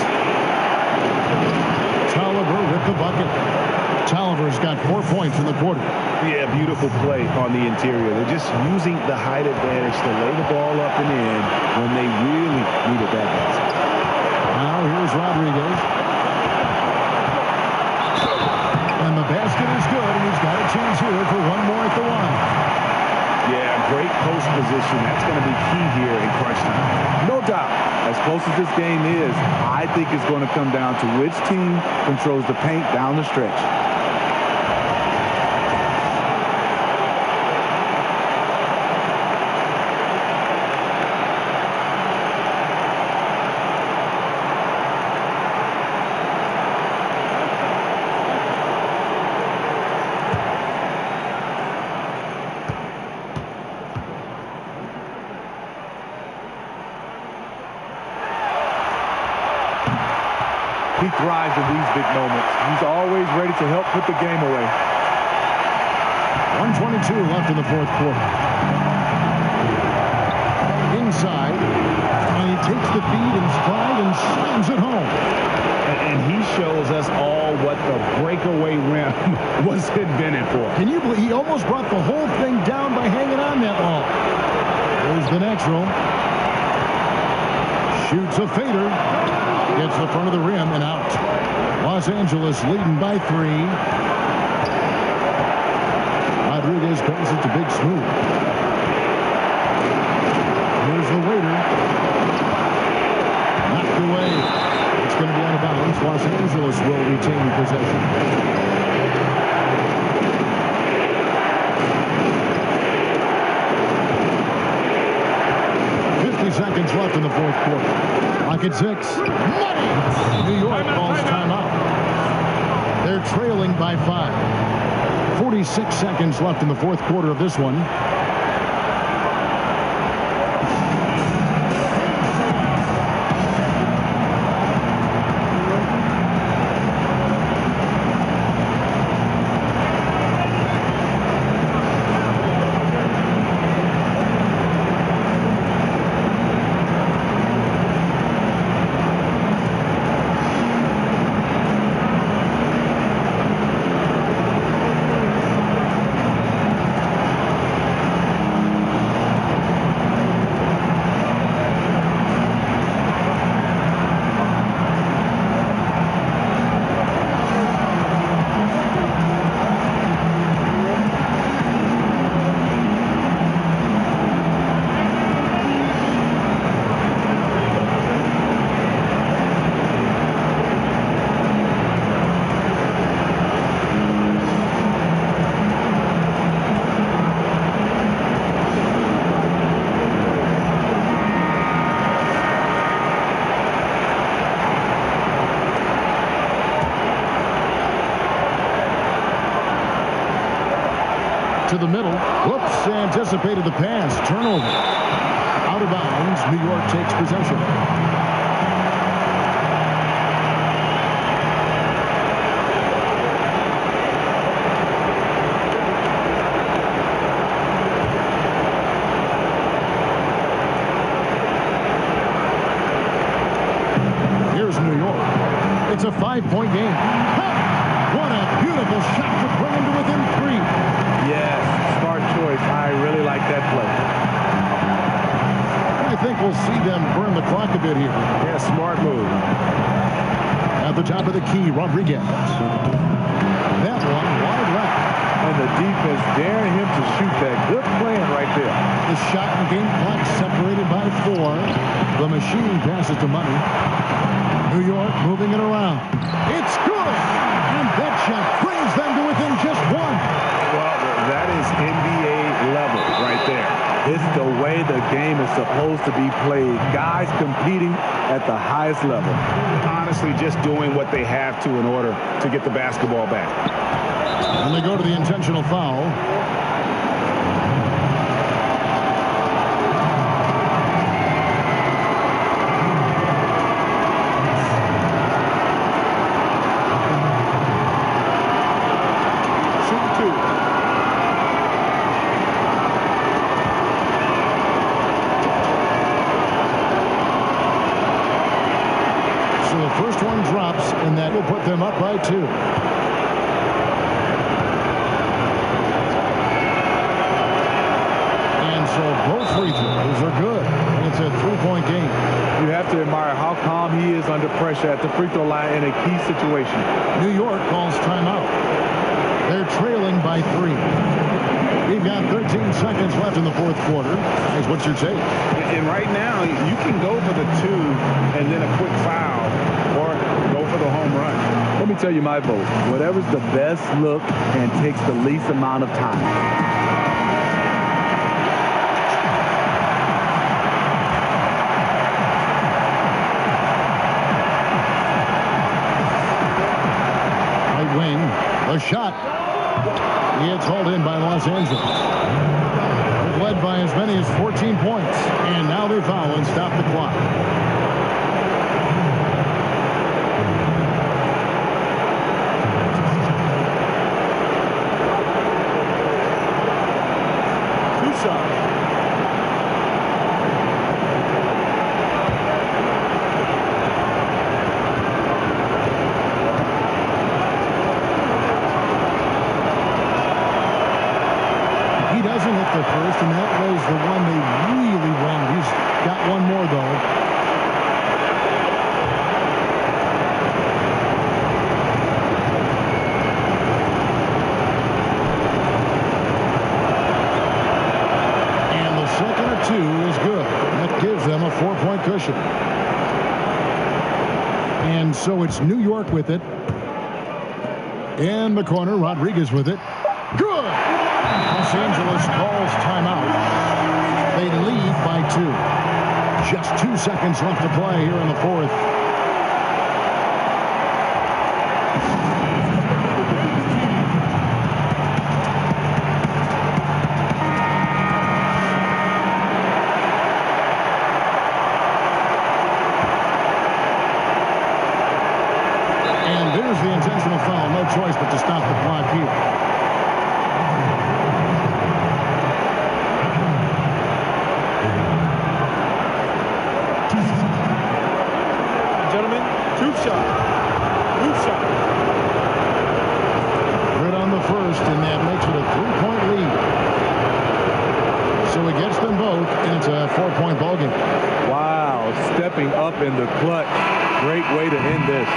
Tolliver with the bucket. Tolliver's got 4 points in the quarter. Yeah, beautiful play on the interior. They're just using the height advantage to lay the ball up and in when they really needed that basket. Now here's Rodriguez. And the basket is good, and he's got a chance here for one more at the line. Yeah, great post position. That's going to be key here in crunch time. No doubt. As close as this game is, I think it's going to come down to which team controls the paint down the stretch. He thrives in these big moments. He's always ready to help put the game away. 1:22 left in the fourth quarter. Inside, and he takes the feed in stride and slams it home. And he shows us all what the breakaway rim was invented for. Can you believe he almost brought the whole thing down by hanging on that long? There's the natural. Shoots a fader. Gets the front of the rim and out. Los Angeles leading by 3. Rodriguez passes to Big Smooth. Here's the waiter. Knocked away. It's going to be out of bounds. Los Angeles will retain possession. 50 seconds left in the fourth quarter. Clock at 6. Money! New York calls timeout. They're trailing by 5. 46 seconds left in the fourth quarter of this one. To the middle. Whoops, anticipated the pass. Turnover. Out of bounds. New York takes possession. Here's New York. It's a 5-point game. What a beautiful shot to bring him to within 3. Yes, smart choice. I really like that play. I think we'll see them burn the clock a bit here. Yeah, smart move. At the top of the key, Rodriguez. That one wide left. And the defense daring him to shoot that. Good plan right there. The shot and game clock separated by 4. The machine passes to Money. New York moving it around. It's good! And that shot brings them to within just 1. Well, that is NBA level right there. It's the way the game is supposed to be played. Guys competing at the highest level. Honestly, just doing what they have to in order to get the basketball back. And they go to the intentional foul. First one drops, and that will put them up by 2. And so both free throws are good. It's a 3-point game. You have to admire how calm he is under pressure at the free throw line in a key situation. New York calls timeout. They're trailing by 3. We've got 13 seconds left in the fourth quarter. Guys, what's your take? And right now, you can go for the 2 and then a quick foul, or go for the home run. Let me tell you my vote. Whatever's the best look and takes the least amount of time. Right wing, the shot. It's hauled in by Los Angeles. They've led by as many as 14 points. And now they foul and stop the clock. off the first, and that was the one they really wanted. He's got one more, though. And the second or two is good. That gives them a 4-point cushion. And so it's New York with it. In the corner, Rodriguez with it. Good! Los Angeles calls timeout. They lead by 2. Just 2 seconds left to play here in the fourth. And there's the intentional foul. No choice but to stop the clock here. Gentlemen, two shot. Good on the first, and that makes it a 3-point lead. So he gets them both, and it's a 4-point ballgame. Wow, stepping up in the clutch. Great way to end this.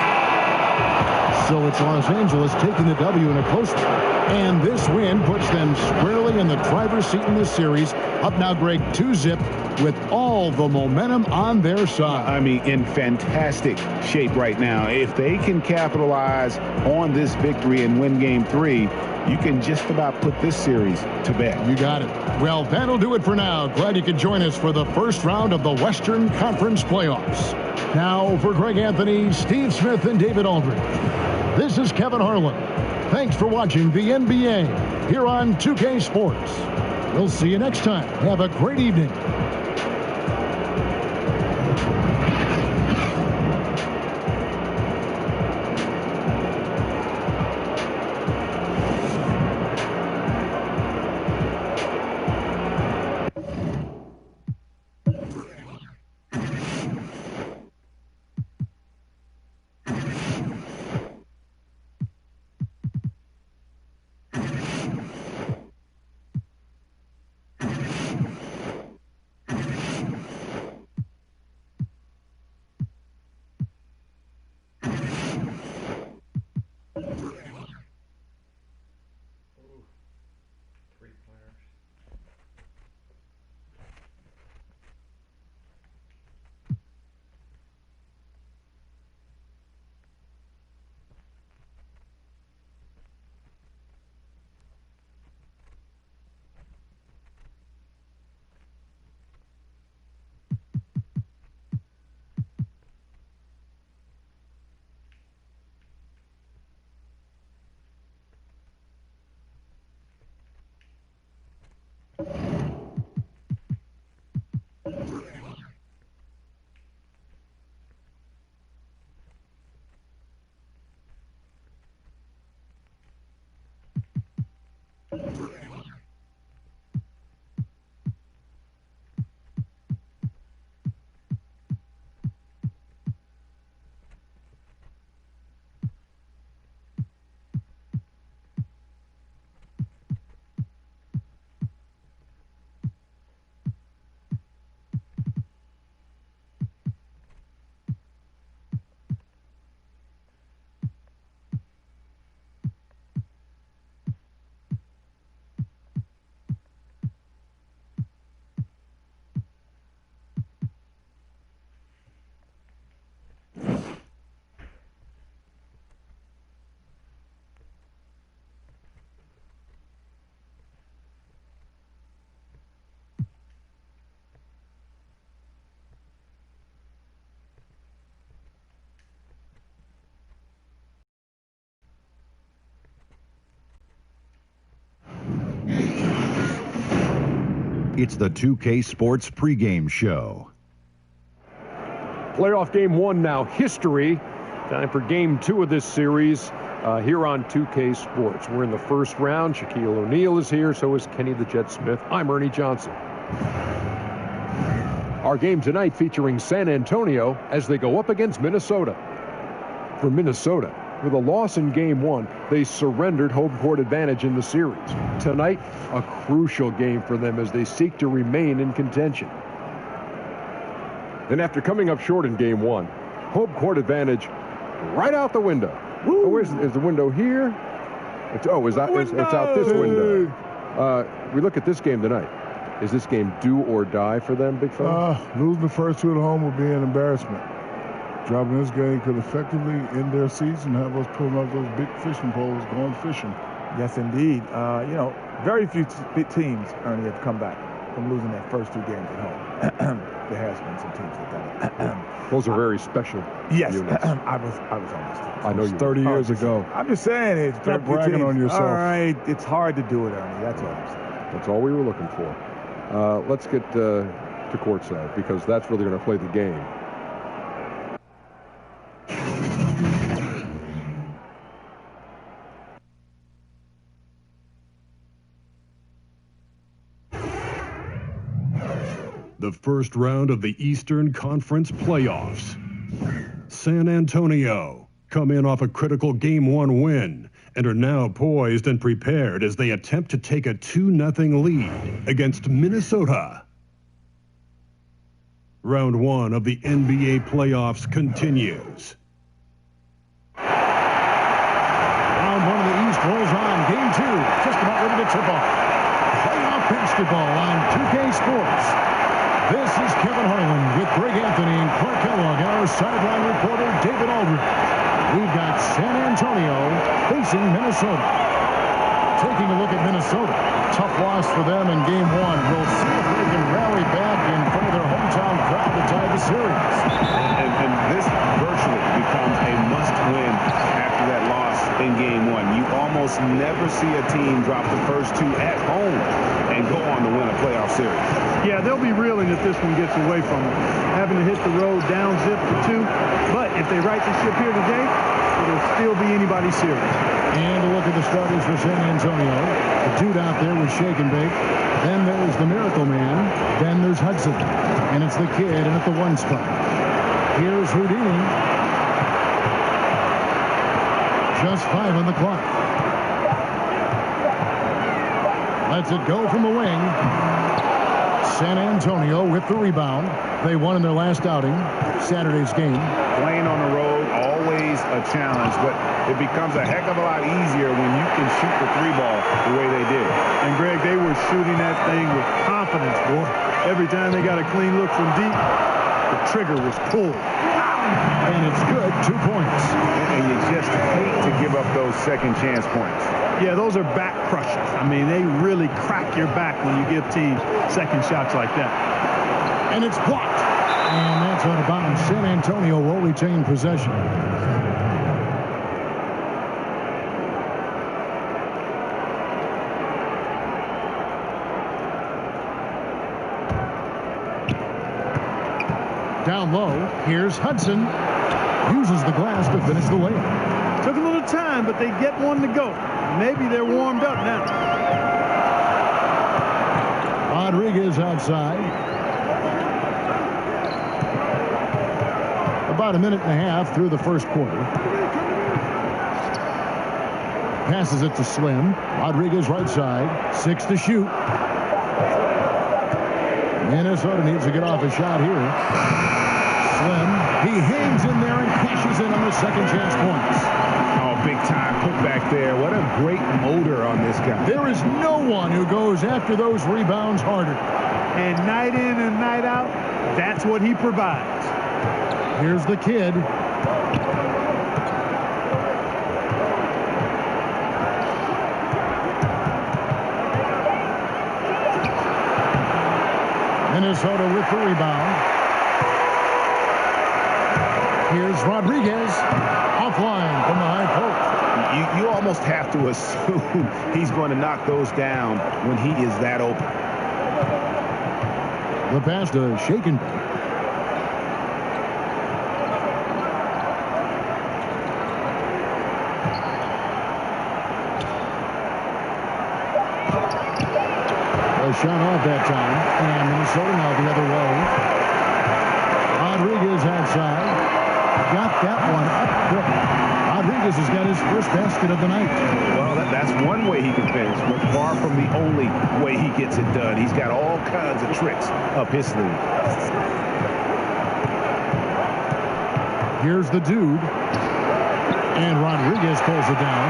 So it's Los Angeles taking the W in a close one. And this win puts them squarely in the driver's seat in this series. Up now, Greg, 2-zip with all the momentum on their side. I mean, in fantastic shape right now. If they can capitalize on this victory and win Game 3, you can just about put this series to bed. You got it. Well, that'll do it for now. Glad you could join us for the first round of the Western Conference playoffs. Now, for Greg Anthony, Steve Smith, and David Aldridge, this is Kevin Harlan. Thanks for watching the NBA here on 2K Sports. We'll see you next time. Have a great evening. It's the 2K Sports pregame show. Playoff game 1 now, history. Time for game 2 of this series here on 2K Sports. We're in the first round. Shaquille O'Neal is here, so is Kenny the Jet Smith. I'm Ernie Johnson. Our game tonight featuring San Antonio as they go up against Minnesota. For Minnesota, With a loss in Game 1, they surrendered home court advantage in the series. Tonight, a crucial game for them as they seek to remain in contention. Then after coming up short in Game 1, home court advantage right out the window. Oh, is the window here? It's out this window. We look at this game tonight. Is this game do or die for them, big fella? Losing the first two at home would be an embarrassment. Dropping this game could effectively end their season, have us pulling up those big fishing poles, going fishing. Yes, indeed. Very few teams, Ernie, have come back from losing their first two games at home. There has been some teams that done. Those are very special. Yes, units. I was on this team. I know you. 30 years ago. I'm just saying it's Stop bragging on yourself. All right, it's hard to do it, Ernie. That's all I'm saying. That's all we were looking for. Let's get to courtside because that's where they're going to play the game. The first round of the Eastern Conference playoffs. San Antonio come in off a critical Game 1 win and are now poised and prepared as they attempt to take a 2-0 lead against Minnesota. Round 1 of the NBA playoffs continues. Round 1 of the East rolls on. Game 2, just about ready to tip off. Playoff basketball on 2K Sports. This is Kevin Harlan with Greg Anthony and Clark Kellogg and our sideline reporter David Aldridge. We've got San Antonio facing Minnesota. Taking a look at Minnesota. Tough loss for them in Game 1. We'll see if they can rally back in front of their hometown crowd to tie the series. And this virtually becomes a must-win after that loss in Game 1. You almost never see a team drop the first two at home and go on to win a playoff series. Yeah, they'll be reeling if this one gets away from them, having to hit the road down zip for 2. But if they right the ship here today, it'll still be anybody's series. And a look at the starters for San Antonio. The dude out there was shake and bake. Then there's the Miracle Man. Then there's Hudson. And it's the kid in at the 1 spot. Here's Houdini. Just 5 on the clock. Lets it go from the wing. San Antonio with the rebound. They won in their last outing, Saturday's game. Playing on the road, always a challenge, but it becomes a heck of a lot easier when you can shoot the 3 ball the way they did. And Greg, they were shooting that thing with confidence, boy. Every time they got a clean look from deep, the trigger was pulled. And it's good, 2 points. And you just hate to give up those second chance points. Yeah, those are back crushers. I mean, they really crack your back when you give teams second shots like that. And it's blocked. And that's out of bounds. San Antonio will retain possession. Down low, here's Hudson. Uses the glass to finish the layup. Took a little time, but they get one to go. Maybe they're warmed up now. Rodriguez outside. About a minute and a half through the first quarter. Passes it to Slim. Rodriguez right side. 6 to shoot. Minnesota needs to get off a shot here. Slim. He hangs in there and cashes in on the second chance points. Oh, big time put back there. What a great motor on this guy. There is no one who goes after those rebounds harder. And night in and night out, that's what he provides. Here's the kid. Minnesota with the rebound. Here's Rodriguez. Offline from the high post. You almost have to assume he's going to knock those down when he is that open. The pass to shake and bake. A shot off that time, and Minnesota now the other way. Rodriguez outside. Got that one up quick. Rodriguez has got his first basket of the night. Well, that's one way he can finish, but far from the only way he gets it done. He's got all kinds of tricks up his sleeve. Here's the dude. And Rodriguez pulls it down.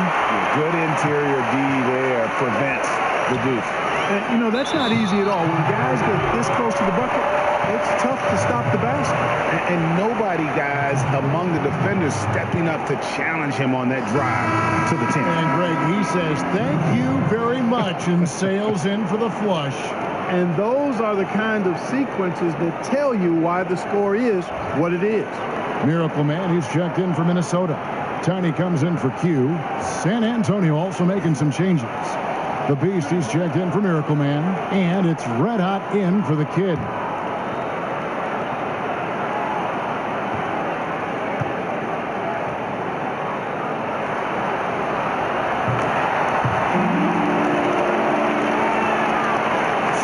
Good interior D there prevents the deuce. And, you know, that's not easy at all. When guys get this close to the bucket, it's tough to stop the basket. And nobody, guys, among the defenders stepping up to challenge him on that drive to the 10. And Greg, he says, thank you very much, and sails in for the flush. And those are the kind of sequences that tell you why the score is what it is. Miracle Man, he's checked in for Minnesota. Tiny comes in for Q. San Antonio also making some changes. The Beast, he's checked in for Miracle Man. And it's Red Hot in for the Kid.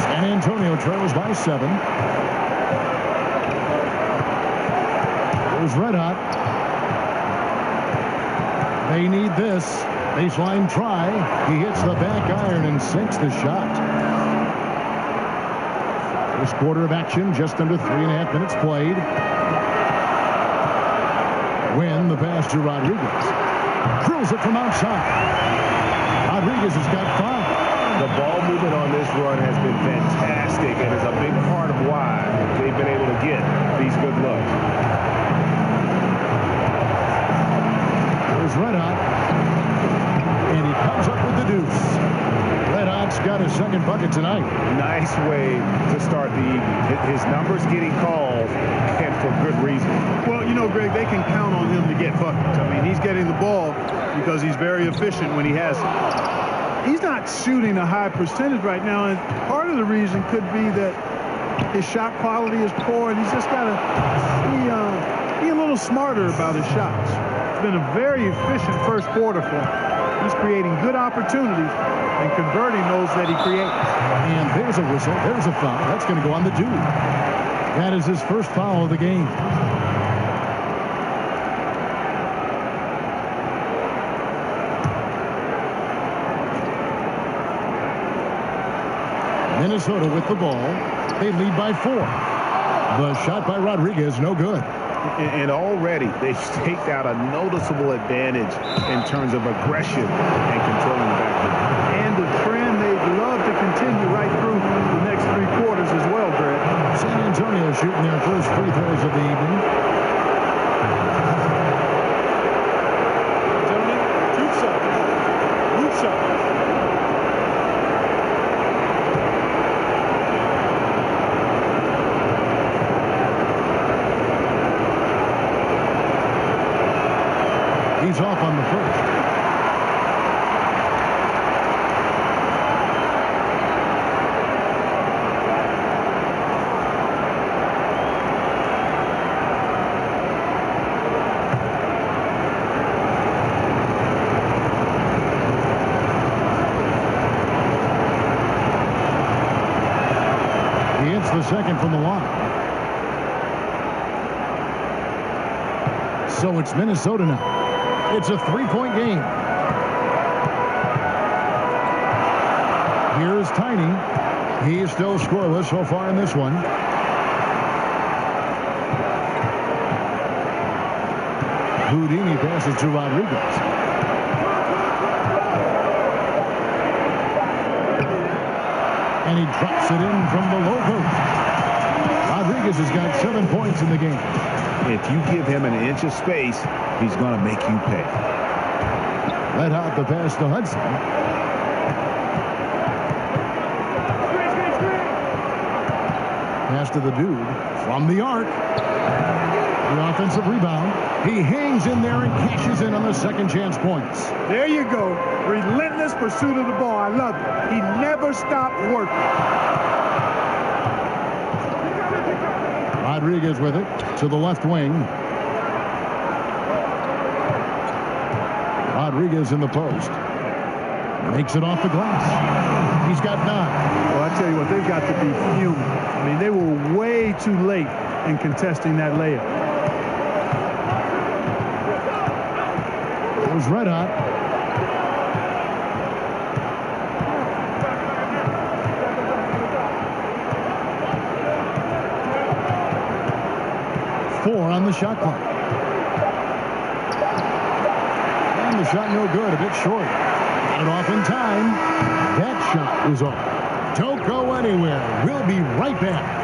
San Antonio trails by 7. There's Red Hot. They need this. Baseline try. He hits the back iron and sinks the shot. First quarter of action, just under 3.5 minutes played. Win the pass to Rodriguez. Drills it from outside. Rodriguez has got 5. The ball movement on this run has been fantastic and is a big part of why they've been able to get these good looks. Red Hot, and he comes up with the deuce. Red Hot's got his second bucket tonight. Nice way to start the evening. His numbers getting called, and for good reason. Well, you know, Greg, they can count on him to get buckets. I mean, he's getting the ball because he's very efficient when he has it. He's not shooting a high percentage right now, and part of the reason could be that his shot quality is poor, and he's just got to be a little smarter about his shots. Been a very efficient first quarter for him. He's creating good opportunities and converting those that he creates. And there's a whistle. There's a foul. That's going to go on the dude. That is his first foul of the game. Minnesota with the ball. They lead by 4. The shot by Rodriguez, no good. And already they've staked out a noticeable advantage in terms of aggression and controlling the backcourt. And the trend they'd love to continue right through the next 3 quarters as well, Greg. San Antonio shooting their first free throws of the evening. Gentlemen, troops up. Roots up. He's off on the first. He hits the second from the line. So it's Minnesota now. It's a 3-point game. Here's Tiny. He's still scoreless so far in this one. Houdini passes to Rodriguez. And he drops it in from the low post. Rodriguez has got 7 points in the game. If you give him an inch of space, he's going to make you pay. Red Hot the pass to Hudson. Pass to the dude from the arc. The offensive rebound. He hangs in there and cashes in on the second chance points. There you go. Relentless pursuit of the ball. I love it. He never stopped working. Rodriguez with it to the left wing. Rodriguez in the post. Makes it off the glass. He's got 9. Well, I tell you what, they've got to be fuming. I mean, they were way too late in contesting that layup. Goes red hot. Four on the shot clock. And the shot no good, a bit short. Got it off in time. That shot is off. Don't go anywhere. We'll be right back.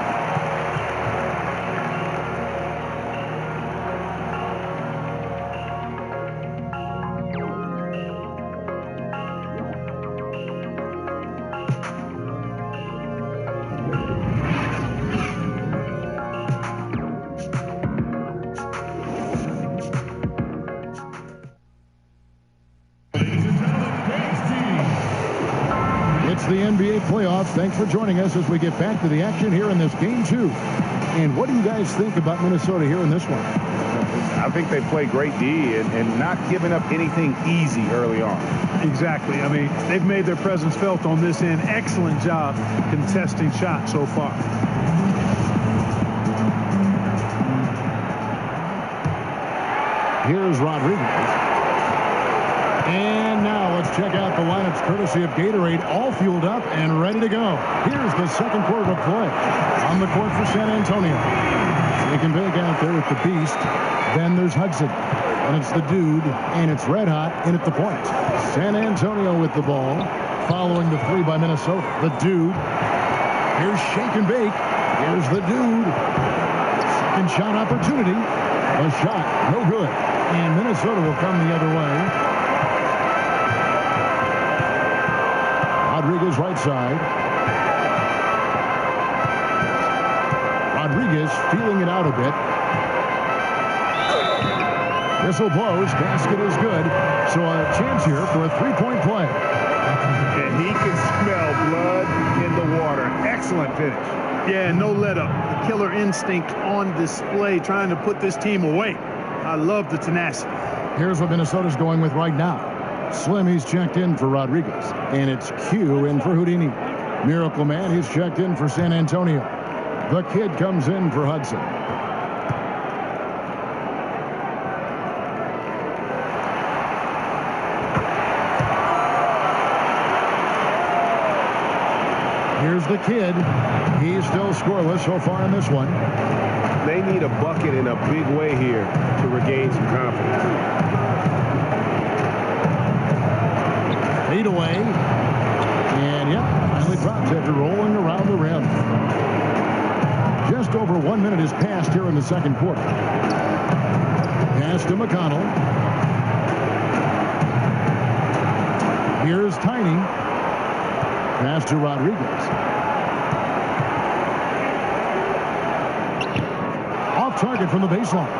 The NBA playoffs. Thanks for joining us as we get back to the action here in this game 2. And what do you guys think about Minnesota here in this one? I think they play great D and not giving up anything easy early on. Exactly. I mean, they've made their presence felt on this end. Excellent job contesting shots so far. Here's Rodriguez. And now let's check out the lineups courtesy of Gatorade, all fueled up and ready to go. Here's the second quarter of play on the court for San Antonio. Shake and bake out there with the Beast. Then there's Hudson. And it's the Dude, and it's red hot in at the point. San Antonio with the ball, following the three by Minnesota. The Dude. Here's Shake and Bake. Here's the Dude. Second shot opportunity. A shot, no good. And Minnesota will come the other way. Rodriguez right side. Rodriguez feeling it out a bit. Whistle blows. Basket is good. So a chance here for a three-point play. And he can smell blood in the water. Excellent finish. Yeah, no let up. The killer instinct on display, trying to put this team away. I love the tenacity. Here's what Minnesota's going with right now. Slim, he's checked in for Rodriguez. And it's Q in for Houdini. Miracle Man, he's checked in for San Antonio. The Kid comes in for Hudson. Here's the Kid. He's still scoreless so far in this one. They need a bucket in a big way here to regain some confidence. Lead away. And, yep, finally drops after rolling around the rim. Just over 1 minute has passed here in the second quarter. Pass to McConnell. Here's Tiny. Pass to Rodriguez. Off target from the baseline.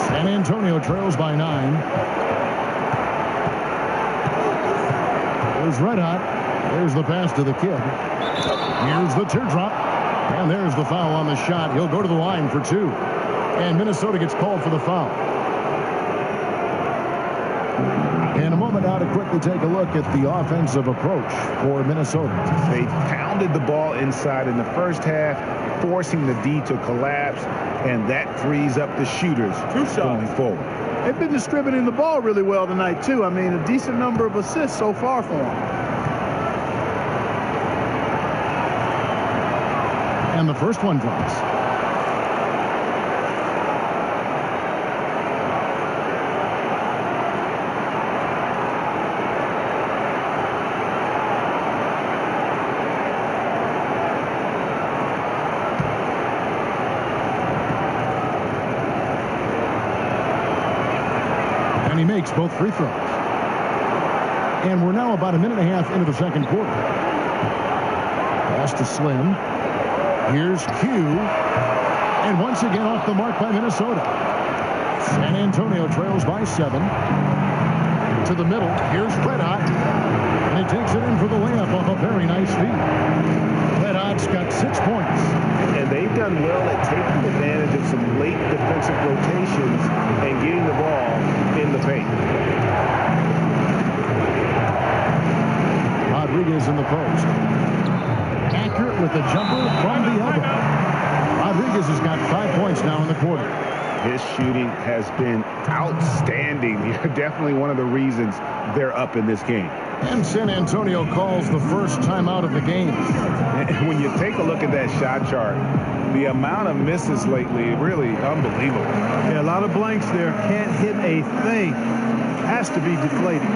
San Antonio trails by 9. There's red hot. There's the pass to the Kid. Here's the teardrop. And there's the foul on the shot. He'll go to the line for 2. And Minnesota gets called for the foul. In a moment now to quickly take a look at the offensive approach for Minnesota. They pounded the ball inside in the first half, forcing the D to collapse, and that frees up the shooters going forward. They've been distributing the ball really well tonight, too. I mean, a decent number of assists so far for them. And the first one drops. He makes both free throws. And we're now about a minute and a half into the second quarter. Pass to Slim. Here's Q. And once again off the mark by Minnesota. San Antonio trails by 7. To the middle. Here's Red Hot. And he takes it in for the layup off a very nice feed. Red Hot's got 6 points. And they've done well at taking advantage of some late defensive rotations and getting the ball in the paint. Rodriguez in the post. Accurate with the jumper from the elbow. Rodriguez has got 5 points now in the quarter. His shooting has been outstanding. Definitely one of the reasons they're up in this game. And San Antonio calls the first timeout of the game. And when you take a look at that shot chart, the amount of misses lately, really unbelievable. Yeah, a lot of blanks there. Can't hit a thing. Has to be deflated.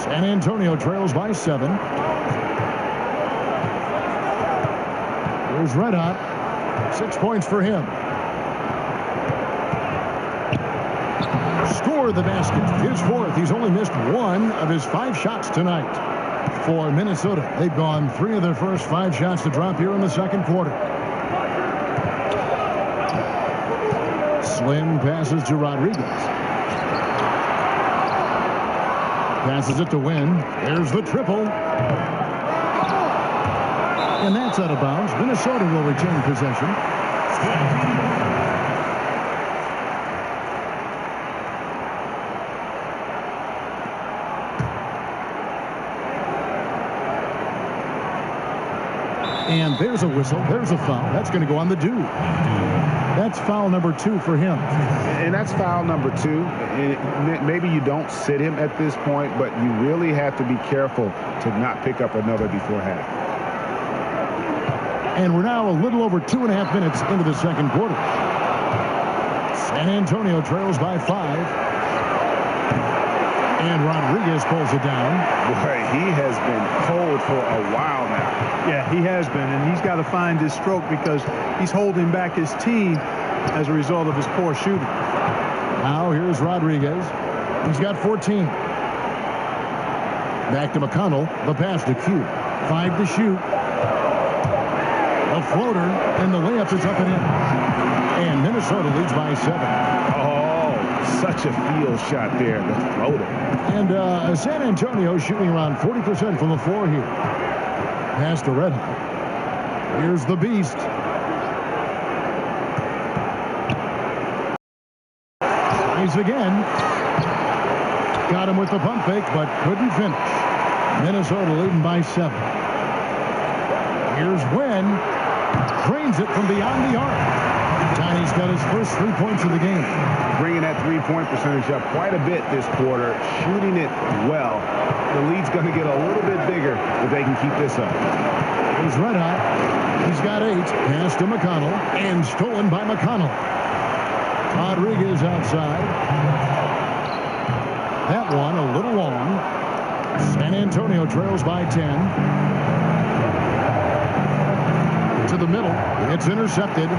San Antonio trails by 7. Here's Red Hot. 6 points for him. Scored the basket. His 4th. He's only missed 1 of his 5 shots tonight. For Minnesota, they've gone 3 of their first 5 shots to drop here in the second quarter. Slim passes to Rodriguez. Passes it to Wynn. There's the triple. And that's out of bounds. Minnesota will retain possession. And there's a whistle. There's a foul. That's going to go on the dude. That's foul number 2 for him. And that's foul number 2. And maybe you don't sit him at this point, but you really have to be careful to not pick up another before half. And we're now a little over 2.5 minutes into the second quarter. San Antonio trails by 5. And Rodriguez pulls it down. Boy, he has been cold for a while now. Yeah, he has been, and he's got to find his stroke because he's holding back his team as a result of his poor shooting. Now here's Rodriguez. He's got 14. Back to McConnell. The pass to Q. 5 to shoot. A floater, and the layup is up and in. And Minnesota leads by 7. Oh, such a field shot there, the floater. And San Antonio shooting around 40% from the floor here. Pass to Red Hot. Here's the Beast. Tries again. Got him with the pump fake, but couldn't finish. Minnesota leading by 7. Here's Wynn. Drains it from beyond the arc. Tiny's got his first 3 points of the game. Bringing that three-point percentage up quite a bit this quarter. Shooting it well. The lead's going to get a little bit bigger if they can keep this up. He's Red Hot. He's got 8. Pass to McConnell. And stolen by McConnell. Rodriguez outside. That one a little long. San Antonio trails by 10. To the middle. It's intercepted.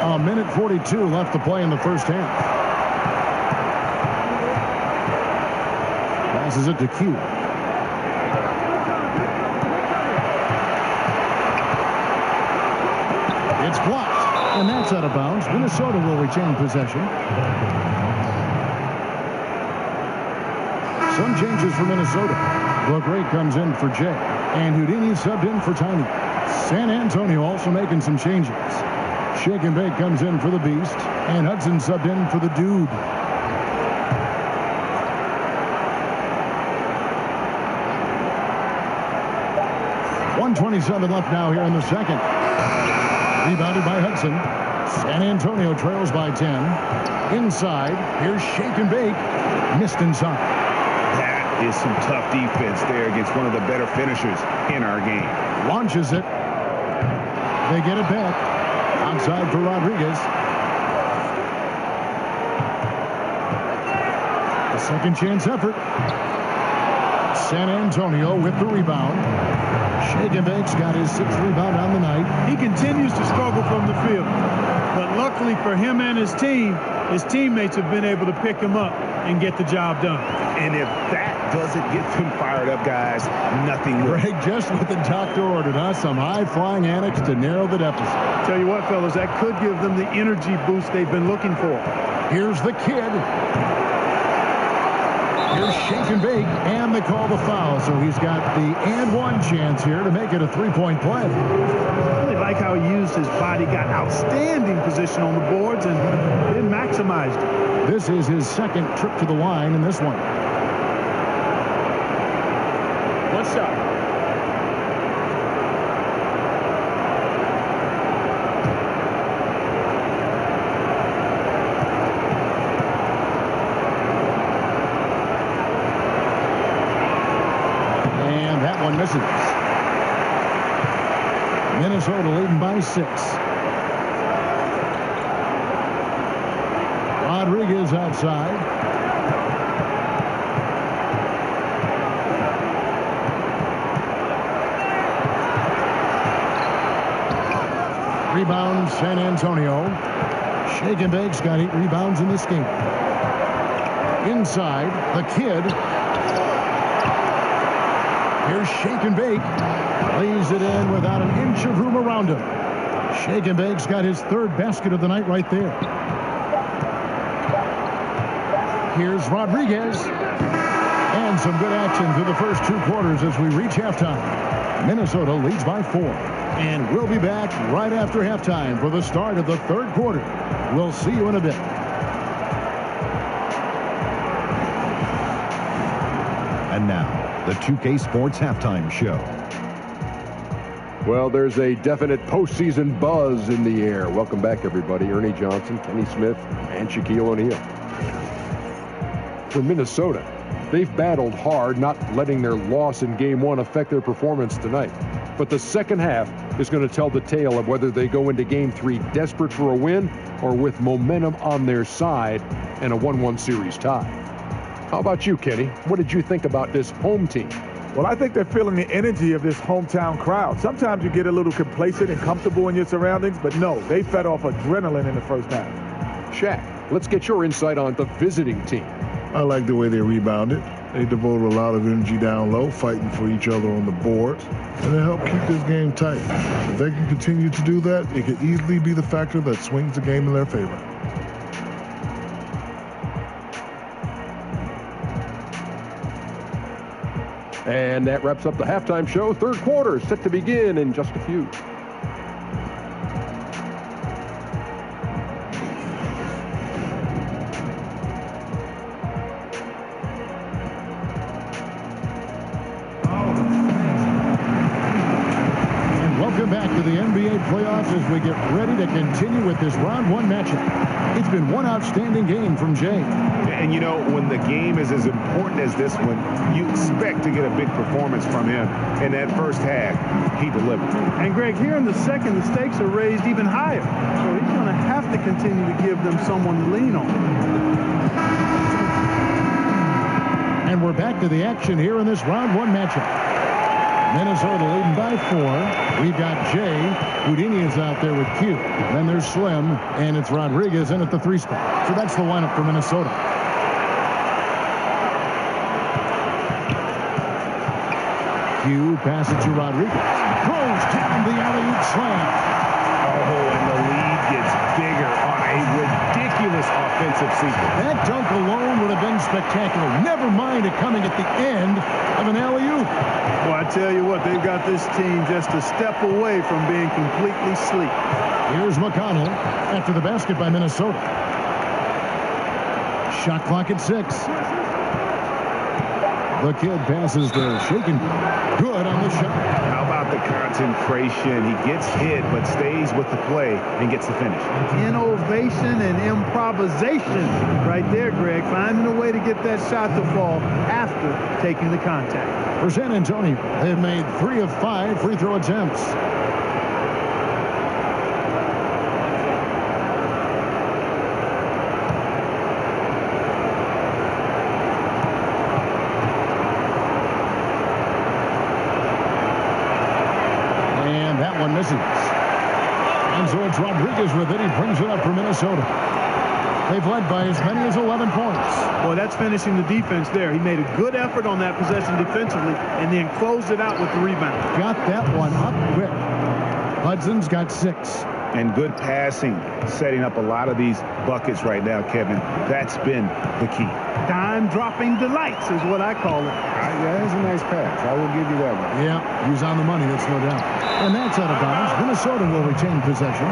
A minute 42 left to play in the first half. Passes it to Q. It's blocked, and that's out of bounds. Minnesota will retain possession. Some changes for Minnesota. Ray comes in for Jay, and Houdini subbed in for Tiny. San Antonio also making some changes. Shake and Bake comes in for the Beast, and Hudson subbed in for the Dude. .127 left now here in the second. Rebounded by Hudson. San Antonio trails by 10. Inside, here's Shake and Bake. Missed inside. That is some tough defense there against one of the better finishers in our game. Launches it. They get it back. Outside for Rodriguez. second chance effort. San Antonio with the rebound. Shake and Bake's got his 6th rebound on the night. He continues to struggle from the field. But luckily for him and his team, his teammates have been able to pick him up and get the job done. And if that doesn't get them fired up, guys, nothing will. Greg, just what the doctor ordered, huh? Some high-flying antics to narrow the deficit. Tell you what, fellas, that could give them the energy boost they've been looking for. Here's the kid. Here's Shake and Bake, and they call the foul. So he's got the and one chance here to make it a three-point play. I really like how he used his body, got outstanding position on the boards, and then maximized it. This is his 2nd trip to the line in this one. One shot. And that one misses. Minnesota leading by 6. Rodriguez outside. Rebound, San Antonio. Shake and Bake's got 8 rebounds in this game. Inside, the kid. Here's Shake and Bake. Lays it in without an inch of room around him. Shake and Bake's got his 3rd basket of the night right there. Here's Rodriguez. And some good action through the first 2 quarters as we reach halftime. Minnesota leads by 4. And we'll be back right after halftime for the start of the 3rd quarter. We'll see you in a bit. And now, the 2K Sports Halftime Show. Well, there's a definite postseason buzz in the air. Welcome back, everybody. Ernie Johnson, Kenny Smith, and Shaquille O'Neal. For Minnesota, they've battled hard, not letting their loss in Game 1 affect their performance tonight. But the second half is going to tell the tale of whether they go into Game 3 desperate for a win or with momentum on their side and a 1-1 series tie. How about you, Kenny? What did you think about this home team? Well, I think they're feeling the energy of this hometown crowd. Sometimes you get a little complacent and comfortable in your surroundings, but no, they fed off adrenaline in the first half. Shaq, let's get your insight on the visiting team. I like the way they rebounded. They devoted a lot of energy down low, fighting for each other on the boards, and it helped keep this game tight. If they can continue to do that, it could easily be the factor that swings the game in their favor. And that wraps up the halftime show. 3rd quarter is set to begin in just a few. Welcome back to the NBA playoffs as we get ready to continue with this round 1 matchup. It's been one outstanding game from Jay. And, you know, when the game is as important as this one, you expect to get a big performance from him. In that first half, he delivered. And, Greg, here in the second, the stakes are raised even higher. So he's going to have to continue to give them someone to lean on. And we're back to the action here in this round 1 matchup. Minnesota leading by 4. We've got Jay. Houdini is out there with Q. Then there's Slim, and it's Rodriguez in at the 3 spot. So that's the lineup for Minnesota. Q passes to Rodriguez. Throws down the alley-oop slam. Oh, and the lead gets bigger on a ridiculous offensive sequence. That dunk alone would have been spectacular. Never mind it coming at the end of an alley-oop. Well, I tell you what, they've got this team just a step away from being completely asleep. Here's McConnell after the basket by Minnesota. Shot clock at 6. The kid passes to Shaken. Good on the shot. How about the concentration? He gets hit, but stays with the play and gets the finish. Innovation and improvisation right there, Greg. Finding a way to get that shot to fall after taking the contact. For San Antonio, they've made 3 of 5 free throw attempts. misses. And so it's Rodriguez with it. He brings it up for Minnesota. They've led by as many as 11 points. Well, that's finishing the defense there. He made a good effort on that possession defensively and then closed it out with the rebound. Got that one up quick. Hudson's got 6. And good passing, setting up a lot of these buckets right now, Kevin. That's been the key. Dime-dropping delights is what I call it. Yeah, that's a nice pass. I will give you that one. Yeah, he's on the money, that's no doubt. And that's out of bounds. Minnesota will retain possession.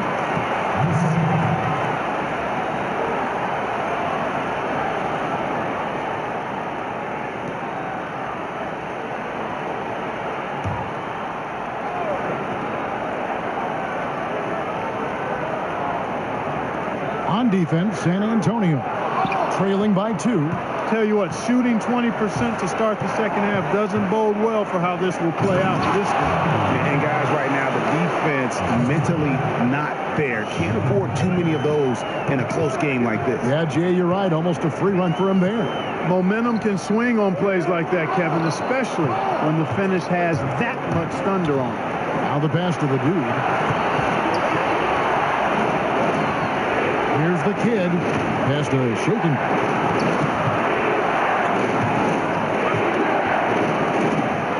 On defense, San Antonio trailing by 2. Tell you what, shooting 20% to start the second half doesn't bode well for how this will play out for this game. And guys, right now, the defense mentally not there. Can't afford too many of those in a close game like this. Yeah, Jay, you're right. Almost a free run for him there. Momentum can swing on plays like that, Kevin, especially when the finish has that much thunder on it. Now the pass to the dude. Here's the kid. Pass to Shaken.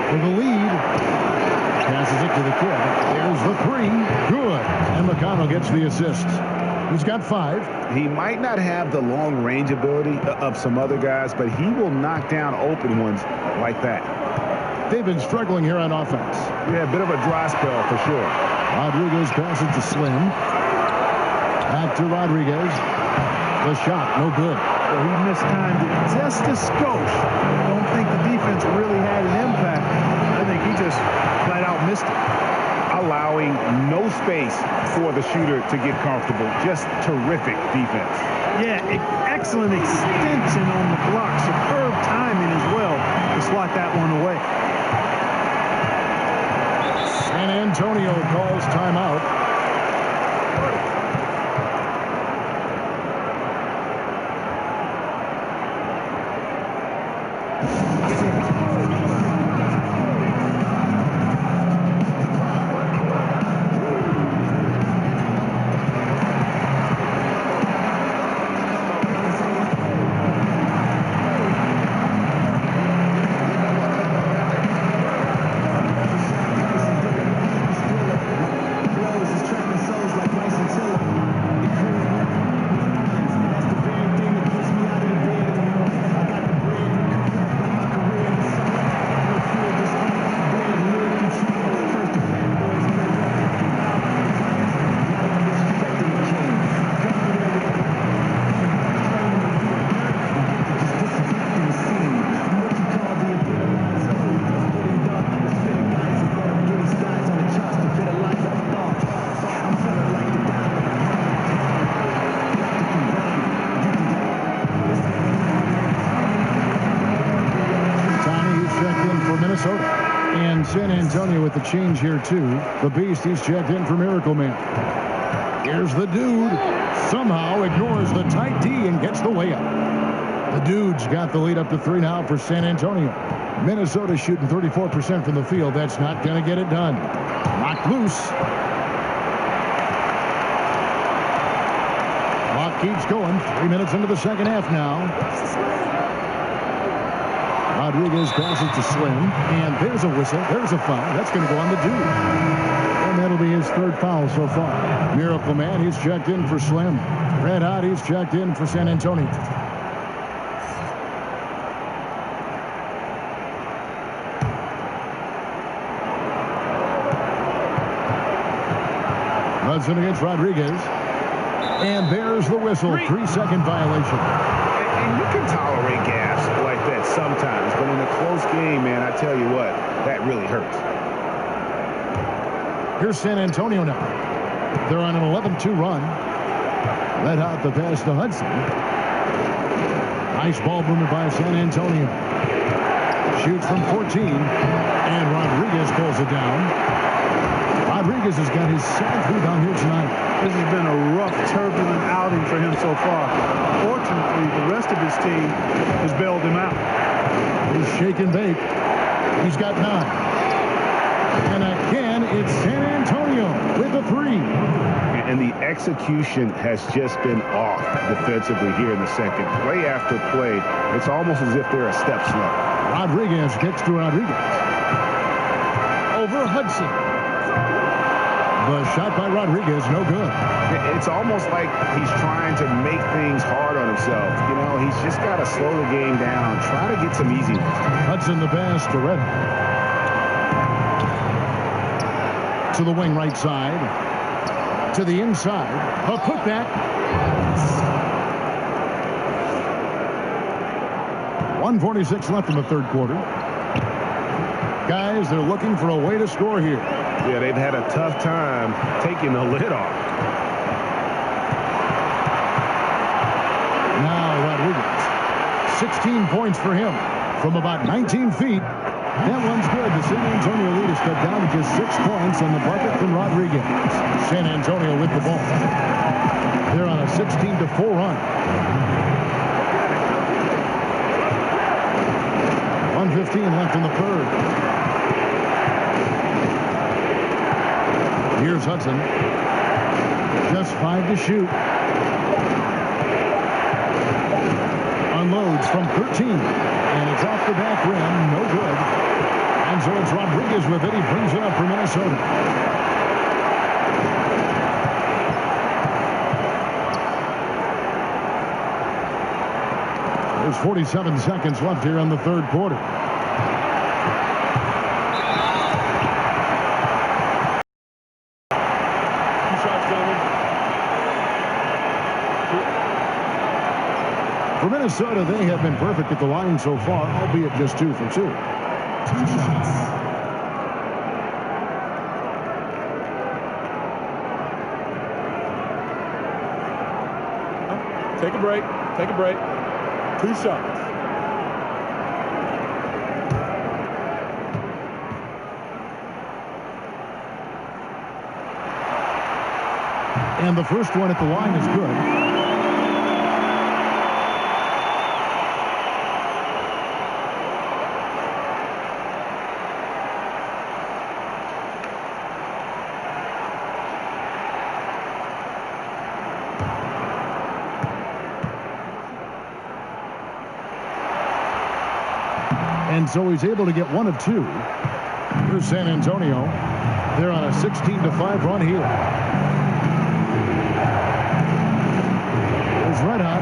For the lead. Passes it to the kid. There's the 3. Good. And McConnell gets the assist. He's got 5. He might not have the long range ability of some other guys, but he will knock down open ones like that. They've been struggling here on offense. Yeah, a bit of a dry spell for sure. Rodriguez passes to Slim. Back to Rodriguez. The shot, no good. Well, he mistimed it just a skosh. I don't think the defense really had an impact. I think he just flat out missed it. Allowing no space for the shooter to get comfortable. Just terrific defense. Yeah, excellent extension on the block. Superb timing as well to slot that one away. San Antonio calls timeout. San Antonio with the change here, too. The Beast, he's checked in for Miracle Man. Here's the dude. Somehow ignores the tight D and gets the way up. The dude's got the lead up to 3 now for San Antonio. Minnesota shooting 34% from the field. That's not going to get it done. Knocked loose. Clock keeps going. 3 minutes into the second half now. Rodriguez passes to Slim, and there's a whistle. There's a foul. That's going to go on the dude. And that'll be his 3rd foul so far. Miracle Man, he's checked in for Slim. Red Hot, he's checked in for San Antonio. Hudson against Rodriguez. And there's the whistle. 3-second violation. And you can tolerate gaps like that sometimes, but in a close game, man, I tell you what, that really hurts. Here's San Antonio now. They're on an 11-2 run. Let out the pass to Hudson. Nice ball movement by San Antonio. Shoots from 14, and Rodriguez pulls it down. Rodriguez has got his 7th rebound here tonight. This has been a rough, turbulent outing for him so far. Fortunately, the rest of his team has bailed him out. He's shake and bake. He's got 9. And again, it's San Antonio with a three. And the execution has just been off defensively here in the second. Play after play, it's almost as if they're a step slow. Rodriguez gets to Rodriguez. Over Hudson. The shot by Rodriguez, no good. It's almost like he's trying to make things hard on himself. You know, he's just got to slow the game down, try to get some easy ones. Hudson the pass to Red. To the wing right side. To the inside. A putback. 1:46 left in the third quarter. Guys, they're looking for a way to score here. Yeah, they've had a tough time taking the lid off. Now Rodriguez. 16 points for him from about 19 feet. That one's good. The San Antonio lead is cut down to just 6 points on the bucket from Rodriguez. San Antonio with the ball. They're on a 16-4 run. 1:15 left in the third. Here's Hudson. Just 5 to shoot. Unloads from 13. And it's off the back rim. No good. And so it's Rodriguez with it. He brings it up for Minnesota. There's 47 seconds left here in the third quarter. For Minnesota, they have been perfect at the line so far, albeit just 2 for 2. 2 shots. Take a break. Take a break. 2 shots. And the first one at the line is good. And so he's able to get 1 of 2 for San Antonio. They're on a 16-5 run here. There's Red Hot.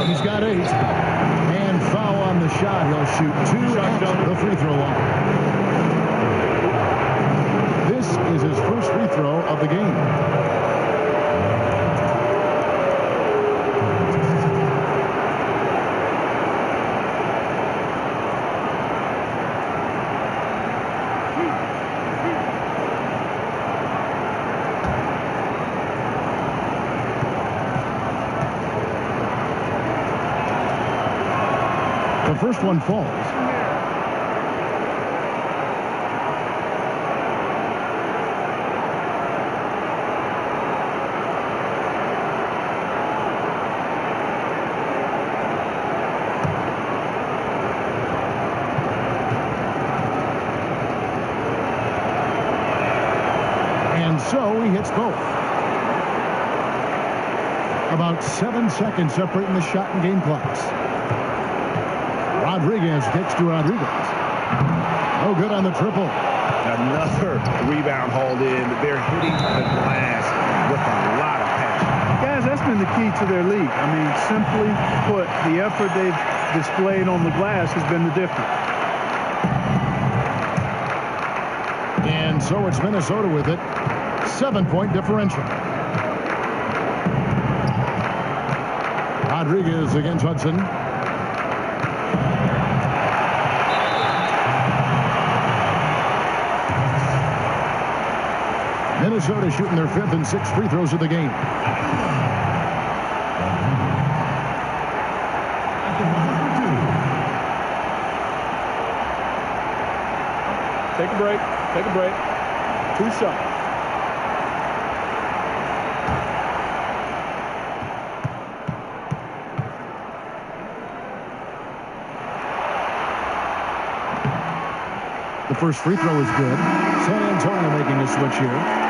He's got 8. And foul on the shot. He'll shoot 2 at the free throw line. This is his first free throw of the game. The first one falls. And so he hits both. About 7 seconds separating the shot and game clocks. Rodriguez gets to Rodriguez. No good on the triple. Another rebound hauled in. They're hitting the glass with a lot of passion. Guys, that's been the key to their league. I mean, simply put, the effort they've displayed on the glass has been the difference. And so it's Minnesota with it. 7-point differential. Rodriguez against Hudson. Minnesota shooting their 5th and 6th free throws of the game. Take a break. Take a break. 2 shots. The first free throw is good. San Antonio making a switch here.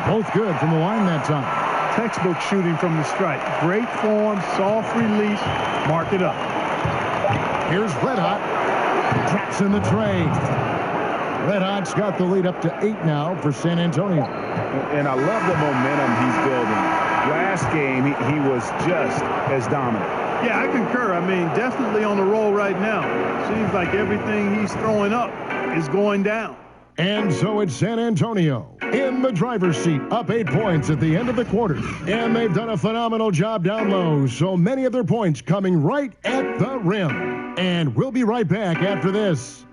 Both good from the line that time. Textbook shooting from the stripe. Great form, soft release. Mark it up. Here's Red Hot. Drops in the tray. Red Hot's got the lead up to 8 now for San Antonio. And I love the momentum he's building. Last game, he was just as dominant. Yeah, I concur. I mean, definitely on the roll right now. Seems like everything he's throwing up is going down. And so it's San Antonio in the driver's seat, up 8 points at the end of the quarter. And they've done a phenomenal job down low, so many of their points coming right at the rim. And we'll be right back after this.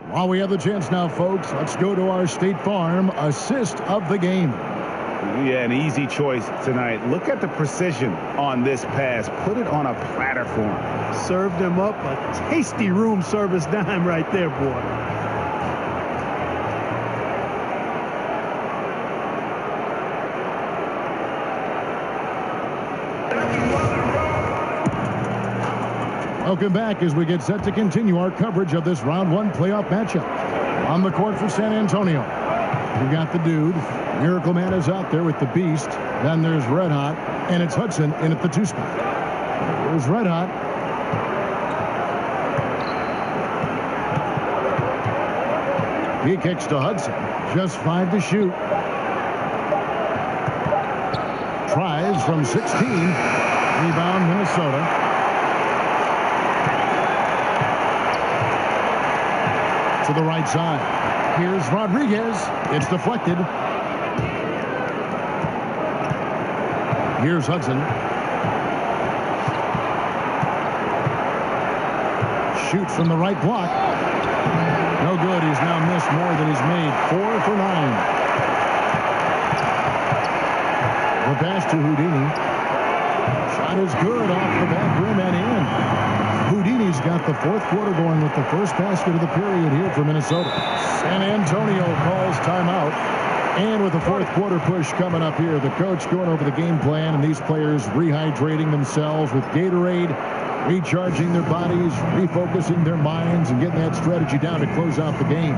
While we have the chance now, folks, let's go to our State Farm assist of the game. Yeah, an easy choice tonight. Look at the precision on this pass. Put it on a platter for him. Served him up a tasty room service dime right there, boy. Welcome back as we get set to continue our coverage of this round 1 playoff matchup. On the court for San Antonio, we got the dude. Miracle Man is out there with the beast. Then there's Red Hot, and it's Hudson in at the 2 spot. There's Red Hot. He kicks to Hudson. Just 5 to shoot. Tries from 16. Rebound, Minnesota. To the right side. Here's Rodriguez. It's deflected. Here's Hudson. Shoots from the right block. No good. He's now missed more than he's made. 4 for 9. The pass to Houdini. Shot is good off the back rim and in. Houdini's got the 4th quarter going with the first basket of the period here for Minnesota. San Antonio calls timeout. And with the 4th quarter push coming up here, the coach going over the game plan and these players rehydrating themselves with Gatorade, recharging their bodies, refocusing their minds, and getting that strategy down to close out the game.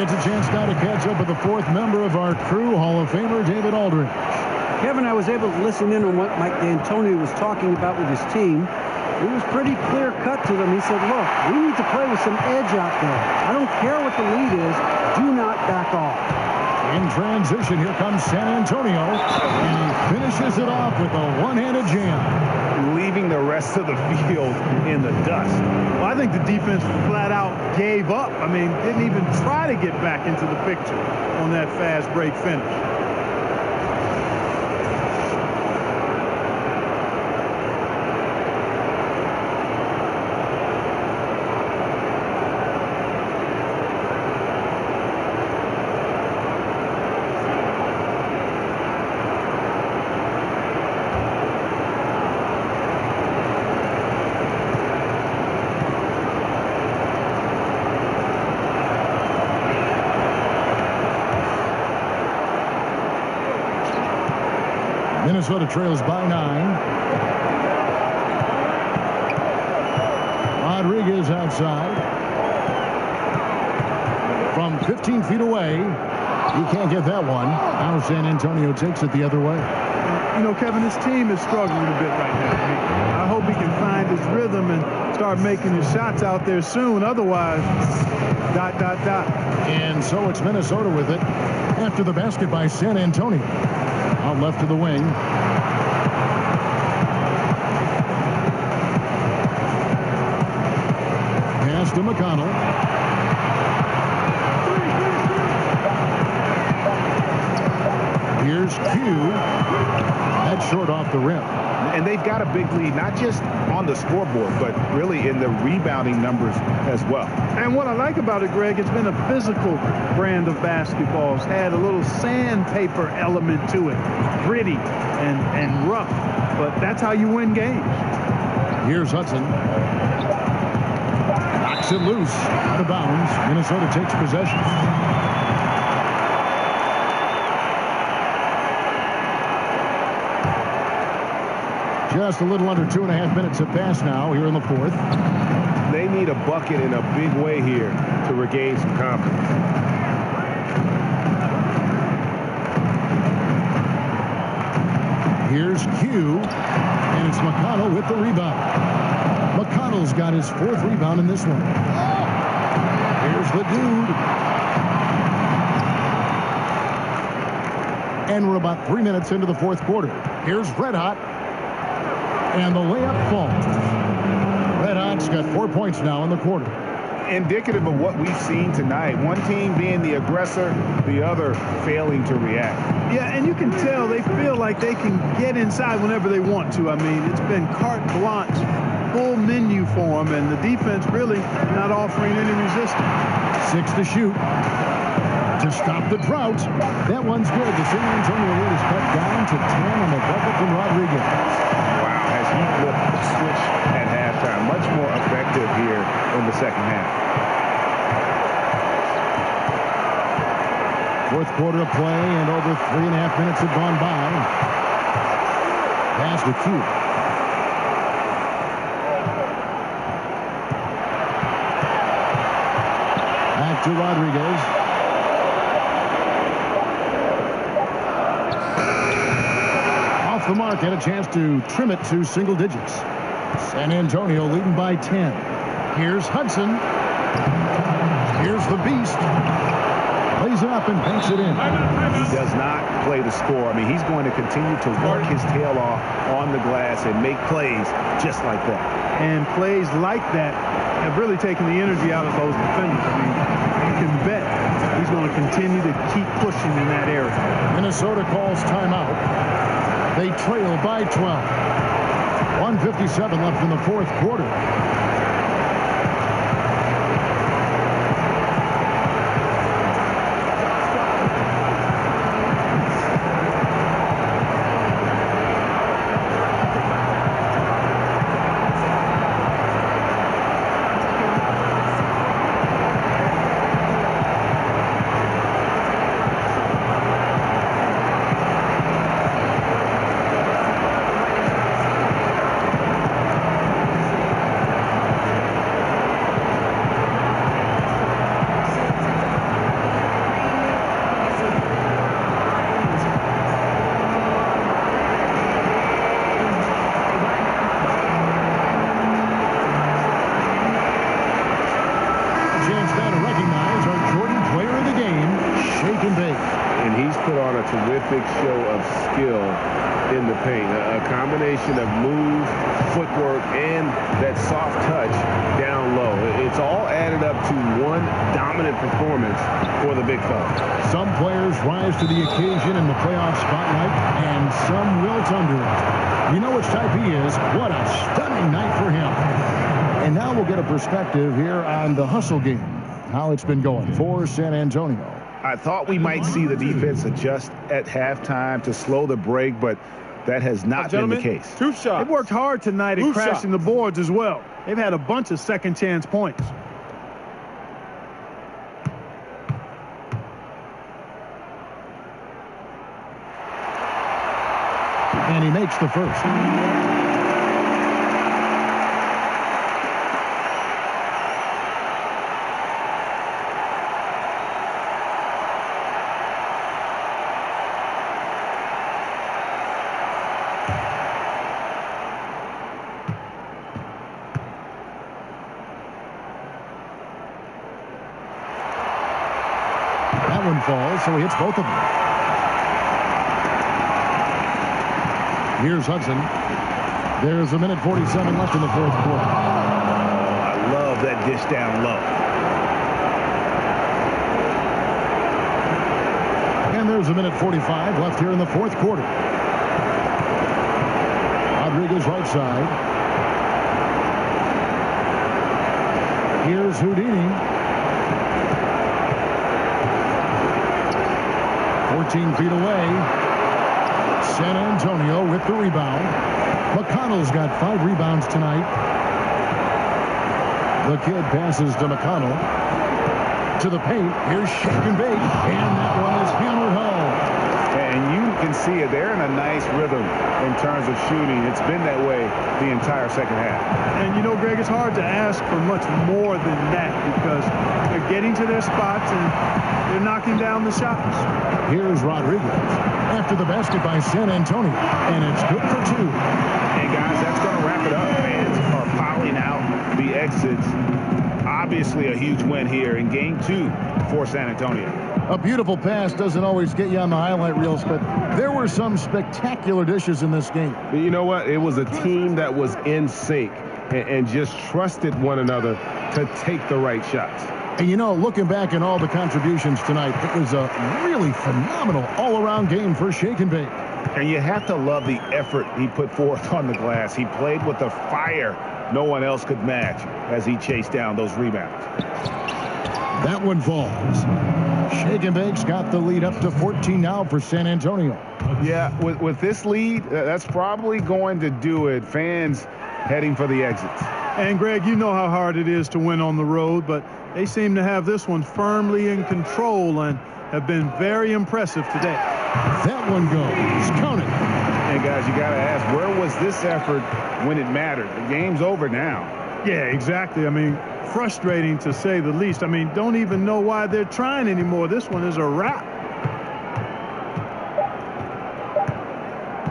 It's a chance now to catch up with the 4th member of our crew, Hall of Famer David Aldridge. Kevin, I was able to listen in on what Mike D'Antoni was talking about with his team. It was pretty clear cut to them. He said, look, we need to play with some edge out there. I don't care what the lead is. Do not back off. In transition, here comes San Antonio, and he finishes it off with a one-handed jam. Leaving the rest of the field in the dust. Well, I think the defense flat out gave up. I mean, didn't even try to get back into the picture on that fast break finish. Minnesota trails by 9. Rodriguez outside. From 15 feet away. He can't get that one. Now San Antonio takes it the other way. You know, Kevin, his team is struggling a bit right now. I hope he can find his rhythm and start making his shots out there soon. Otherwise, ... And so it's Minnesota with it after the basket by San Antonio. Out left to the wing. Pass to McConnell. Here's Q. That's short off the rim. And they've got a big lead, not just on the scoreboard, but really in the rebounding numbers as well. And what I like about it, Greg, it's been a physical brand of basketball. It's had a little sandpaper element to it. Gritty and rough. But that's how you win games. Here's Hudson. Knocks it loose. Out of bounds. Minnesota takes possession. Just a little under 2.5 minutes have passed now here in the fourth. They need a bucket in a big way here to regain some confidence. Here's Q, and it's McConnell with the rebound. McConnell's got his 4th rebound in this one. Here's the dude. And we're about 3 minutes into the 4th quarter. Here's Red Hot. And the layup falls. Red Hot's got 4 points now in the quarter. Indicative of what we've seen tonight. One team being the aggressor, the other failing to react. Yeah, and you can tell they feel like they can get inside whenever they want to. I mean, it's been carte blanche, full menu for them, and the defense really not offering any resistance. 6 to shoot. To stop the drought. That one's good. The San Antonio lead is cut down to 10 on the bucket from Rodriguez. Wow, has he flipped the switch at halftime. Much more effective here in the second half. 4th quarter of play, and over 3.5 minutes have gone by. Pass to Q. Back to Rodriguez. Off the mark, had a chance to trim it to single digits. San Antonio leading by 10. Here's Hudson. Here's the beast. Lays it up and banks it in. He does not play the score. I mean, he's going to continue to work his tail off on the glass and make plays just like that. And plays like that have really taken the energy out of those defenders. I mean, you can bet he's going to continue to keep pushing in that area. Minnesota calls timeout. They trail by 12. 1:57 left in the 4th quarter. Terrific show of skill in the paint. A combination of move, footwork, and that soft touch down low. It's all added up to one dominant performance for the big fella. Some players rise to the occasion in the playoff spotlight, and some wilt under it. You know which type he is. What a stunning night for him. And now we'll get a perspective here on the hustle game, how it's been going for San Antonio. I thought we might see the defense adjust at halftime to slow the break, but that has not been the case. Two shots. They've worked hard tonight at crashing the boards as well. They've had a bunch of second chance points. And he makes the first. That one falls, so he hits both of them. Here's Hudson. There's 1:47 left in the fourth quarter. I love that dish down low. And there's 1:45 left here in the fourth quarter. Rodriguez right side. Here's Houdini. 14 feet away. San Antonio with the rebound. McConnell's got 5 rebounds tonight. The kid passes to McConnell. To the paint. Here's Shake and Bake. And that one is hammered home. And you can see it. They're in a nice rhythm in terms of shooting. It's been that way the entire second half. And you know, Greg, it's hard to ask for much more than that because they're getting to their spots and they're knocking down the shots. Here's Rodriguez after the basket by San Antonio, and it's good for 2. And guys, that's going to wrap it up. Fans are fouling out the exits. Obviously a huge win here in game 2 for San Antonio. A beautiful pass doesn't always get you on the highlight reels, but there were some spectacular dishes in this game. But you know what? It was a team that was in sync and just trusted one another to take the right shots. And you know, looking back at all the contributions tonight, it was a really phenomenal all-around game for Shake and Bake. And you have to love the effort he put forth on the glass. He played with a fire no one else could match as he chased down those rebounds. That one falls. Shake and Bake's got the lead up to 14 now for San Antonio. Yeah, with this lead, that's probably going to do it. Fans heading for the exits. And, Greg, you know how hard it is to win on the road, but they seem to have this one firmly in control and have been very impressive today. That one goes. Count it. And, guys, you got to ask, where was this effort when it mattered? The game's over now. Yeah, exactly. I mean, frustrating to say the least. I mean, don't even know why they're trying anymore. This one is a wrap.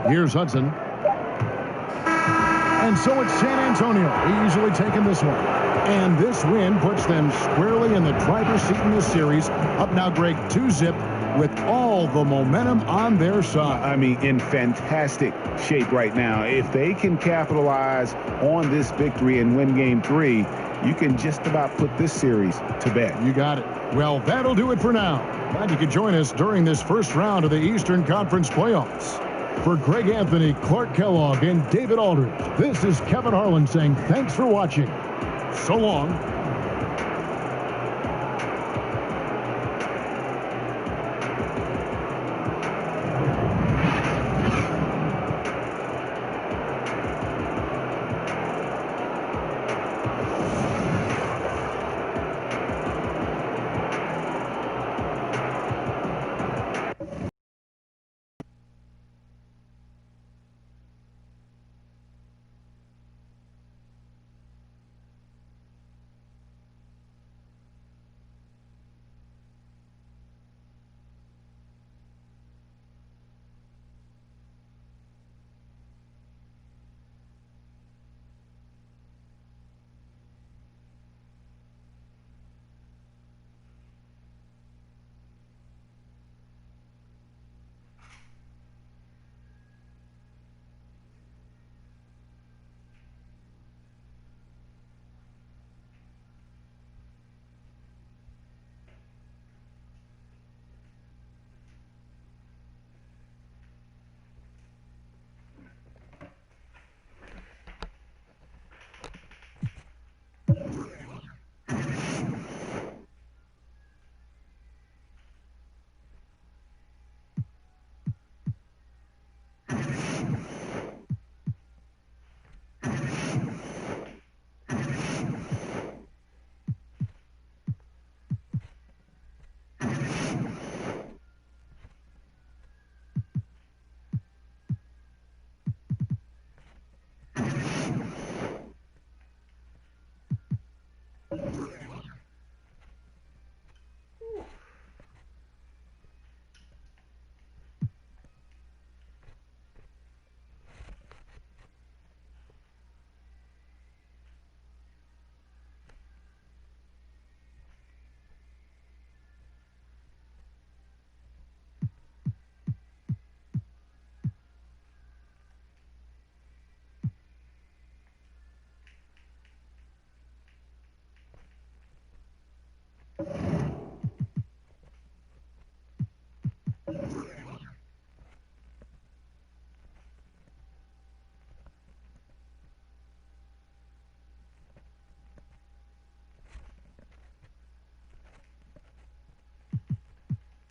Here's Hudson. And so it's San Antonio easily taking this one. And this win puts them squarely in the driver's seat in this series. Up now, Greg, 2-zip with all the momentum on their side. I mean, in fantastic shape right now. If they can capitalize on this victory and win game 3, you can just about put this series to bed. You got it. Well, that'll do it for now. Glad you could join us during this first round of the Eastern Conference playoffs. For Greg Anthony, Clark Kellogg, and David Aldridge, this is Kevin Harlan saying thanks for watching. So long.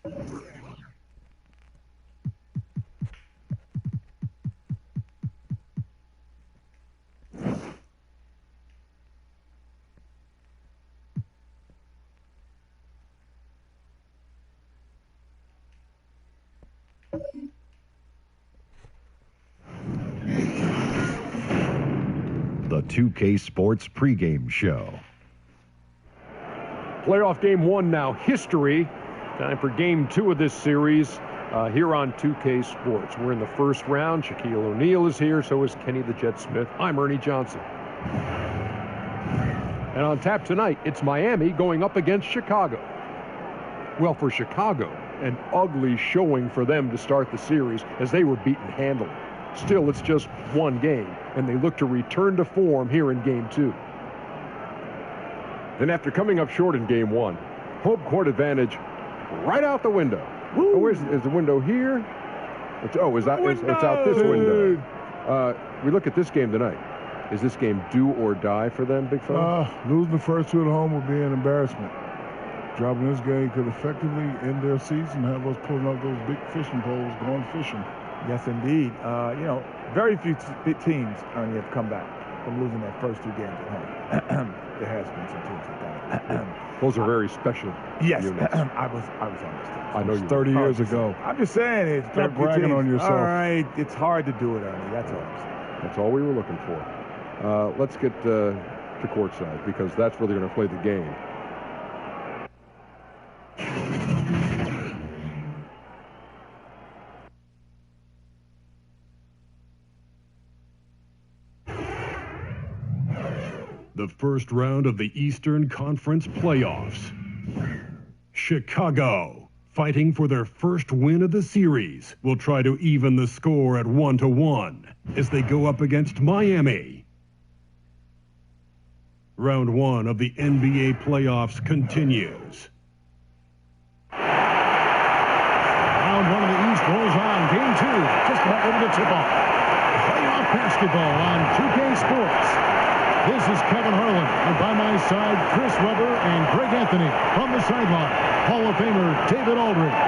The 2K Sports pregame show. Playoff game 1 now, history. Time for game 2 of this series here on 2K Sports. We're in the first round. Shaquille O'Neal is here, so is Kenny the Jet Smith. I'm Ernie Johnson. And on tap tonight, it's Miami going up against Chicago. Well, for Chicago, an ugly showing for them to start the series as they were beaten handily. Still, it's just one game, and they look to return to form here in game 2. And after coming up short in game 1, home court advantage right out the window. Oh, is the window here? It's out this window. We look at this game tonight. Is this game do or die for them, big fella? Losing the first 2 at home would be an embarrassment. Dropping this game could effectively end their season, have us pulling up those big fishing poles, going fishing. Yes, indeed. Very few teams only have come back from losing their first 2 games at home. There has been some teams like that. Those are very special. Yes, units. I was on this team. I know you 30 years ago. I'm just saying it. Stop bragging on yourself. All right, it's hard to do it, Ernie. That's all I'm saying. That's all we were looking for. Let's get to courtside because that's where they're going to play the game. The first round of the Eastern Conference playoffs. Chicago, fighting for their first win of the series, will try to even the score at 1-1 as they go up against Miami. Round 1 of the NBA playoffs continues. Round 1 of the East rolls on. Game 2, just about ready to tip off. Playoff basketball on 2K Sports. This is Kevin Harlan, and by my side, Chris Webber and Greg Anthony. From the sideline, Hall of Famer David Aldridge.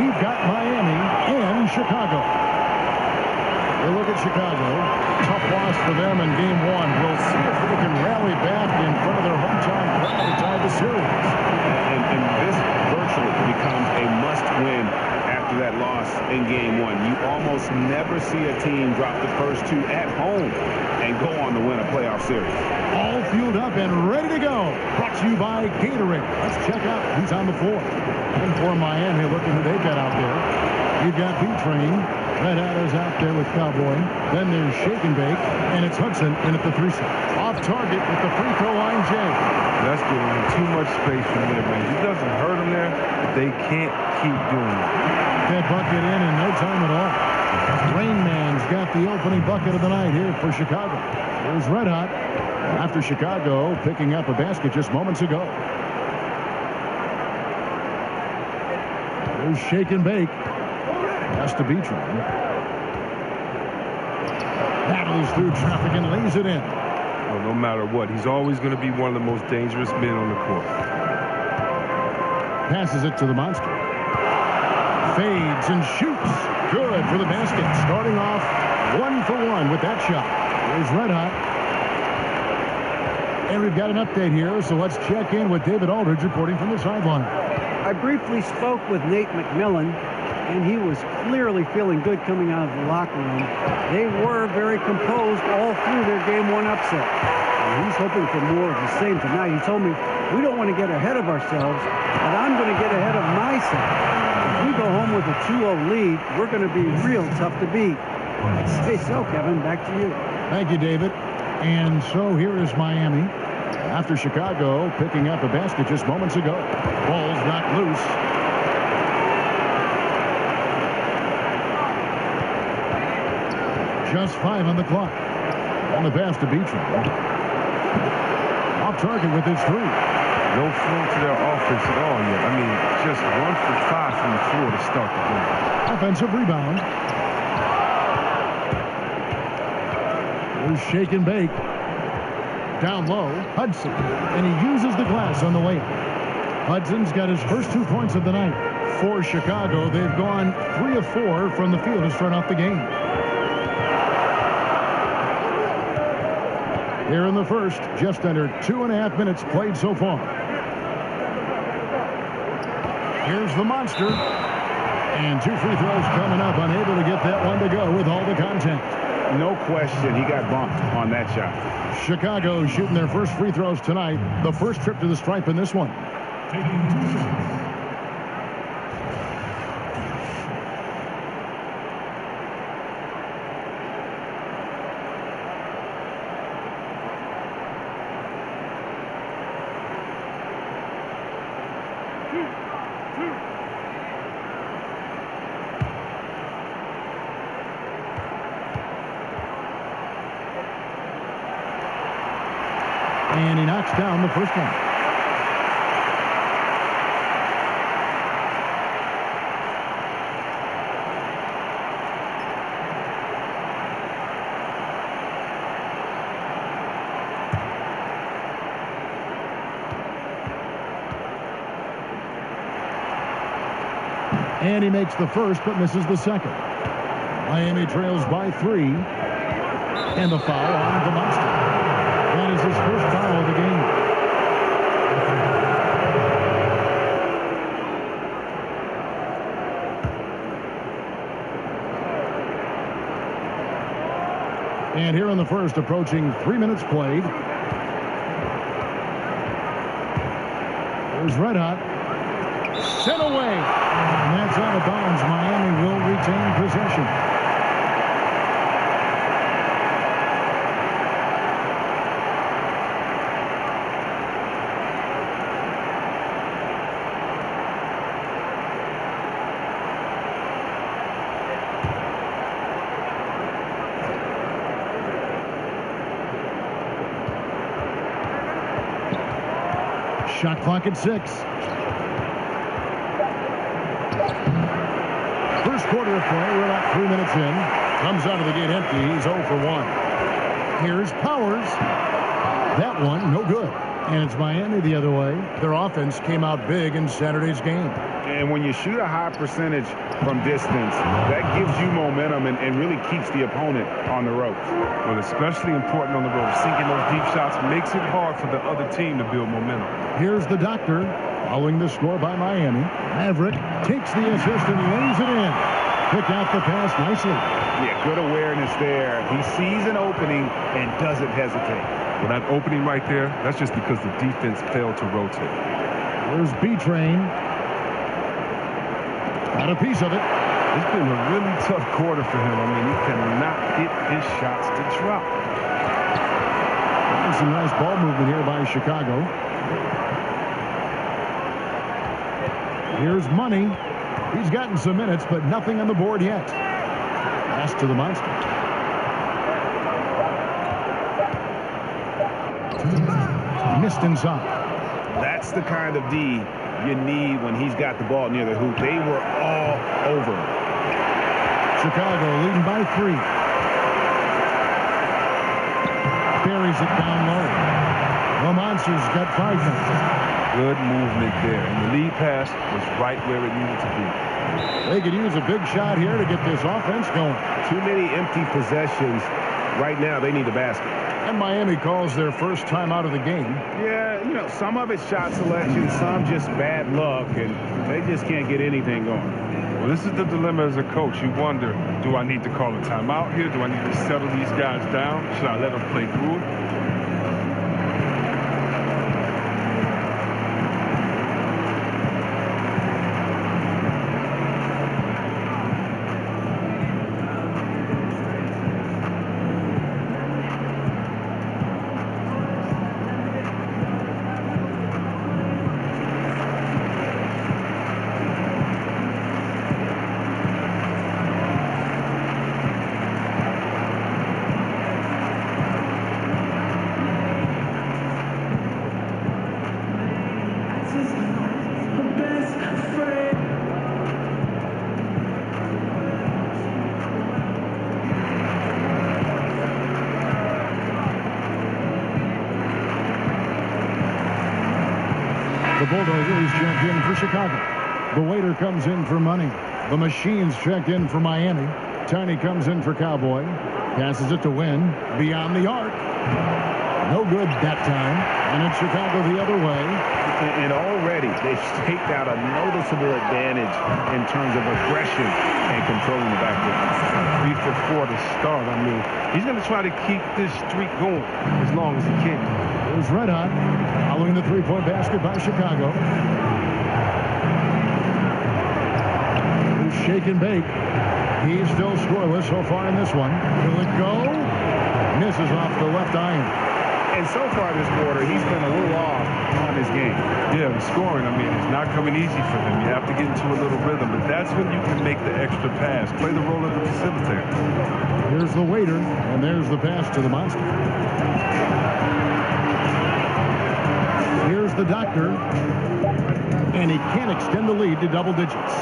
We've got Miami and Chicago. We'll look at Chicago. Tough loss for them in Game 1. We'll see if they can rally back in front of their hometown crowd to tie the series. And this virtually becomes a must-win after that loss in Game 1. You almost never see a team drop the first 2 at home and go on to win a playoff series. All fueled up and ready to go. Brought to you by Gatorade. Let's check out who's on the floor. And for Miami, look at who they've got out there. You've got B-Train. Red Hatters out there with Cowboy. Then there's Shake and Bake. And it's Hudson in at the 3 set. Off target with the free throw line, Jay. That's giving them too much space from mid-range. It doesn't hurt them there, but they can't keep doing it. That bucket in no time at all. Rain Man's got the opening bucket of the night here for Chicago. It was red hot after Chicago picking up a basket just moments ago. There's Shake and Bake. Has to be trying. Battles through traffic and lays it in. Well, no matter what, he's always going to be one of the most dangerous men on the court. Passes it to the monster. Fades and shoots. Good for the basket. Starting off 1 for 1 with that shot. There's red hot. And we've got an update here, so let's check in with David Aldridge reporting from the sideline. I briefly spoke with Nate McMillan, and he was clearly feeling good coming out of the locker room. They were very composed all through their Game 1 upset. And he's hoping for more of the same tonight. He told me, we don't want to get ahead of ourselves, but I'm going to get ahead of myself. If we go home with a 2-0 lead, we're going to be real tough to beat. I'd say so, Kevin. Back to you. Thank you, David. And so here is Miami. After Chicago picking up a basket just moments ago. Ball's knocked loose. Just 5 on the clock. On the pass to Beachman. Off target with his 3. No flow to their offense at all yet. I mean, just 1 for 5 from the floor to start the game. Offensive rebound. There's Shake and Bake. Down low, Hudson. And he uses the glass on the layup. Hudson's got his first 2 points of the night. For Chicago, they've gone 3 of 4 from the field to start off the game. Here in the first, just under 2.5 minutes played so far. Here's the monster. And 2 free throws coming up. Unable to get that one to go with all the contact. No question, he got bumped on that shot. Chicago shooting their first free throws tonight. The first trip to the stripe in this one. And he knocks down the first one. And he makes the first, but misses the second. Miami trails by 3. And the foul on the monster. That is his first foul of the game. And here in the first, approaching 3 minutes played. There's Red Hot. Sent away. And that's out of bounds. Miami will retain possession. Shot clock at 6. First quarter of play. We're about 3 minutes in. Comes out of the gate empty. He's 0 for 1. Here's Powers. That one, no good. And it's Miami the other way. Their offense came out big in Saturday's game. And when you shoot a high percentage from distance, that gives you momentum and really keeps the opponent on the ropes. Well, especially important on the road. Sinking those deep shots makes it hard for the other team to build momentum. Here's the doctor, following the score by Miami. Maverick takes the assist and lays it in. Picked out the pass nicely. Yeah, good awareness there. He sees an opening and doesn't hesitate. Well, that opening right there, that's just because the defense failed to rotate. There's B-Train. Got a piece of it. It's been a really tough quarter for him. I mean, he cannot hit his shots to drop. There's some nice ball movement here by Chicago. Here's Money. He's gotten some minutes, but nothing on the board yet. Pass to the monster. Missed inside. That's the kind of D you need when he's got the ball near the hoop. They were all over him. Chicago leading by 3. Buries it down low. The Monsters got 5 minutes. Good movement there. And the lead pass was right where it needed to be. They could use a big shot here to get this offense going. Too many empty possessions. Right now, they need a basket. And Miami calls their first time out of the game. Yeah, you know, some of it's shot selection, some just bad luck, and they just can't get anything going. Well, this is the dilemma as a coach. You wonder, do I need to call a timeout here? Do I need to settle these guys down? Should I let them play through it? The Bulldogs champion for Chicago. The waiter comes in for money. The Machines check in for Miami. Tiny comes in for Cowboy. Passes it to Wynn. Beyond the arc. No good that time. And it's Chicago the other way. And already they've staked out a noticeable advantage in terms of aggression and controlling the backcourt. 3 for 4 to start. I mean, he's going to try to keep this streak going as long as he can. Here's Red Hot following the three-point basket by Chicago. Here's Shake and Bake. He's still scoreless so far in this one. Will it go? Misses off the left iron. And so far this quarter, he's been a little off on his game. Yeah, the scoring, I mean, it's not coming easy for him. You have to get into a little rhythm, but that's when you can make the extra pass. Play the role of the facilitator. Here's the waiter, and there's the pass to the Monster. Here's the Doctor, and he can't extend the lead to double digits.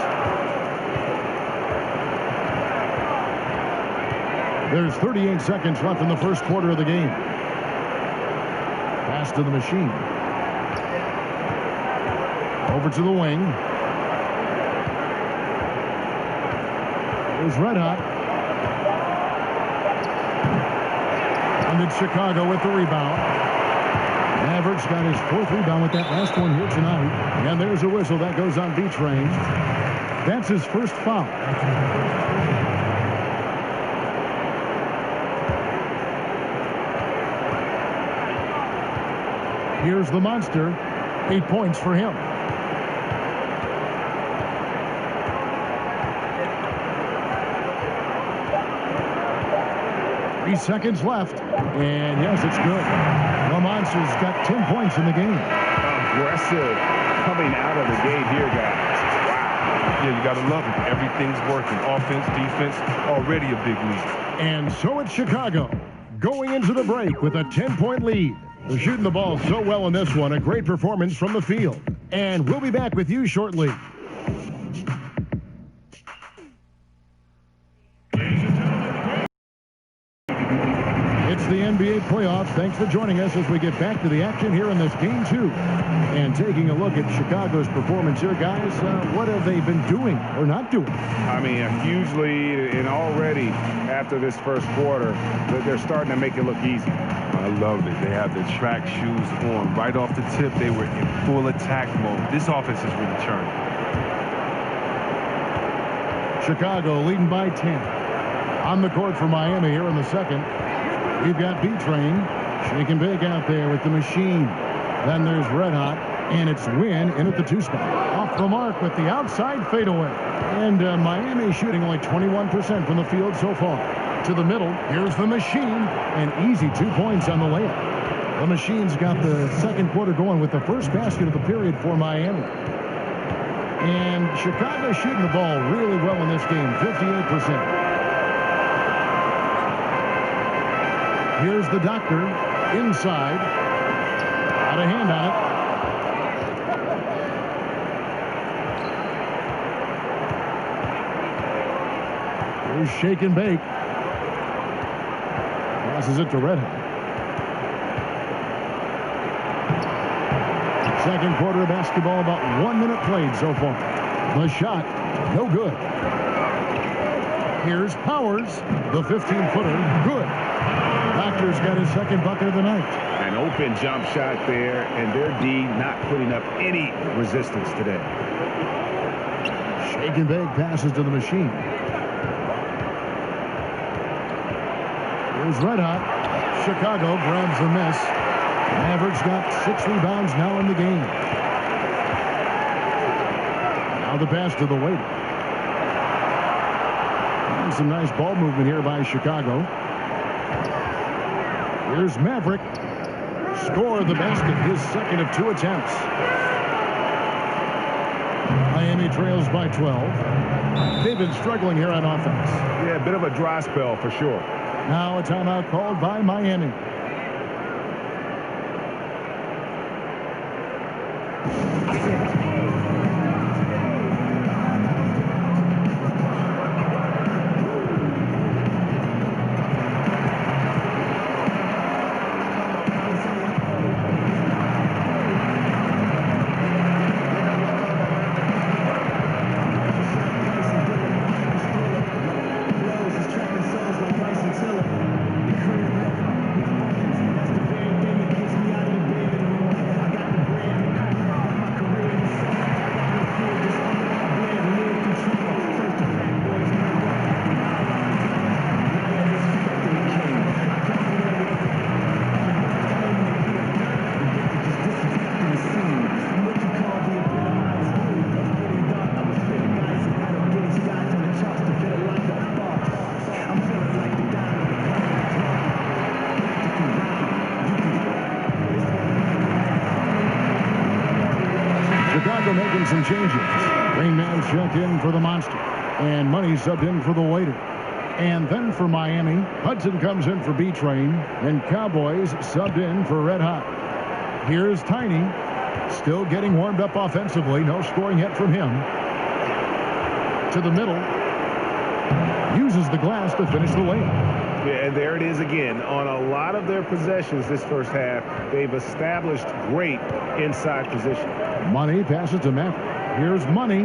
There's 38 seconds left in the first quarter of the game. Pass to the Machine. Over to the wing. Here's Red Hot. And it's Chicago with the rebound. Mavericks got his 4th rebound with that last one here tonight. And there's a whistle that goes on B-Train. That's his first foul. Here's the Monster. 8 points for him. Three seconds left. And yes, it's good. The Monster's got 10 points in the game. Aggressive coming out of the gate here, guys. Wow. Yeah, you got to love it. Everything's working. Offense, defense, already a big lead. And so it's Chicago going into the break with a 10-point lead. They're shooting the ball so well in this one. A great performance from the field. And we'll be back with you shortly. It's the NBA playoffs. Thanks for joining us as we get back to the action here in this game 2. And taking a look at Chicago's performance here, guys. What have they been doing or not doing? I mean, a huge lead, and already after this first quarter, they're starting to make it look easy. I love it. They have the track shoes on. Right off the tip, they were in full attack mode. This offense is really churning. Chicago leading by 10. On the court for Miami here in the second. We've got B-Train. Shake and Bake out there with the Machine. Then there's Red Hot. And it's Wynn in at the 2 spot. Off the mark with the outside fadeaway. And Miami shooting only 21% from the field so far. To the middle, here's the Machine, and easy 2 points on the layup. The Machine's got the second quarter going with the first basket of the period for Miami. And Chicago shooting the ball really well in this game, 58%. Here's the Doctor, inside, got a hand on it. Here's Shake and Bake. Passes it to Red Hot. Second quarter of basketball, about 1 minute played so far. The shot, no good. Here's Powers, the 15-footer, good. Doctor's got his second bucket of the night. An open jump shot there, and their D not putting up any resistance today. Shake and Bake passes to the Machine. Here's Red Hot. Chicago grabs the miss. Mavericks got 6 rebounds now in the game. Now the pass to the waiter. And some nice ball movement here by Chicago. Here's Maverick. Score the basket, his second of 2 attempts. Miami trails by 12. They've been struggling here on offense. Yeah, a bit of a dry spell for sure. Now a timeout called by Miami. making some changes. Rain Man checked in for the Monster. And Money subbed in for the Waiter. And then for Miami, Hudson comes in for B-Train. And Cowboys subbed in for Red Hot. Here's Tiny. Still getting warmed up offensively. No scoring yet from him. To the middle. Uses the glass to finish the layup. Yeah, and there it is again. On a lot of their possessions this first half, they've established great inside position. Money passes to Maverick. Here's Money.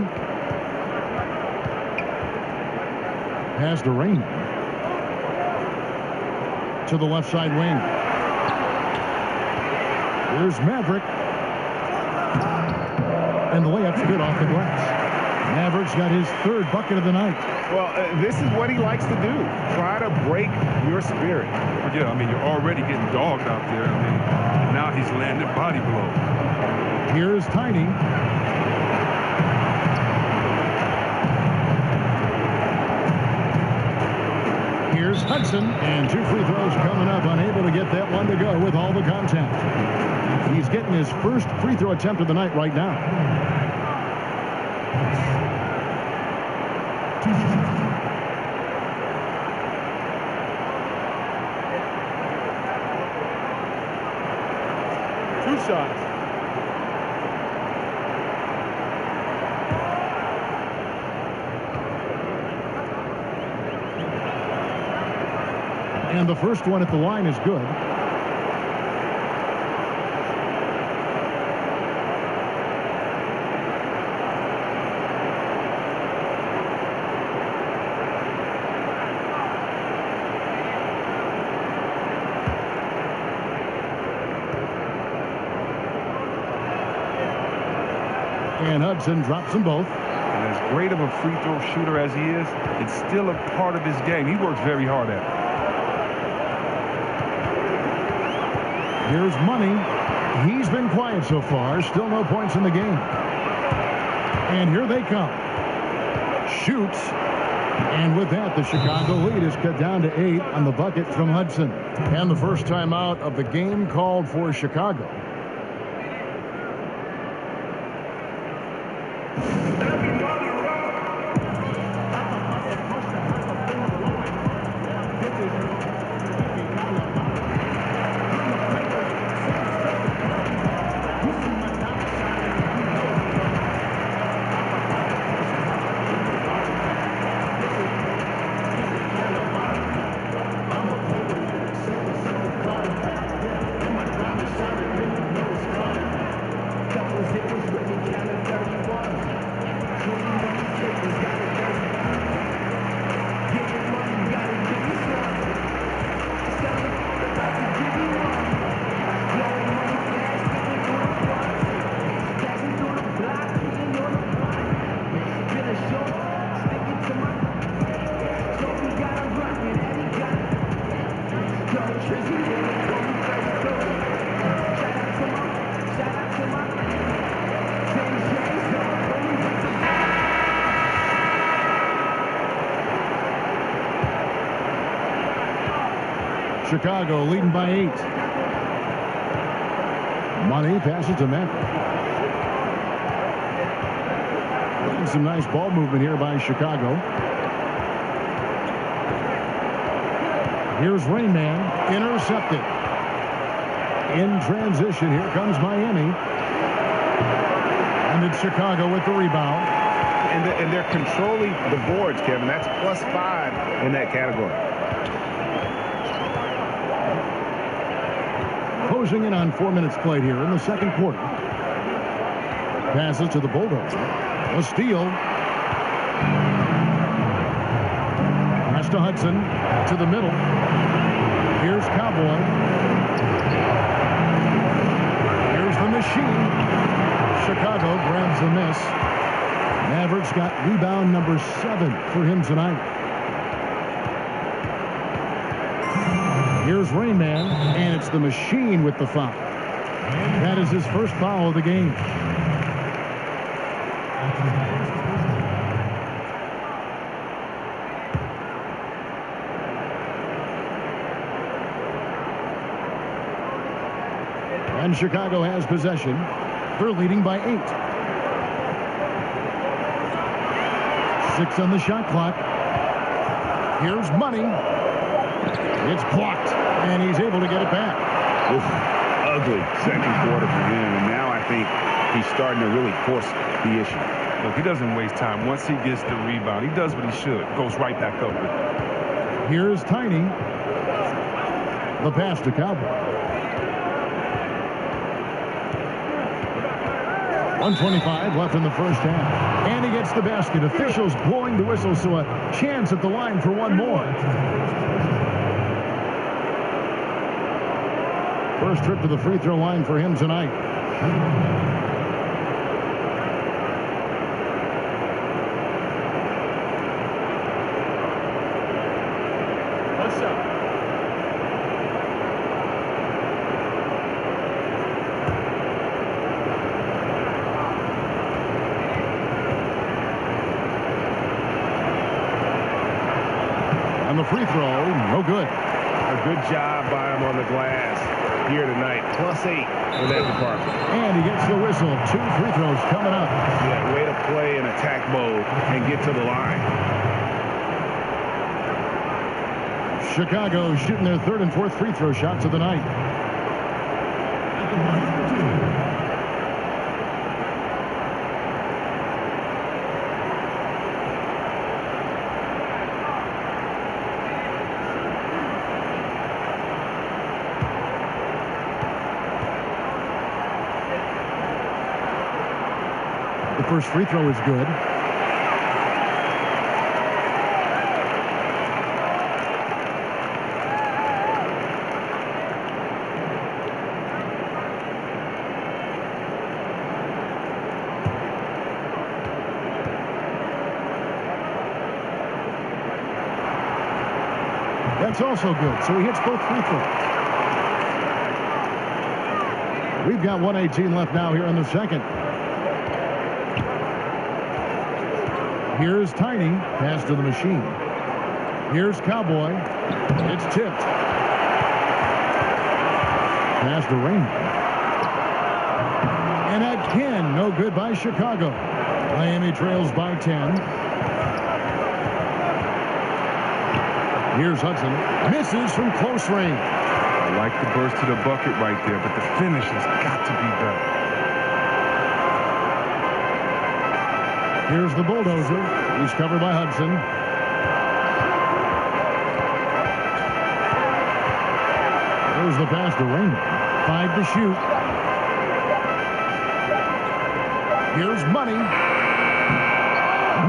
Pass to Rain. To the left side wing. Here's Maverick. And the layup's good off the glass. Maverick's got his third bucket of the night. Well, this is what he likes to do. Try to break your spirit. Yeah, I mean, you're already getting dogged out there. I mean, now he's landed body blow. Here's Tiny. Here's Hudson. And 2 free throws coming up. Unable to get that one to go with all the contact. He's getting his first free throw attempt of the night right now. Two shots. And the first one at the line is good. And Hudson drops them both. And as great of a free throw shooter as he is, it's still a part of his game. He works very hard at it. Here's Money. He's been quiet so far. Still no points in the game. And here they come. Shoots. And with that, the Chicago lead is cut down to 8 on the bucket from Hudson. And the first timeout of the game called for Chicago. Chicago leading by 8. Money passes to Maverick. Some nice ball movement here by Chicago. Here's Rain Man. Intercepted. In transition, here comes Miami. And it's Chicago with the rebound. And they're controlling the boards, Kevin. That's +5 in that category. Closing in on 4 minutes played here in the second quarter. Passes to the Bulldogs. A steal. Pass to Hudson. To the middle. Here's Cowboy. Here's the machine. Chicago grabs the miss. Mavericks got rebound number 7 for him tonight. Here's Rain Man, and it's the machine with the foul. That is his first foul of the game. And Chicago has possession. They're leading by 8. 6 on the shot clock. Here's Money. It's blocked, and he's able to get it back. Ugly second quarter for him, and now I think he's starting to really force the issue. Look, he doesn't waste time. Once he gets the rebound, he does what he should. Goes right back up with it. Here's Tiny. The pass to Cowboy. 1:25 left in the first half. And he gets the basket. Officials blowing the whistle, so a chance at the line for one more. First trip to the free throw line for him tonight. What's up? And the free throw, no good. A good job by him on the glass here tonight. +8 in that department. And he gets the whistle. 2 free throws coming up. Yeah, way to play in attack mode and get to the line. Chicago shooting their 3rd and 4th free throw shots of the night. The first free throw is good. That's also good. So he hits both free throws. We've got 1:18 left now here in the second. Here's Tiny. Pass to the machine. Here's Cowboy. It's tipped. Pass to Raymond. And again, no good by Chicago. Miami trails by 10. Here's Hudson. Misses from close range. I like the burst to the bucket right there, but the finish has got to be better. Here's the bulldozer. He's covered by Hudson. There's the pass to Raymond. 5 to shoot. Here's Money.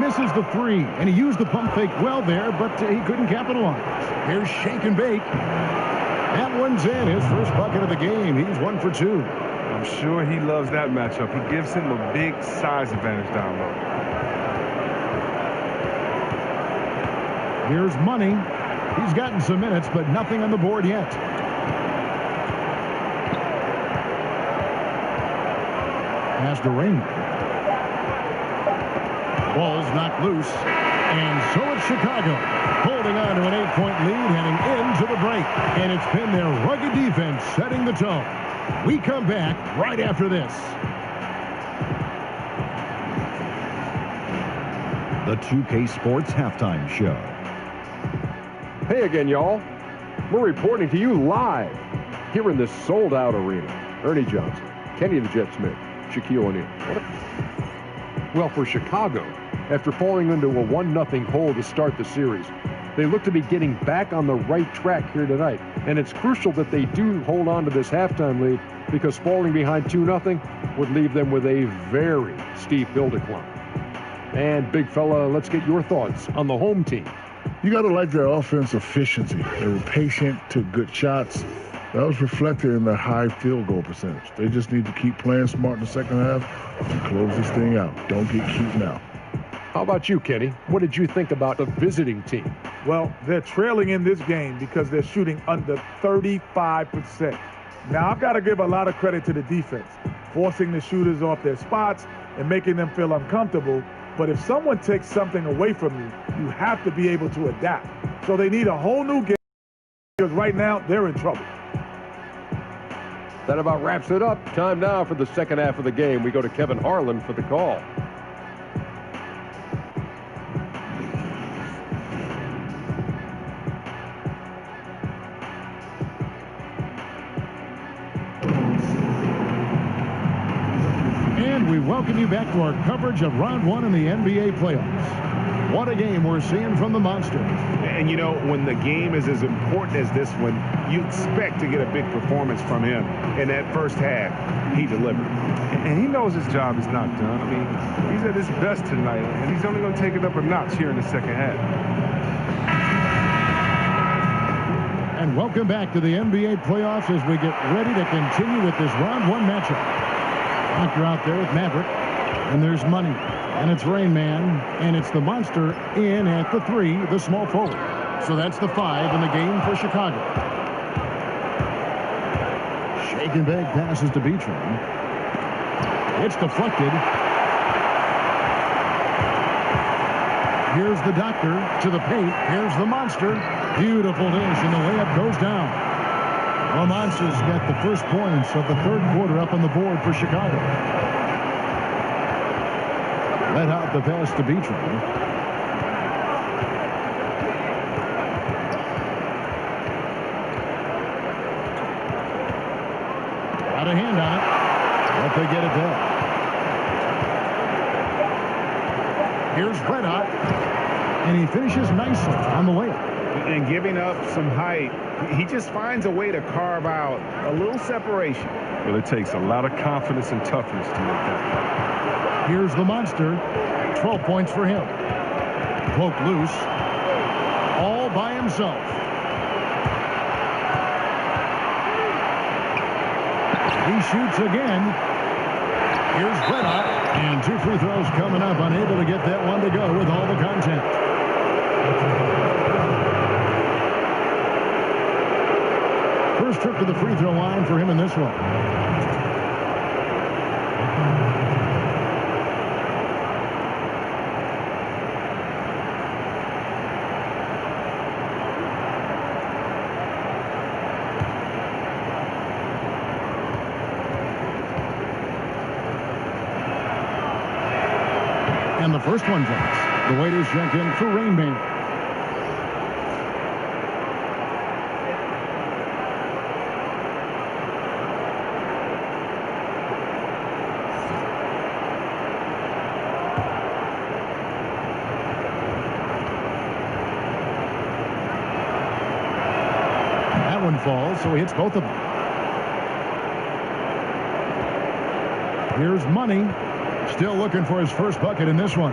Misses the 3, and he used the pump fake well there, but he couldn't capitalize. Here's Shake and Bake. That one's in. His first bucket of the game. He's 1 for 2. I'm sure he loves that matchup. He gives him a big size advantage down low. Here's Money. He's gotten some minutes, but nothing on the board yet. Pass to Raymond. Ball's knocked loose. And so it's Chicago holding on to an 8-point lead heading into the break. And it's been their rugged defense setting the tone. We come back right after this. The 2K Sports Halftime Show. Hey again, y'all. We're reporting to you live here in this sold-out arena. Ernie Johnson, Kenny the Jet Smith, Shaquille O'Neal. Well, for Chicago, after falling into a 1-0 hole to start the series, they look to be getting back on the right track here tonight. And it's crucial that they do hold on to this halftime lead, because falling behind 2-0 would leave them with a very steep hill to climb. And big fella, let's get your thoughts on the home team. You got to like their offense efficiency. They were patient, took good shots. That was reflected in their high field goal percentage. They just need to keep playing smart in the second half and close this thing out. Don't get cute now. How about you, Kenny? What did you think about the visiting team? Well, they're trailing in this game because they're shooting under 35%. Now, I've got to give a lot of credit to the defense, forcing the shooters off their spots and making them feel uncomfortable. But if someone takes something away from you, you have to be able to adapt. So they need a whole new game, because right now they're in trouble. That about wraps it up. Time now for the second half of the game. We go to Kevin Harlan for the call. And we welcome you back to our coverage of round one in the NBA playoffs. What a game we're seeing from the Monster. And, you know, when the game is as important as this one, you expect to get a big performance from him. In that first half, he delivered. And he knows his job is not done. I mean, he's at his best tonight, and he's only going to take it up a notch here in the second half. And welcome back to the NBA playoffs as we get ready to continue with this round one matchup. Doctor out there with Maverick, and there's Money, and it's Rain Man, and it's the Monster in at the 3, the small forward. So that's the 5 in the game for Chicago. Shake and bake passes to Beachman. It's deflected. Here's the Doctor to the paint. Here's the Monster. Beautiful dish, and the layup goes down. The Monsters got the first points of the third quarter up on the board for Chicago. Let out the pass to Beachman. Got a hand on it, but they get it back. Here's Red Hot, and he finishes nicely on the layup. And giving up some height, he just finds a way to carve out a little separation. Well, it takes a lot of confidence and toughness to make that. Here's the Monster. 12 points for him. Poked loose. All by himself. He shoots again. Here's Red Hot. And 2 free throws coming up. Unable to get that one to go with all the contact. First trip to the free throw line for him in this one. And the first one drops. The waiters check in for Rain Man. Falls, so he hits both of them. Here's Money, still looking for his first bucket in this one.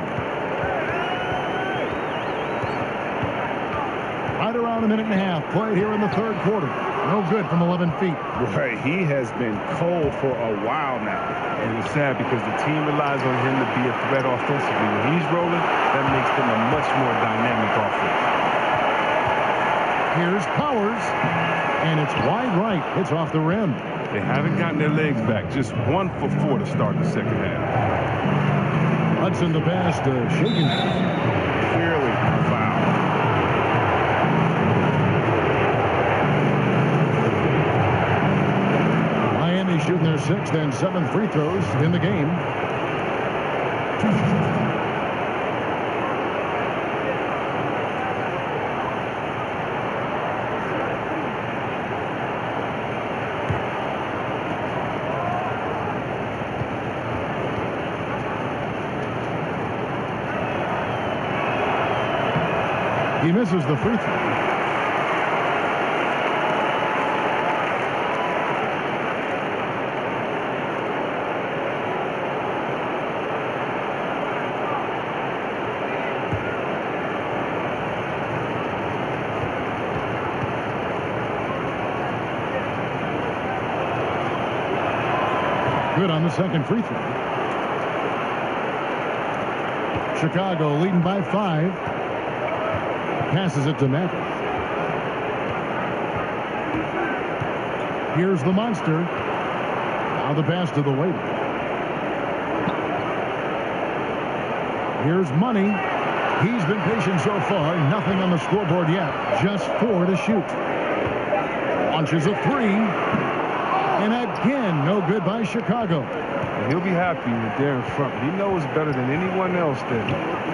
Right around a minute and a half played here in the third quarter. No good from 11 feet. Boy, he has been cold for a while now. And it's sad because the team relies on him to be a threat offensively. When he's rolling, that makes them a much more dynamic offense. Here's Powers, and it's wide right. It's off the rim. They haven't gotten their legs back. Just 1 for 4 to start the second half. Hudson the pass to Shakin. Clearly foul. Miami shooting their 6th and 7th free throws in the game. He misses the free throw. Good on the second free throw. Chicago leading by 5. Passes it to Maverick. Here's the Monster. Now the pass to the waiter. Here's Money. He's been patient so far. Nothing on the scoreboard yet. Just 4 to shoot. Launches a 3. And again, no good by Chicago. He'll be happy that they're in front. He knows better than anyone else that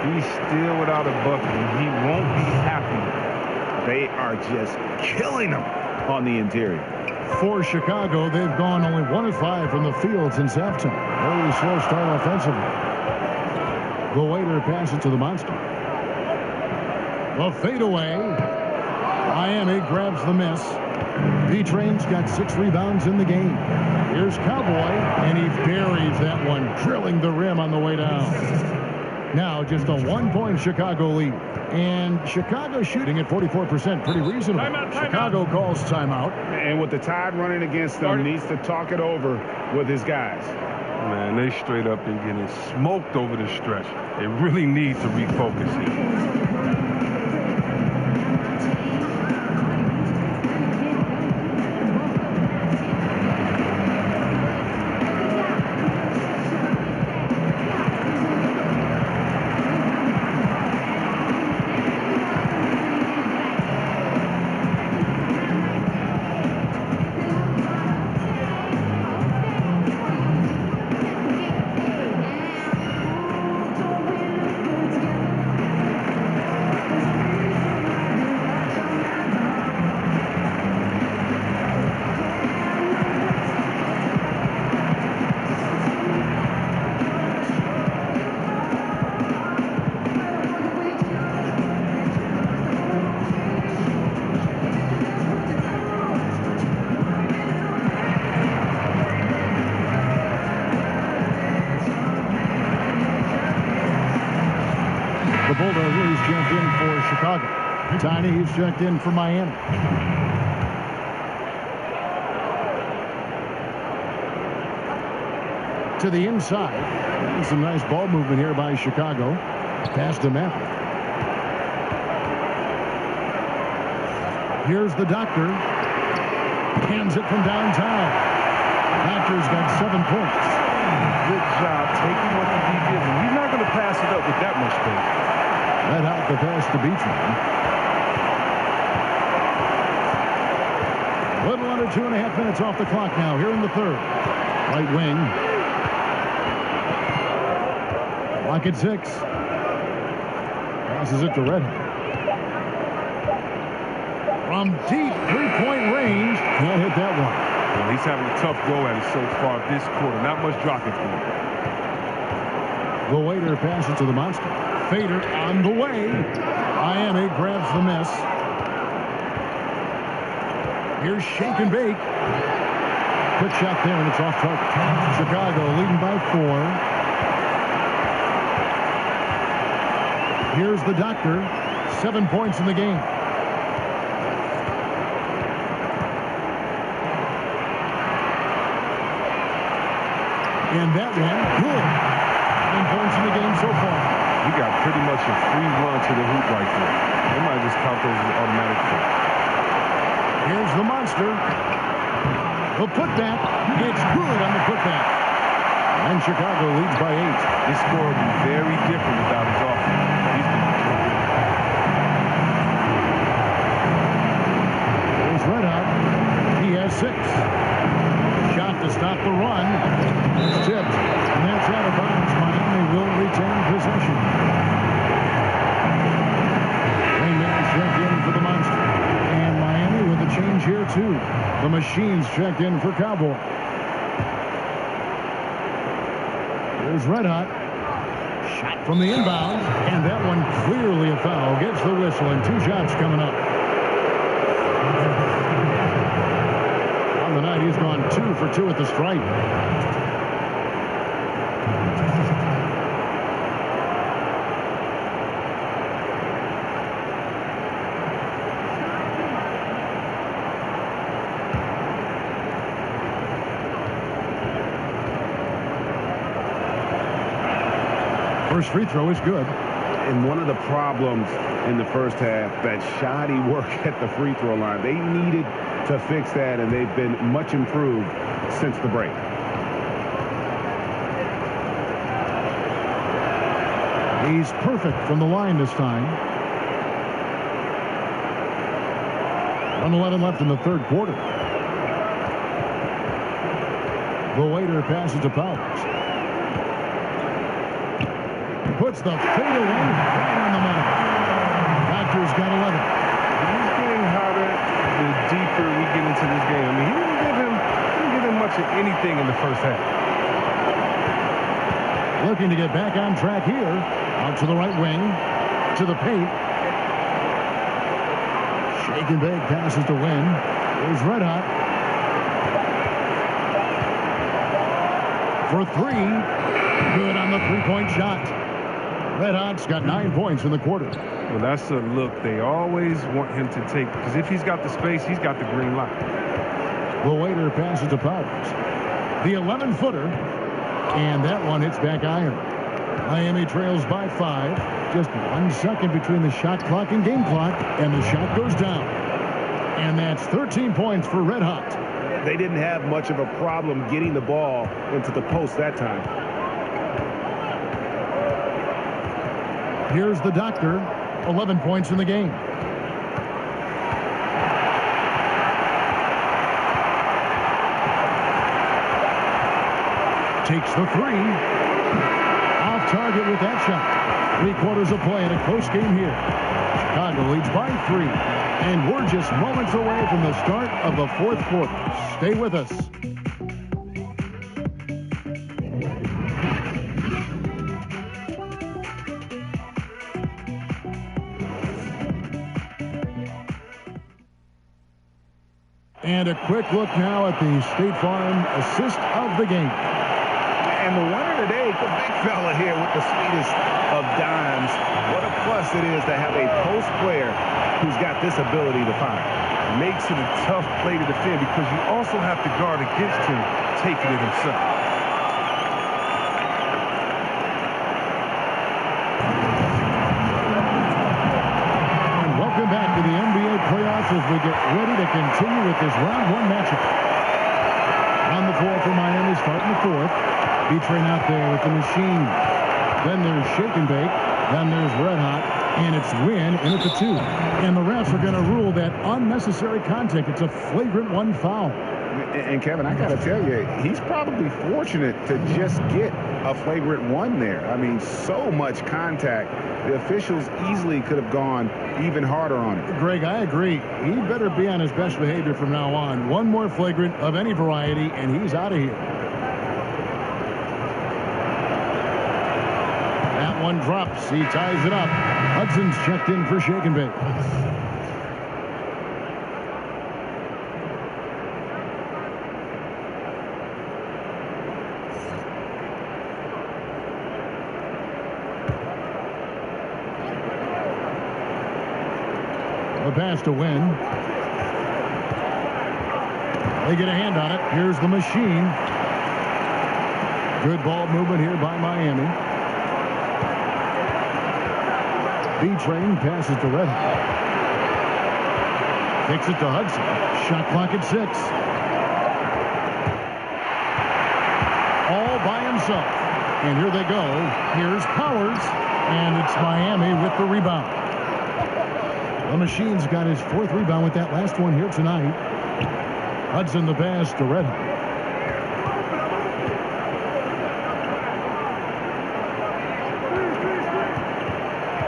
he's still without a bucket, and he won't be happy. They are just killing him. on the interior. For Chicago, they've gone only 1 of 5 from the field since halftime. Very slow start offensively. The waiter passes to the monster. The fadeaway. Miami grabs the miss. B-Train's got 6 rebounds in the game. Here's Cowboy, and he buries that one, drilling the rim on the way down. Now just a 1-point Chicago lead. And Chicago shooting at 44%, pretty reasonable. Chicago calls timeout. And with the Tide running against them, needs to talk it over with his guys. Man, they straight up been getting smoked over the stretch. They really need to refocus here. Bulldogs checked in for Chicago. Tiny, he's checked in for Miami. To the inside. And some nice ball movement here by Chicago. Pass to Matt. Here's the doctor. Hands it from downtown. Doctor's got 7 points. Good job taking what the deep is. He's not going to pass it up with that much space. That out the pass to Beachman. A little under 2.5 minutes off the clock now here in the third. Right wing. Lock at 6. Passes it to Red. From deep 3-point range. Can't hit that one. Well, he's having a tough go at it so far this quarter. Not much dropping for him. The waiter passes to the monster. Fader on the way. Miami grabs the miss. Here's shake and bake. Quick shot there, and it's off target. Chicago leading by 4. Here's the doctor. 7 points in the game. And that one, good. 9 points in the game so far. He got pretty much a free run to the hoop right there. They might just count those as automatic points. Here's the monster. The putback. It's good on the putback. And Chicago leads by 8. This score will be very different without his offense. Here's Red Hot. He has 6. Shot to stop the run. It's tipped. And that's out of bounds. Miami will retain possession. Rainman's checked in for the monster. And Miami with a change here, too. The Machines checked in for Cowboy. Here's Red Hot. Shot from the inbound. And that one clearly a foul. Gets the whistle, and 2 shots coming up. On the night, he's gone 2 for 2 at the stripe. First free throw is good. And one of the problems in the first half, that shoddy work at the free throw line. They needed to fix that, and they've been much improved since the break. He's perfect from the line this time. 1:11 left in the third quarter. The waiter passes to Powers. Puts the fadeaway right on the money. Doctor's got 11. He's getting hotter the deeper we get everything in the first half. Looking to get back on track here. Out to the right wing. To the paint. Shake and bake passes to Wynn. Here's Red Hot. For three. Good on the three-point shot. Red Hot's got 9 points in the quarter. Well, that's a look they always want him to take, because if he's got the space, he's got the green light. The waiter passes to Powers. The 11-footer. And that one hits back iron. Miami trails by 5. Just 1 second between the shot clock and game clock. And the shot goes down. And that's 13 points for Red Hot. They didn't have much of a problem getting the ball into the post that time. Here's the doctor. 11 points in the game. Takes the three. Off target with that shot. 3/4 of play in a close game here. Chicago leads by 3. And we're just moments away from the start of the 4th quarter. Stay with us. And a quick look now at the State Farm assist of the game. And the winner today, the big fella here with the sweetest of dimes. What a plus it is to have a post player who's got this ability to fire. Makes it a tough play to defend because you also have to guard against him taking it himself. And welcome back to the NBA playoffs as we get ready to continue with this round 1 matchup. On the floor for Miami starting the 4th. B-Train out there with the machine. Then there's Shake and Bake. Then there's Red Hot. And it's Wynn in at the 2. And the refs are going to rule that unnecessary contact. It's a flagrant 1 foul. And Kevin, I got to tell you, he's probably fortunate to just get a flagrant 1 there. I mean, so much contact. The officials easily could have gone even harder on it. Greg, I agree. He better be on his best behavior from now on. 1 more flagrant of any variety, and he's out of here. That one drops. He ties it up. Hudson's checked in for Shake and Bake. The pass to Wynn. They get a hand on it. Here's the machine. Good ball movement here by Miami. B-Train passes to Red Hot. Takes it to Hudson. Shot clock at 6. All by himself. And here they go. Here's Powers. And it's Miami with the rebound. The machine's got his 4th rebound with that last one here tonight. Hudson the pass to Red Hot.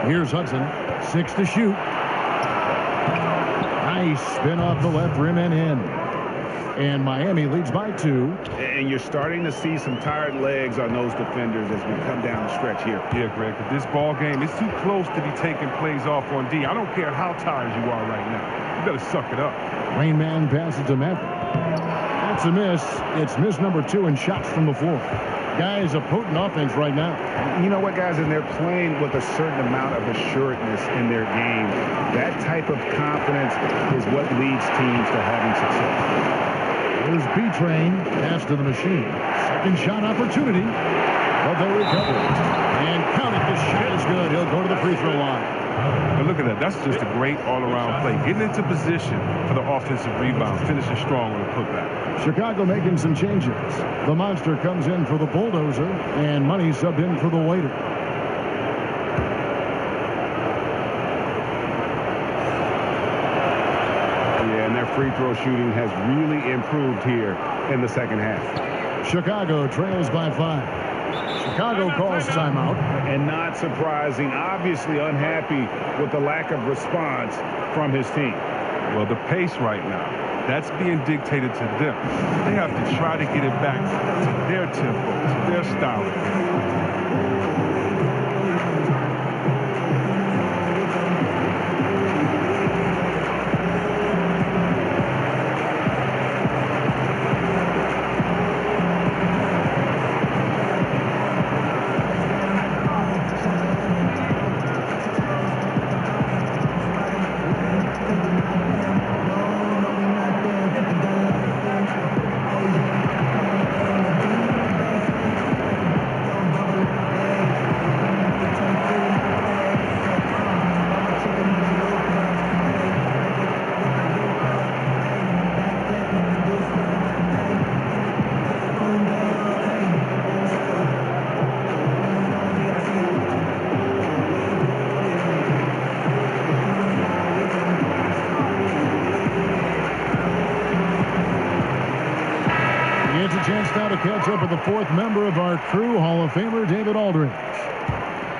Here's Hudson. 6 to shoot. Nice spin off the left rim and in. And Miami leads by 2. And you're starting to see some tired legs on those defenders as we come down the stretch here. Yeah, Greg, but this ball game is too close to be taking plays off on D. I don't care how tired you are right now. You better suck it up. Rain Man passes to Maverick. That's a miss. It's miss number 2 in shots from the floor. Guys, a potent offense right now. You know what, guys? And they're playing with a certain amount of assuredness in their game. That type of confidence is what leads teams to having success. Here's B-Train. Pass to the machine. Second shot opportunity. But they recover it. And count it. The shot is good. He'll go to the free throw line. But look at that. That's just a great all-around play. Getting into position for the offensive rebound. Finishing strong on the putback. Chicago making some changes. The Monster comes in for the Bulldozer. And Money subbed in for the Waiter. Free throw shooting has really improved here in the second half. Chicago trails by 5. Chicago calls timeout. And not surprising, obviously unhappy with the lack of response from his team. Well, the pace right now That's being dictated to them. They have to try to get it back to their tempo, to their style of play. Chance now to catch up with the fourth member of our crew, Hall of Famer David Aldridge.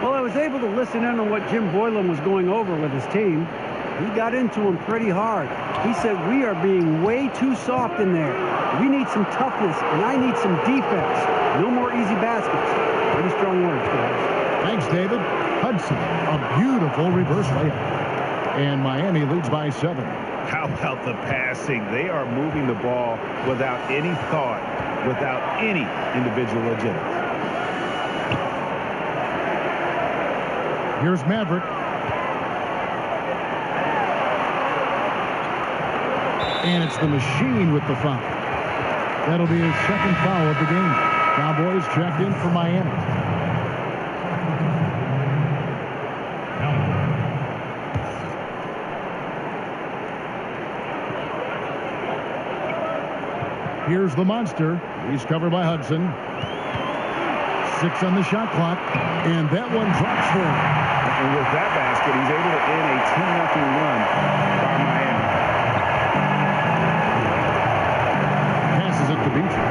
Well, I was able to listen in on what Jim Boylan was going over with his team. He got into him pretty hard. He said, we are being way too soft in there. We need some toughness, and I need some defense. No more easy baskets. Pretty strong words, guys. Thanks, David. Hudson, a beautiful reverse layup. And Miami leads by 7. How about the passing? They are moving the ball without any thought, without any individual agility. Here's Maverick. And it's the machine with the foul. That'll be his second foul of the game. Cowboys checked in for Miami. Here's the monster. He's covered by Hudson. 6 on the shot clock. And that one drops for him. And with that basket, he's able to end a 10-0 run by Miami. Passes it to Beecher.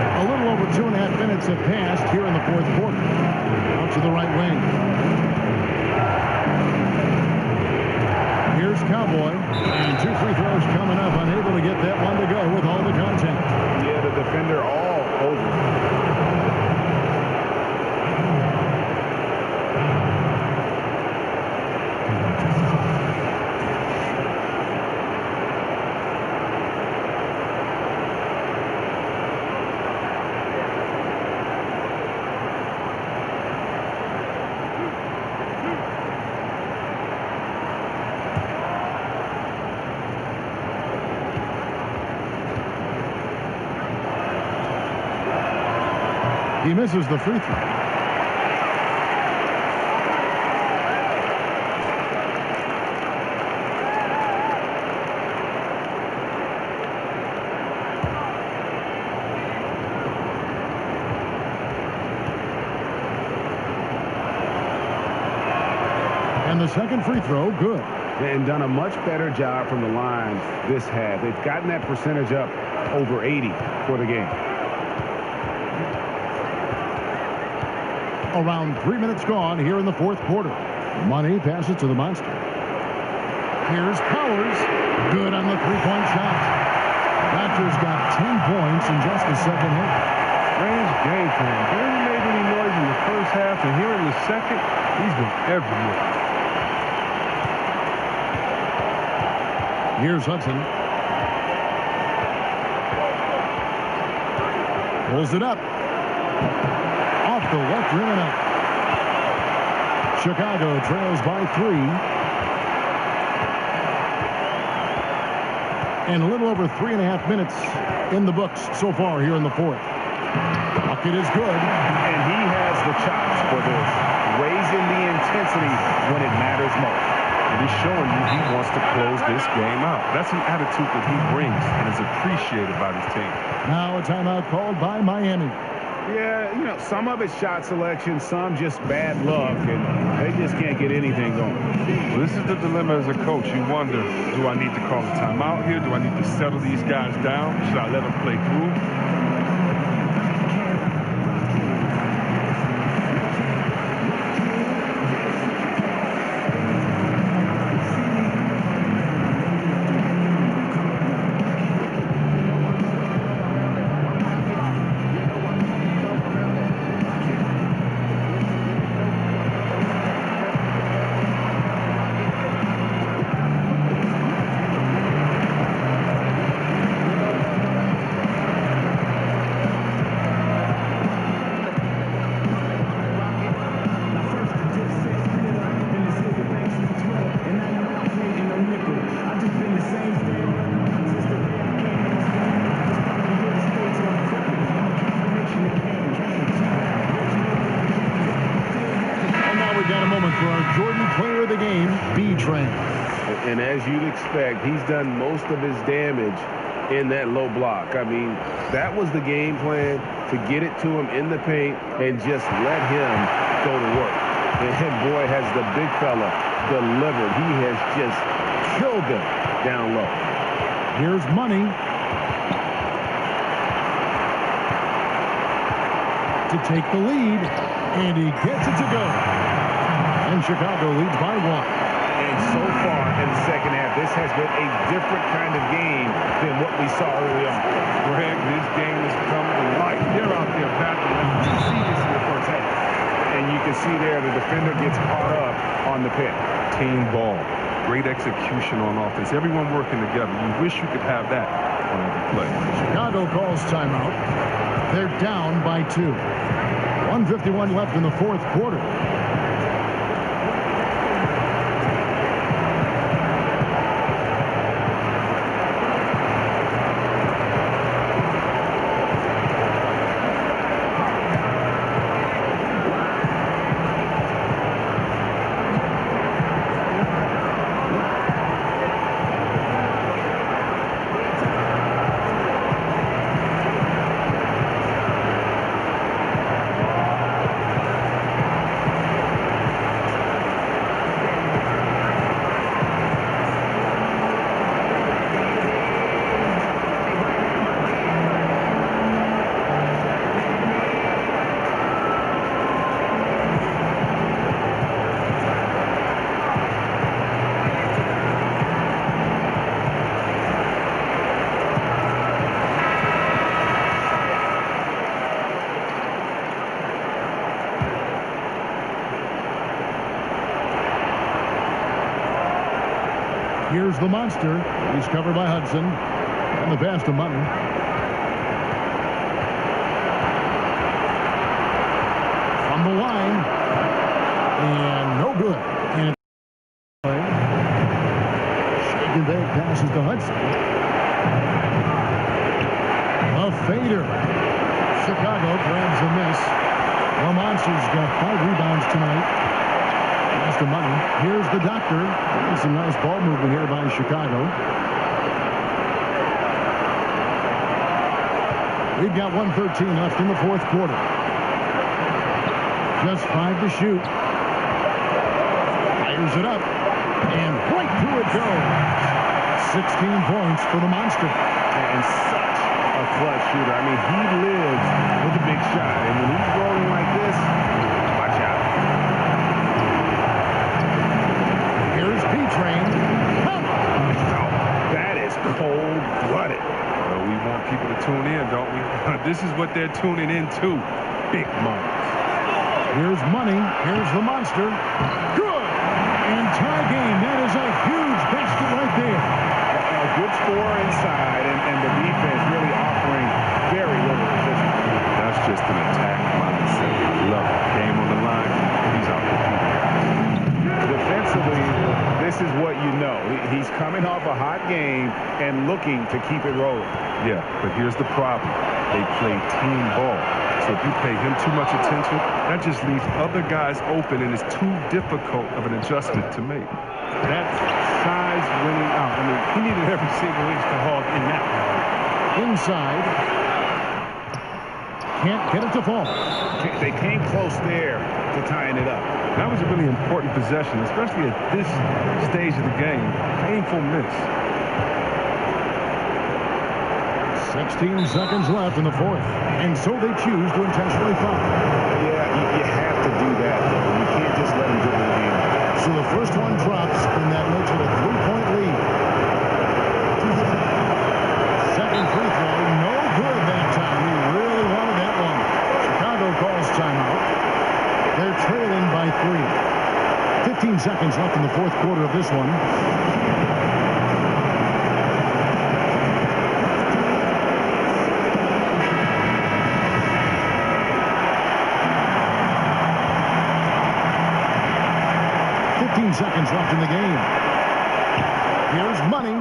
A little over 2.5 minutes have passed here in the fourth quarter. Out to the right wing. Here's Cowboy, and 2 free throws coming up, unable to get that one to go with all the contact. Yeah, the defender all over. He misses the free throw. And the second free throw, good. And done a much better job from the line this half. They've gotten that percentage up over 80 for the game. Around 3 minutes gone here in the fourth quarter. Money passes to the monster. Here's Powers. Good on the three-point shot. Raptors got 10 points in just the second half. Strange game plan. Barely made any noise in the first half, and here in the second, he's been everywhere. Here's Hudson. Pulls it up. Off the left rim and out. Chicago trails by 3. And a little over 3.5 minutes in the books so far here in the fourth. Bucket is good. And he has the chops for this. Raising the intensity when it matters most. And he's showing you he wants to close this game out. That's an attitude that he brings and is appreciated by this team. Now a timeout called by Miami. Yeah, you know, some of it's shot selection, some just bad luck, and they just can't get anything going. Well, this is the dilemma as a coach. You wonder, do I need to call a timeout here? Do I need to settle these guys down? Should I let them play through? For our Jordan Player of the Game, B-Train. And as you'd expect, he's done most of his damage in that low block. I mean, that was the game plan, to get it to him in the paint and just let him go to work. And boy, has the big fella delivered. He has just killed them down low. Here's Money. To take the lead, and he gets it to go. And Chicago leads by 1. And so far in the second half, this has been a different kind of game than what we saw early on. Greg, this game is coming to life. They're out there battling. You see this in the first half. And you can see there the defender gets caught up on the pick. Team ball. Great execution on offense. Everyone working together. You wish you could have that on every play. Chicago calls timeout. They're down by 2. 1:51 left in the fourth quarter. Here's the monster. He's covered by Hudson. And the pass to Mutton. From the line. And no good. And shake and bake passes to Hudson. A fader. Chicago grabs the miss. The Monsters got 5 rebounds tonight. Pass to Money. Here's the doctor. And some nice ball movement here by Chicago. We've got 1:13 left in the fourth quarter. Just 5 to shoot. Fires it up. And right through it goes. 16 points for the Monster. And such a clutch shooter. I mean, he lives with a big shot. And when he's rolling like this, watch out. Here's P-Train. That is cold-blooded. Well, we want people to tune in, don't we? This is what they're tuning into. Big moments. Here's Money. Here's the Monster. Good. And tie game. That is a huge basket right there. A good score inside, and the defense really offering very little resistance. That's just an attack mindset. I love it. Game on the line. He's out there. Defensively, this is what you know. He's coming off a hot game and looking to keep it rolling. Yeah, but here's the problem. They play team ball. So if you pay him too much attention, that just leaves other guys open, and it's too difficult of an adjustment to make. That size winning out. I mean, he needed every single inch to hog in that one. Inside. Can't get it to fall. They came close there to tying it up. That was a really important possession, especially at this stage of the game. Painful miss. 16 seconds left in the fourth. And so they choose to intentionally foul. Yeah, you have to do that, though. You can't just let him do it again. So the first one drops, and that makes it a 3-point lead. Second free throw, no good that time. He really wanted that one. Chicago calls timeout. They're trailing by 3. 15 seconds left in the fourth quarter of this one. 15 seconds left in the game. Here's Money.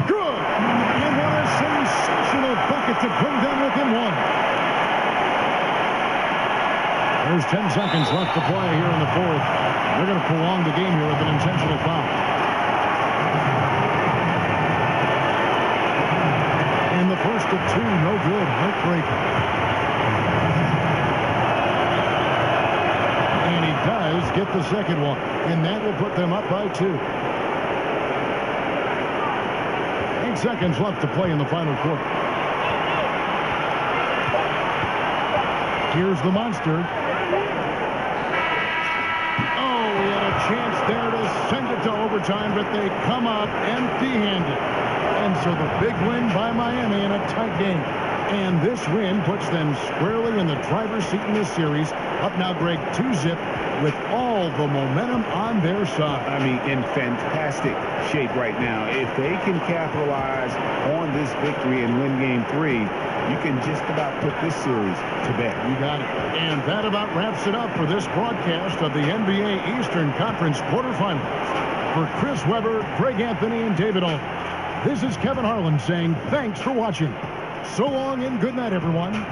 Good. And what a sensational bucket to bring them within one. There's 10 seconds left to play here in the fourth. They're going to prolong the game here with an intentional foul. And the first of two, no good. Heartbreaker. And he does get the second one. And that will put them up by 2. 8 seconds left to play in the final quarter. Here's the monster. Chance there to send it to overtime, but they come out empty-handed. And so the big win by Miami in a tight game. And this win puts them squarely in the driver's seat in this series. Up now, Greg, 2-zip with all the momentum on their side. I mean, in fantastic shape right now. If they can capitalize on this victory and win game 3, you can just about put this series to bed. You got it. And that about wraps it up for this broadcast of the NBA Eastern Conference quarterfinals. For Chris Webber, Greg Anthony, and David Alden, this is Kevin Harlan saying thanks for watching. So long and good night, everyone.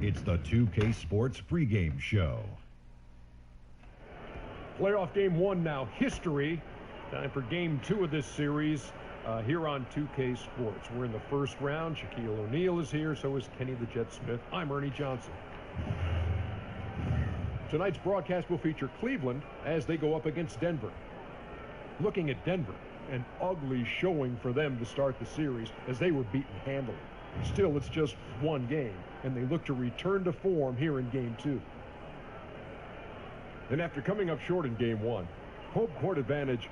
It's the 2K Sports pregame show. Playoff game 1 now, history. Time for game 2 of this series here on 2K Sports. We're in the first round. Shaquille O'Neal is here, so is Kenny the Jet Smith. I'm Ernie Johnson. Tonight's broadcast will feature Cleveland as they go up against Denver. Looking at Denver, an ugly showing for them to start the series as they were beaten handily. Still, it's just one game, and they look to return to form here in game 2. And after coming up short in game 1, home court advantage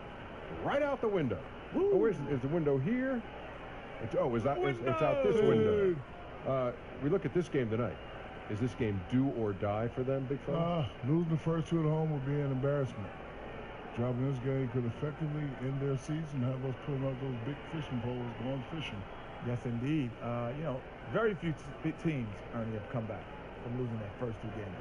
right out the window. Oh, is the window here? It's out this window. We look at this game tonight. Is this game do or die for them, big fella? Losing the first 2 at home would be an embarrassment. Dropping this game could effectively end their season, have us pulling out those big fishing poles going fishing. Yes, indeed. Very few teams, Ernie, have come back from losing their first 2 games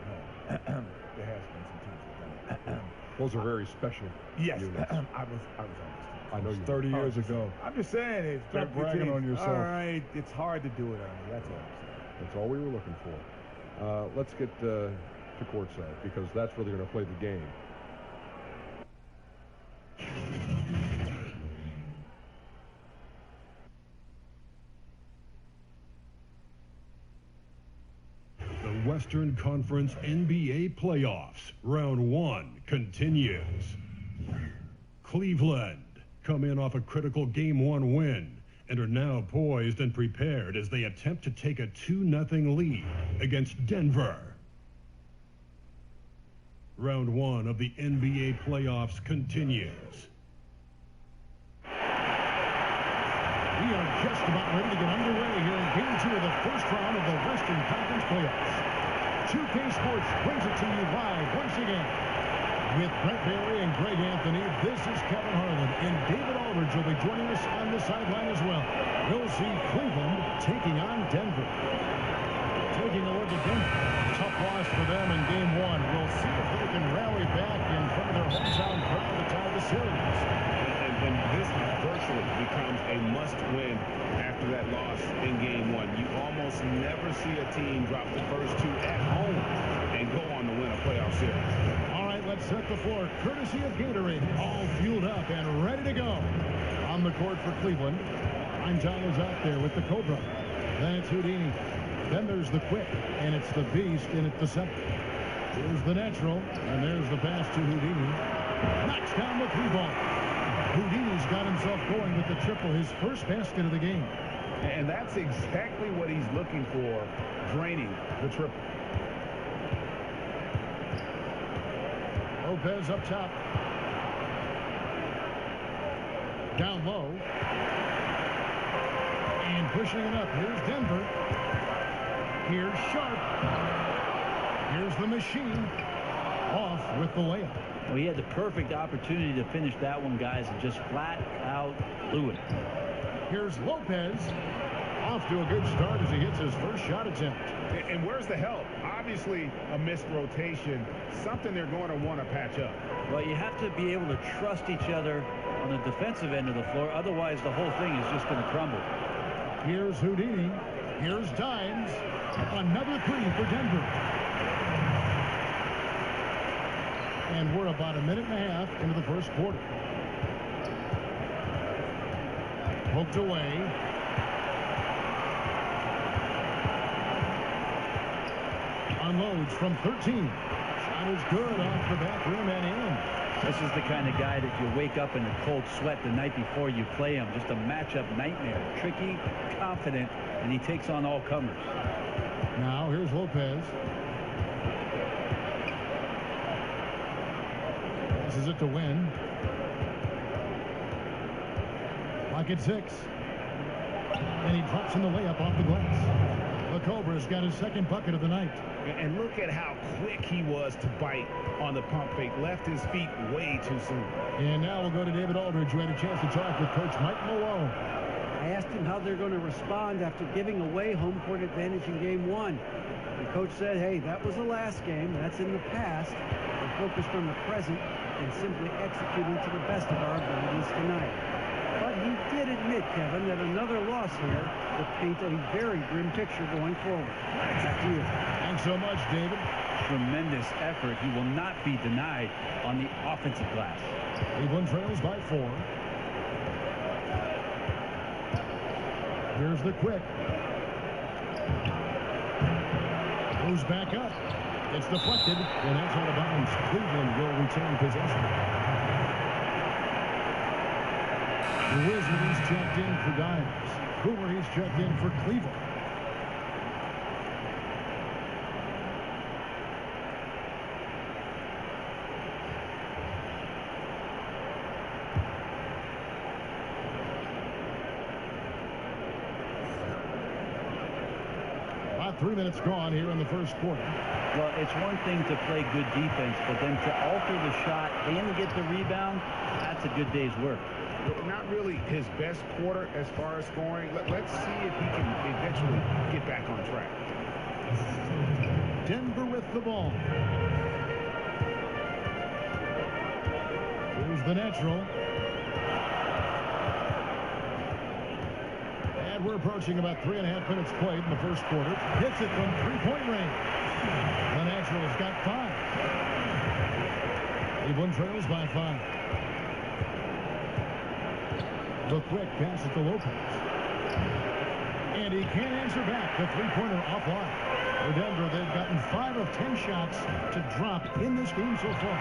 at home. There has been some teams that have done it. Those are very special. Yes, units. I was on this team. I know you. 30 years ago. I'm just saying, it's Stop bragging on yourself. All right, it's hard to do it, Ernie. That's all I'm saying. That's all we were looking for. Let's get to courtside because that's really going to play the game. The Western Conference NBA playoffs, round 1 continues. Cleveland come in off a critical game 1 win and are now poised and prepared as they attempt to take a 2-0 lead against Denver. Round 1 of the NBA playoffs continues. We are just about ready to get underway here in Game 2 of the first round of the Western Conference playoffs. 2K Sports brings it to you live once again. With Brett Barry and Greg Anthony, this is Kevin Harlan, and David Aldridge will be joining us on the sideline as well. We'll see Cleveland taking on Denver. Taking a look at Denver. Tough loss for them in Game 1. We'll see if they can rally back in front of their hometown crowd to tie the series. And this virtually becomes a must-win after that loss in Game 1. You almost never see a team drop the first two at home and go on to win a playoff series. All right, let's set the floor. Courtesy of Gatorade, all fueled up and ready to go. On the court for Cleveland, I'm Tyler's out there with the Cobra. That's Houdini. Then there's the Quick, and it's the Beast in at the center. Here's the Natural, and there's the pass to Houdini. Knocks down the three ball. Houdini's got himself going with the triple, his first basket of the game. And that's exactly what he's looking for, draining the triple. Lopez up top. Down low. And pushing it up. Here's Denver. Here's Sharp. Here's the Machine. Off with the layup. Well, he had the perfect opportunity to finish that one, guys, and just flat out blew it. Here's Lopez. Off to a good start as he hits his first shot attempt. And where's the help? Obviously a missed rotation, something they're going to want to patch up. Well, you have to be able to trust each other on the defensive end of the floor. Otherwise, the whole thing is just going to crumble. Here's Houdini. Here's Dimes. Another three for Denver. And we're about a minute and a half into the first quarter. Poked away. Unloads from 13. Shot is good off the back rim and in. This is the kind of guy that you wake up in a cold sweat the night before you play him. Just a matchup nightmare. Tricky, confident, and he takes on all comers. Now here's Lopez. Passes it to Wynn. Clock at 6. And he drops in the layup off the glass. The Cobra's got his second bucket of the night. And look at how quick he was to bite on the pump fake. Left his feet way too soon. And now we'll go to David Aldridge, who had a chance to talk with Coach Mike Malone. I asked him how they're going to respond after giving away home court advantage in Game 1. The coach said, hey, that was the last game. That's in the past. We're focused on the present and simply executing to the best of our abilities tonight. But he did admit, Kevin, that another loss here would paint a very grim picture going forward. Back to you. Thanks so much, David. Tremendous effort. He will not be denied on the offensive glass. Cleveland trails by 4. Here's the Quick. Moves back up. It's deflected, and that's out of bounds. Cleveland will retain possession. The Wizard is checked in for Dimes. Cooper, he's checked in for Cleveland. About 3 minutes gone here in the first quarter. Well, it's one thing to play good defense, but then to alter the shot and get the rebound, that's a good day's work. Not really his best quarter as far as scoring. Let's see if he can eventually get back on track. Denver with the ball. Here's the Natural. And we're approaching about 3.5 minutes played in the first quarter. Hits it from three-point range. The Natural's got 5. Cleveland trails by 5. The Quick pass it to Lopez. And he can't answer back. The three-pointer offline. For Denver, they've gotten 5 of 10 shots to drop in this game so far.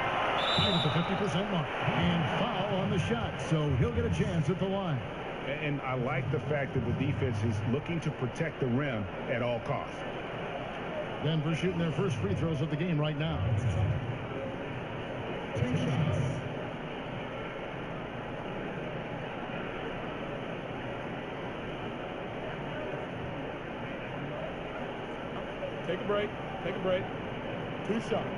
Right at the 50% mark. And foul on the shot, so he'll get a chance at the line. And I like the fact that the defense is looking to protect the rim at all costs. Denver shooting their first free throws of the game right now. 2 shots. Take a break. Take a break. 2 shots.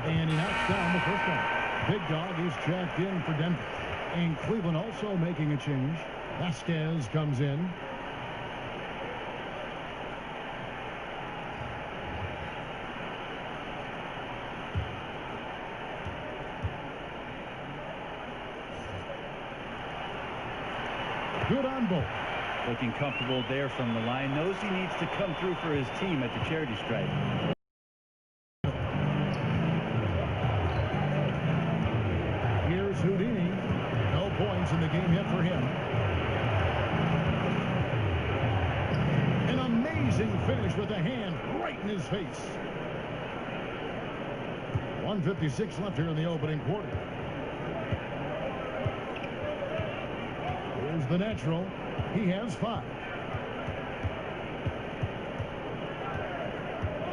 And he knocks down the first one. Big Dog is checked in for Denver. And Cleveland also making a change. Vasquez comes in. Good on both. Looking comfortable there from the line. Knows he needs to come through for his team at the charity stripe. Here's Houdini. No points in the game yet for him. An amazing finish with a hand right in his face. 1:56 left here in the opening quarter. Here's the natural. He has 5.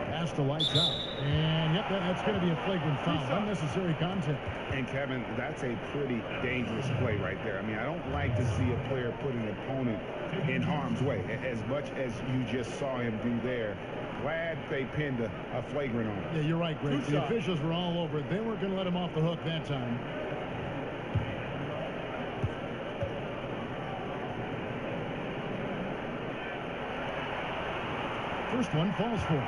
Pass to lights out. And yep, that's going to be a flagrant foul. Unnecessary contact. And Kevin, that's a pretty dangerous play right there. I mean, I don't like to see a player put an opponent in harm's way as much as you just saw him do there. Glad they pinned a flagrant on him. Yeah, you're right, Greg. The officials were all over it. They weren't going to let him off the hook that time. First one falls for him.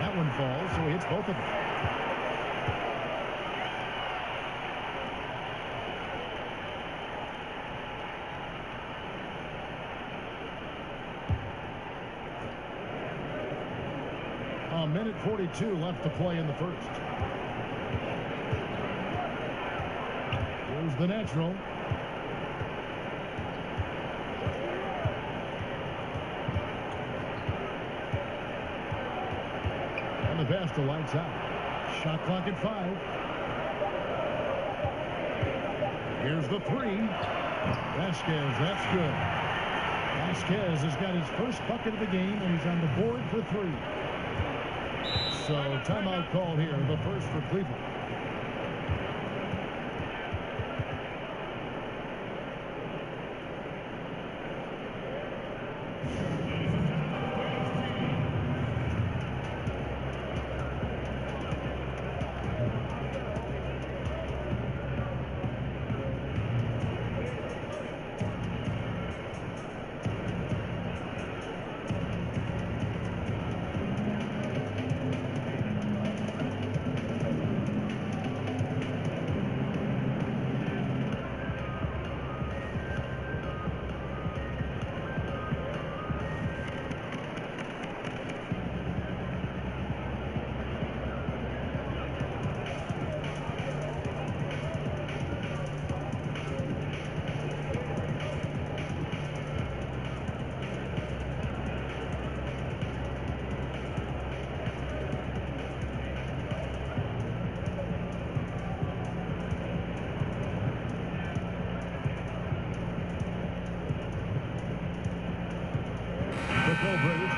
That one falls, so he hits both of them. A minute 42 left to play in the first. Here's the natural. And the pass to lights out. Shot clock at 5. Here's the 3. Vasquez, that's good. Vasquez has got his first bucket of the game, and he's on the board for 3. So timeout call here, the first for Cleveland.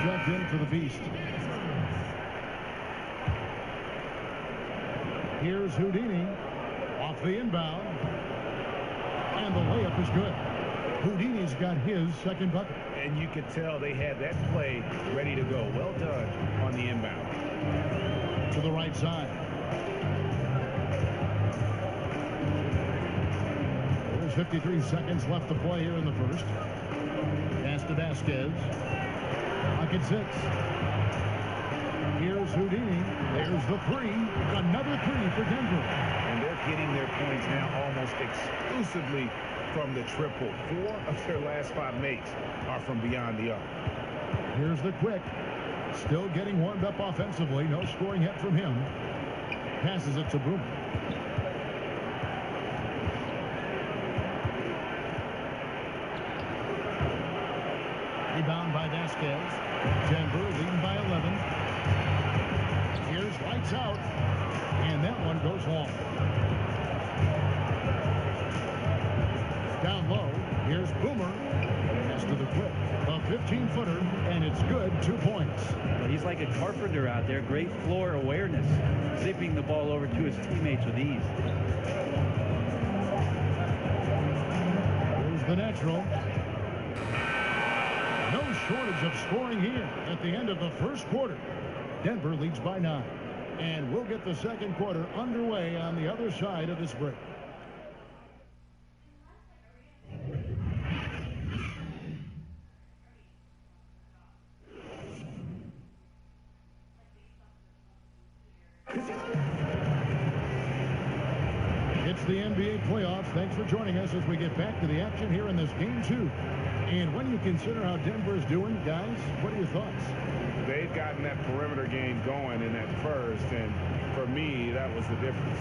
Checked in for the Beast. Here's Houdini off the inbound. And the layup is good. Houdini's got his second bucket. And you could tell they had that play ready to go. Well done on the inbound. To the right side. There's 53 seconds left to play here in the first. Pass to Vasquez. Pocket 6. Here's Houdini. There's the 3. Another 3 for Denver. And they're getting their points now almost exclusively from the triple. 4 of their last 5 makes are from beyond the arc. Here's the quick. Still getting warmed up offensively. No scoring yet from him. Passes it to Boomer. Rebound by Vasquez. Denver leading by 11. Here's lights out. And that one goes long. Down low, here's Boomer. Pass to the quick. A 15-footer, and it's good. 2 points. Well, he's like a carpenter out there. Great floor awareness. Zipping the ball over to his teammates with ease. Here's the natural. No shortage of scoring here at the end of the first quarter. Denver leads by 9. And we'll get the second quarter underway on the other side of this break. It's the NBA playoffs. Thanks for joining us as we get back to the action here in this game 2. And when you consider how Denver is doing, guys, what are your thoughts? They've gotten that perimeter game going in that first, and for me, that was the difference.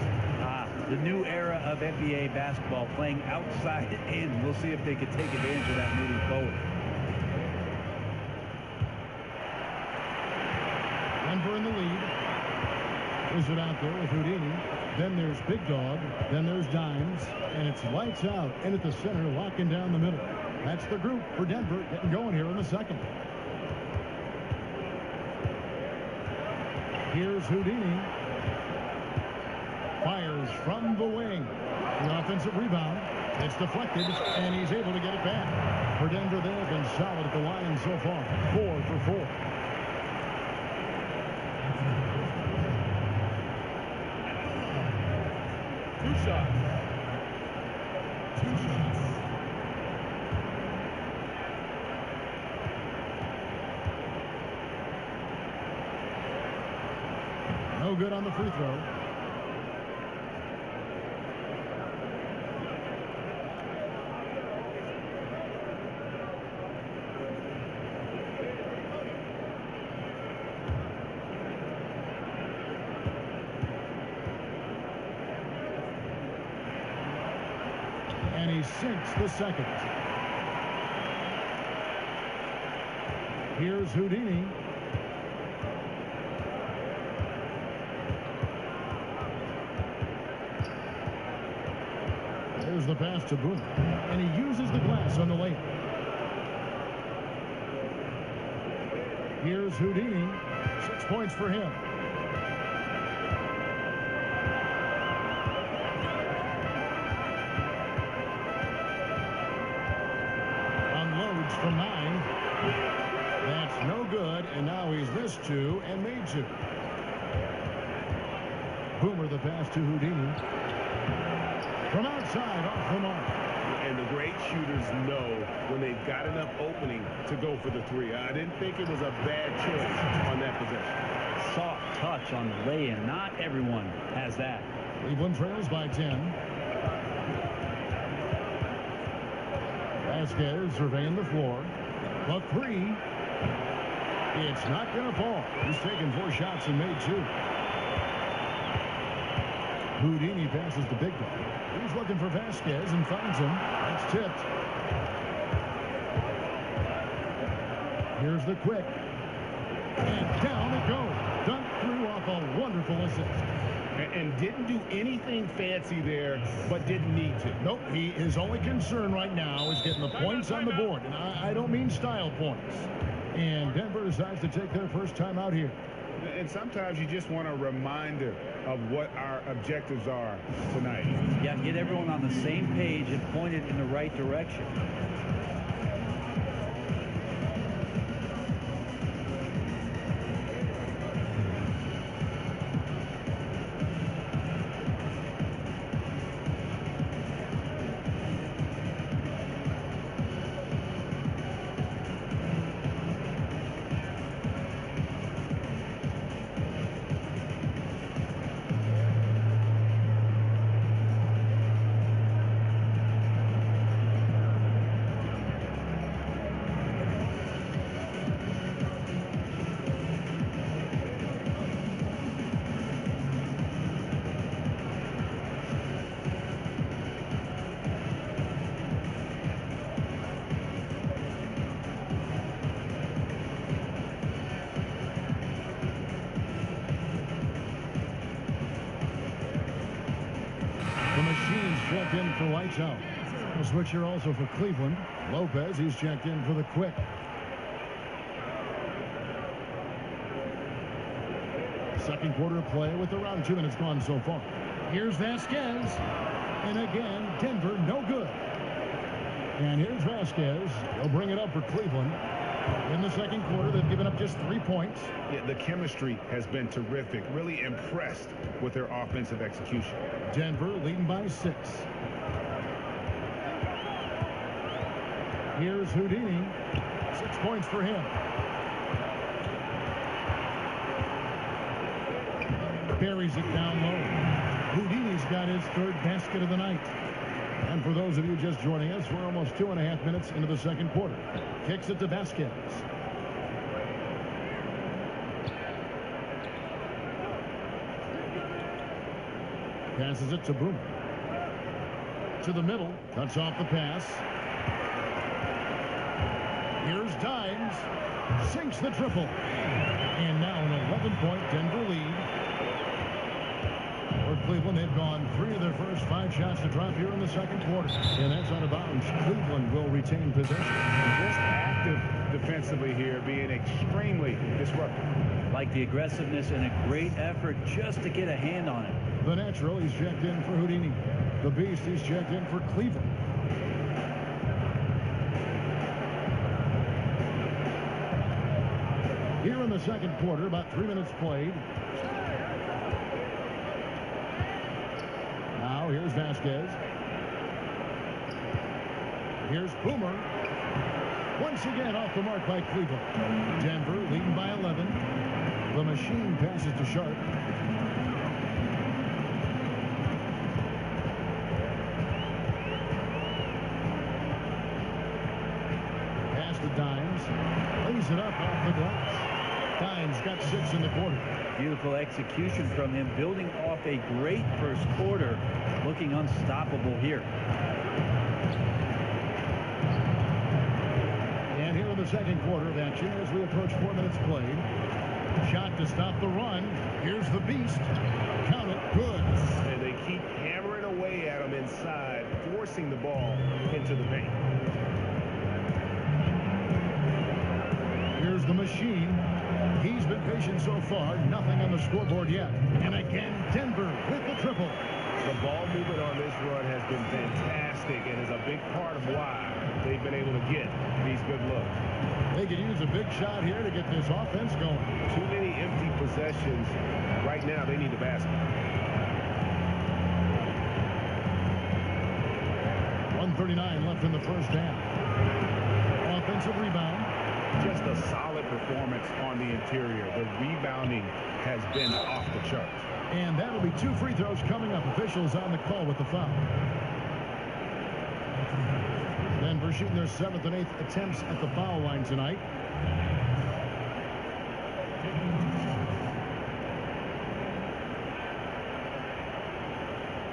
The new era of NBA basketball, playing outside in. We'll see if they can take advantage of that moving forward. Denver in the lead. Is it out there with Houdini? Then there's Big Dog. Then there's Dimes. And it's lights out. And at the center, locking down the middle. That's the group for Denver getting going here in the second. Here's Houdini. Fires from the wing. The offensive rebound. It's deflected, and he's able to get it back. For Denver, they have been solid at the line so far. 4 for 4. Two shots. No good on the free throw. And he sinks the second. Here's Houdini. There's the pass to Boomer. And he uses the glass on the layup. Here's Houdini. 6 points for him. Unloads from 9. That's no good, and now he's missed 2 and made 2. Boomer the pass to Houdini. From outside, off the mark. And the great shooters know when they've got enough opening to go for the 3. I didn't think it was a bad choice on that possession. Soft touch on the lay-in. Not everyone has that. Cleveland trails by 10. Vasquez surveying the floor. A 3. It's not going to fall. He's taken 4 shots and made 2. Houdini passes the Big Dog. He's looking for Vasquez and finds him. It's tipped. Here's the quick. And down it goes. Dunked through off a wonderful assist. And didn't do anything fancy there, but didn't need to. Nope, his only concern right now is getting the points on the board. And I don't mean style points. And Denver decides to take their first time out here. And sometimes you just want a reminder of what our objectives are tonight. Yeah, get everyone on the same page and point it in the right direction. The Machine's checked in for lights out. A switcher also for Cleveland. Lopez, he's checked in for the Quick. Second quarter of play with around 2 minutes gone so far. Here's Vasquez. And again, Denver, no good. And here's Vasquez. He'll bring it up for Cleveland. In the second quarter, they've given up just 3 points. Yeah, the chemistry has been terrific. Really impressed with their offensive execution. Denver leading by 6. Here's Houdini. 6 points for him. Buries it down low. Houdini's got his 3rd basket of the night. And for those of you just joining us, we're almost 2.5 minutes into the second quarter. Kicks it to Vasquez. Passes it to Boomer. To the middle. Cuts off the pass. Here's Dimes. Sinks the triple. And now an 11-point Denver lead. For Cleveland, they've gone 3 of their first 5 shots to drop here in the second quarter. And that's out of bounds. Cleveland will retain possession. Just active defensively here, being extremely disruptive. Like the aggressiveness and a great effort just to get a hand on it. The Natural, he's checked in for Houdini. The Beast, he's checked in for Cleveland. Here in the second quarter, about 3 minutes played. Now here's Vasquez. Here's Boomer. Once again off the mark by Cleveland. Denver leading by 11. The Machine passes to Sharp. Pass to Dimes. Lays it up off the glass. Dimes got 6 in the quarter. Beautiful execution from him, building off a great first quarter, looking unstoppable here. And here in the second quarter of action, as we approach 4 minutes played, shot to stop the run. Here's the Beast. Count it. Good. And they keep hammering away at him inside, forcing the ball into the paint. Here's the Machine. He's been patient so far. Nothing on the scoreboard yet. And again, Denver with the triple. The ball movement on this run has been fantastic and is a big part of why they've been able to get these good looks. They could use a big shot here to get this offense going. Too many empty possessions. Right now, they need the basket. 1:39 left in the first half. Offensive rebound. Just a solid performance on the interior. The rebounding has been off the charts. And that'll be 2 free throws coming up. Officials on the call with the foul. Denver shooting their 7th and 8th attempts at the foul line tonight.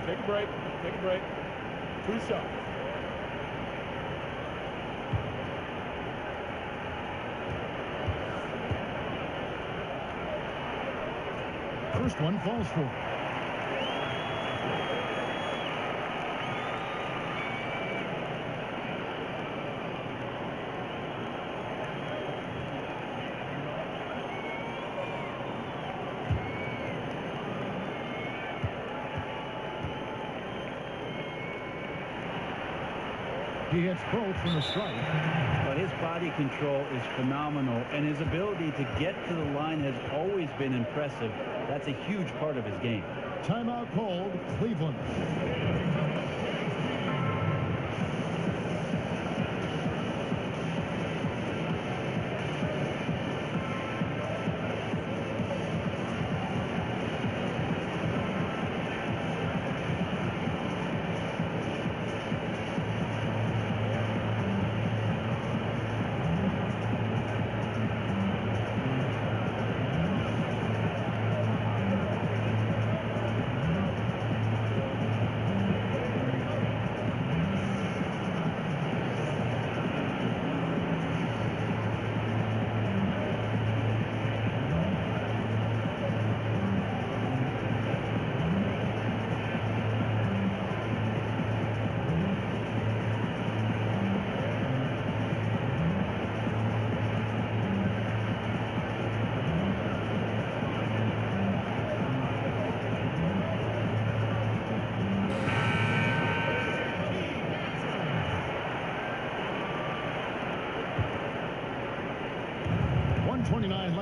Take a break. Take a break. 2 shots. First one falls for. He hits both from the strike. But his body control is phenomenal, and his ability to get to the line has always been impressive. That's a huge part of his game. Timeout called, Cleveland.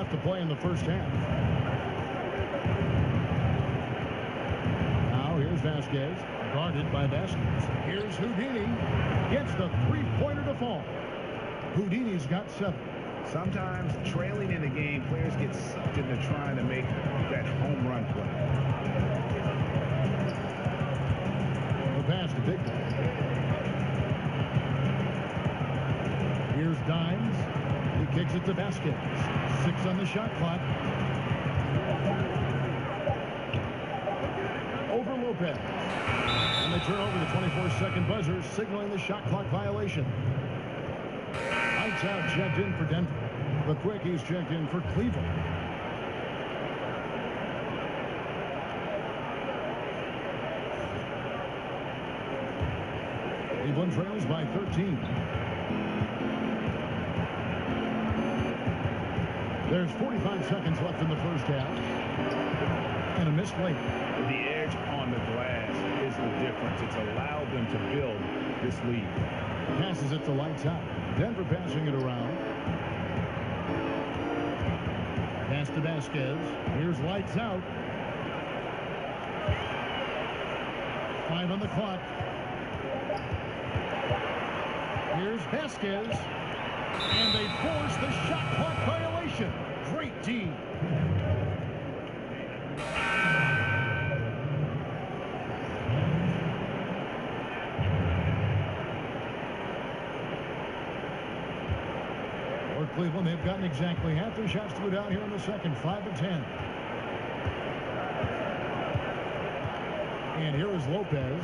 left to play in the first half. Now here's Vasquez, guarded by Vasquez. Here's Houdini, gets the three-pointer to fall. Houdini's got 7. Sometimes trailing in a game, players get sucked into trying to make that home run play. The pass to Big. Here's Dimes. He kicks it to Vasquez. 6 on the shot clock. Over Lopez. And they turn over the 24-second buzzer, signaling the shot clock violation. Lights out checked in for Denver. The Quickies checked in for Cleveland. Cleveland trails by 13. There's 45 seconds left in the first half. And a missed late. The edge on the glass is the difference. It's allowed them to build this lead. Passes it to Lights Out. Denver passing it around. Pass to Vasquez. Here's Lights Out. 5 on the clock. Here's Vasquez. And they force the shot clock violation. Great team. For Cleveland, they've gotten exactly half their shots to go down here in the second. 5 of 10. And here is Lopez.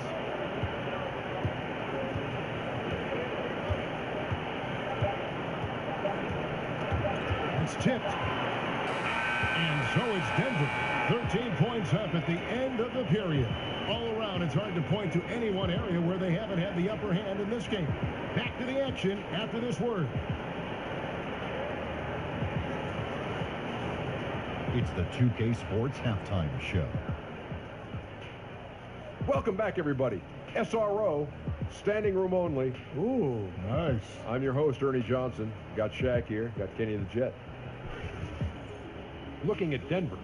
It's tipped. And so it's Denver. 13 points up at the end of the period. All around, it's hard to point to any one area where they haven't had the upper hand in this game. Back to the action after this word. It's the 2K Sports Halftime Show. Welcome back, everybody. SRO, standing room only. Ooh, nice. I'm your host, Ernie Johnson. Got Shaq here. Got Kenny the Jet. Looking at Denver,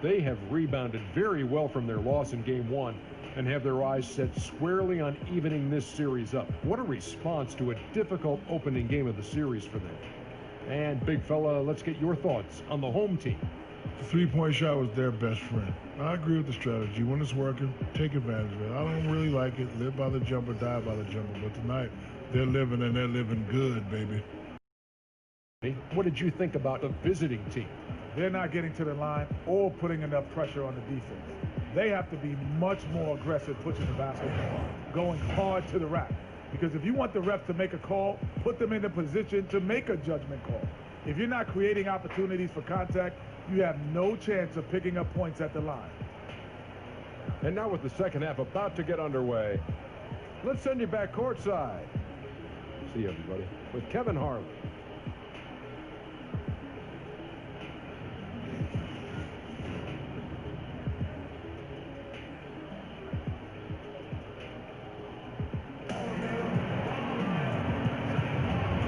they have rebounded very well from their loss in Game 1 and have their eyes set squarely on evening this series up. What a response to a difficult opening game of the series for them. And, big fella, let's get your thoughts on the home team. The three-point shot was their best friend. I agree with the strategy. When it's working, take advantage of it. I don't really like it. Live by the jumper, die by the jumper. But tonight, they're living, and they're living good, baby. What did you think about the visiting team? They're not getting to the line or putting enough pressure on the defense. They have to be much more aggressive pushing the basketball, going hard to the rack. Because if you want the ref to make a call, put them in a position to make a judgment call. If you're not creating opportunities for contact, you have no chance of picking up points at the line. And now with the second half about to get underway, let's send you back courtside. See you, everybody, with Kevin Harlan.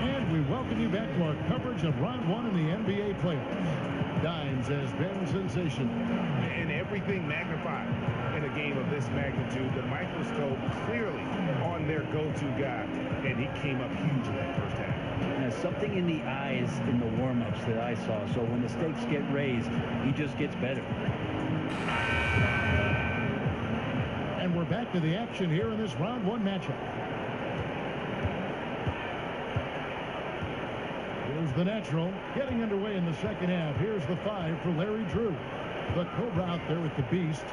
And we welcome you back to our coverage of round 1 in the NBA playoffs. Dimes has been sensational. And everything magnified in a game of this magnitude. The microscope clearly on their go-to guy, and he came up huge in that first half. There's something in the eyes in the warm-ups that I saw. So when the stakes get raised, he just gets better. And we're back to the action here in this round 1 matchup. Here's the natural getting underway in the second half. Here's the 5 for Larry Drew. The Cobra out there with the beast.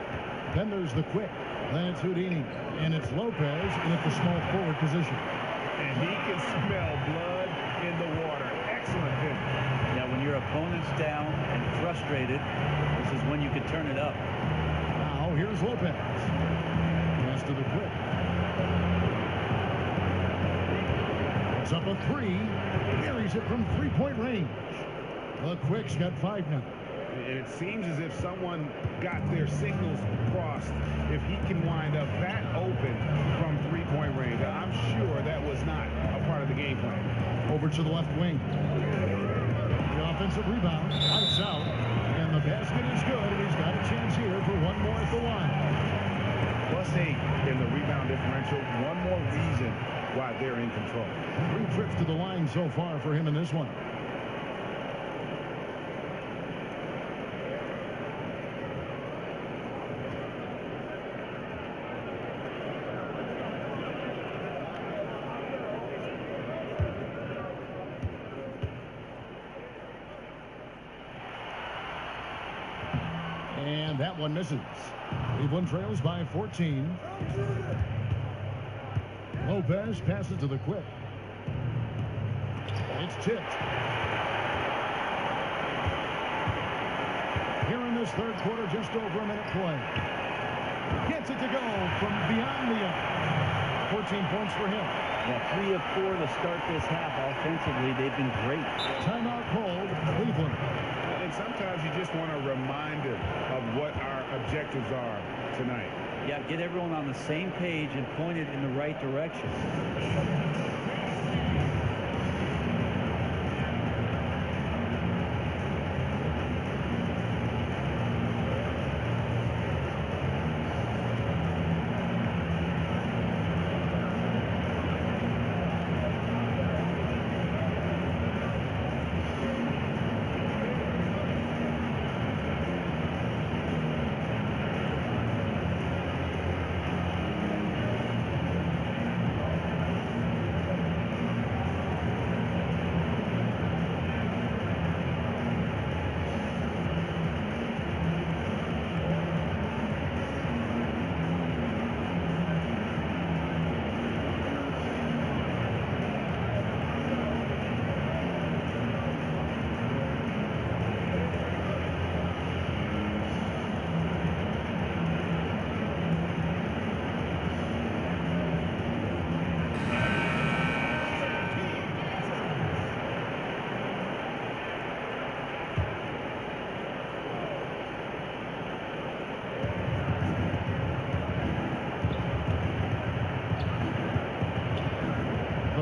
Then there's the quick. That's Houdini. And it's Lopez in at the small forward position. And he can smell blood in the water. Excellent finish. Yeah, when your opponent's down and frustrated, this is when you can turn it up. Now here's Lopez. Pass to the quick. It's up a 3. Buries it from three-point range. The Quick's got 5 now. And it seems as if someone got their signals crossed. If he can wind up that open from three-point range, I'm sure that was not a part of the game plan. Over to the left wing. The offensive rebound. Lights out. And the basket is good. And he's got a chance here for one more at the line. +8 in the rebound differential. One more reason why they're in control. 3 trips to the line so far for him in this one. And that one misses. Cleveland trails by 14. Lopez passes to the quick. It's tipped. Here in this third quarter, just over a minute play. Gets it to go from beyond the arc. 14 points for him. Yeah, 3 of 4 to start this half. Offensively, they've been great. Timeout called, Cleveland. And sometimes you just want a reminder of what our objectives are tonight. Yeah, get everyone on the same page and point it in the right direction.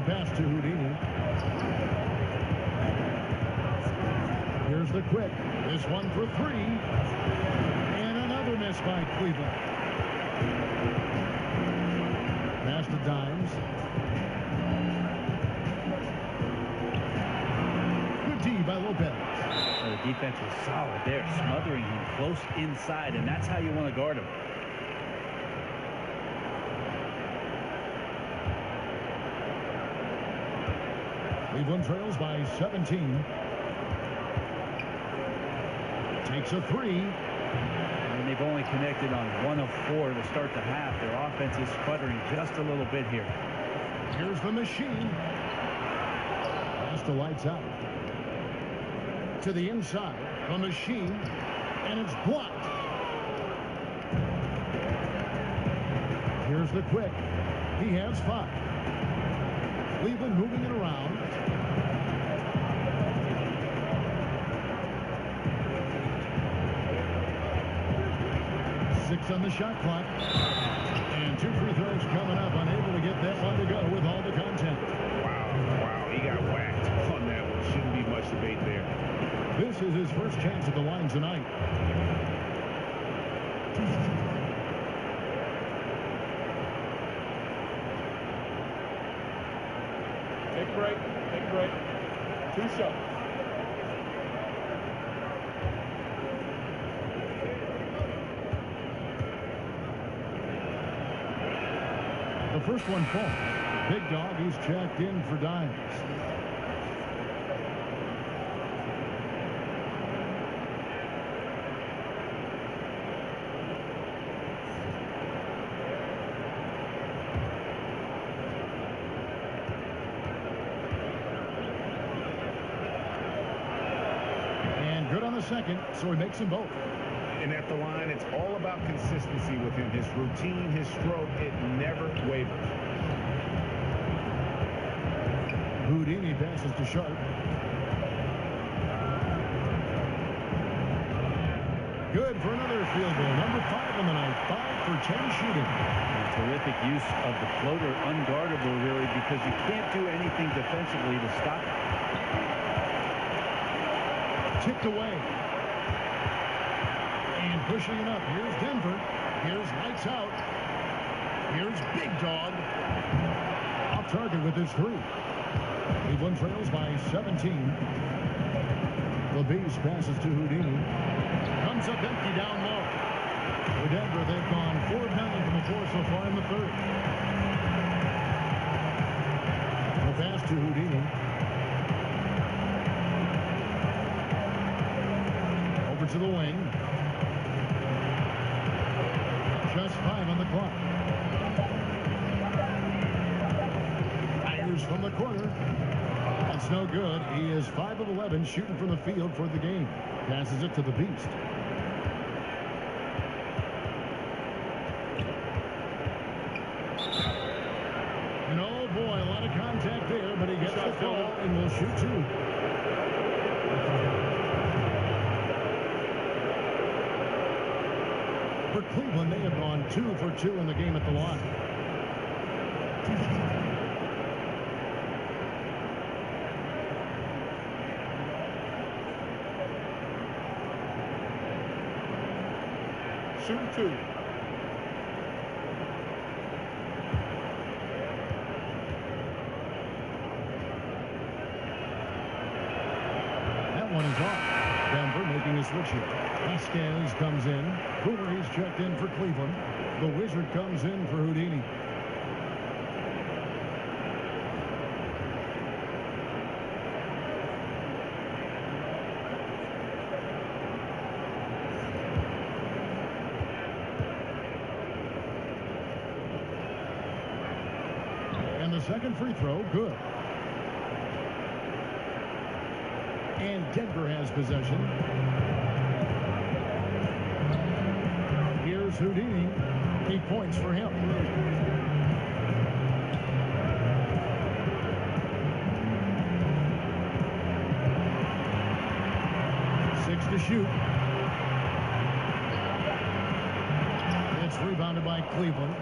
Pass to Houdini. Here's the quick. This one for 3. And another miss by Cleveland. Pass to Dimes. Good D by Lopez. The defense was solid there, smothering him close inside, and that's how you want to guard him. Cleveland trails by 17. Takes a 3. And they've only connected on 1 of 4 to start the half. Their offense is sputtering just a little bit here. Here's the machine. Pass the lights out. To the inside. The machine. And it's blocked. Here's the quick. He has 5. Cleveland moving it around. Six on the shot clock. And 2 free throws coming up. Unable to get that one to go with all the content. Wow. He got whacked on that one. Shouldn't be much debate there. This is his first chance at the line tonight. Take a break. 2 shots. The first one falls. Big Dog, he's checked in for Dimes. Good on the second, so he makes them both. And at the line, it's all about consistency with him. His routine, his stroke, it never wavers. Houdini passes to Sharp. Good for another field goal. Number 5 on the night. 5 for 10 shooting. A terrific use of the floater, unguardable really, because you can't do anything defensively to stop it. Chipped away. And pushing it up. Here's Denver. Here's lights out. Here's Big Dog. Off target with his 3. Cleveland trails by 17. The Beast passes to Houdini. Comes up empty down low. For Denver, they've gone 4 of 9 from the floor so far in the third. The pass to Houdini. Over to the wing. Just 5 on the clock. Fires from the corner. That's no good. He is 5 of 11 shooting from the field for the game. Passes it to the Beast. And oh boy, a lot of contact there, but he gets the ball and will shoot 2. For Cleveland, they have gone 2 for 2 in the game at the line. Shoot 2. That one is off. Denver making a switch here. Vasquez comes in. Hoover, he's checked in for Cleveland. The Wizard comes in for Houdini. And the second free throw, good. And Denver has possession. Here's Houdini. 8 points for him. Six to shoot. It's rebounded by Cleveland.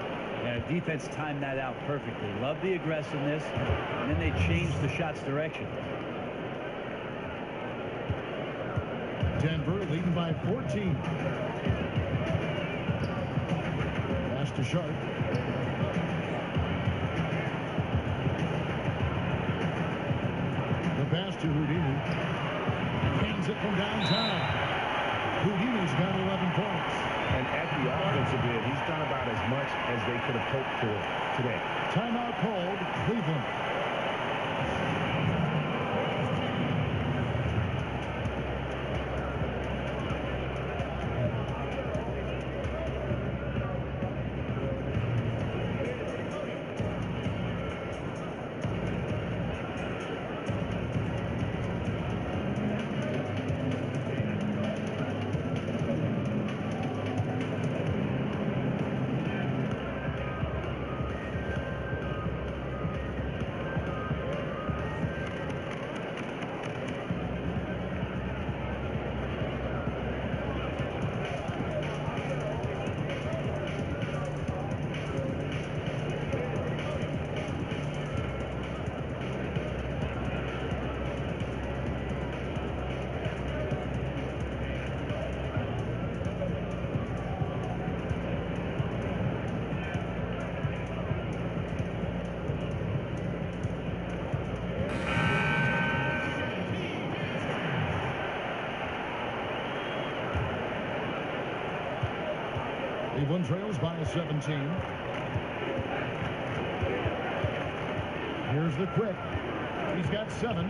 Yeah, defense timed that out perfectly. Love the aggressiveness, and then they changed the shot's direction. Denver leading by 14. Pass to Sharp. The pass to Houdini. Hangs it from downtown. Houdini's got 11 points. And at the offensive end, he's done about as much as they could have hoped for today. Timeout called, Cleveland. Cleveland trails by 17. Here's the quick. He's got 7.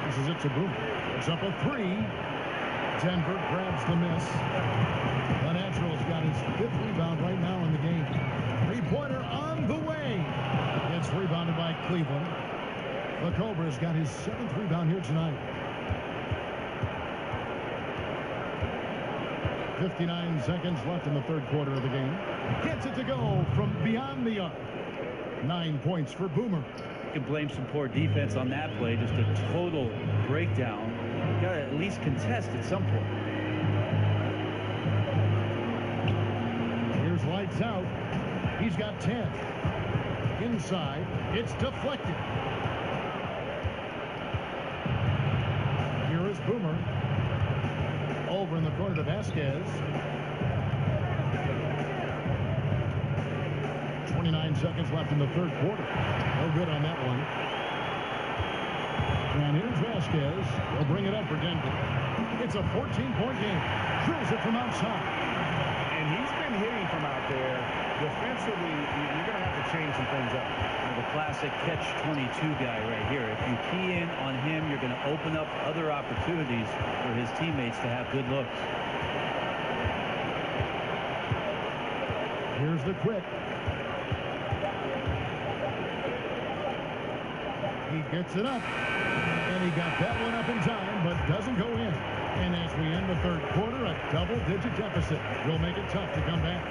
Passes it to Boomer. It's up a 3. Denver grabs the miss. The Natural's got his 5th rebound right now in the game. 3-pointer on the way. It's rebounded by Cleveland. The Cobra's got his 7th rebound here tonight. 59 seconds left in the third quarter of the game. Gets it to go from beyond the arc. 9 points for Boomer. You can blame some poor defense on that play. Just a total breakdown. You got to at least contest at some point. Here's lights out. He's got 10. Inside. It's deflected. Here is Here's Boomer. Over in the corner to Vasquez. 29 seconds left in the third quarter. No good on that one. And here's Vasquez. He'll bring it up for Denver. It's a 14-point game. Drills it from outside. And he's been hitting from out there. Defensively, you're going to have to change some things up. The classic catch-22 guy right here. If you key in on him, you're going to open up other opportunities for his teammates to have good looks. Here's the quick. He gets it up. And he got that one up in time, but doesn't go in. And as we end the third quarter, a double-digit deficit will make it tough to come back.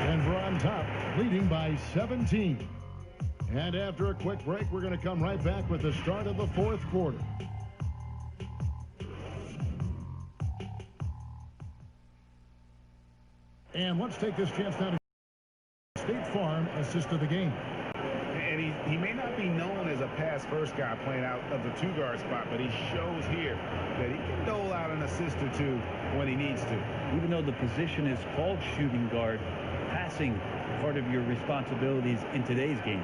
Denver on top, leading by 17. And after a quick break, we're going to come right back with the start of the fourth quarter. And let's take this chance now to State Farm assist of the game. And he may not be known as a pass-first guy playing out of the two-guard spot, but he shows here that he can dole out an assist or two when he needs to. Even though the position is called shooting guard, passing part of your responsibilities in today's game.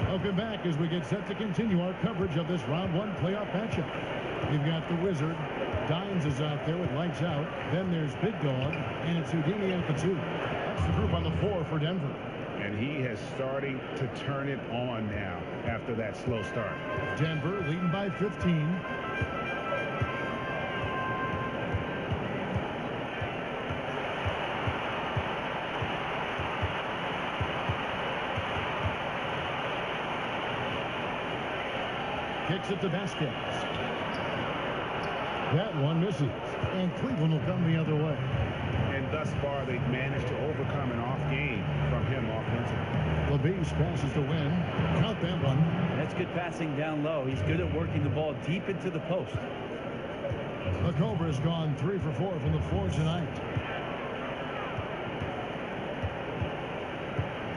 Welcome back as we get set to continue our coverage of this round one playoff matchup. You've got the Wizard. Dines is out there with lights out. Then there's Big Dog, and it's Houdini at the 2. That's the group on the 4 for Denver. And he is starting to turn it on now after that slow start. Denver leading by 15. Kicks it to Vasquez. That one misses, and Cleveland will come the other way. And thus far, they've managed to overcome an off game from him offensively. LaBeouf passes to Wynn. Count that one. That's good passing down low. He's good at working the ball deep into the post. The Cobra's gone 3 for 4 from the floor tonight.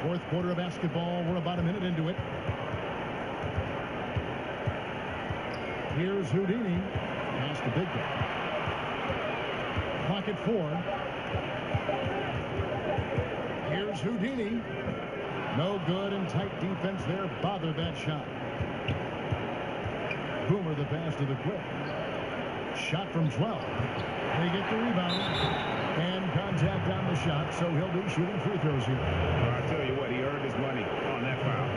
Fourth quarter of basketball. We're about a minute into it. Here's Houdini. Pass to Big Guy. Clock at 4. Here's Houdini. No good, and tight defense there bothered that shot. Boomer the pass to the quick. Shot from 12. They get the rebound. And contact on the shot, so he'll be shooting free throws here. Well, I'll tell you what, he earned his money on that foul.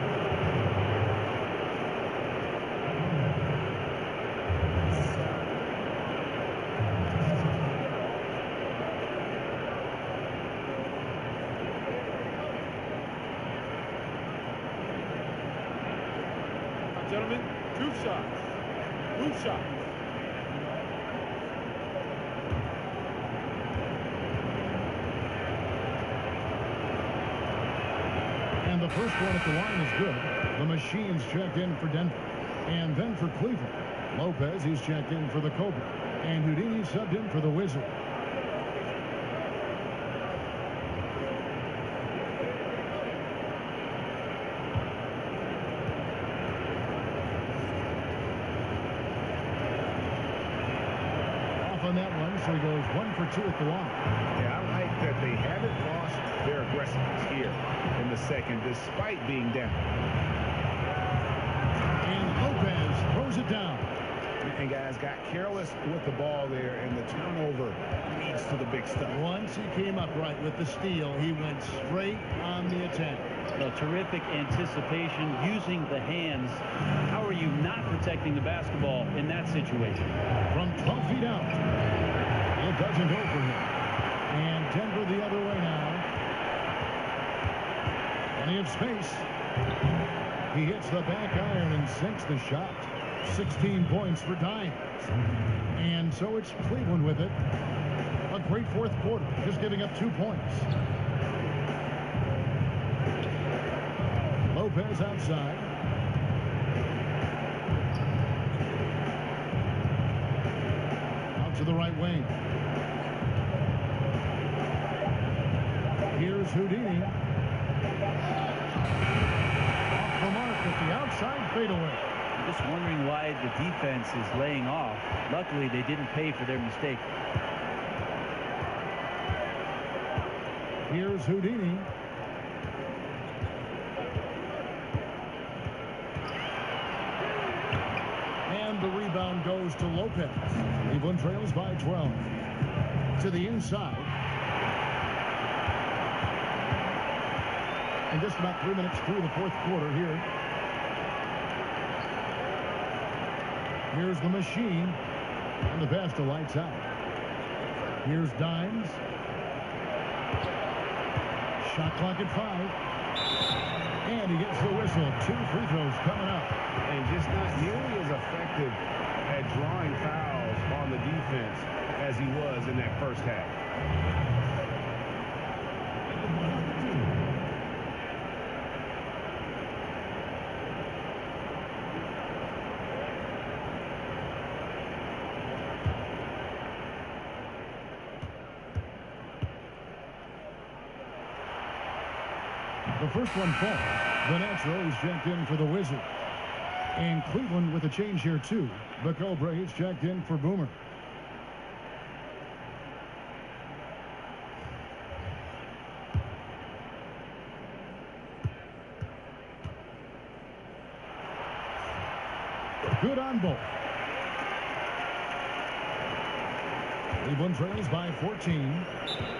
Gentlemen, 2 shots. 2 shots. And the first one at the line is good. The Machines checked in for Denver. And then for Cleveland. Lopez, he's checked in for the Cobra. And Houdini subbed in for the Wizard. On that one, so he goes 1 for 2 at the line. Yeah, I like that they haven't lost their aggressiveness here in the second, despite being down. And Lopez throws it down. And guys got careless with the ball there, and the turnover leads to the big stuff. Once he came up right with the steal, he went straight on the attack. A terrific anticipation using the hands. How are you not protecting the basketball in that situation? From 12 feet out. It doesn't go for him. And Denver the other way now. Plenty of space. He hits the back iron and sinks the shot. 16 points for Dines. And so it's Cleveland with it. A great fourth quarter, just giving up 2 points. Lopez outside. Out to the right wing. Here's Houdini. Off the mark at the outside fadeaway. I'm just wondering why the defense is laying off. Luckily, they didn't pay for their mistake. Here's Houdini. And the rebound goes to Lopez. Cleveland trails by 12. To the inside. And just about 3 minutes through the fourth quarter here. Here's the machine. And the pass to lights out. Here's Dimes. Shot clock at 5. And he gets the whistle. 2 free throws coming up. And just not nearly as effective at drawing fouls on the defense as he was in that first half. The first one falls. The natural is checked in for the Wizards. And Cleveland with a change here, too. Bacobre is checked in for Boomer. Good on both. Cleveland trails by 14.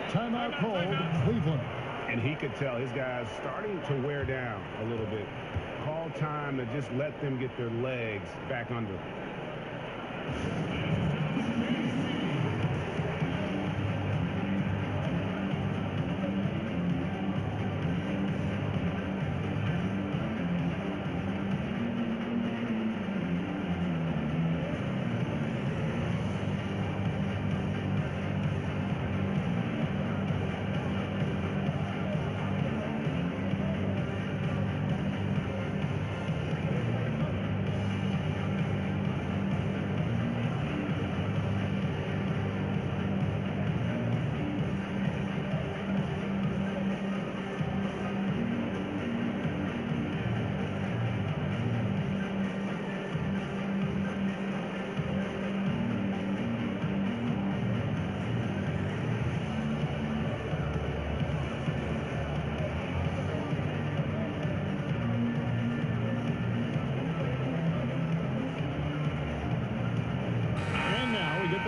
Timeout called Cleveland. And he could tell his guys starting to wear down a little bit. Call time to just let them get their legs back under them.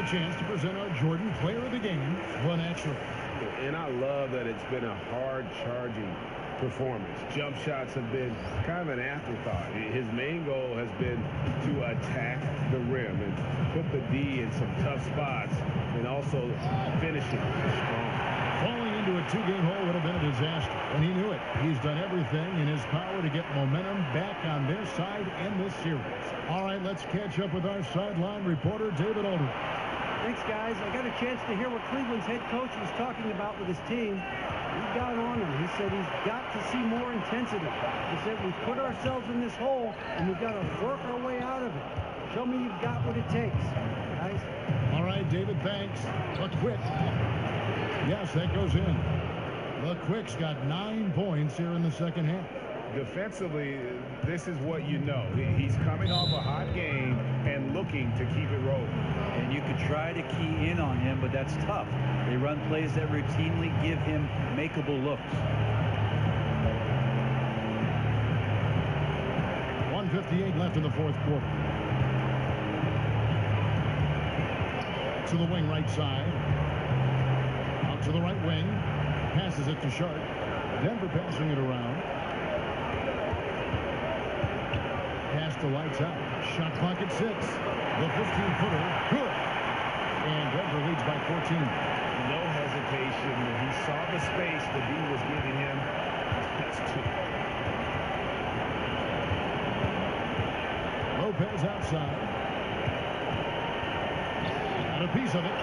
Chance to present our Jordan Player of the Game, the natural. And I love that it's been a hard charging performance. Jump shots have been kind of an afterthought. His main goal has been to attack the rim and put the D in some tough spots and also finish it strong. Falling into a 2-game hole would have been a disaster, and he knew it. He's done everything in his power to get momentum back on their side in this series. All right, let's catch up with our sideline reporter, David Aldridge. Thanks, guys. I got a chance to hear what Cleveland's head coach was talking about with his team. He got on him. He said he's got to see more intensity. He said we've put ourselves in this hole, and we've got to work our way out of it. Show me you've got what it takes, guys. All right, David, thanks. Look quick. Yes, that goes in. Look quick's got 9 points here in the second half. Defensively, this is what you know. He's coming off a hot game and looking to keep it rolling. And you could try to key in on him, but that's tough. They run plays that routinely give him makeable looks. 1:58 left in the fourth quarter. To the wing right side. Out to the right wing. Passes it to Sharp. Denver passing it around. Pass to lights out. Shot clock at 6. The 15-footer. Good. And Denver leads by 14. No hesitation. When he saw the space the D was giving him, that's 2. Lopez outside. Got a piece of it.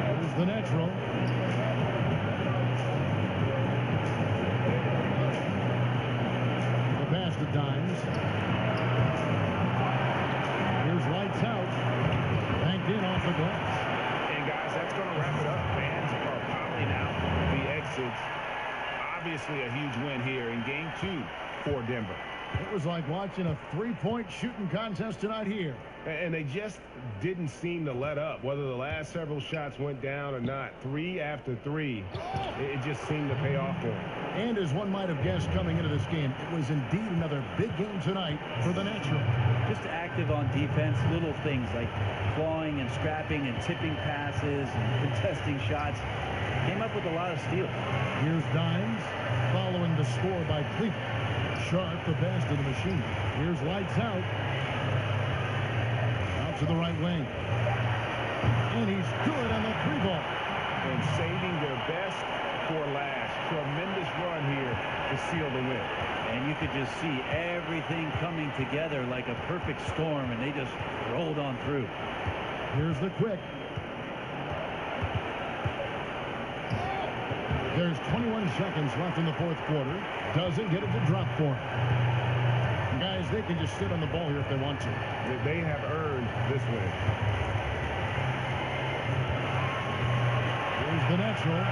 There's the natural. Dimes. Here's lights out. Banked in off the glass. And guys, obviously a huge win here in Game 2 for Denver. It was like watching a three-point shooting contest tonight here. And they just didn't seem to let up, whether the last several shots went down or not. 3 after 3, it just seemed to pay off for them. And as one might have guessed coming into this game, it was indeed another big game tonight for the Natural. Just active on defense, little things like clawing and scrapping and tipping passes and contesting shots. Came up with a lot of steals. Here's Dimes following the score by Cleveland. Sharp, the best of the machine. Here's Lights Out. Out to the right wing. And he's good on the 3-ball. And saving their best for last. Tremendous run here to seal the win. And you could just see everything coming together like a perfect storm, and they just rolled on through. Here's the quick. There's 21 seconds left in the fourth quarter. Doesn't get it to drop for him. Guys, they can just sit on the ball here if they want to. They have earned this win. Here's the Natural.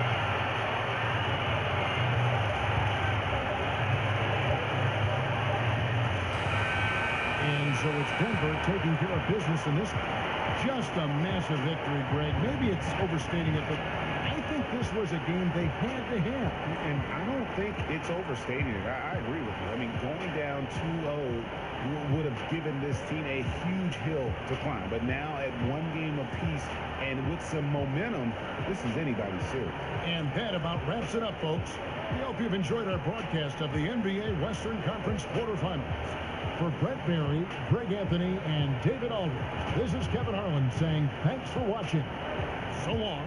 And so it's Denver taking care of business in this one. Just a massive victory, Greg. Maybe it's overstating it, but I think this was a game they had to have. And I don't think it's overstating it. I agree with you. I mean, going down 2-0 would have given this team a huge hill to climb. But now at one game apiece and with some momentum, this is anybody's series. And that about wraps it up, folks. We hope you've enjoyed our broadcast of the NBA Western Conference quarterfinals. For Brett Berry, Greg Anthony, and David Aldridge, this is Kevin Harlan saying thanks for watching. So long.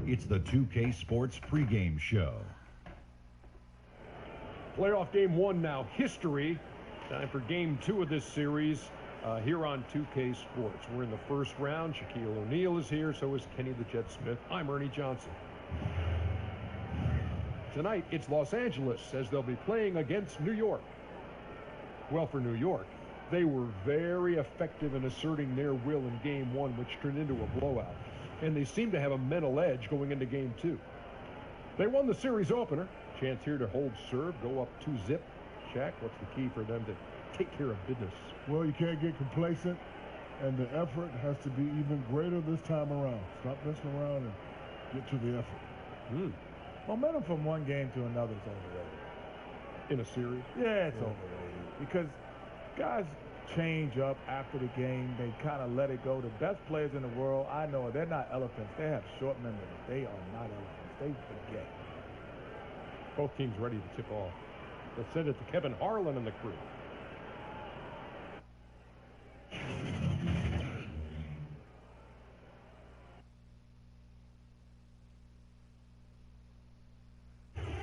It's the 2K Sports pregame show. Playoff game 1 now. History. Time for game 2 of this series. here on 2K Sports. We're in the first round. Shaquille O'Neal is here, so is Kenny the Jet Smith. I'm Ernie Johnson. Tonight, it's Los Angeles as they'll be playing against New York. Well, for New York, they were very effective in asserting their will in Game 1, which turned into a blowout. And they seem to have a mental edge going into Game 2. They won the series opener. Chance here to hold serve, go up 2-zip. Shaq, what's the key for them to take care of business? Well, you can't get complacent, and the effort has to be even greater this time around. Stop messing around and get to the effort. Momentum from one game to another is overrated. In a series? Yeah, it's overrated. Because guys change up after the game. They kind of let it go. The best players in the world, I know, they're not elephants. They have short memories. They are not elephants. They forget. Both teams ready to tip off. Let's send it to Kevin Harlan and the crew.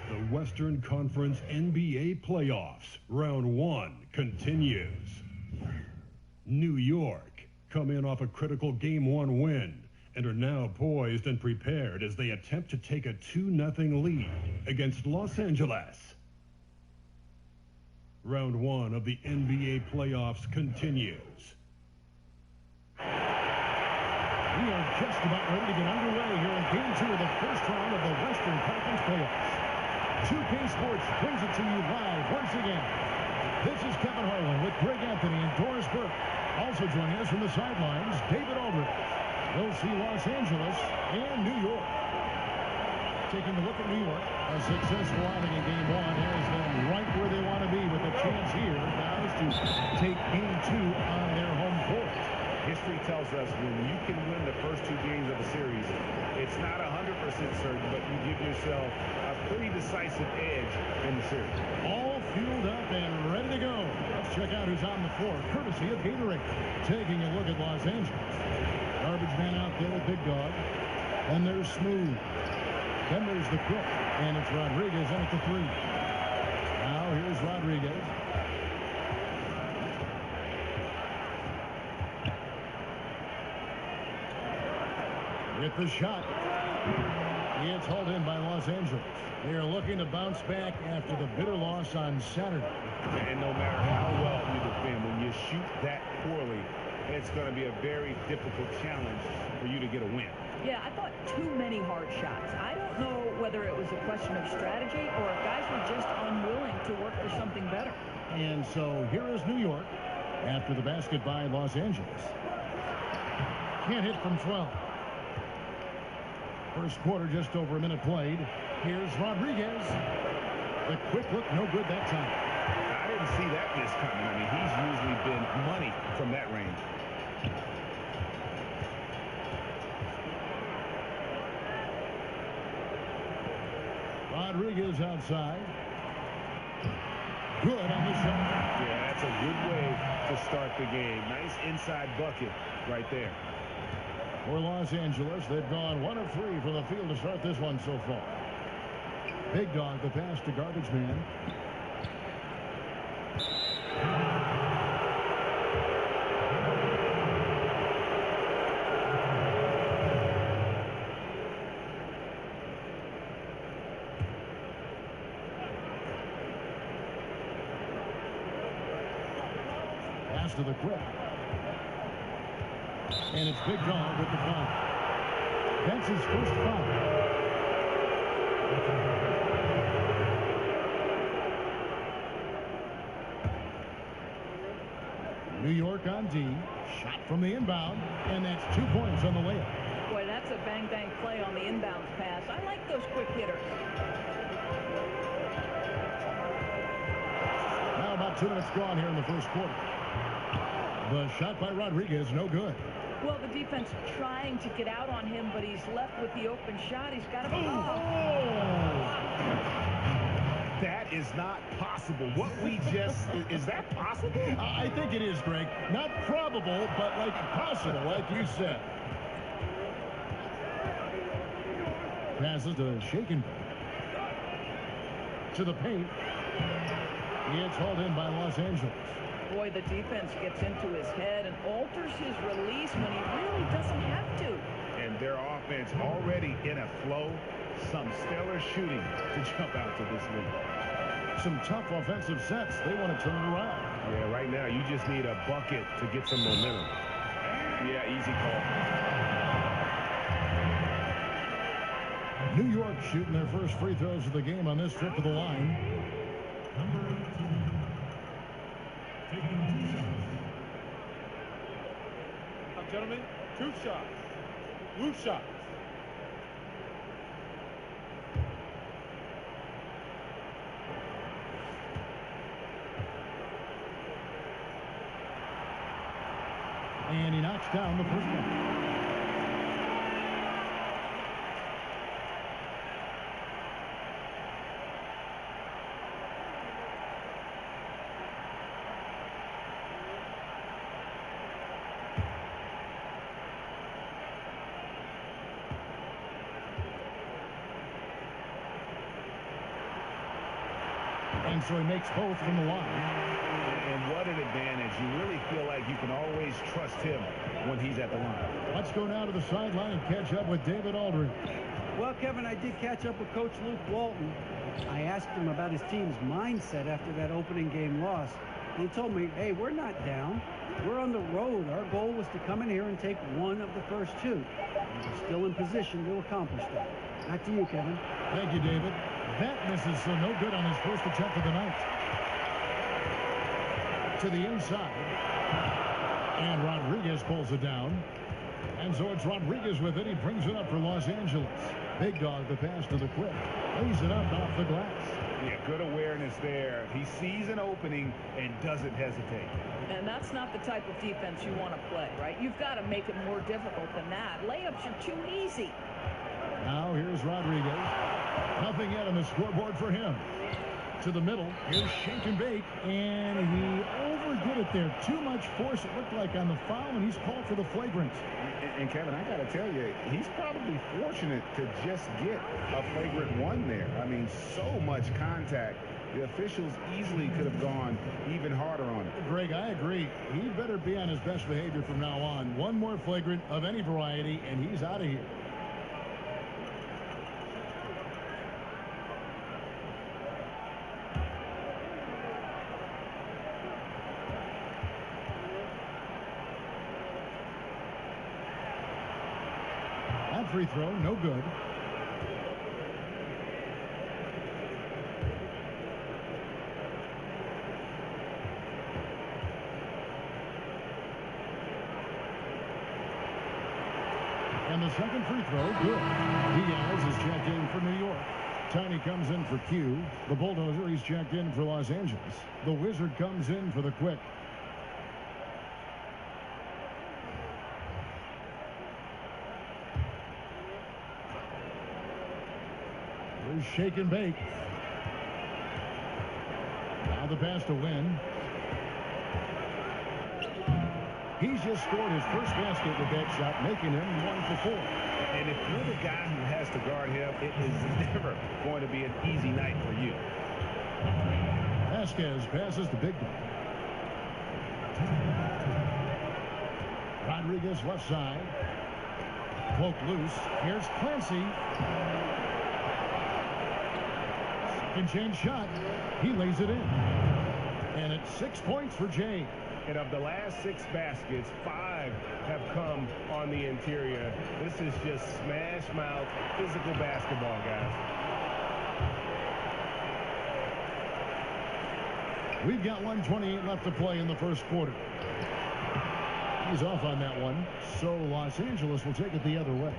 The Western Conference NBA playoffs, round 1 continues. New York come in off a critical Game 1 win and are now poised and prepared as they attempt to take a 2-0 lead against Los Angeles. Round 1 of the NBA playoffs continues. We are just about ready to get underway here in Game 2 of the first round of the Western Conference playoffs. 2K Sports brings it to you live once again. This is Kevin Harlan with Greg Anthony and Doris Burke. Also joining us from the sidelines, David Aldridge. We'll see Los Angeles and New York. Taking a look at New York, a successful outing in Game 1 has them right where they want to be with a chance here now to take Game 2 on their home court. History tells us when you can win the first 2 games of a series, it's not 100% certain, but you give yourself a pretty decisive edge in the series. All fueled up and ready to go. Let's check out who's on the floor, courtesy of Gatorade. Taking a look at Los Angeles. Garbage man out there with Big Dog. Then there's Smooth. Then there's the Quick. And it's Rodriguez in at the 3. Now here's Rodriguez. With the shot. It's hauled in by Los Angeles. They are looking to bounce back after the bitter loss on Saturday. And no matter how well you defend, when you shoot that poorly, it's going to be a very difficult challenge for you to get a win. Yeah, I thought too many hard shots. I don't know whether it was a question of strategy or if guys were just unwilling to work for something better. And so here is New York after the basket by Los Angeles. Can't hit from 12. First quarter, just over a minute played. Here's Rodriguez. The quick look, no good that time. I didn't see that miss coming. I mean, he's usually been money from that range. Rodriguez outside. Good on the shot. Yeah, that's a good way to start the game. Nice inside bucket right there. For Los Angeles, they've gone 1 of 3 from the field to start this one so far. Big Dog, the pass to Garbage Man. Pass to the Quick. And it's Big Dog with the foul. That's his first foul. New York on D. Shot from the inbound. And that's 2 points on the layup. Boy, that's a bang-bang play on the inbounds pass. I like those quick hitters. Now about 2 minutes gone here in the first quarter. The shot by Rodriguez, no good. Well, the defense trying to get out on him, but he's left with the open shot. He's got to... That is not possible. What we just... is that possible? I think it is, Greg. Not probable, but like possible, like you said. Passes to Shaken. To the paint. It's hauled in by Los Angeles. Boy, the defense gets into his head and alters his release when he really doesn't have to. And their offense already in a flow. Some stellar shooting to jump out to this lead. Some tough offensive sets. They want to turn it around. Yeah, right now you just need a bucket to get some momentum. Yeah, easy call. New York shooting their first free throws of the game on this trip to the line. Number 18. Taking 2 shots. Gentlemen, 2 shots. Blue shots. And he knocks down the first one. And so he makes both from the line. And what an advantage. You really feel like you can always trust him when he's at the line. Let's go now to the sideline and catch up with David Aldridge. Well, Kevin, I did catch up with Coach Luke Walton. I asked him about his team's mindset after that opening game loss. And he told me, hey, we're not down. We're on the road. Our goal was to come in here and take one of the first 2. And we're still in position to accomplish that. Back to you, Kevin. Thank you, David. That misses, so no good on his first attempt of the night. To the inside. And Rodriguez pulls it down. And so it's Rodriguez with it. He brings it up for Los Angeles. Big Dog, the pass to the quick. Lays it up off the glass. Yeah, good awareness there. He sees an opening and doesn't hesitate. And that's not the type of defense you want to play, right? You've got to make it more difficult than that. Layups are too easy. Now here's Rodriguez. Nothing yet on the scoreboard for him. To the middle. Here's Shake and Bake. And he overdid it there. Too much force, it looked like, on the foul, and he's called for the flagrant. And Kevin, I got to tell you, he's probably fortunate to just get a flagrant 1 there. I mean, so much contact. The officials easily could have gone even harder on it. Greg, I agree. He better be on his best behavior from now on. One more flagrant of any variety, and he's out of here. That free throw, no good. And the second free throw, good. Diaz is checked in for New York. Tiny comes in for Q. The Bulldozer, he's checked in for Los Angeles. The Wizard comes in for the Quick. Here's Shake and Bake. Now the pass to Win. He's just scored his first basket with that shot, making him 1 for 4. And if you're the guy who has to guard him, it is never going to be an easy night for you. Vasquez passes the Big Dog. Rodriguez left side. Cloak loose. Here's Clancy. Second chance shot. He lays it in. And it's 6 points for Jay. And of the last 6 baskets, 5 have come on the interior. This is just smash mouth physical basketball, guys. We've got 1:28 left to play in the first quarter. He's off on that one, so Los Angeles will take it the other way.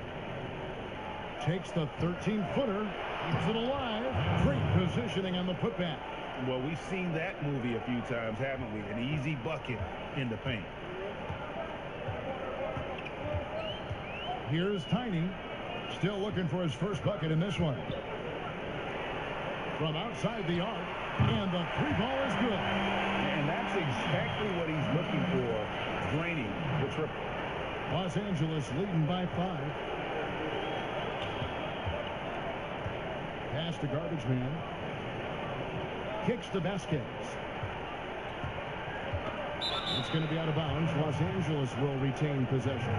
Takes the 13-footer, keeps it alive. Great positioning on the putback. Well, we've seen that movie a few times, haven't we? An easy bucket in the paint. Here's Tiny, still looking for his first bucket in this one. From outside the arc, and the 3-ball is good. And that's exactly what he's looking for, draining the triple. Los Angeles leading by 5. Pass to Garbage Man. Kicks to Vasquez. It's going to be out of bounds. Los Angeles will retain possession.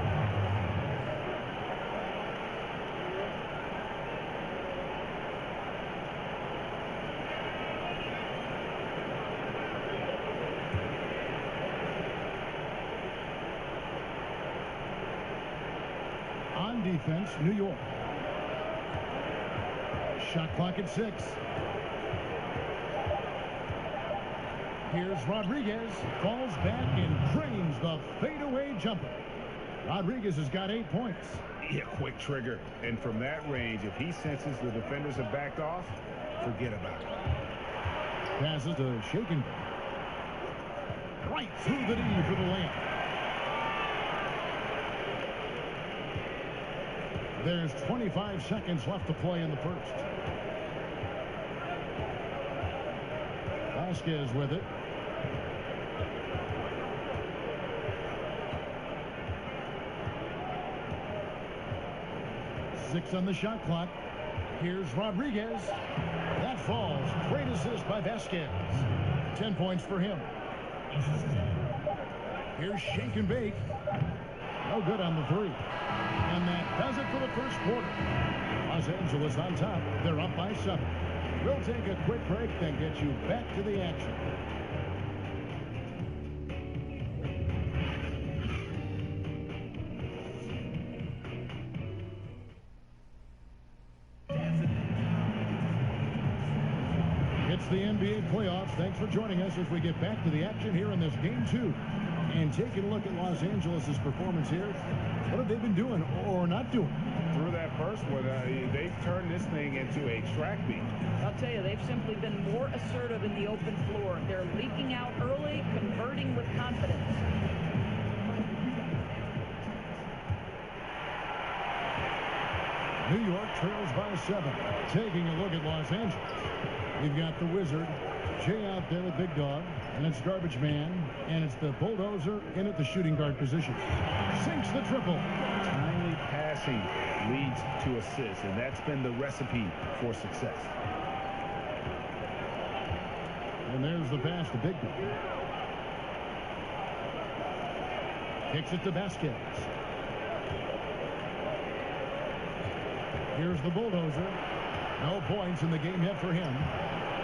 On defense, New York. Shot clock at 6. Here's Rodriguez. Falls back and drains the fadeaway jumper. Rodriguez has got 8 points. Yeah, quick trigger. And from that range, if he senses the defenders have backed off, forget about it. Passes to Shaken. Right through the knee for the layup. There's 25 seconds left to play in the first. Vasquez with it. Six on the shot clock. Here's Rodriguez. That falls. Great assist by Vasquez. 10 points for him. Here's Shake and Bake. No good on the three. And that does it for the first quarter. Los Angeles on top. They're up by 7. We'll take a quick break, then get you back to the action. It's the NBA playoffs. Thanks for joining us as we get back to the action here in this game 2. And taking a look at Los Angeles' performance here. What have they been doing or not doing? Through that first one, they've turned this thing into a track meet. I'll tell you, they've simply been more assertive in the open floor. They're leaking out early, converting with confidence. New York trails by 7. Taking a look at Los Angeles. You've got the Wizard, Jay out there with Big Dog, and it's Garbage Man, and it's the Bulldozer in at the shooting guard position. Sinks the triple. Timely passing leads to assists, and that's been the recipe for success. And there's the pass to Big Dog. Kicks it to Vasquez. Here's the Bulldozer. No points in the game yet for him.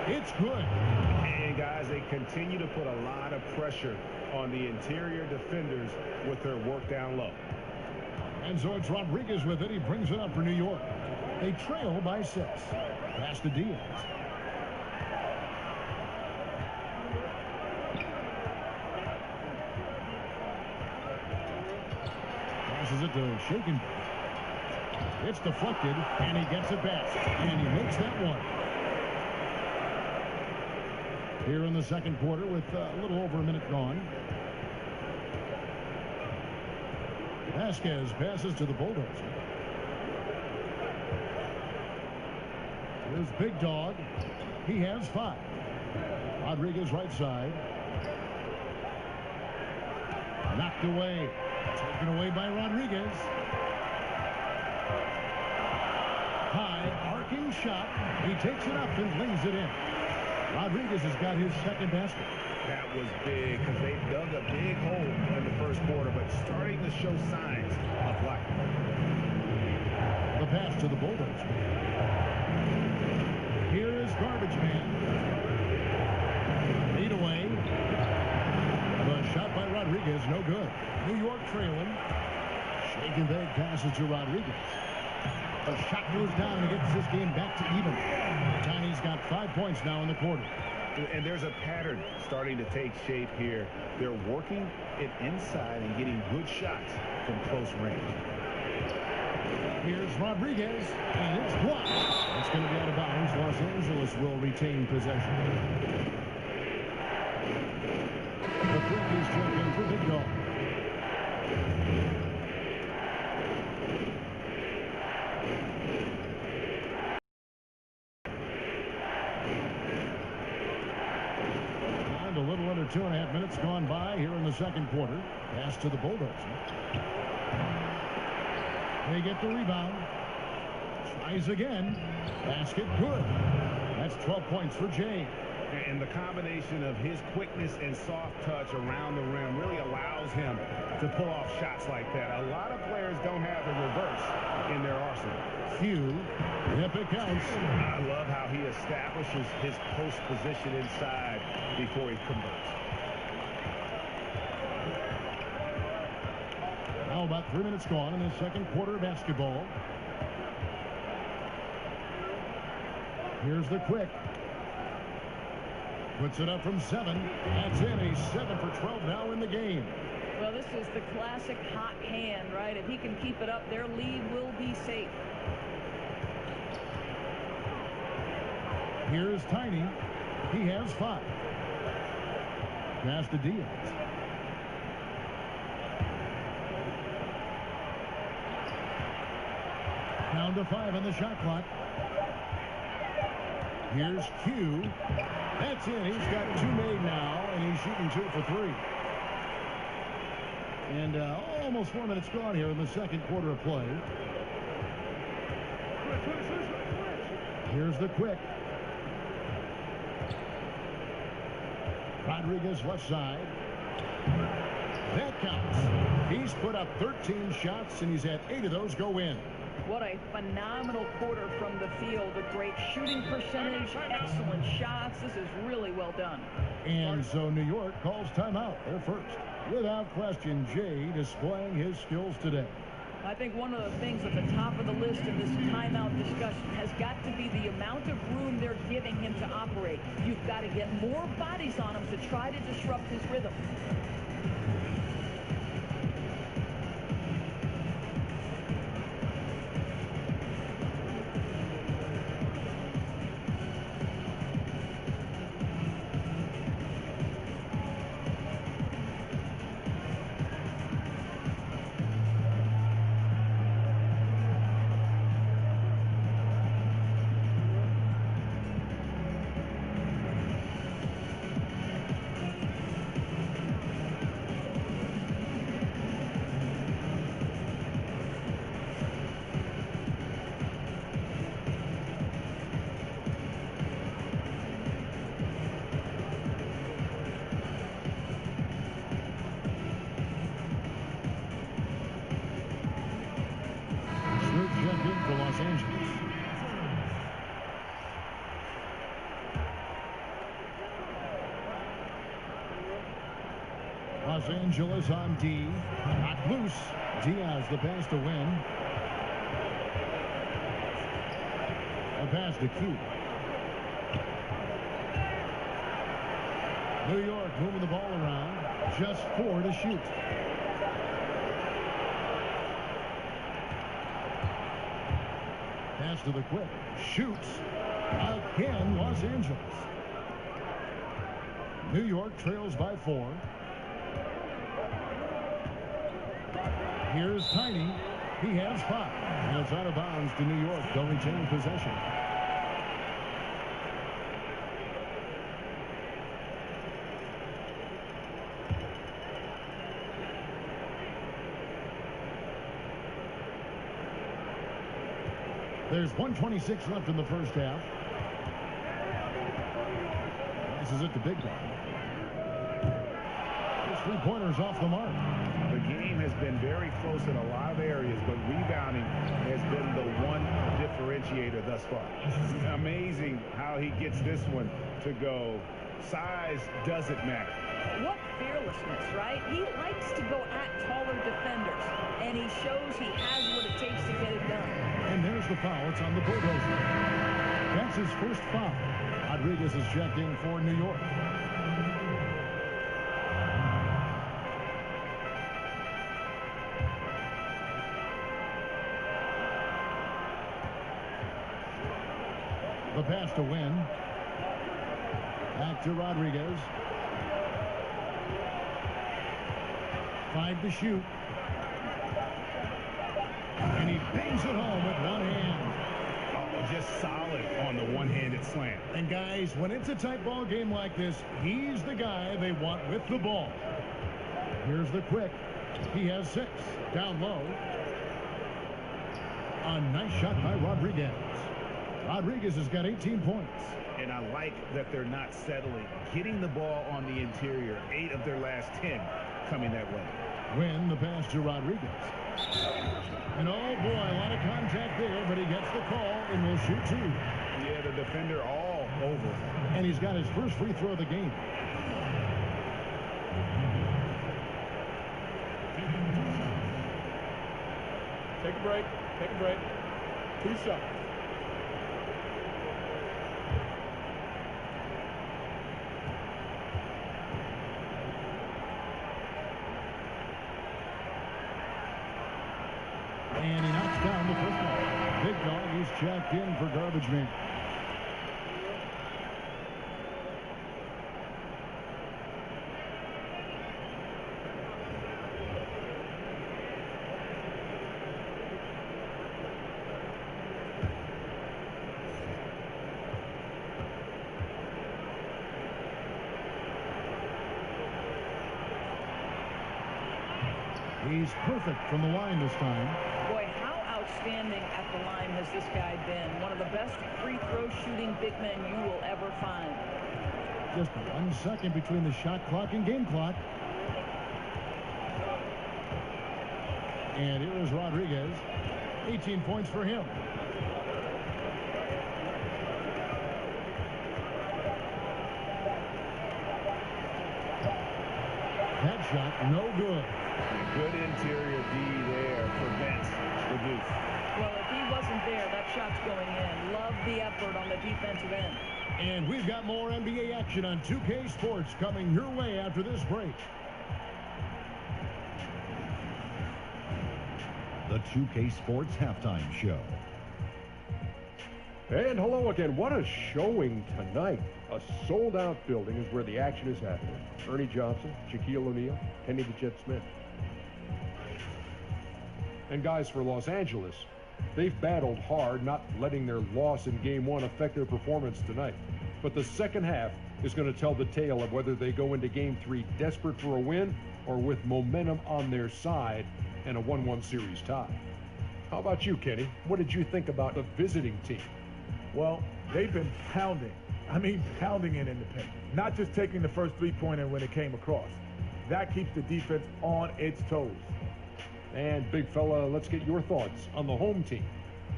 It's good. And guys, they continue to put a lot of pressure on the interior defenders with their work down low. And so it's Rodriguez with it. He brings it up for New York. They trail by 6. Pass to Diaz. Passes it to Shaken. It's deflected, and he gets it back. And he makes that one. Here in the second quarter with a little over a minute gone. Vasquez passes to the Bulldozer. Here's Big Dog. He has 5. Rodriguez right side. Knocked away. Taken away by Rodriguez. High arcing shot. He takes it up and lays it in. Rodriguez has got his second basket. That was big because they dug a big hole in the first quarter, but starting to show signs of life. The pass to the Bulldozer. Here is Garbage Man. Lead away. The shot by Rodriguez, no good. New York trailing. Shake and bake passes to Rodriguez. The shot goes down and gets this game back to even. Tiny's got 5 points now in the quarter. And there's a pattern starting to take shape here. They're working it inside and getting good shots from close range. Here's Rodriguez, and it's blocked. It's going to be out of bounds. Los Angeles will retain possession. The Phillies check in for Big Dog. A little under 2.5 minutes gone by here in the second quarter. Pass to the Bulldozer. They get the rebound. Tries again. Basket good. That's 12 points for Jay. And the combination of his quickness and soft touch around the rim really allows him to pull off shots like that. A lot of players don't have the reverse in their arsenal. Hugh, yep, it counts. I love how he establishes his post position inside before he converts. Now about 3 minutes gone in the second quarter of basketball. Here's the quick. Puts it up from 7. That's in. He's 7 for 12 now in the game. Well, this is the classic hot hand, right? If he can keep it up, their lead will be safe. Here's Tiny. He has 5. Pass to Diaz. Down to 5 on the shot clock. Here's Q. That's it. He's got 2 made now, and he's shooting 2 for 3. And almost 4 minutes gone here in the second quarter of play. Here's the quick. Rodriguez left side. That counts. He's put up 13 shots, and he's had 8 of those go in. What a phenomenal quarter from the field. A great shooting percentage, excellent shots. This is really well done. And so New York calls timeout. They're first. Without question, Jay displaying his skills today. I think one of the things at the top of the list in this timeout discussion has got to be the amount of room they're giving him to operate. You've got to get more bodies on him to try to disrupt his rhythm. For Los Angeles. Los Angeles on D. Knocked loose. Diaz the pass to win. A pass to Q. New York moving the ball around. Just 4 to shoot. Pass to the quick. Shoots. Again, Los Angeles. New York trails by 4. Here's Tiny. He has 5. And it's out of bounds to New York. They'll retain possession. There's 1:26 left in the first half. Passes it to Big Guy. His 3-pointers off the mark. The game has been very close in a lot of areas, but rebounding has been the one differentiator thus far. Amazing how he gets this one to go. Size doesn't matter. What fearlessness, right? He likes to go at taller defenders, and he shows he has what it takes to get it done. And there's the foul. It's on the bulldozer. That's his first foul. Rodriguez is checked in for New York. The pass to win. Back to Rodriguez. 5 to shoot. And he bangs it home with one hand. Oh, just solid on the one-handed slam. And guys, when it's a tight ball game like this, he's the guy they want with the ball. Here's the quick. He has 6. Down low. A nice shot by Rodriguez. Rodriguez has got 18 points. And I like that they're not settling. Getting the ball on the interior, 8 of their last 10 coming that way. Win the pass to Rodriguez. And oh boy, a lot of contact there, but he gets the call and will shoot 2. Yeah, the defender all over. And he's got his first free throw of the game. Take a break. Take a break. 2 shots. And he knocks down the first one. Big Dog is checked in for garbage man. He's perfect from the line this time. Boy, how outstanding at the line has this guy been. One of the best free throw shooting big men you will ever find. Just 1 second between the shot clock and game clock. And here is Rodriguez. 18 points for him. That shot, no good. Good interior D there prevents the deuce. Well, if he wasn't there, that shot's going in. Love the effort on the defensive end. And we've got more NBA action on 2K Sports coming your way after this break. The 2K Sports Halftime Show. And hello again. What a showing tonight. A sold-out building is where the action is happening. Ernie Johnson, Shaquille O'Neal, Kenny the Jet Smith. And guys, for Los Angeles, they've battled hard, not letting their loss in Game 1 affect their performance tonight. But the second half is going to tell the tale of whether they go into Game 3 desperate for a win or with momentum on their side and a 1-1 series tie. How about you, Kenny? What did you think about the visiting team? Well, they've been pounding. I mean, pounding it in the paint. Not just taking the first three-pointer when it came across. That keeps the defense on its toes. And, big fella, let's get your thoughts on the home team.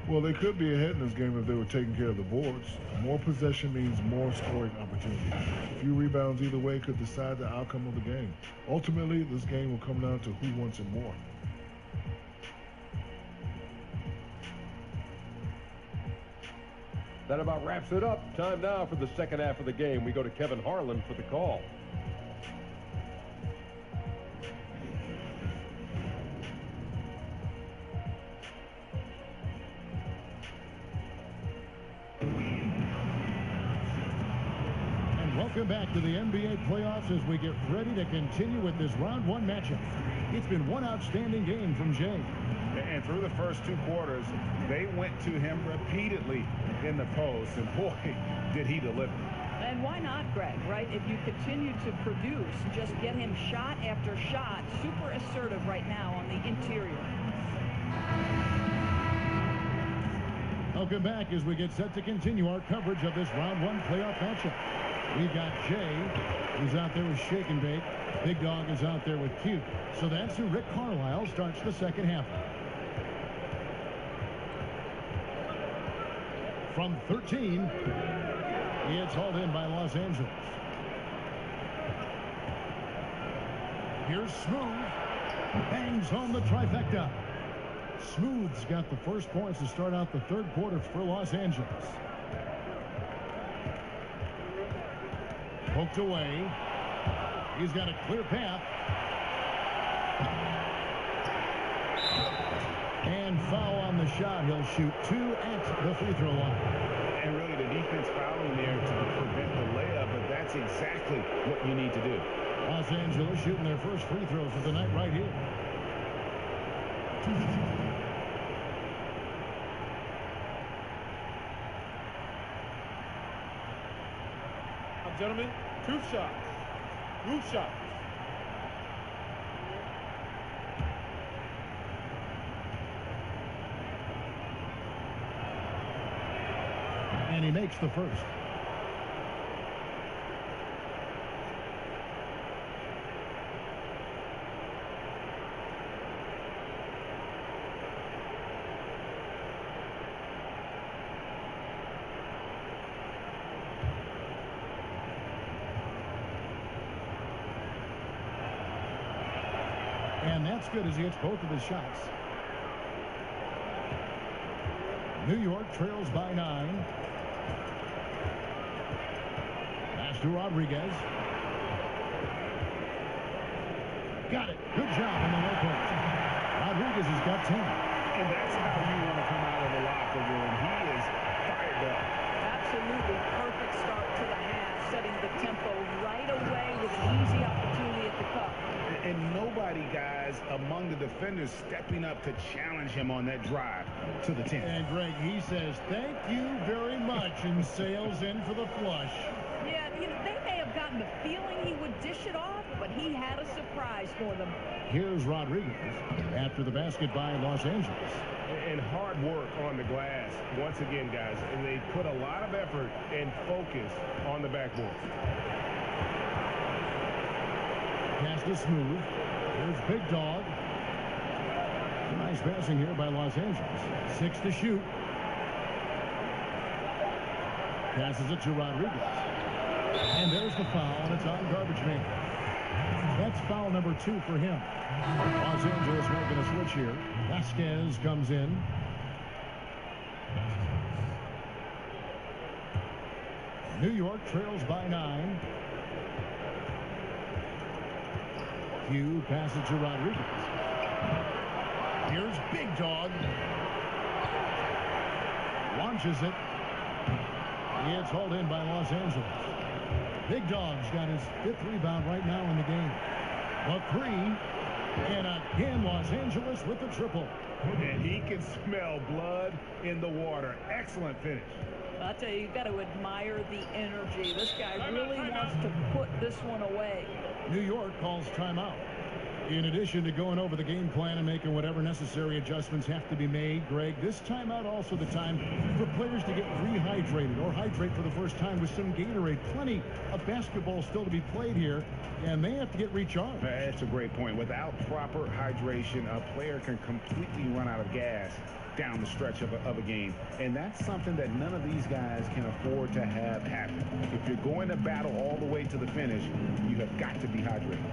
Well, they could be ahead in this game if they were taking care of the boards. More possession means more scoring opportunities. A few rebounds either way could decide the outcome of the game. Ultimately, this game will come down to who wants it more. That about wraps it up. Time now for the second half of the game. We go to Kevin Harlan for the call. Welcome back to the NBA playoffs as we get ready to continue with this round 1 matchup. It's been one outstanding game from Jay. And through the first 2 quarters, they went to him repeatedly in the post, and boy, did he deliver. And why not, Greg, right? If you continue to produce, just get him shot after shot. Super assertive right now on the interior. Welcome back as we get set to continue our coverage of this round 1 playoff matchup. We've got Jay, who's out there with Shake and Bake. Big Dog is out there with Q. So that's who Rick Carlisle starts the second half. From 13, it's hauled in by Los Angeles. Here's Smooth. Bangs home the trifecta. Smooth's got the first points to start out the third quarter for Los Angeles. Poked away. He's got a clear path. And foul on the shot. He'll shoot 2 at the free throw line. And really the defense fouling there to prevent the layup, but that's exactly what you need to do. Los Angeles shooting their first free throws of the night right here. Gentlemen, 2 shots. Roof shots. And he makes the first. And that's good as he hits both of his shots. New York trails by 9. Pass to Rodriguez. Got it. Good job in the low post. Rodriguez has got 10. And that's how you want to come out of the locker room. He is fired up. Absolutely perfect start to the half, setting the tempo right away with an easy opportunity at the cup. And nobody, guys, among the defenders stepping up to challenge him on that drive to the 10. And Greg, he says, thank you very much, and sails in for the flush. Yeah, they may have gotten the feeling he would dish it off, but he had a surprise for them. Here's Rodriguez after the basket by Los Angeles. And hard work on the glass, once again, guys. And they put a lot of effort and focus on the backboard. Pass to Smooth. Here's Big Dog. Nice passing here by Los Angeles. 6 to shoot. Passes it to Rodriguez. And there's the foul, and it's on Garbage Man. That's foul number 2 for him. Los Angeles making a switch here. Vasquez comes in. New York trails by 9. Hugh passes to Rodriguez. Here's Big Dog. Launches it. It's hauled in by Los Angeles. Big Dog's got his 5th rebound right now in the game. A 3. And again, Los Angeles with the triple. And he can smell blood in the water. Excellent finish. I'll tell you, you've got to admire the energy. This guy really wants to put this one away. New York calls timeout. In addition to going over the game plan and making whatever necessary adjustments have to be made, Greg, this timeout also the time for players to get rehydrated or hydrate for the first time with some Gatorade. Plenty of basketball still to be played here, and they have to get recharged. That's a great point. Without proper hydration, a player can completely run out of gas down the stretch of a game. And that's something that none of these guys can afford to have happen. If you're going to battle all the way to the finish, you have got to be hydrated.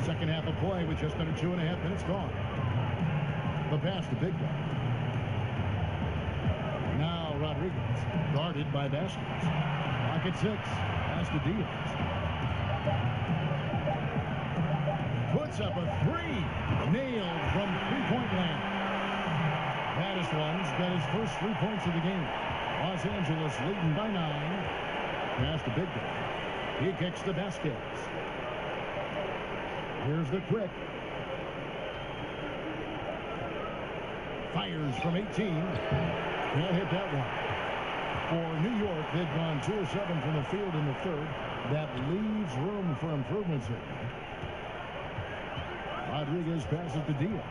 Second half of play with just under 2.5 minutes gone. The pass to Big Dog. Now Rodriguez, guarded by Vasquez. Clock at 6. Pass to Diaz. Puts up a 3. Nailed from three-point land. Madison's got his first 3 points of the game. Los Angeles leading by 9. Pass to Big Dog. He kicks the Vasquez. Here's the quick. Fires from 18. Can't hit that one. For New York, they've gone 2 of 7 from the field in the third. That leaves room for improvements here. Rodriguez passes to Diaz.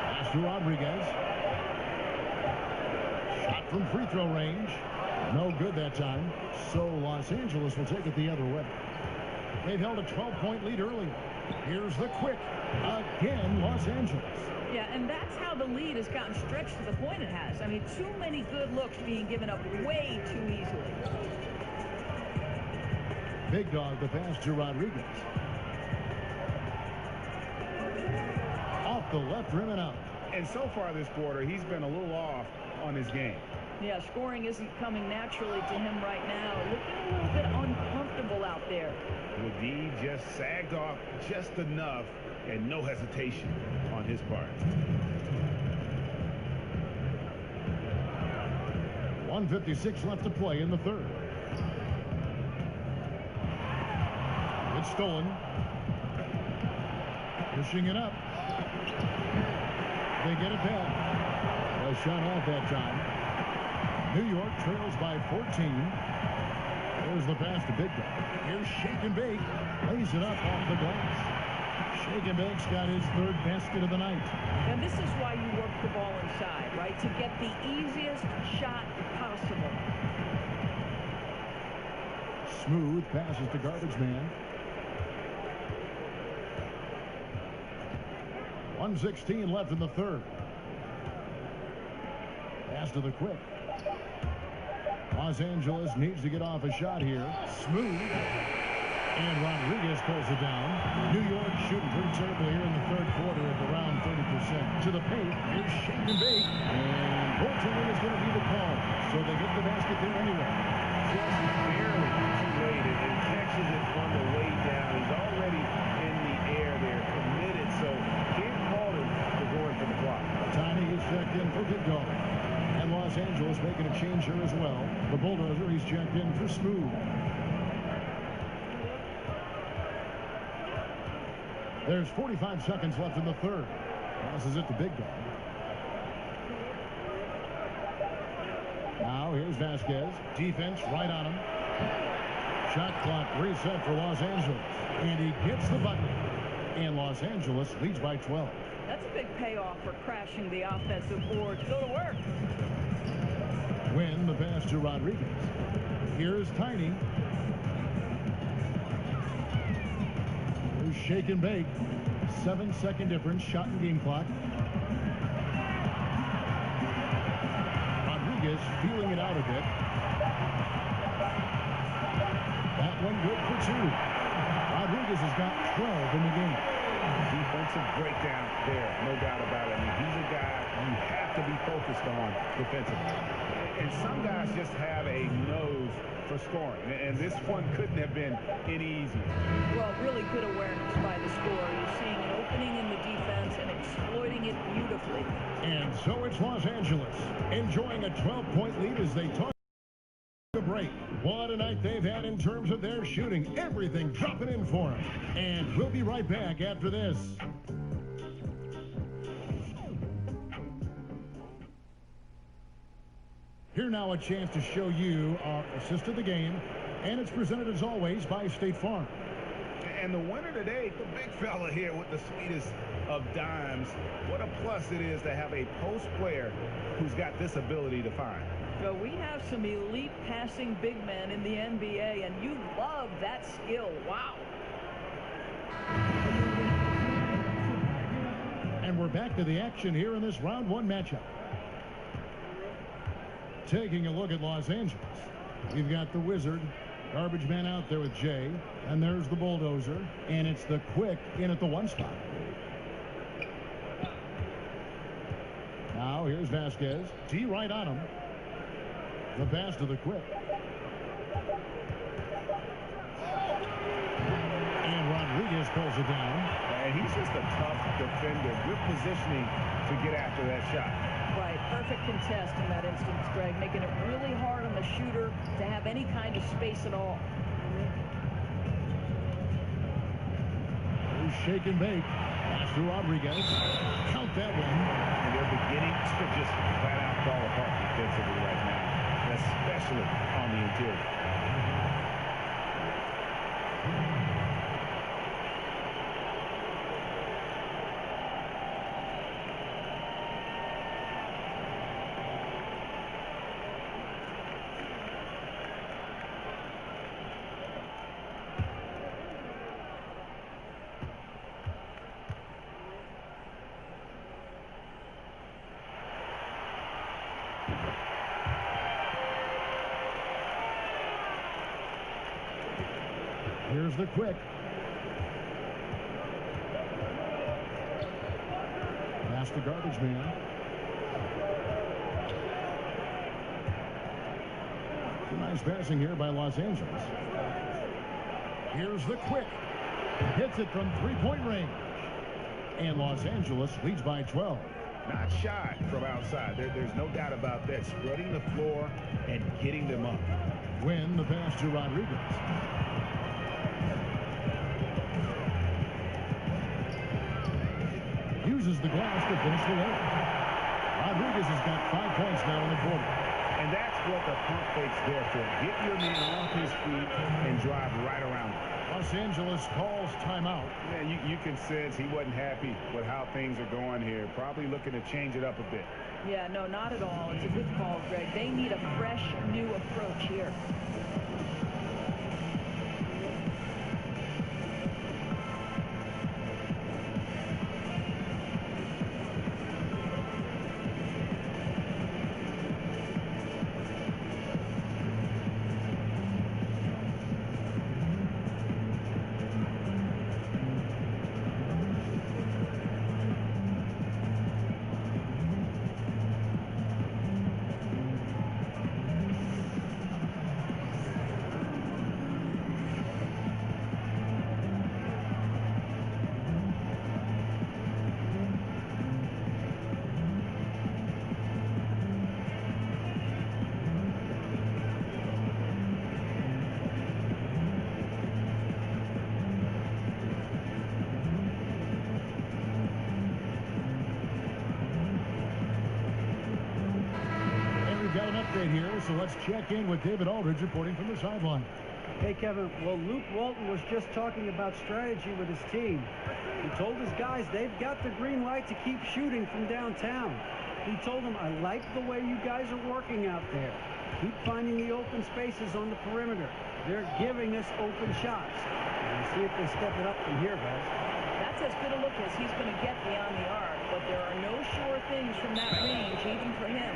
Pass to Rodriguez. From free throw range. No good that time. So Los Angeles will take it the other way. They've held a 12-point lead earlier. Here's the quick. Again, Los Angeles. Yeah, and that's how the lead has gotten stretched to the point it has. I mean, too many good looks being given up way too easily. Big dog, the pass to Rodriguez. Off the left rim and out. And so far this quarter, he's been a little off on his game. Yeah, scoring isn't coming naturally to him right now. Looking a little bit uncomfortable out there. Ledee just sagged off just enough, and no hesitation on his part. 1:56 left to play in the third. It's stolen. Pushing it up. They get it back. A shot off that time. New York trails by 14. There's the pass to Big Dog. Here's Shake and Bake. Lays it up off the glass. Shake and Bake's got his third basket of the night. And this is why you work the ball inside, right? To get the easiest shot possible. Smooth passes to Garbage Man. 1:16 left in the third. Pass to the Quick. Los Angeles needs to get off a shot here. Smooth. And Rodriguez pulls it down. New York shooting pretty terrible here in the third quarter at around 30%. To the paint. Here's Shake and Bake. And goaltending is going to be the call. So they get the basket there anyway. Just barely too late. And catches it on the way down. He's already in the air there, committed. So can't call him for going for the block. Tiny is checked in for Big Dog. And Los Angeles making a change here as well. The Bulldozer, he's checked in for Smooth. There's 45 seconds left in the third. Passes it to Big Dog. Now here's Vasquez. Defense right on him. Shot clock reset for Los Angeles. And he gets the bucket. And Los Angeles leads by 12. That's a big payoff for crashing the offensive boards. Go to work. Win the pass to Rodriguez. Here's Tiny. Here's Shake and Bake. 7-second difference. Shot and game clock. Rodriguez feeling it out a bit. That one good for two. Rodriguez has got 12 in the game. Defensive breakdown there, no doubt about it. I mean, he's a guy you have to be focused on defensively. And some guys just have a nose for scoring. And this one couldn't have been any easier. Well, really good awareness by the scorer. You're seeing an opening in the defense and exploiting it beautifully. And so it's Los Angeles enjoying a 12-point lead as they talk a break. What a night they've had in terms of their shooting. Everything dropping in for them. And we'll be right back after this. Here now a chance to show you our assist of the game. And it's presented as always by State Farm. And the winner today, the big fella here with the sweetest of dimes. What a plus it is to have a post player who's got this ability to find. So we have some elite passing big men in the NBA, and you love that skill. Wow. And we're back to the action here in this round one matchup. Taking a look at Los Angeles. We've got the Wizard. Garbage man out there with Jay. And there's the Bulldozer. And it's the Quick in at the one spot. Now here's Vasquez. D right on him. The pass to the Quick. And Rodriguez pulls it down. And he's just a tough defender. Good positioning to get after that shot. Right, perfect contest in that instance, Greg, making it really hard on the shooter to have any kind of space at all. Here's Shake and Bake. Pass to Rodriguez. Count that one. And they're beginning to just flat out fall apart defensively right now, especially on the interior. Here's the quick. Past the garbage man. Some nice passing here by Los Angeles. Here's the quick. Hits it from three-point range. And Los Angeles leads by 12. Not shy from outside. There's no doubt about that. Spreading the floor and getting them up. Win the pass to Rodriguez. Uses the glass to finish the layup. Rodriguez has got 5 points now in the quarter. And that's what the pump fake's there for. Get your man off his feet and drive right around him. Los Angeles calls timeout. Man, you can sense he wasn't happy with how things are going here. Probably looking to change it up a bit. Yeah, no, not at all. It's a good call, Greg. They need a fresh, new approach here. Here, so let's check in with David Aldridge reporting from the sideline. Hey, Kevin. Well, Luke Walton was just talking about strategy with his team. He told his guys they've got the green light to keep shooting from downtown. He told them, I like the way you guys are working out there. Keep finding the open spaces on the perimeter. They're giving us open shots. We'll see if they step it up from here, guys. That's as good a look as he's going to get beyond the arc, but there are no sure things from that range, even for him.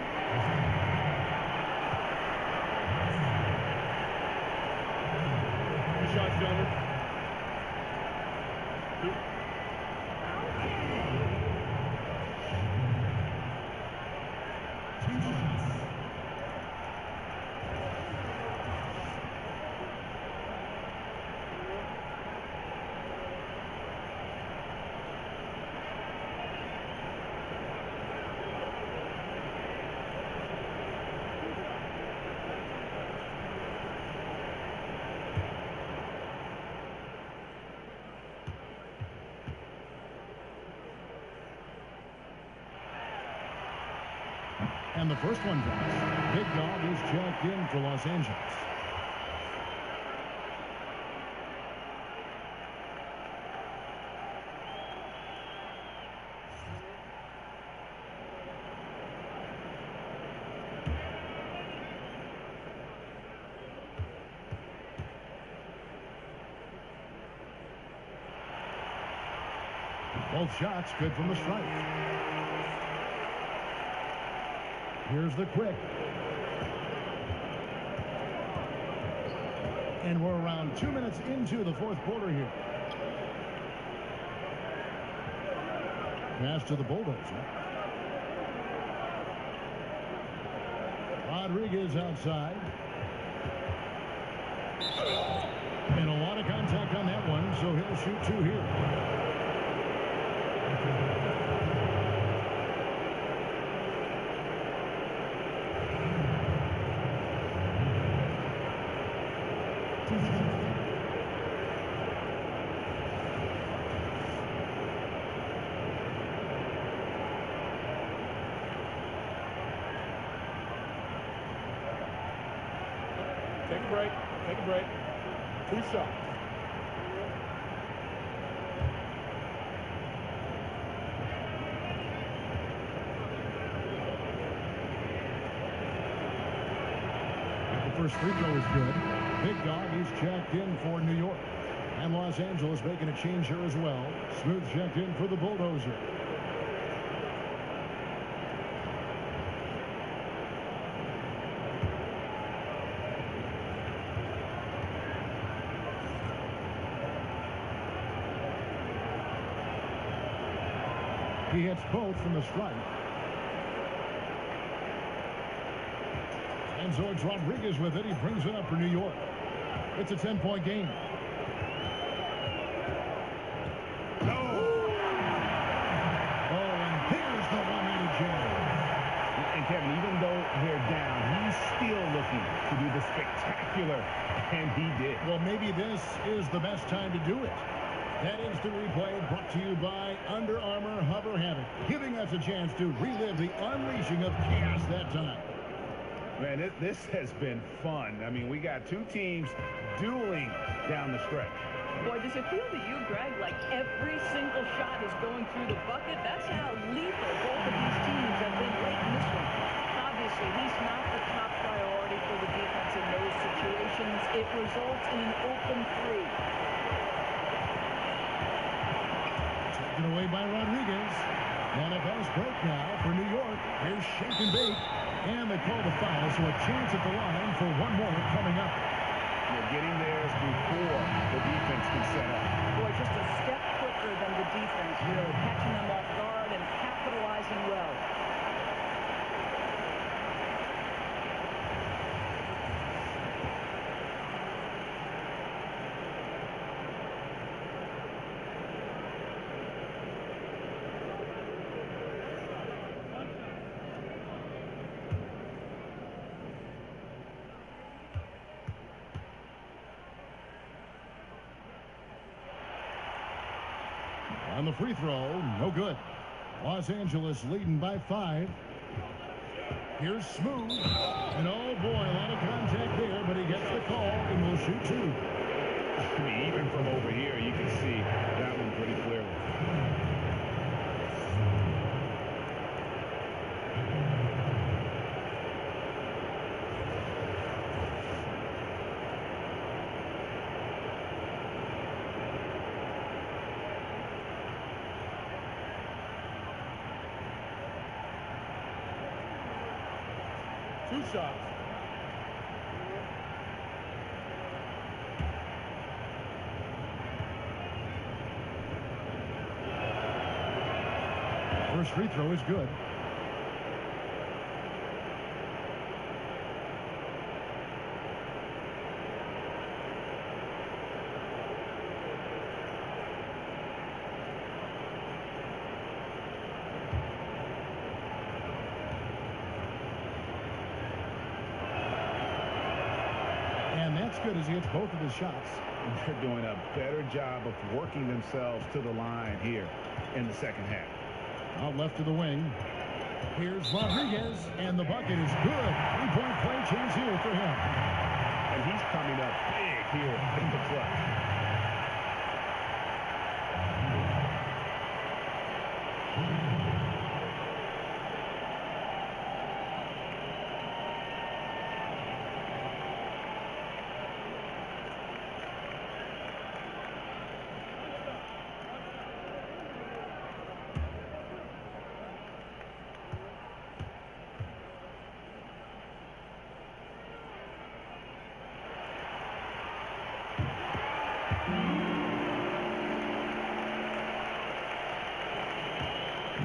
Shots, gentlemen. And the first one drops. Big Dog is checked in for Los Angeles. Both shots good from the stripe. Here's the quick. And we're around 2 minutes into the fourth quarter here. Pass to the Bulldozer. Rodriguez outside. And a lot of contact on that one, so he'll shoot two here. Take a break. Take a break. 2 shots. The first free throw is good. Big Dog is checked in for New York. And Los Angeles making a change here as well. Smooth checked in for the Bulldozer. He hits both from the strike. And so it's Rodriguez with it. He brings it up for New York. It's a 10-point game. And Kevin, even though they're down, he's still looking to do the spectacular, and he did. Well, maybe this is the best time to do it. That instant replay brought to you by Under Armour Hover Havoc, giving us a chance to relive the unleashing of chaos that time. Man, this has been fun. I mean, we got two teams dueling down the stretch. Boy, does it feel to you, Greg, like every single shot is going through the bucket? That's how lethal both of these teams have been late in this one. Obviously, he's not the top priority for the defense in those situations. It results in an open three. Taken away by Rodriguez. And a fast break now for New York. Here's shake and bake. And they call the foul, so a chance at the line for one more coming up. They're getting theirs before the defense can set up. Boy, just a step quicker than the defense, really catching them off guard and capitalizing well. On the free throw, no good. Los Angeles leading by 5. Here's Smooth. And oh boy, a lot of contact there, but he gets the call and will shoot 2. I mean, even from over here, you can see that one pretty clearly. Two shots. First free throw is good. And that's good as he hits both of his shots. They're doing a better job of working themselves to the line here in the second half. Out left to the wing. Here's Rodriguez, and the bucket is good. 3-point play chance here for him. And he's coming up big here in the clutch.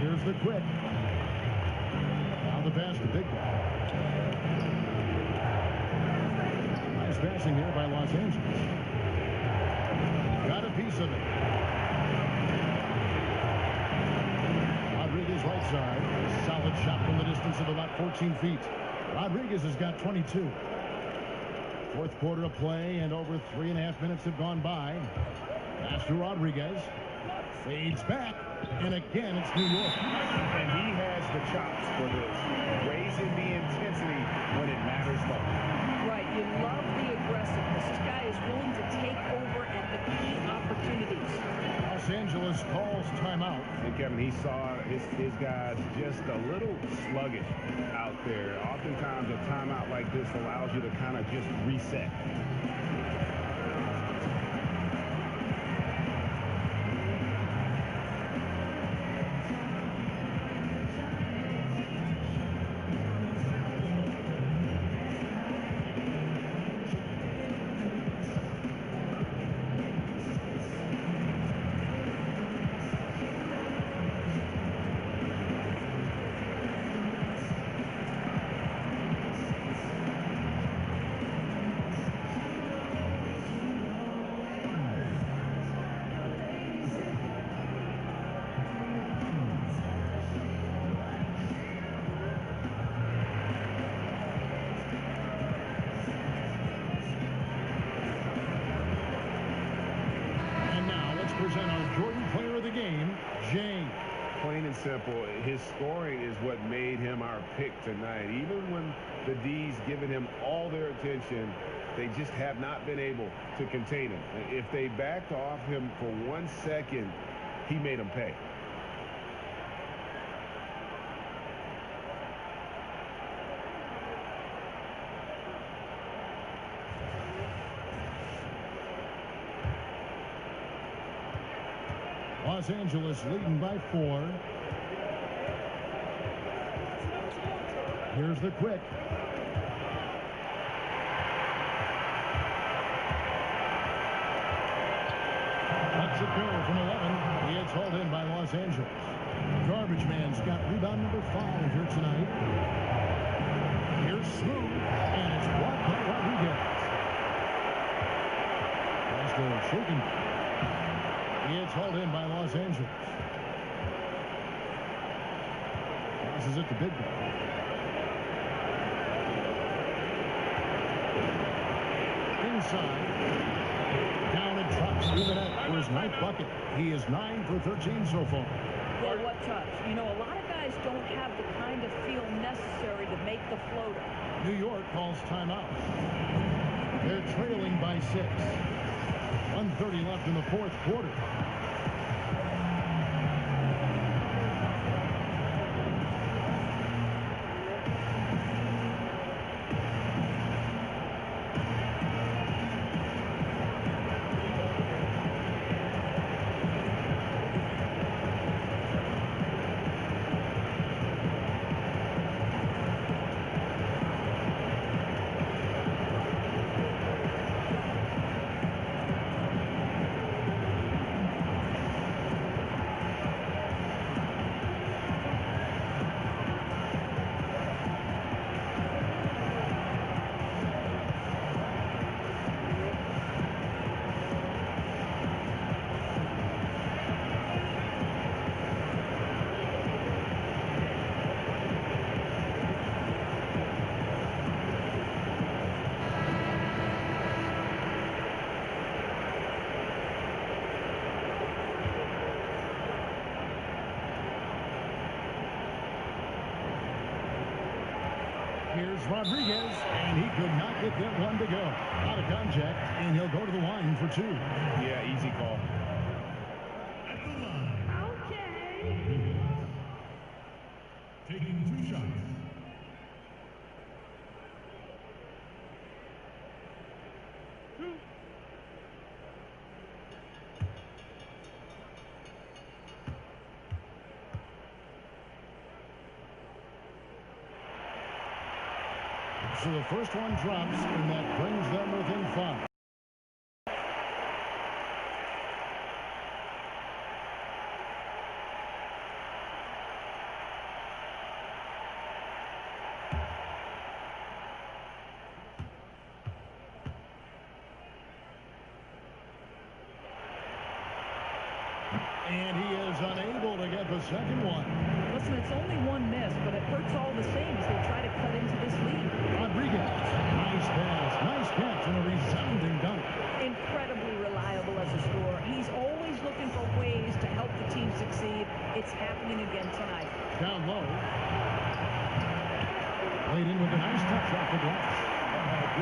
Here's the quick. Now the pass to Big Guy. Nice passing here by Los Angeles. Got a piece of it. Rodriguez right side. Solid shot from the distance of about 14 feet. Rodriguez has got 22. Fourth quarter of play, and over 3.5 minutes have gone by. Pass to Rodriguez. Fades back. And again, it's New York. And he has the chops for this. Raising the intensity when it matters most. Right. You love the aggressiveness. This guy is willing to take over at the key opportunities. Los Angeles calls timeout. And Kevin, he saw his guys just a little sluggish out there. Oftentimes a timeout like this allows you to kind of just reset. James. Plain and simple, his scoring is what made him our pick tonight. Even when the D's given him all their attention, they just have not been able to contain him. If they backed off him for 1 second, he made them pay. Los Angeles leading by 4. Here's the quick. Lets it go from 11. It's hauled in by Los Angeles. Garbage Man's got rebound number 5 here tonight. Here's Smooth, and it's blocked by Rodriguez. Castro shaking. It's hauled in by Los Angeles. Passes it to Bidwell. Inside. Down and drops through the net for his 9th bucket. He is 9 for 13 so far. Well, what touch? You know, a lot of guys don't have the kind of feel necessary to make the floater. New York calls timeout. They're trailing by 6. 1:30 left in the 4th quarter. Here's Rodriguez, and he could not get that one to go. Out of contact, and he'll go to the line for 2. Yeah, easy call. Okay. Taking 2 shots. So the first one drops, and that brings them within 5. And he is unable to get the second one. Listen, it's only 1 miss, but it hurts all the same as they try to cut into this lead. Rodriguez, nice pass, nice catch, and a resounding dunk. Incredibly reliable as a scorer. He's always looking for ways to help the team succeed. It's happening again tonight. Down low. Played in with a nice touch off the glass.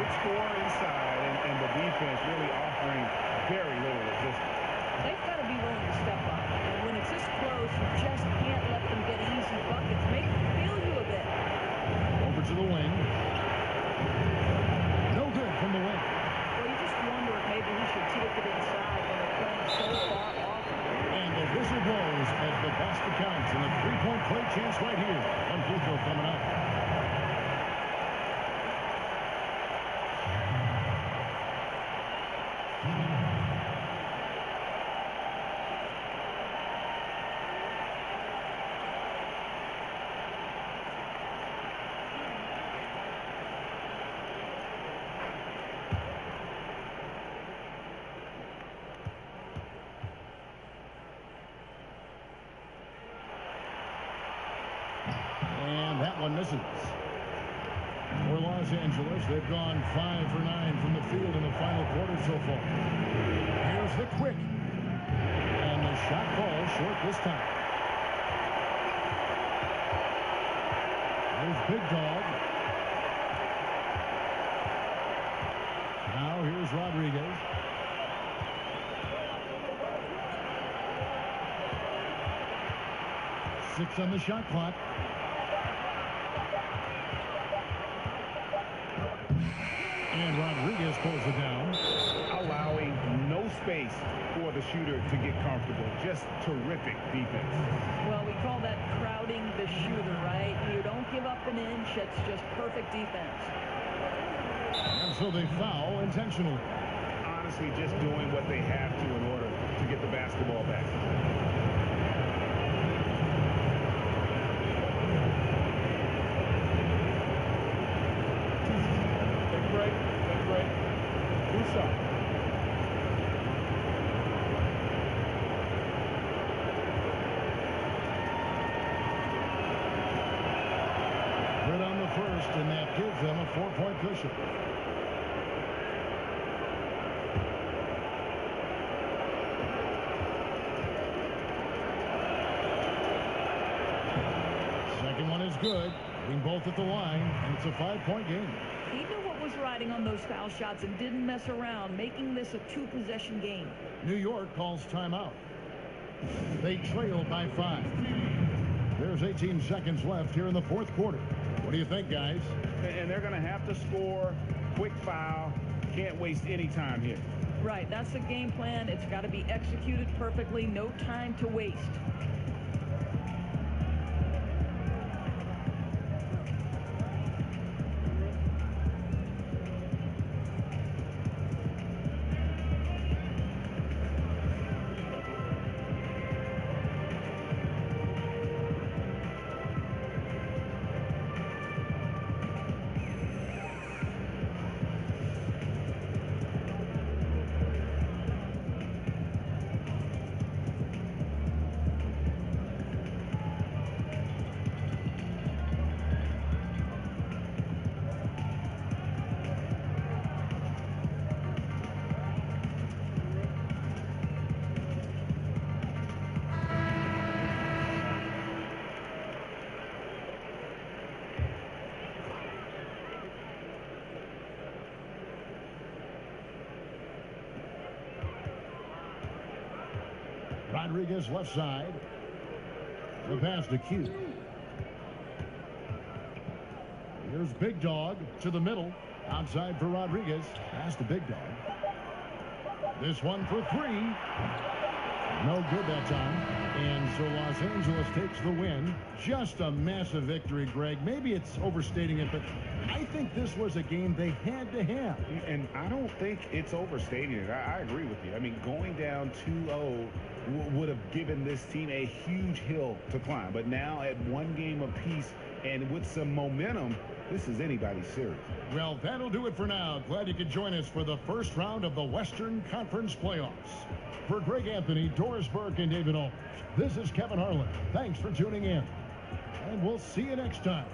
Good score inside, and the defense really offering very little resistance. They've got to be willing to step up. And when it's this close, you just can't let them get easy buckets. Make them feel you a bit. Over to the wing. No good from the wing. Well, you just wonder if maybe he should take it inside when they're playing so far off. And the whistle blows as the basket counts, and a 3-point play chance right here. One free throw coming up. And that one misses. For Los Angeles, they've gone 5 for 9 from the field in the final quarter so far. Here's the quick. And the Shot ball short this time. There's Big Dog. Now here's Rodriguez. Six on the shot clock. And Rodriguez pulls it down. Allowing no space for the shooter to get comfortable. Just terrific defense. Well, we call that crowding the shooter, right? You don't give up an inch. It's just perfect defense. And so they foul intentionally. Honestly, just doing what they have to in order to get the basketball back. Good on the first, and that gives them a 4-point cushion. Second one is good. Being both at the line, and it's a 5-point game. He knew what was riding on those foul shots and didn't mess around, making this a 2-possession game. New York calls timeout. They trail by 5. There's 18 seconds left here in the fourth quarter. What do you think, guys? And they're going to have to score. Quick foul. Can't waste any time here. Right, that's the game plan. It's got to be executed perfectly. No time to waste. Rodriguez left side. The pass to Q. Here's Big Dog to the middle. Outside for Rodriguez. Pass to Big Dog. This one for 3. No good that time. And so Los Angeles takes the win. Just a massive victory, Greg. Maybe it's overstating it, but I think this was a game they had to have. And I don't think it's overstating it. I agree with you. I mean, going down 2-0 would have given this team a huge hill to climb. But now at one game apiece and with some momentum, this is anybody's series. Well, that'll do it for now. Glad you could join us for the first round of the Western Conference playoffs. For Greg Anthony, Doris Burke, and David Aldridge, this is Kevin Harlan. Thanks for tuning in. And we'll see you next time.